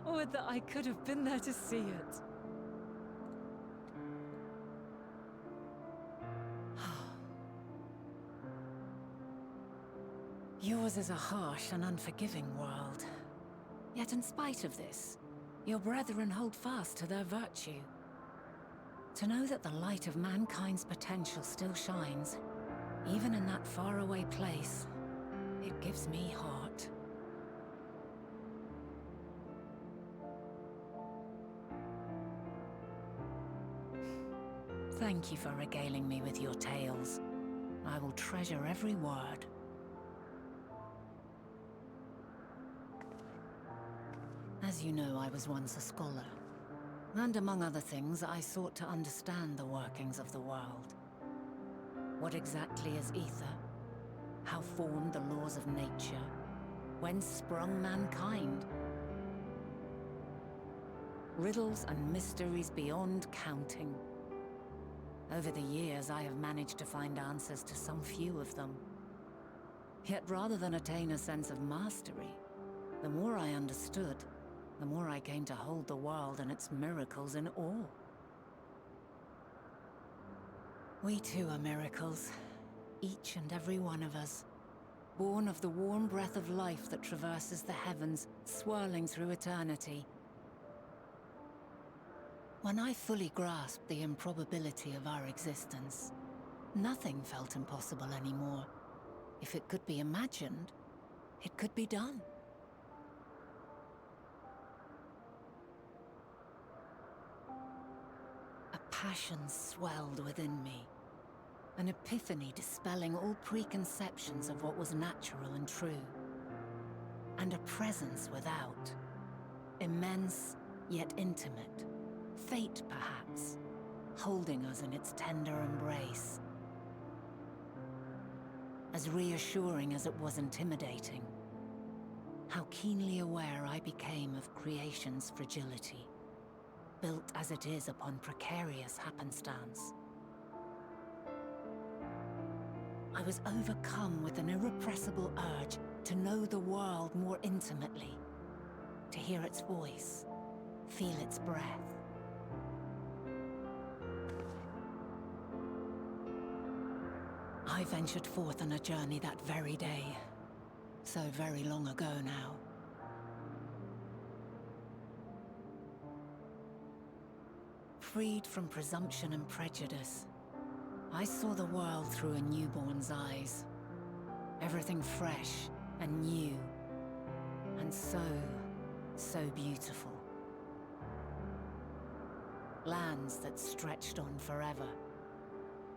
Would that I could have been there to see it. Yours is a harsh and unforgiving world. Yet in spite of this, your brethren hold fast to their virtue. To know that the light of mankind's potential still shines, even in that faraway place, it gives me heart. Thank you for regaling me with your tales. I will treasure every word. As As you know, I was once a scholar. And among other things, I sought to understand the workings of the world. What exactly is ether? How formed the laws of nature? Whence sprung mankind? Riddles and mysteries beyond counting. Over the years, I have managed to find answers to some few of them. Yet rather than attain a sense of mastery, the more I understood, the more I came to hold the world and its miracles in awe. We too are miracles, each and every one of us, born of the warm breath of life that traverses the heavens, swirling through eternity. When I fully grasped the improbability of our existence, nothing felt impossible anymore. If it could be imagined, it could be done. A passion swelled within me, an epiphany dispelling all preconceptions of what was natural and true. And a presence without, immense yet intimate, fate perhaps, holding us in its tender embrace. As reassuring as it was intimidating, how keenly aware I became of creation's fragility, built as it is upon precarious happenstance. I was overcome with an irrepressible urge to know the world more intimately, to hear its voice, feel its breath. I ventured forth on a journey that very day, so very long ago now. Freed from presumption and prejudice, I saw the world through a newborn's eyes. Everything fresh and new, and so beautiful. Lands that stretched on forever.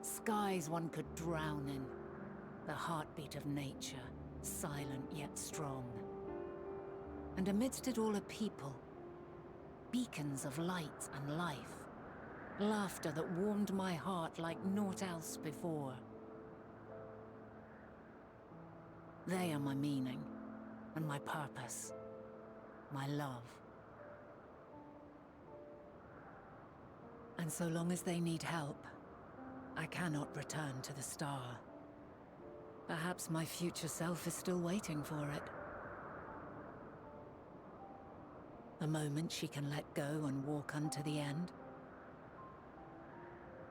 Skies one could drown in. The heartbeat of nature, silent yet strong. And amidst it all a people. Beacons of light and life. Laughter that warmed my heart like naught else before. They are my meaning, and my purpose, my love. And so long as they need help, I cannot return to the star. Perhaps my future self is still waiting for it. A moment she can let go and walk unto the end.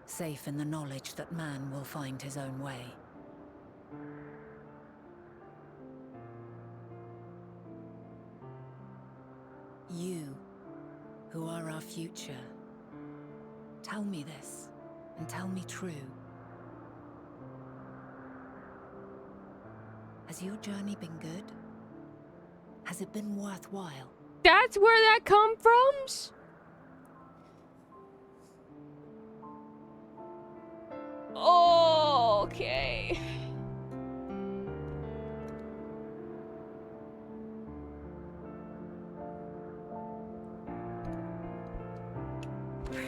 Safe in the knowledge that man will find his own way. You, who are our future, tell me this, and tell me true. Has your journey been good? Has it been worthwhile? That's where that come from? Oh, okay.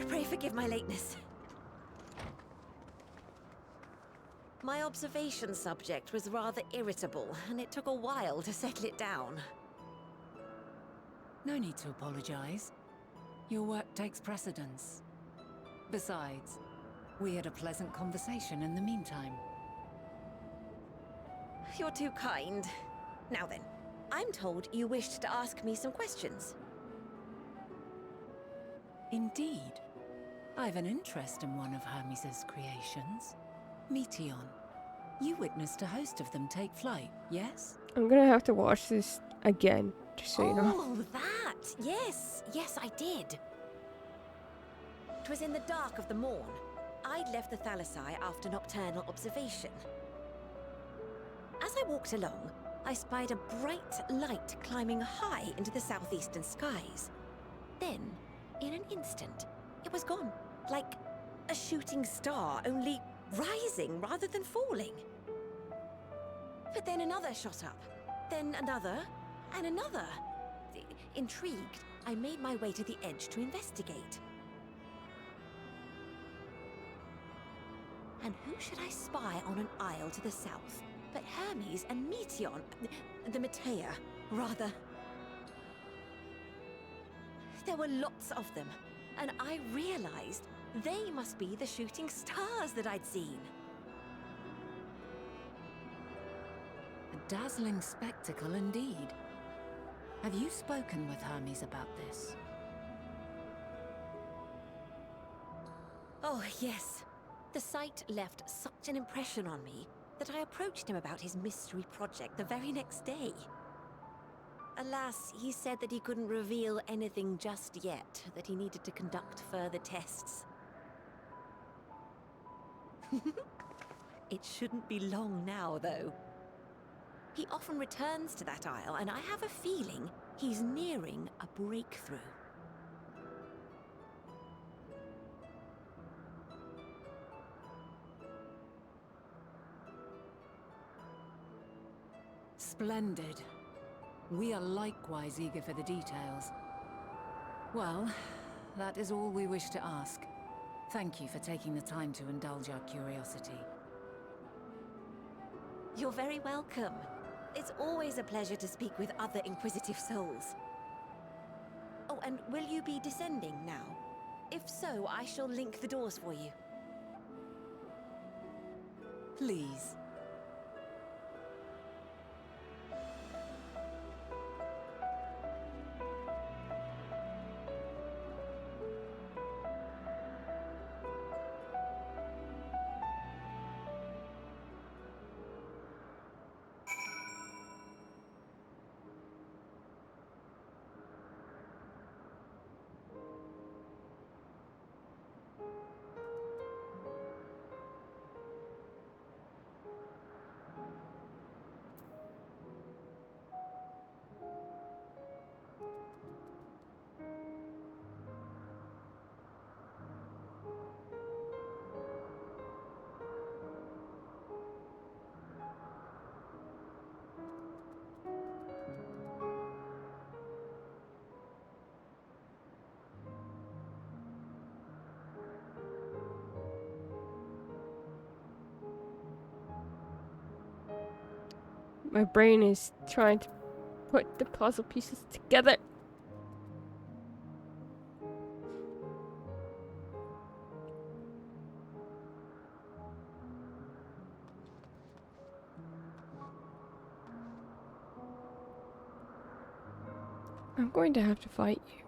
Pray forgive my lateness. My observation subject was rather irritable, and it took a while to settle it down. No need to apologize. Your work takes precedence. Besides, we had a pleasant conversation in the meantime. You're too kind. Now then, I'm told you wished to ask me some questions. Indeed. I've an interest in one of Hermes' creations. Meteon. You witnessed a host of them take flight, yes? I'm gonna have to watch this again, just so you know. Oh, that! Yes, yes, I did. 'Twas in the dark of the morn. I'd left the Thalassai after nocturnal observation. As I walked along, I spied a bright light climbing high into the southeastern skies. Then, in an instant, it was gone, like a shooting star, only rising rather than falling. But then another shot up, then another, and another. Intrigued, I made my way to the edge to investigate. And who should I spy on an isle to the south but Hermes and Meteon, the Matea, rather. There were lots of them, and I realized they must be the shooting stars that I'd seen. A dazzling spectacle indeed. Have you spoken with Hermes about this? Oh, yes. The sight left such an impression on me that I approached him about his mystery project the very next day. Alas, he said that he couldn't reveal anything just yet, that he needed to conduct further tests. It shouldn't be long now, though. He often returns to that isle, and I have a feeling he's nearing a breakthrough. Splendid. We are likewise eager for the details. Well, that is all we wish to ask. Thank you for taking the time to indulge our curiosity. You're very welcome. It's always a pleasure to speak with other inquisitive souls. Oh, and will you be descending now? If so, I shall link the doors for you. Please. My brain is trying to put the puzzle pieces together. I'm going to have to fight you.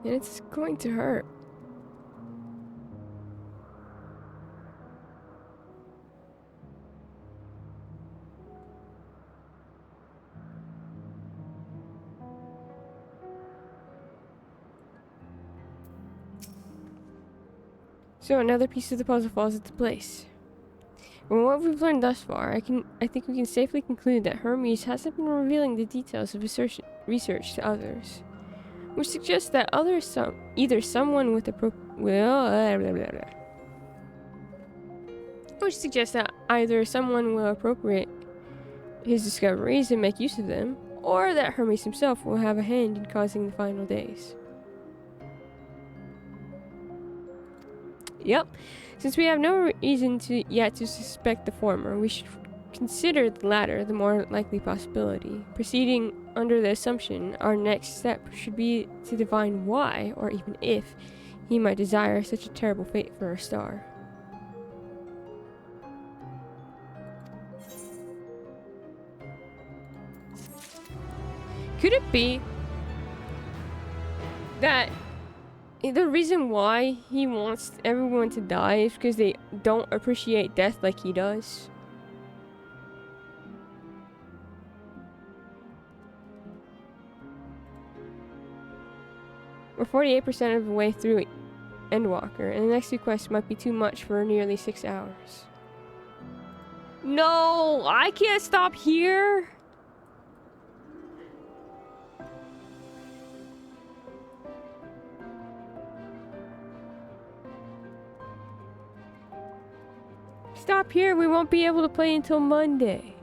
And it's going to hurt. So another piece of the puzzle falls into place. From what we've learned thus far, I think we can safely conclude that Hermes hasn't been revealing the details of his research to others, which suggests that either someone with which suggests that either someone will appropriate his discoveries and make use of them, or that Hermes himself will have a hand in causing the final days. Yep. Since we have no reason yet to suspect the former, we should consider the latter the more likely possibility. Proceeding under the assumption, our next step should be to divine why, or even if, he might desire such a terrible fate for our star. Could it be that the reason why he wants everyone to die is because they don't appreciate death like he does? We're 48% of the way through Endwalker, and the next two quests might be too much for nearly 6 hours. No! I can't stop here! Stop here, we won't be able to play until Monday.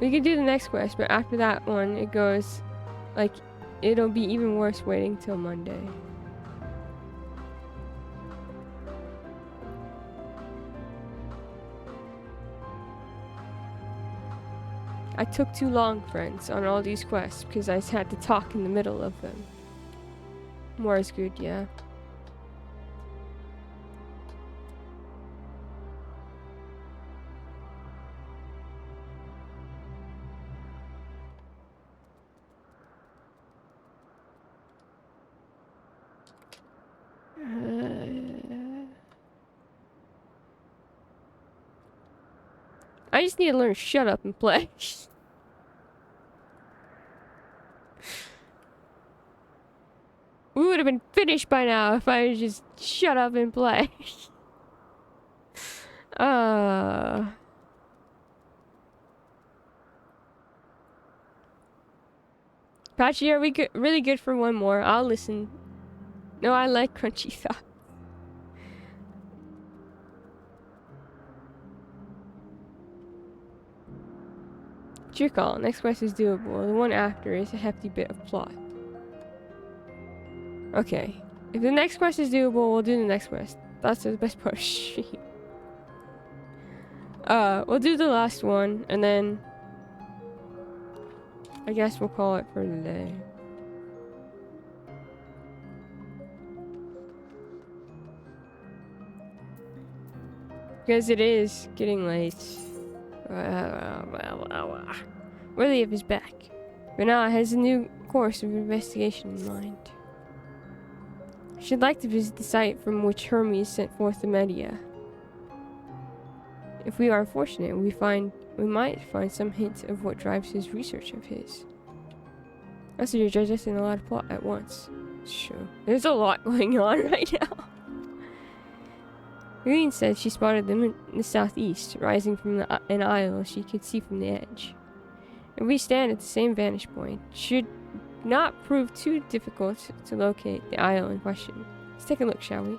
We could do the next quest, but after that one, it goes, like, it'll be even worse waiting till Monday. I took too long, friends, on all these quests because I had to talk in the middle of them. More is good, yeah. I just need to learn to shut up and play. We would have been finished by now if I just shut up and play. Patchy, are we good, really good for one more? I'll listen. No, I like crunchy thoughts. It's your call. Next quest is doable. The one after is a hefty bit of plot. Okay. If the next quest is doable, we'll do the next quest. That's the best part of the stream. We'll do the last one, and then I guess we'll call it for the day. Because it is getting late. William is back. Bernard has a new course of investigation in mind. She'd like to visit the site from which Hermes sent forth the media. If we are fortunate, we might find some hint of what drives his research of his. Also, you're digesting a lot of plot at once. Sure. There's a lot going on right now. Irene said she spotted them in the southeast, rising from an isle she could see from the edge. If we stand at the same vantage point, it should not prove too difficult to locate the isle in question. Let's take a look, shall we?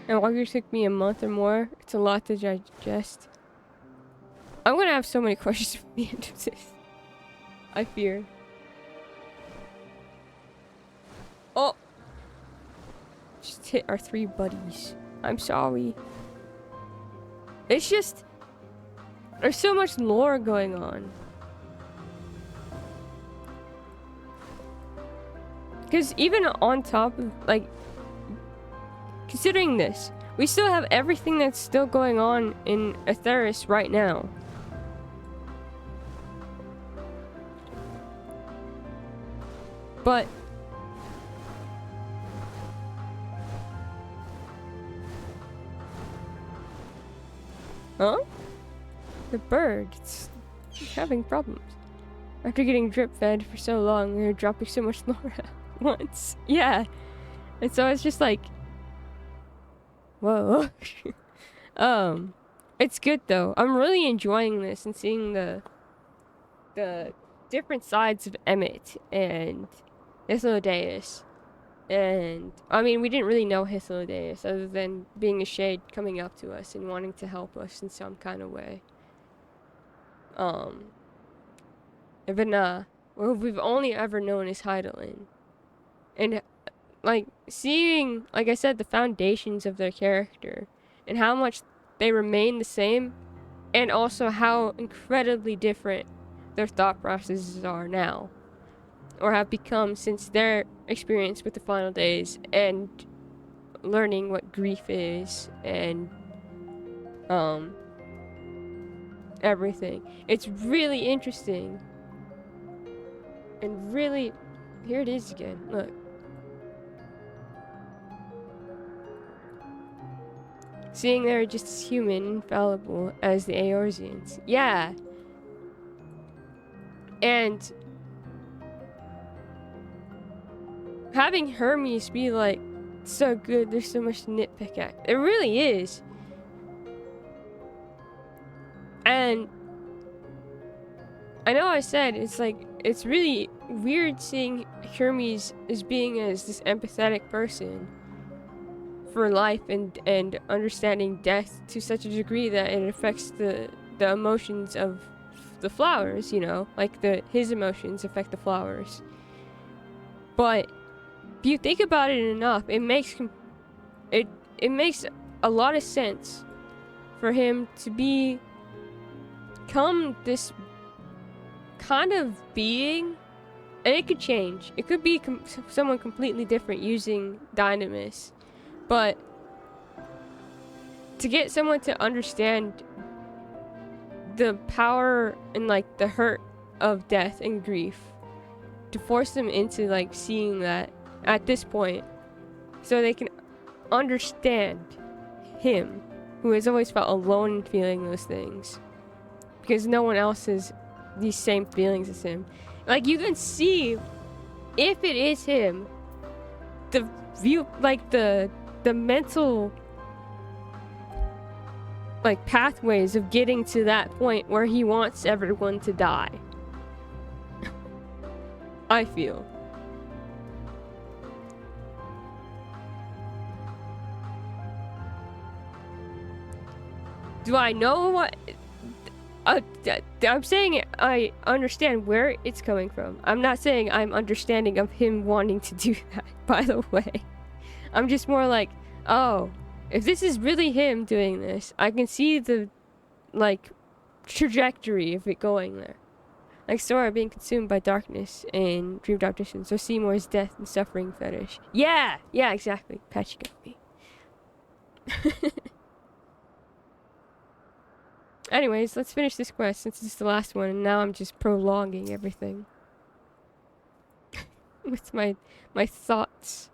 Endwalker took me a month or more. It's a lot to digest. I'm gonna have so many questions at the end of this. I fear. Oh! Just hit our 3 buddies. I'm sorry. It's just... there's so much lore going on. Because even on top of, like... considering this, we still have everything that's still going on in Aetheris right now. But... huh? The bird, it's having problems. After getting drip fed for so long, they're dropping so much lore at once. Yeah. And so it's just like... whoa. It's good though. I'm really enjoying this and seeing the different sides of Emmett and Hythlodaeus. And I mean, we didn't really know Hythlodaeus other than being a shade coming up to us and wanting to help us in some kind of way. But nah, what we've only ever known is Heidelin. And like seeing, like I said, the foundations of their character and how much they remain the same, and also how incredibly different their thought processes are now, or have become since their experience with the final days and learning what grief is and everything. It's really interesting and really, here it is again, look. seeing they're just as human and fallible as the Eorzeans. Yeah. And having Hermes be like so good, there's so much to nitpick at. It really is. And I know I said it's like, it's really weird seeing Hermes as being as this empathetic person for life and understanding death to such a degree that it affects the emotions of the flowers, you know, like his emotions affect the flowers. But if you think about it enough, it makes a lot of sense for him to become this kind of being, and it could change. It could be someone completely different using Dynamis, but to get someone to understand the power and like the hurt of death and grief, to force them into like seeing that at this point, so they can understand him, who has always felt alone in feeling those things because no one else has these same feelings as him. Like, you can see if it is him, the view, like the mental like pathways of getting to that point where he wants everyone to die. I feel. Do I know what? I'm saying I understand where it's coming from. I'm not saying I'm understanding of him wanting to do that, by the way. I'm just more like, oh, if this is really him doing this, I can see the, like, trajectory of it going there. Like Sora being consumed by darkness and dreamed opticians, or Seymour's death and suffering fetish. Yeah, exactly. Patchy got me. Anyways, let's finish this quest since it's the last one, and now I'm just prolonging everything. With my thoughts.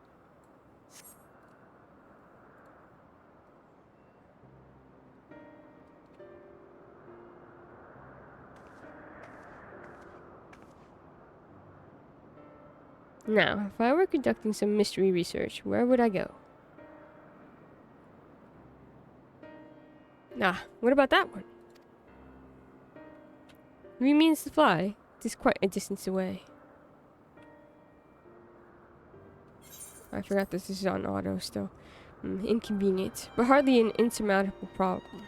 Now, if I were conducting some mystery research, where would I go? What about that one? He means to fly. It is quite a distance away. I forgot this is on auto still. Inconvenient, but hardly an insurmountable problem.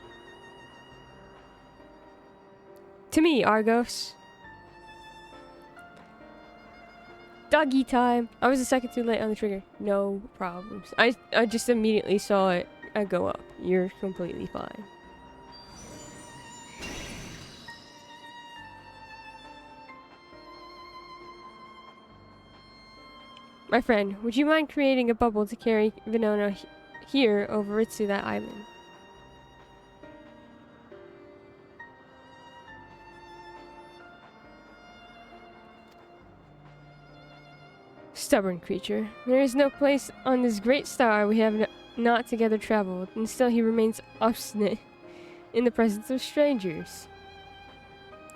To me, Argos. Doggy time. I was a second too late on the trigger. No problems. I just immediately saw it. I go up. You're completely fine. My friend, would you mind creating a bubble to carry Venona here over to that island? Stubborn creature. There is no place on this great star we have not together traveled, and still he remains obstinate in the presence of strangers.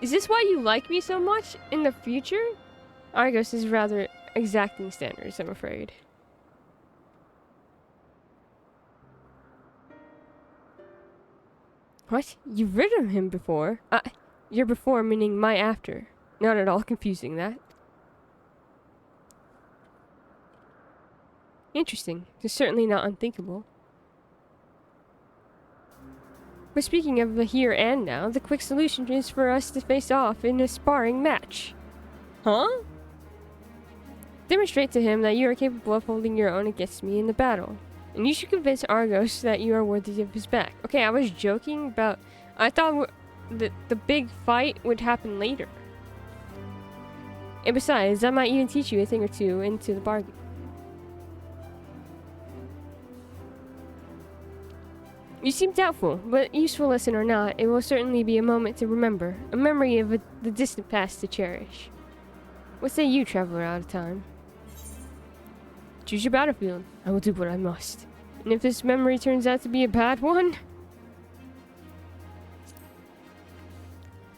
Is this why you like me so much in the future? Argos is rather exacting standards, I'm afraid. What? You've ridden him before? Your before meaning my after. Not at all confusing, that. Interesting. It's certainly not unthinkable. But speaking of the here and now, the quick solution is for us to face off in a sparring match. Huh? Demonstrate to him that you are capable of holding your own against me in the battle. And you should convince Argos that you are worthy of his back. Okay, I was joking about... I thought the big fight would happen later. And besides, I might even teach you a thing or two into the bargain. You seem doubtful, but useful lesson or not, it will certainly be a moment to remember. A memory of the distant past to cherish. What say you, traveler out of time? Choose your battlefield. I will do what I must. And if this memory turns out to be a bad one,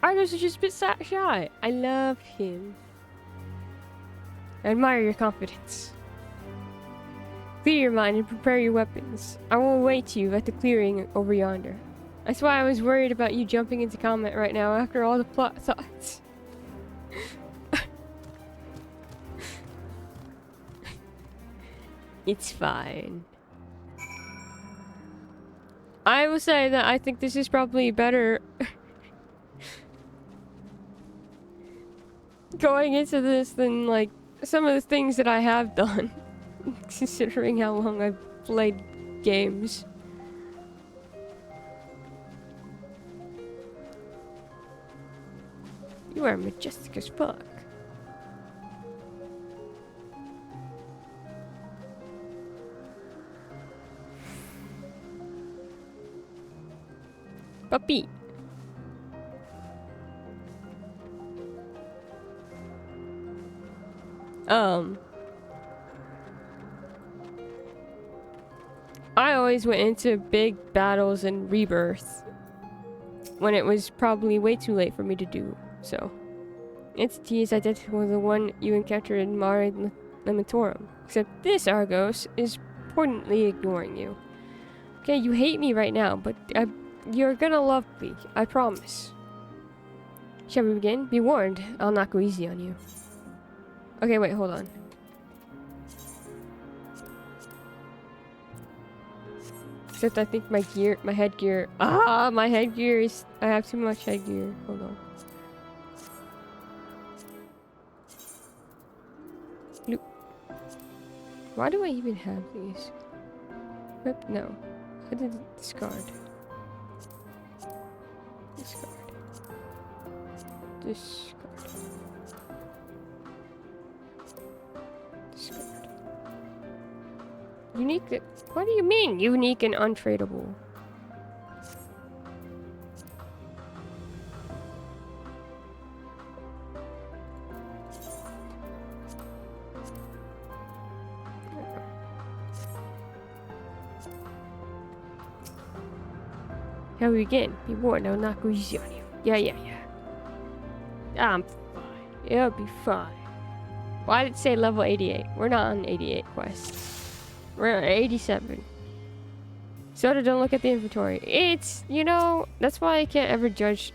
Argos is just a bit shy. I love him. I admire your confidence. Clear your mind and prepare your weapons. I will await you at the clearing over yonder. That's why I was worried about you jumping into combat right now after all the plot thoughts. It's fine. I will say that I think this is probably better going into this than like some of the things that I have done, considering how long I've played games. You are majestic as fuck. Puppy. I always went into big battles and rebirth when it was probably way too late for me to do so. Entity is identical to the one you encountered in Mare Limitorum, except this Argos is importantly ignoring you. Okay, you hate me right now, but you're gonna love me, I promise. Shall we begin? Be warned, I'll not go easy on you. Okay, wait, hold on. Except I think my headgear. My headgear is. I have too much headgear. Hold on. Loop. Why do I even have these? Rip? No. I did discard. Discard. Discard. Discard. Unique. What do you mean, unique and untradeable? How we begin? Be warned, I'll not go easy on you. Yeah. I'm fine. It'll be fine. Why did it say level 88? We're not on 88 quest. We're on 87. Soda, don't look at the inventory. It's, you know, that's why I can't ever judge,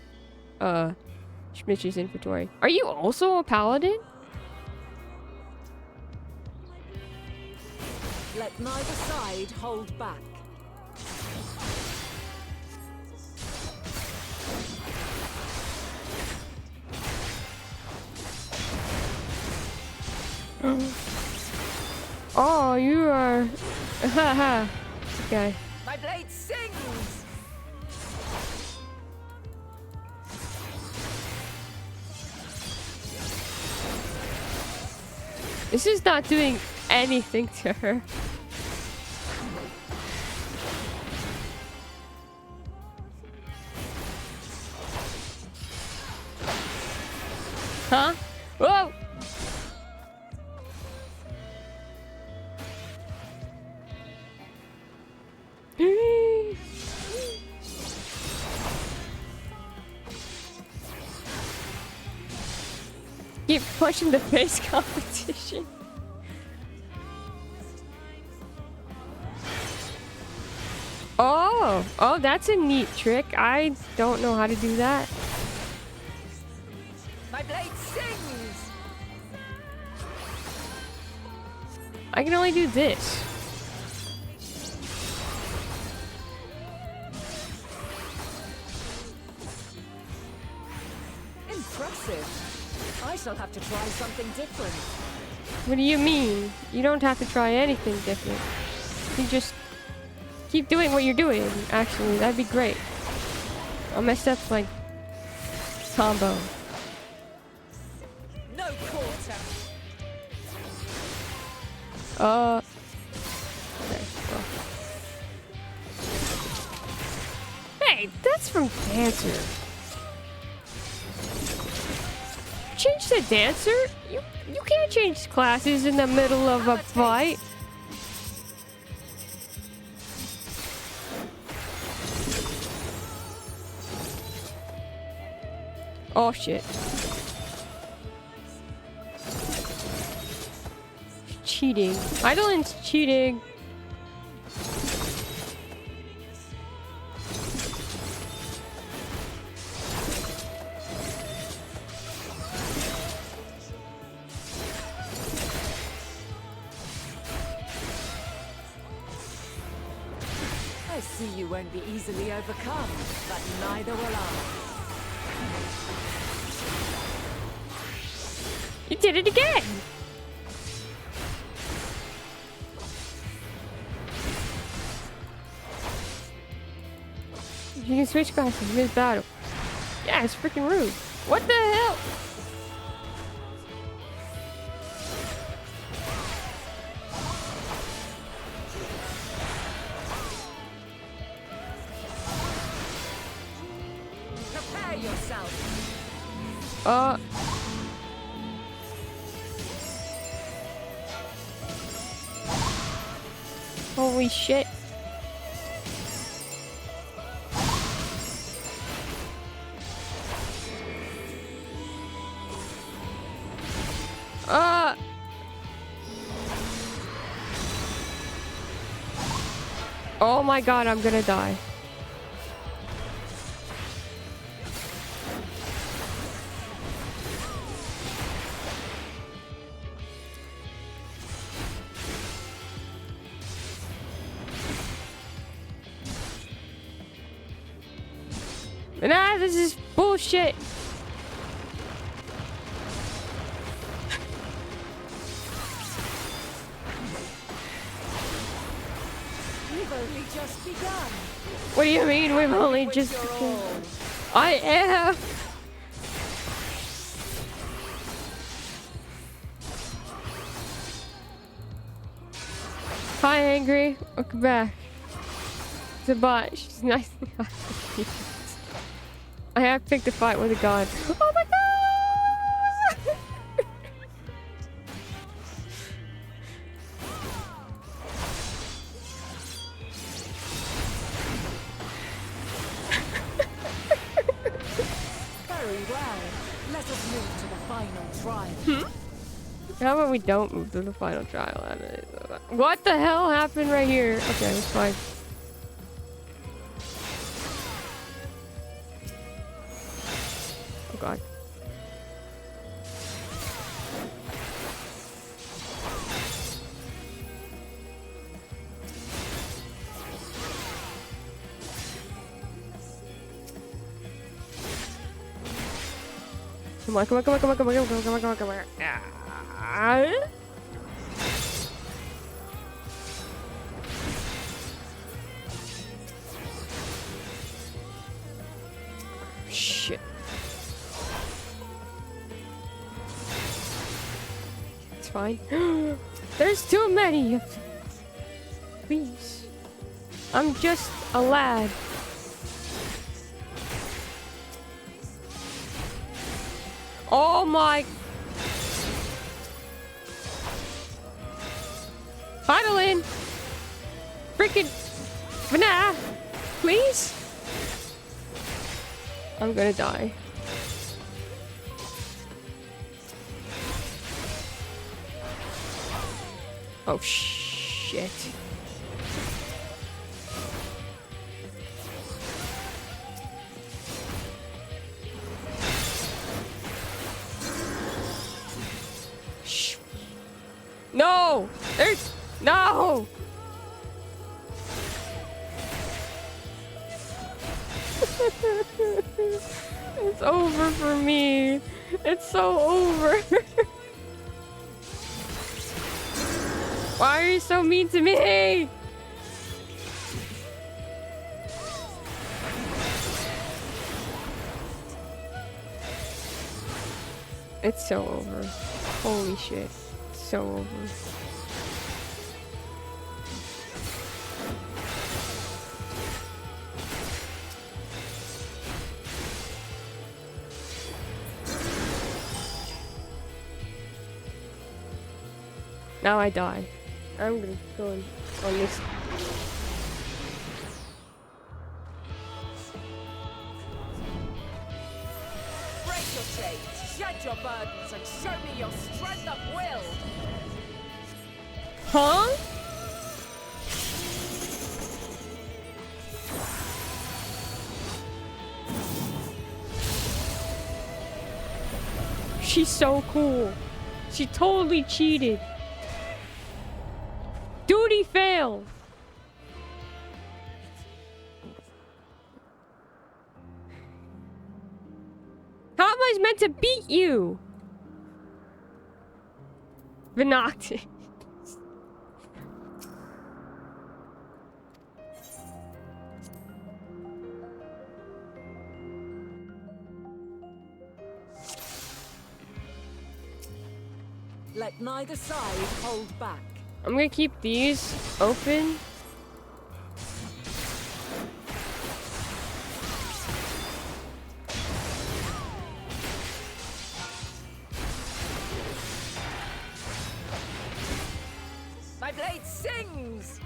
Schmitch's inventory. Are you also a paladin? Let neither side hold back. Oh, you are... Haha. Okay. My blade sings! This is not doing anything to her. Huh? Whoa! Keep pushing the face competition. Oh, that's a neat trick. I don't know how to do that. My blade sings! I can only do this. Impressive. I shall have to try something different. What do you mean? You don't have to try anything different. You just keep doing what you're doing, actually. That'd be great. I'll mess up, like, combo. No quarter. Okay, well. Hey, that's from Dancer. Change to Dancer? You can't change classes in the middle of a fight. Oh shit. Cheating. Eidolon's cheating. I see you won't be easily overcome, but neither will I. You did it again! You can switch classes mid battle. Yeah, it's freaking rude. What the hell? Prepare yourself. Holy shit. Oh my god, I'm gonna die. Nah, this is bullshit. We've only just begun. What do you mean we've only With just your begun? all. I am. Hi, Angry. Welcome back. It's a bot. She's nice. I have picked a fight with a god. Oh my god! Very well. Let us move to the final trial. How about we don't move to the final trial? What the hell happened right here? Okay, that's fine. Oh god. Come on, come on, come on, come on, come on, come on, come on, come on, come on. Ah. Shit. It's fine. There's too many. Please. I'm just a lad. Oh my. Idolin. Freaking. Nah. Please. I'm gonna die. Oh shit. Shh. No! There's no! It's over for me. It's so over. Why are you so mean to me? It's so over. Holy shit. It's so over. Now I die. I'm gonna go on this. Break us and show me your strength of will. Huh? She's so cool. She totally cheated. Duty failed. How am I meant to beat you? Venocti. Let neither side hold back. I'm gonna keep these open. My blade sings!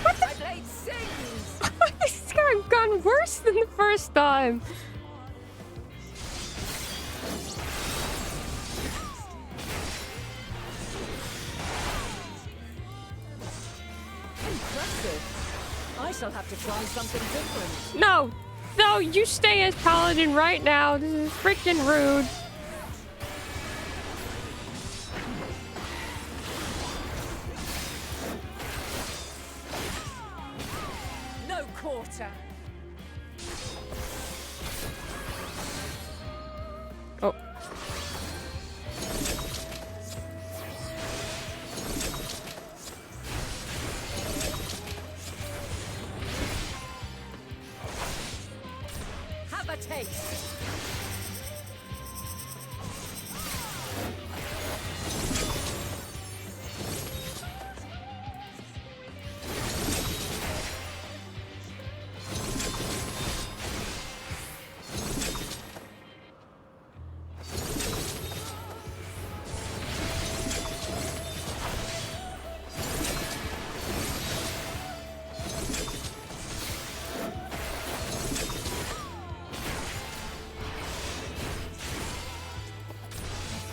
My blade sings! This guy's gone worse than the first time. Impressive. I shall have to try something different. No, no, you stay as paladin right now. This is freaking rude. No quarter. Oh. Have a taste.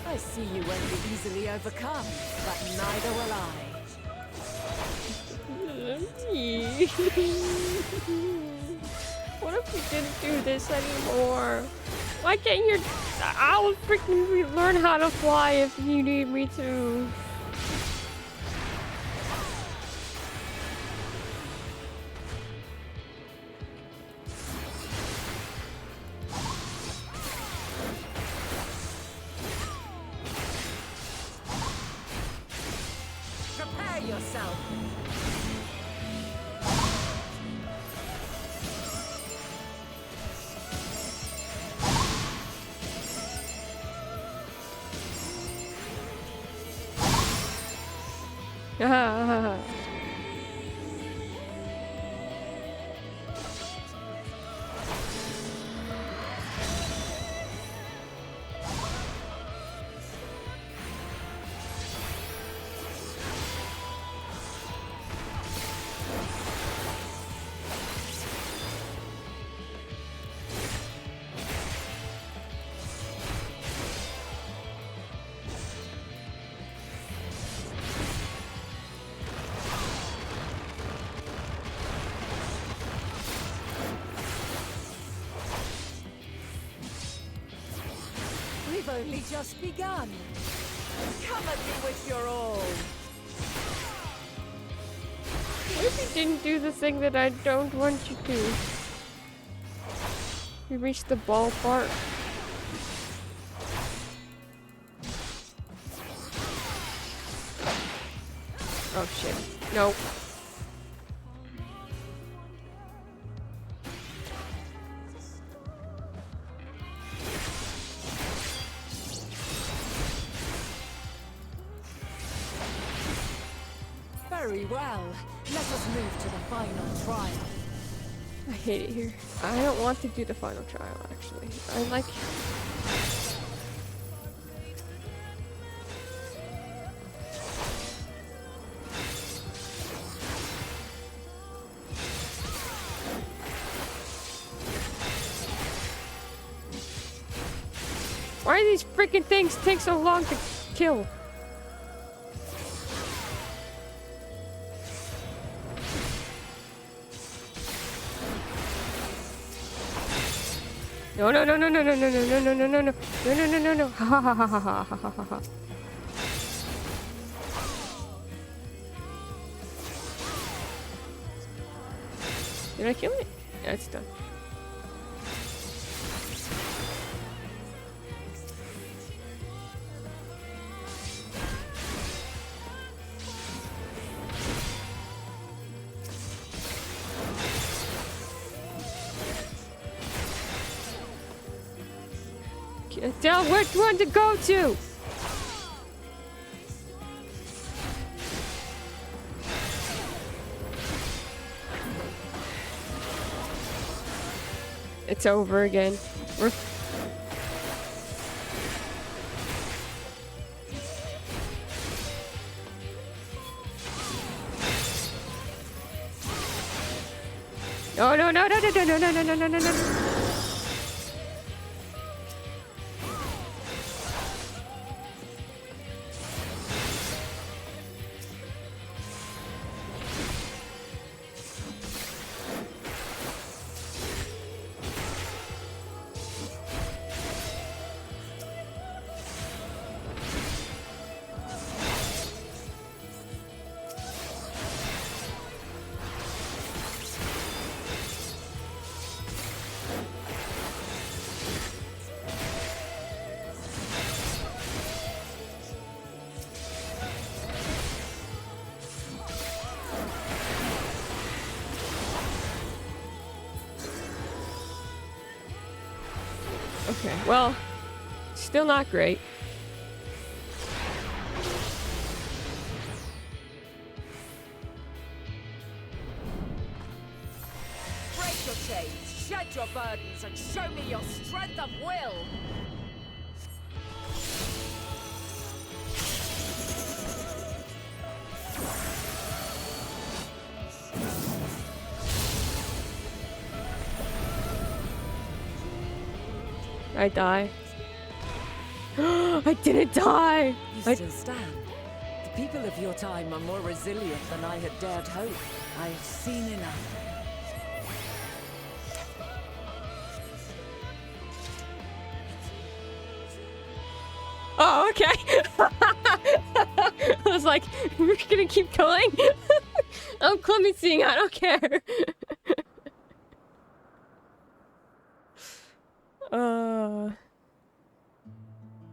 I see you won't be easily overcome, but neither will I. What if we didn't do this anymore? Why can't you? I'll freaking learn how to fly if you need me to. Prepare yourself. We've only just begun. Come at me with your all. What if you didn't do the thing that I don't want you to? We reached the ball part. Oh shit. No. Very well. Let us move to the final trial. I hate it here. I don't want to do the final trial, actually. I like... Why do these freaking things take so long to kill? No, no, no, no, no, no, no, no, no, no, no, no, no, no, no, no, no, no, ha ha ha ha ha ha ha ha ha. Did I kill it? Yeah, it's done. Can't tell which one to go to! It's over again. We're... No, no, no, no, no, no, no, no, no, no, no, no. Okay, well, still not great. Break your chains, shed your burdens, and show me your strength of will! I die. I didn't die! You still stand. The people of your time are more resilient than I had dared hope. I have seen enough. Oh, okay. I was like, we're gonna keep going? I'm clemencing, I don't care.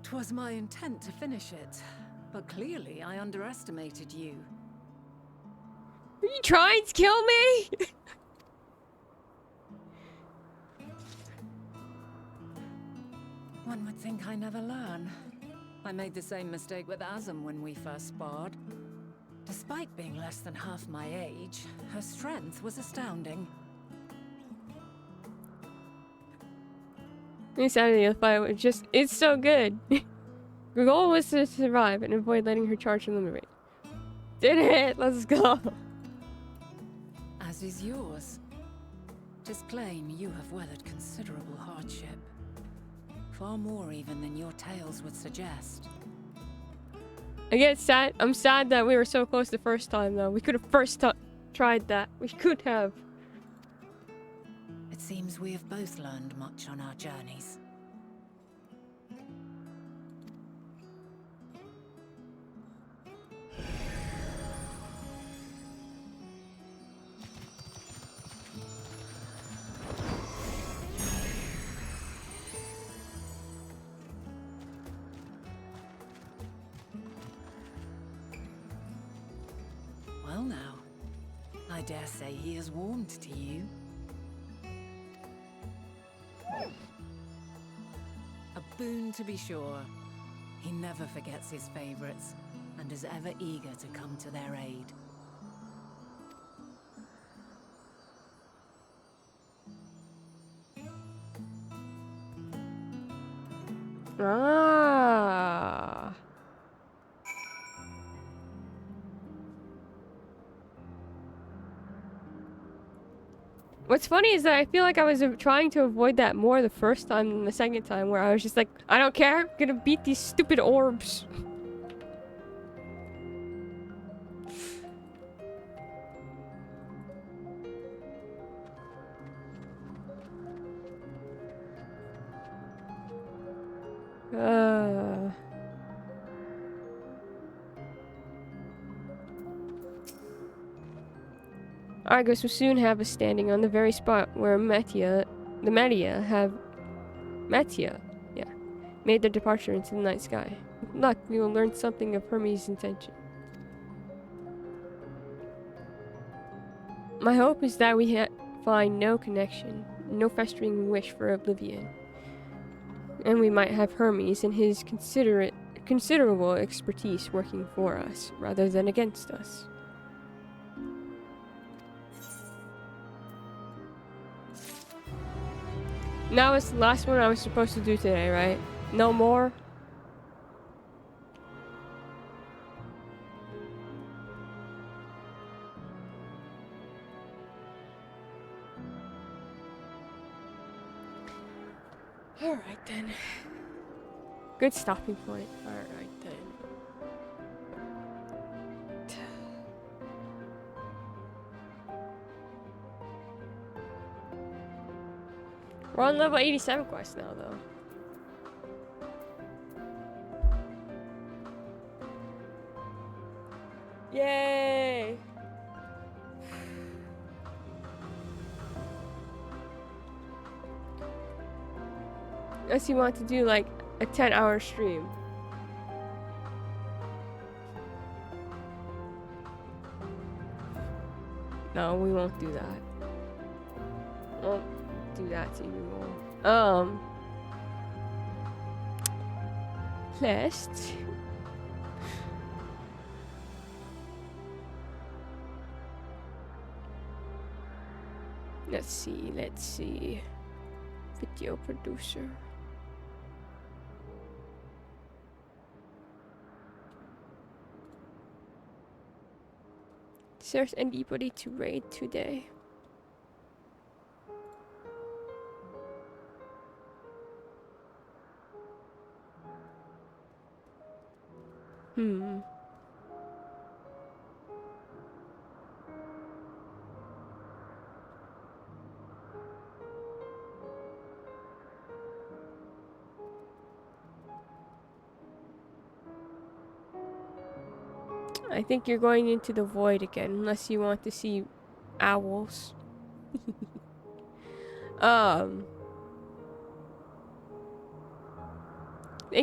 'Twas my intent to finish it, but clearly I underestimated you. Are you trying to kill me? One would think I never learn. I made the same mistake with Azam when we first sparred. Despite being less than half my age, her strength was astounding. The insanity of the fight was just, it's so good. The goal was to survive and avoid letting her charge and eliminate. Did it! Let's go! As is yours. 'Tis plain you have weathered considerable hardship. Far more even than your tales would suggest. I get sad. I'm sad that we were so close the first time, though. We could have first tried that. We could have. It seems we have both learned much on our journeys. Well now, I dare say he is warmed to you. A boon to be sure. He never forgets his favorites, and is ever eager to come to their aid. Ah. What's funny is that I feel like I was trying to avoid that more the first time than the second time, where I was just like, I don't care, I'm gonna beat these stupid orbs. Argos will soon have us standing on the very spot where Metia made their departure into the night sky. With luck, we will learn something of Hermes' intention. My hope is that we find no connection, no festering wish for oblivion. And we might have Hermes and his considerable expertise working for us, rather than against us. That was the last one I was supposed to do today, right? No more? Alright then. Good stopping point. Alright then. We're on level 87 quest now, though. Yay! Unless you want to do like a 10-hour stream. No, we won't do that. Won't do that to you all. Let's see. Video producer. Is there anybody to raid today? I think you're going into the void again, unless you want to see owls. Thank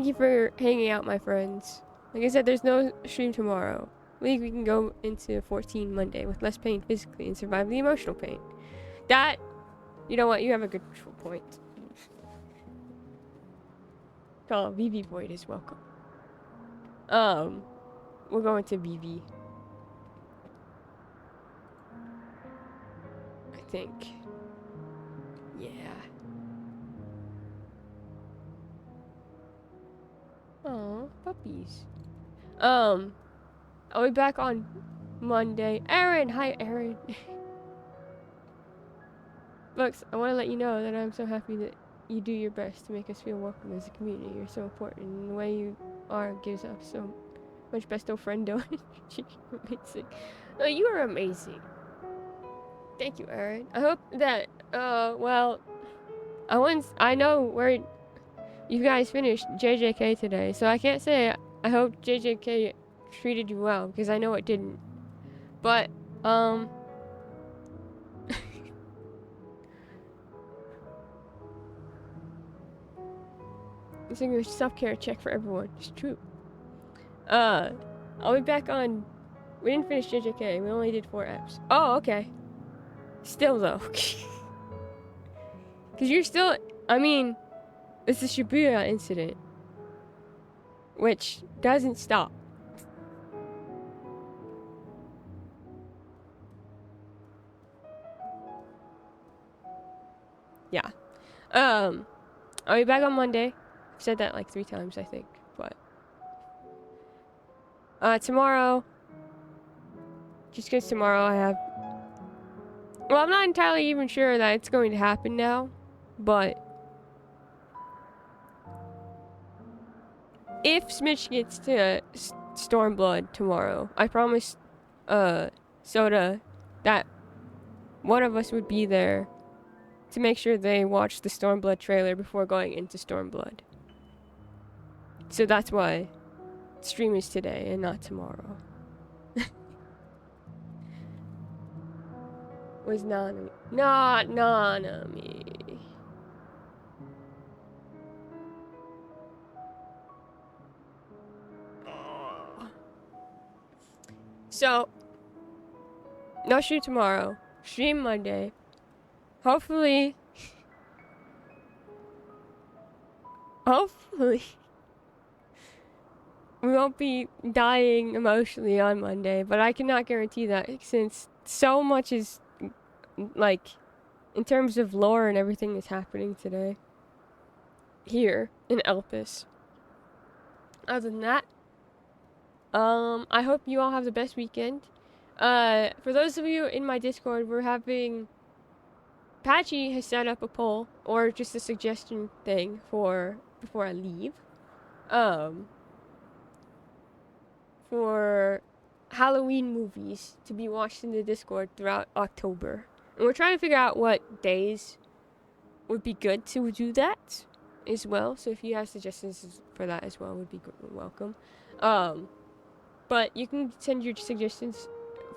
you for hanging out, my friends. Like I said, there's no stream tomorrow. We can go into 14 Monday with less pain physically and survive the emotional pain. That, you know what, you have a good point. Oh, VV Void is welcome. We're going to VV. I think. Yeah. Oh, puppies. I'll be back on Monday. Aaron! Hi, Aaron. Lux, I want to let you know that I'm so happy that you do your best to make us feel welcome as a community. You're so important, and the way you are gives us so much besto friendo. You're amazing. Oh, you are amazing. Thank you, Aaron. I hope that, well, I know where you guys finished JJK today, so I can't say I hope JJK treated you well, because I know it didn't. But, it's a self-care check for everyone. It's true. I'll be back on We didn't finish JJK. We only did 4 eps. Oh, okay. Still though. Because you're still... I mean, it's the Shibuya incident. Which doesn't stop. Yeah. I'll be back on Monday. I've said that like 3 times, I think. But... tomorrow... Just because tomorrow I have... Well, I'm not entirely even sure that it's going to happen now. But... if Smitch gets to Stormblood tomorrow, I promise Soda that one of us would be there to make sure they watch the Stormblood trailer before going into Stormblood. So that's why stream is today and not tomorrow. Was Nanami. Not Nanami. So, no stream tomorrow. Stream Monday. Hopefully, we won't be dying emotionally on Monday, but I cannot guarantee that since so much is, like, in terms of lore and everything is happening today. Here, in Elpis. Other than that, I hope you all have the best weekend. For those of you in my Discord, we're having... Patchy has set up a poll, or just a suggestion thing for before I leave. For Halloween movies to be watched in the Discord throughout October. And we're trying to figure out what days would be good to do that as well. So if you have suggestions for that as well, would be welcome. But you can send your suggestions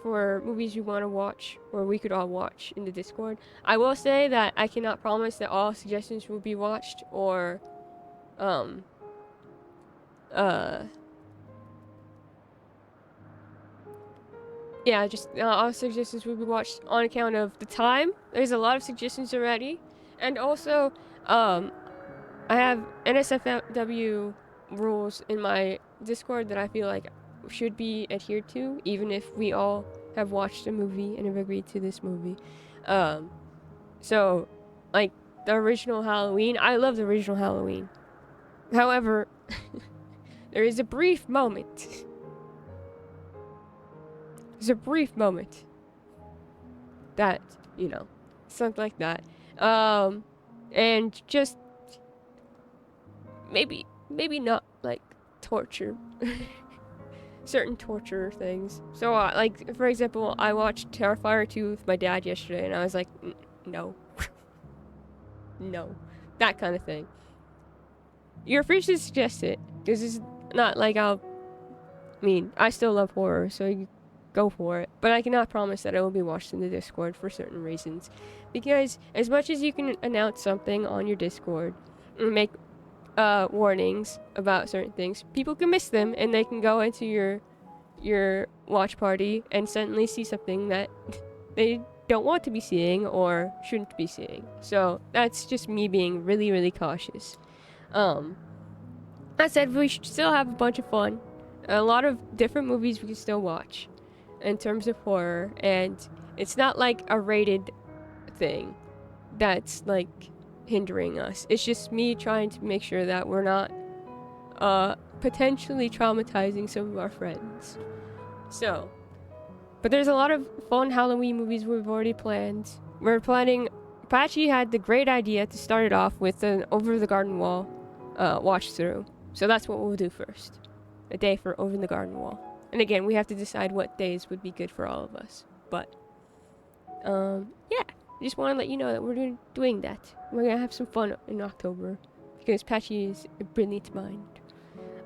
for movies you want to watch, or we could all watch in the Discord. I will say that I cannot promise that all suggestions will be watched, or, yeah, just all suggestions will be watched on account of the time. There's a lot of suggestions already. And also, I have NSFW rules in my Discord that I feel like should be adhered to, even if we all have watched a movie and have agreed to this movie. So, like, the original Halloween, I love the original Halloween. However, there is a brief moment. There's a brief moment that, you know, something like that. And just maybe not, like, torture. Certain torture things. So, like, for example, I watched Terrifier 2 with my dad yesterday, and I was like, no. No. That kind of thing. You're free to suggest it. This is not like I mean, I still love horror, so you go for it. But I cannot promise that it will be watched in the Discord for certain reasons. Because as much as you can announce something on your Discord and make warnings about certain things, people can miss them, and they can go into your watch party and suddenly see something that they don't want to be seeing or shouldn't be seeing. So that's just me being really, really cautious. That said, we should still have a bunch of fun. A lot of different movies we can still watch in terms of horror, and it's not like a rated thing that's like hindering us. It's just me trying to make sure that we're not potentially traumatizing some of our friends. So, but there's a lot of fun Halloween movies we've already planned. We're planning... Patchy had the great idea to start it off with an Over the Garden Wall watch through. So that's what we'll do first. A day for Over the Garden Wall. And again, we have to decide what days would be good for all of us. But, yeah. I just want to let you know that we're doing that. We're going to have some fun in October. Because Patchy is a brilliant mind.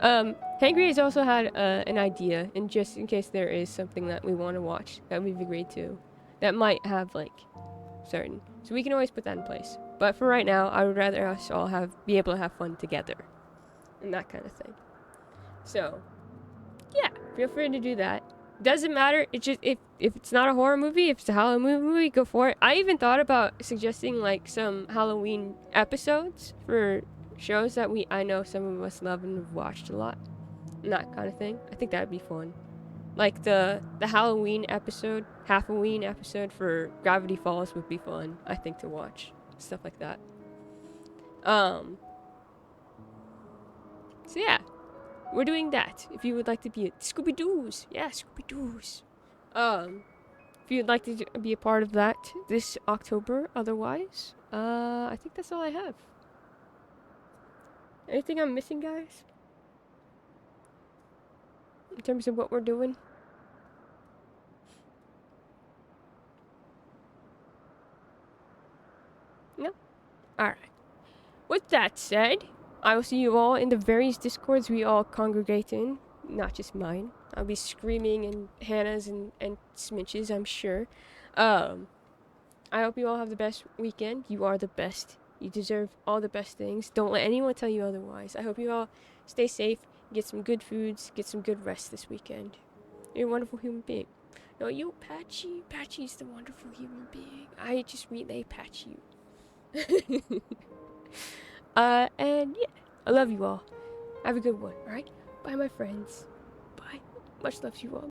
Hangry has also had an idea, and just in case there is something that we want to watch that we've agreed to, that might have, like, certain. So we can always put that in place. But for right now, I would rather us all be able to have fun together. And that kind of thing. So, yeah, feel free to do that. Doesn't matter. It's just if it's not a horror movie, if it's a Halloween movie, go for it. I even thought about suggesting like some Halloween episodes for shows that I know some of us love and have watched a lot, and that kind of thing. I think that'd be fun. Like the Halloween episode for Gravity Falls would be fun, I think, to watch. Stuff like that. So yeah, we're doing that. If you would like to be a Scooby-Doo's, yeah, Scooby-Doo's. If you'd like to be a part of that this October, otherwise, I think that's all I have. Anything I'm missing, guys? In terms of what we're doing? No? Alright. With that said, I will see you all in the various Discords we all congregate in. Not just mine. I'll be screaming in Hannah's and Smitch's, I'm sure. I hope you all have the best weekend. You are the best. You deserve all the best things. Don't let anyone tell you otherwise. I hope you all stay safe, get some good foods, get some good rest this weekend. You're a wonderful human being. No, you, Patchy. Patchy's the wonderful human being. I just relay Patchy. And yeah, I love you all. Have a good one, alright? Bye, my friends. Bye. Much love to you all.